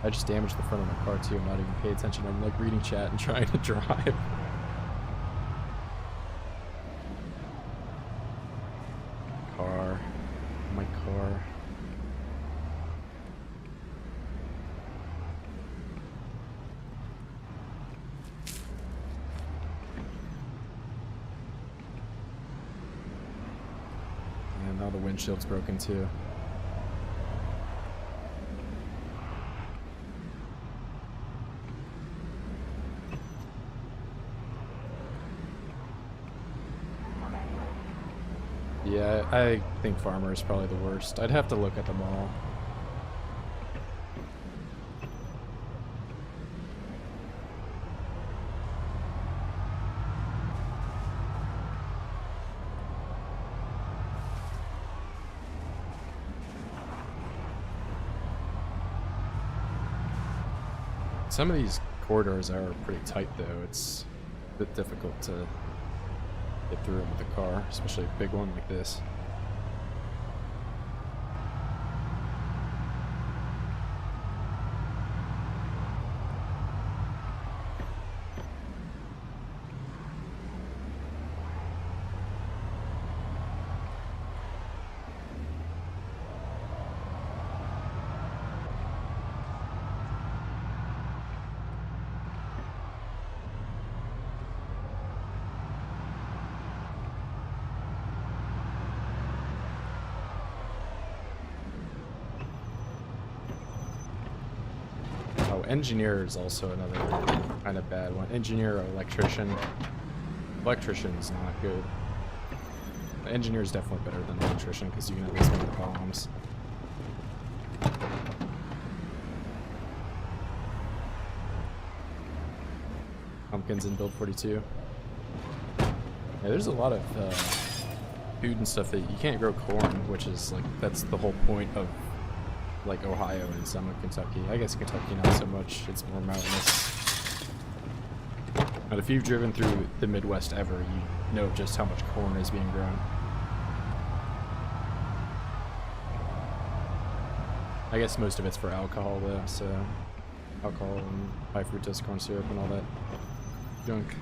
I just damaged the front of my car too. I'm not even paying attention. I'm like reading chat and trying to drive. My car. And now the windshield's broken too. Yeah, I think Farmer is probably the worst. I'd have to look at them all. Some of these corridors are pretty tight though. It's a bit difficult to get through it with a car, especially a big one like this. Oh, engineer is also another kind of bad one. Engineer or electrician. Electrician's not good. The engineer is definitely better than electrician because you can at least make the bombs. Pumpkins in build 42. Yeah, there's a lot of food and stuff that you can't grow corn, which is like, that's the whole point of like Ohio and some of Kentucky. I guess Kentucky not so much, it's more mountainous. But if you've driven through the Midwest ever, you know just how much corn is being grown. I guess most of it's for alcohol though, so alcohol and high fructose corn syrup and all that junk.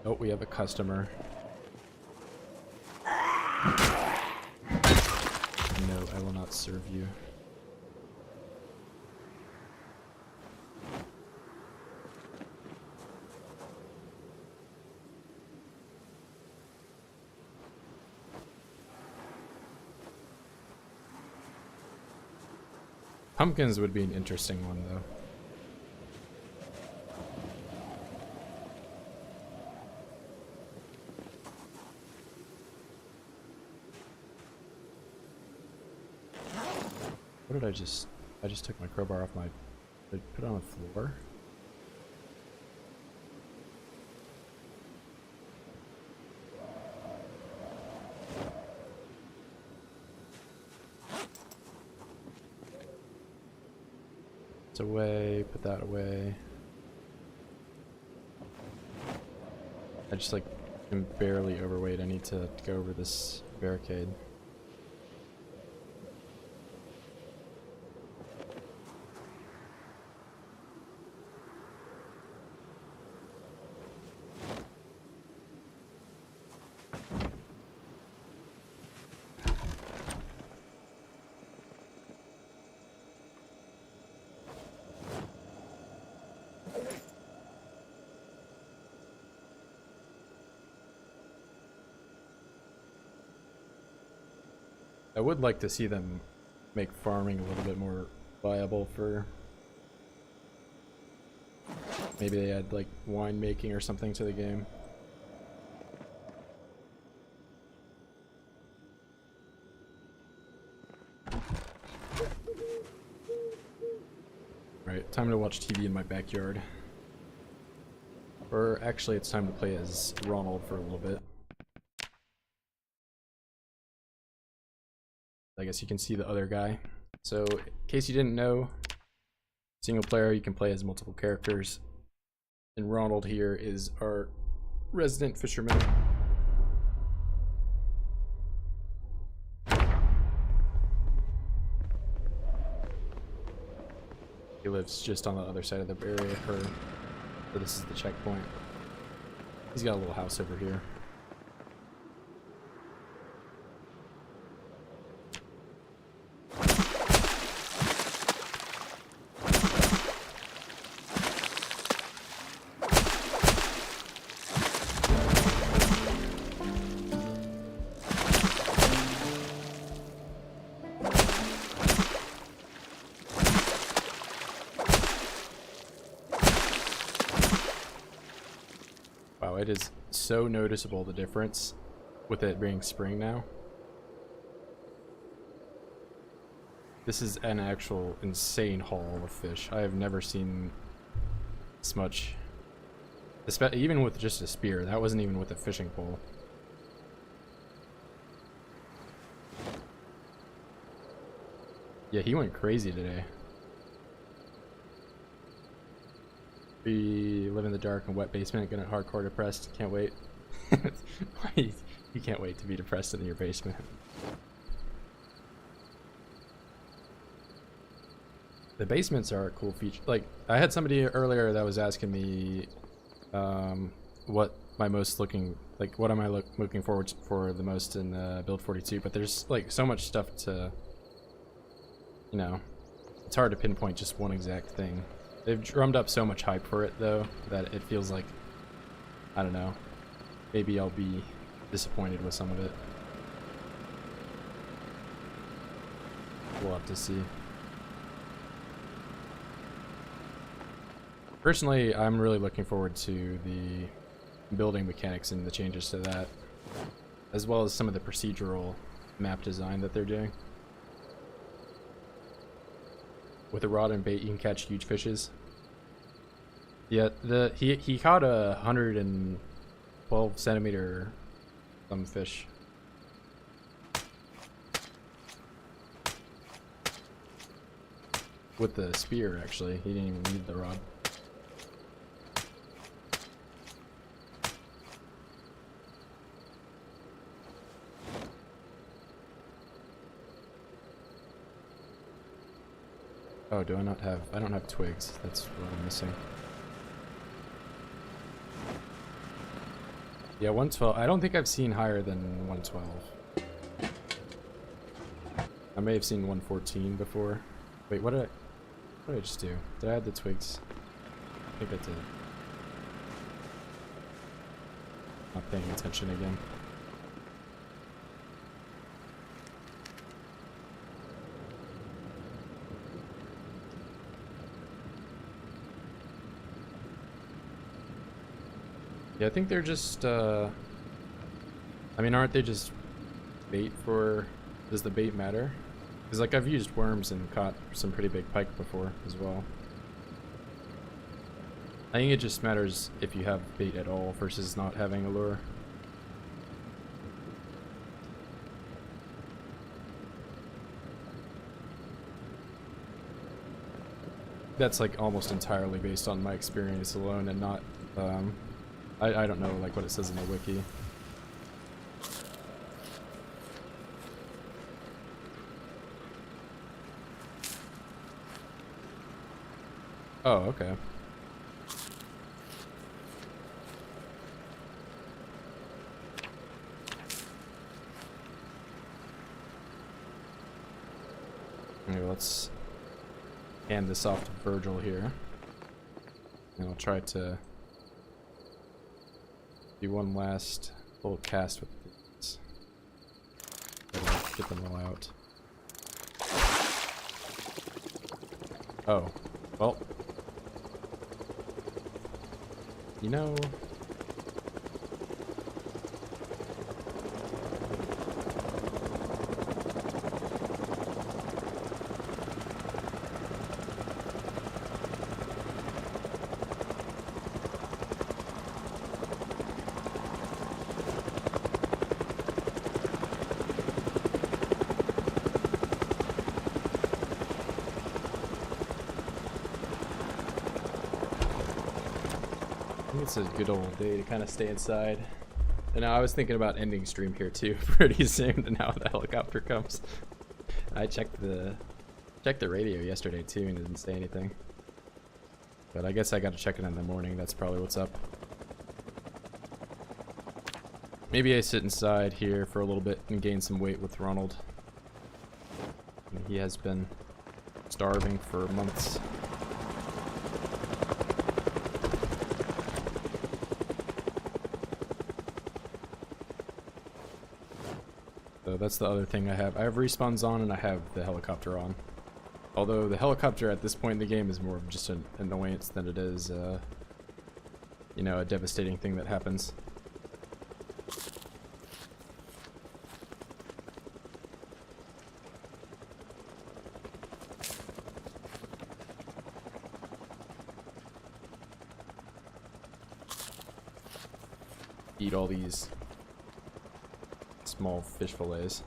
Oh, we have a customer. No, I will not serve you. Pumpkins would be an interesting one, though. What did I just took my crowbar off my... Did I put it on the floor? It's away, put that away. I just like am barely overweight. I need to go over this barricade. I would like to see them make farming a little bit more viable for... Maybe they add like winemaking or something to the game. Right, time to watch TV in my backyard. Or actually it's time to play as Ronald for a little bit. I guess you can see the other guy. So, in case you didn't know, single player, you can play as multiple characters. And Ronald here is our resident fisherman. He lives just on the other side of the area, or this is the checkpoint. He's got a little house over here. Wow, it is so noticeable, the difference with it being spring now. This is an actual insane haul of fish. I have never seen this much. Even with just a spear, that wasn't even with a fishing pole. Yeah, he went crazy today. We live in the dark and wet basement, gonna hardcore depressed. Can't wait. You can't wait to be depressed in your basement. The basements are a cool feature. Like, I had somebody earlier that was asking me what my most what am I looking forward for the most in build 42, but there's like so much stuff to, you know, it's hard to pinpoint just one exact thing. They've drummed up so much hype for it though that it feels like, I don't know, maybe I'll be disappointed with some of it. We'll have to see. Personally, I'm really looking forward to the building mechanics and the changes to that, as well as some of the procedural map design that they're doing. With a rod and bait, you can catch huge fishes. Yeah, he caught a 112 centimeter some fish. With the spear, actually. He didn't even need the rod. Oh, do I not have... I don't have twigs. That's what I'm missing. Yeah, 112. I don't think I've seen higher than 112. I may have seen 114 before. Wait, what did I just do? Did I add the twigs? I think I did. Not paying attention again. Yeah, I think they're just, I mean, aren't they just bait for, does the bait matter? Because, like, I've used worms and caught some pretty big pike before as well. I think it just matters if you have bait at all versus not having a lure. That's, like, almost entirely based on my experience alone and not, I don't know, like, what it says in the wiki. Oh, okay. Okay, let's hand this off to Virgil here. And I'll try to do one last little cast with these. Get them all out. Oh, well. You know... It's a good old day to kind of stay inside. And now I was thinking about ending stream here too pretty soon, and now the helicopter comes. I checked the radio yesterday too and didn't say anything. But I guess I got to check it in the morning. That's probably what's up. Maybe I sit inside here for a little bit and gain some weight with Ronald. He has been starving for months. So that's the other thing I have. I have respawns on and I have the helicopter on. Although the helicopter at this point in the game is more of just an annoyance than it is, you know, a devastating thing that happens. Eat all these small fish fillets.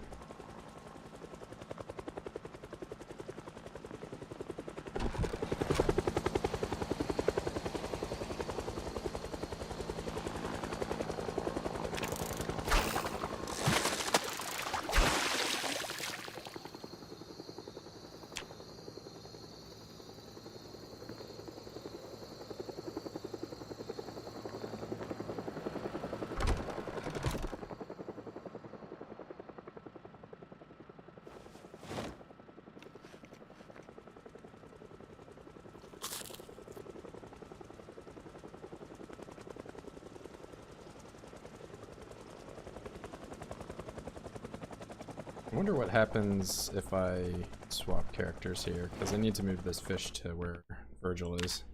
I wonder what happens if I swap characters here, because I need to move this fish to where Virgil is.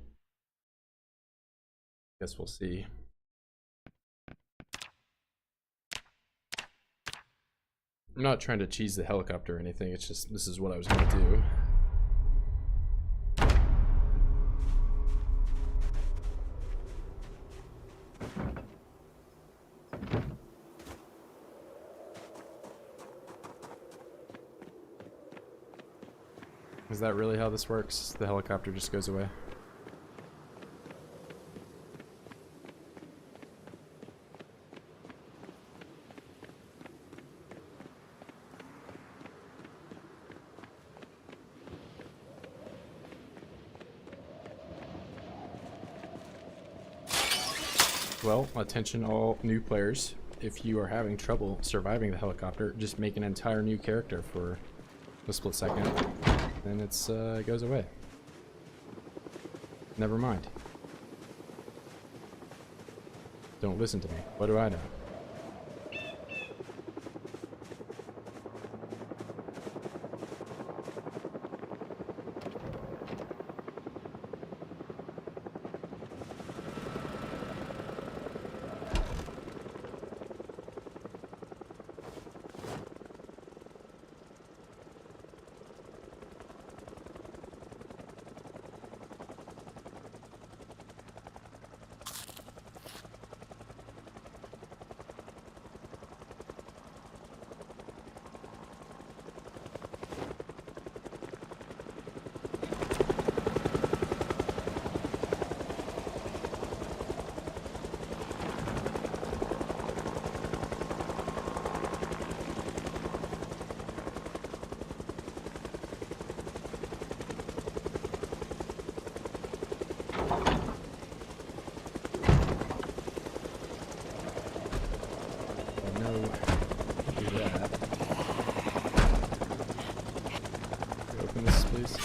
Guess we'll see. I'm not trying to cheese the helicopter or anything, it's just this is what I was going to do. Is that really how this works? The helicopter just goes away? Well, attention all new players. If you are having trouble surviving the helicopter, just make an entire new character for a split second. Then it goes away. Never mind. Don't listen to me. What do I know? Open this, please.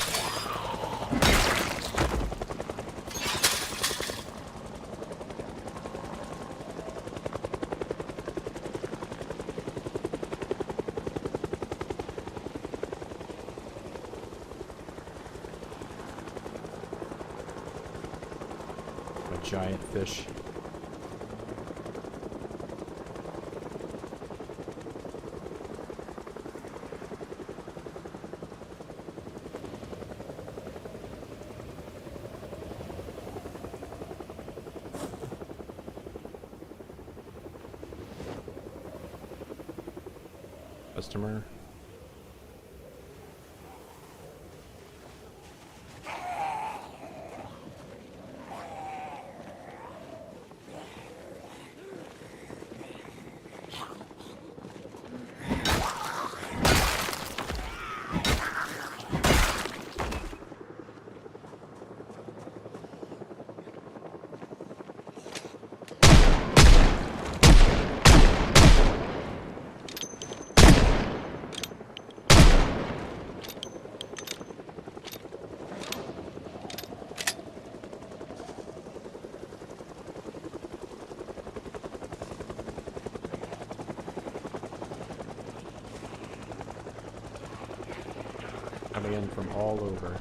A giant fish. Customer. Coming in from all over.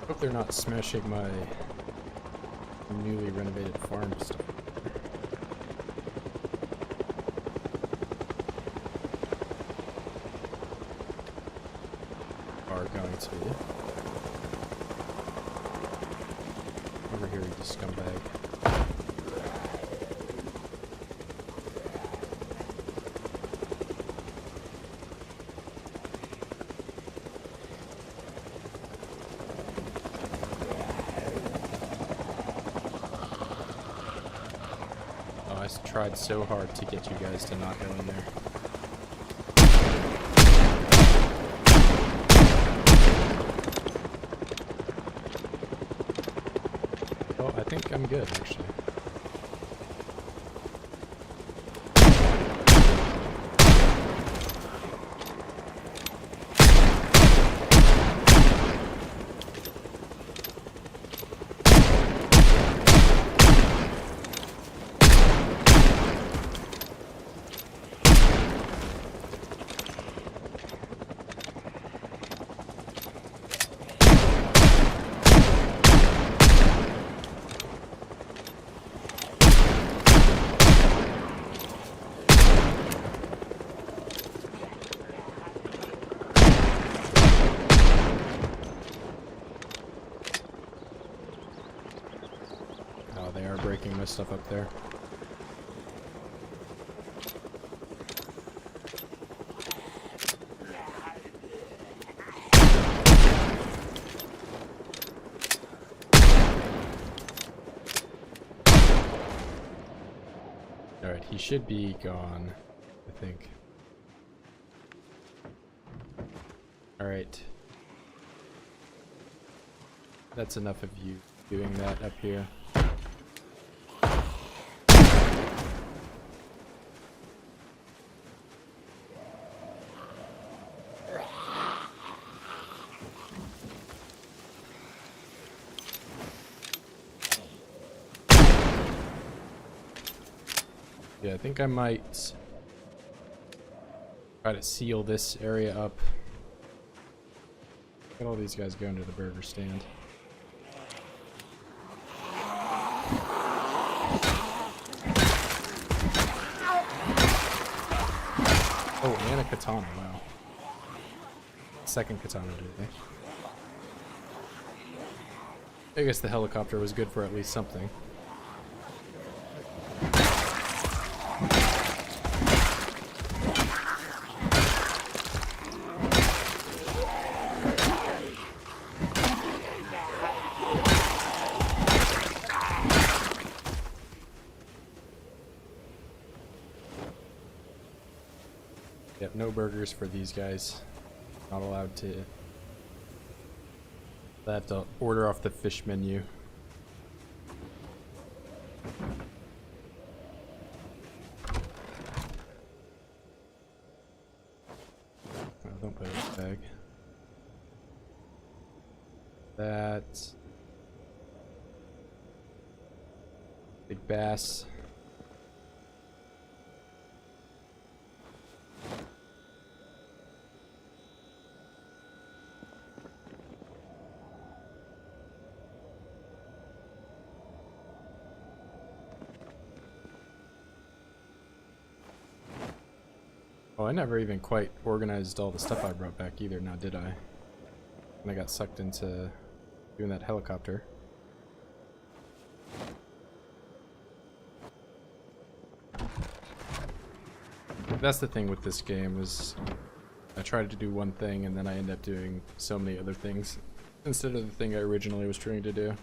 Hope they're not smashing my newly renovated farm stuff. Are going to be. Over here, you scumbag. I tried so hard to get you guys to not go in there. Oh, I think I'm good, actually. They are breaking my stuff up there. Alright, he should be gone, I think. Alright. That's enough of you doing that up here. Yeah, I think I might try to seal this area up. Get all these guys going to the burger stand. Oh, and a katana, wow. Second katana today. I guess the helicopter was good for at least something. Yep, no burgers for these guys. Not allowed to. I have to order off the fish menu. Oh, don't put it in the bag. That. Big bass. Oh, I never even quite organized all the stuff I brought back either, now did I? When I got sucked into doing that helicopter. That's the thing with this game, is I tried to do one thing and then I end up doing so many other things instead of the thing I originally was trying to do.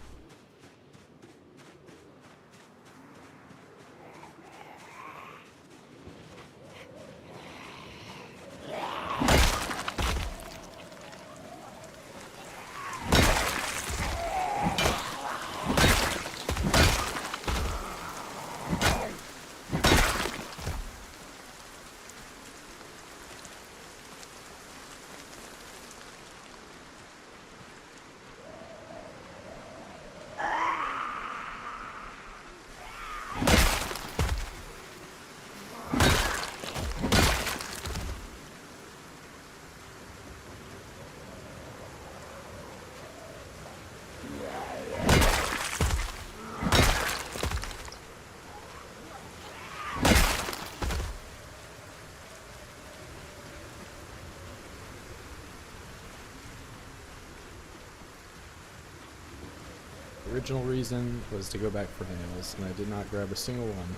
The original reason was to go back for nails, and I did not grab a single one.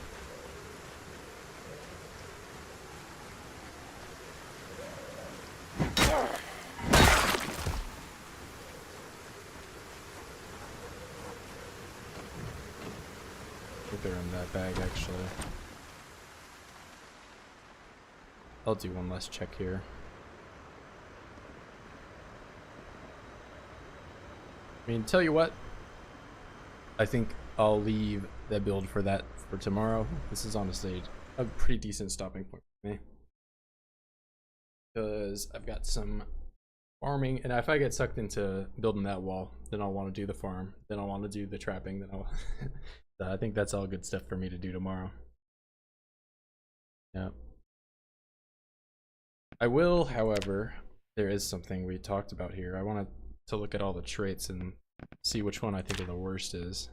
I think in that bag, actually. I'll do one last check here. I mean, tell you what, I think I'll leave that build for tomorrow. This is honestly a pretty decent stopping point for me, because I've got some farming, and if I get sucked into building that wall, then I'll want to do the farm, then I'll want to do the trapping, then I'll so I think that's all good stuff for me to do tomorrow. Yeah. I will, however, there is something we talked about here. I want to look at all the traits and see which one I think of the worst is.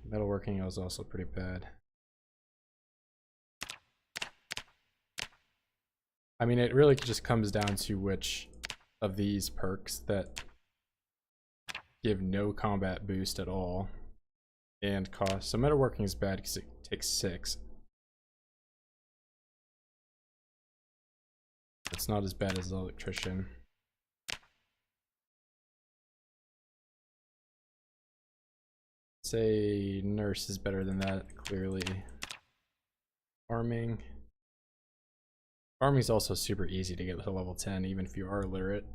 Metalworking was also pretty bad. I mean, it really just comes down to which of these perks that give no combat boost at all and cost. So metalworking is bad because it takes 6. It's not as bad as the electrician. Say nurse is better than that, clearly. Farming. Farming is also super easy to get to level 10, even if you are illiterate.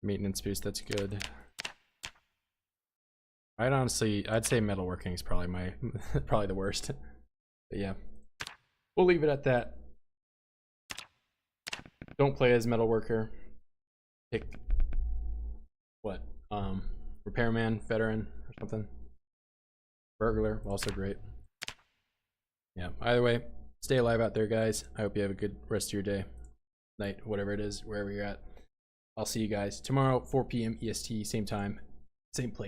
Maintenance boost, that's good. I'd say metalworking is probably probably the worst. But yeah, we'll leave it at that. Don't play as metalworker. Pick what? Repairman, veteran, or something. Burglar, also great. Yeah, either way, stay alive out there, guys. I hope you have a good rest of your day, night, whatever it is, wherever you're at. I'll see you guys tomorrow, 4 p.m. EST, same time, same place.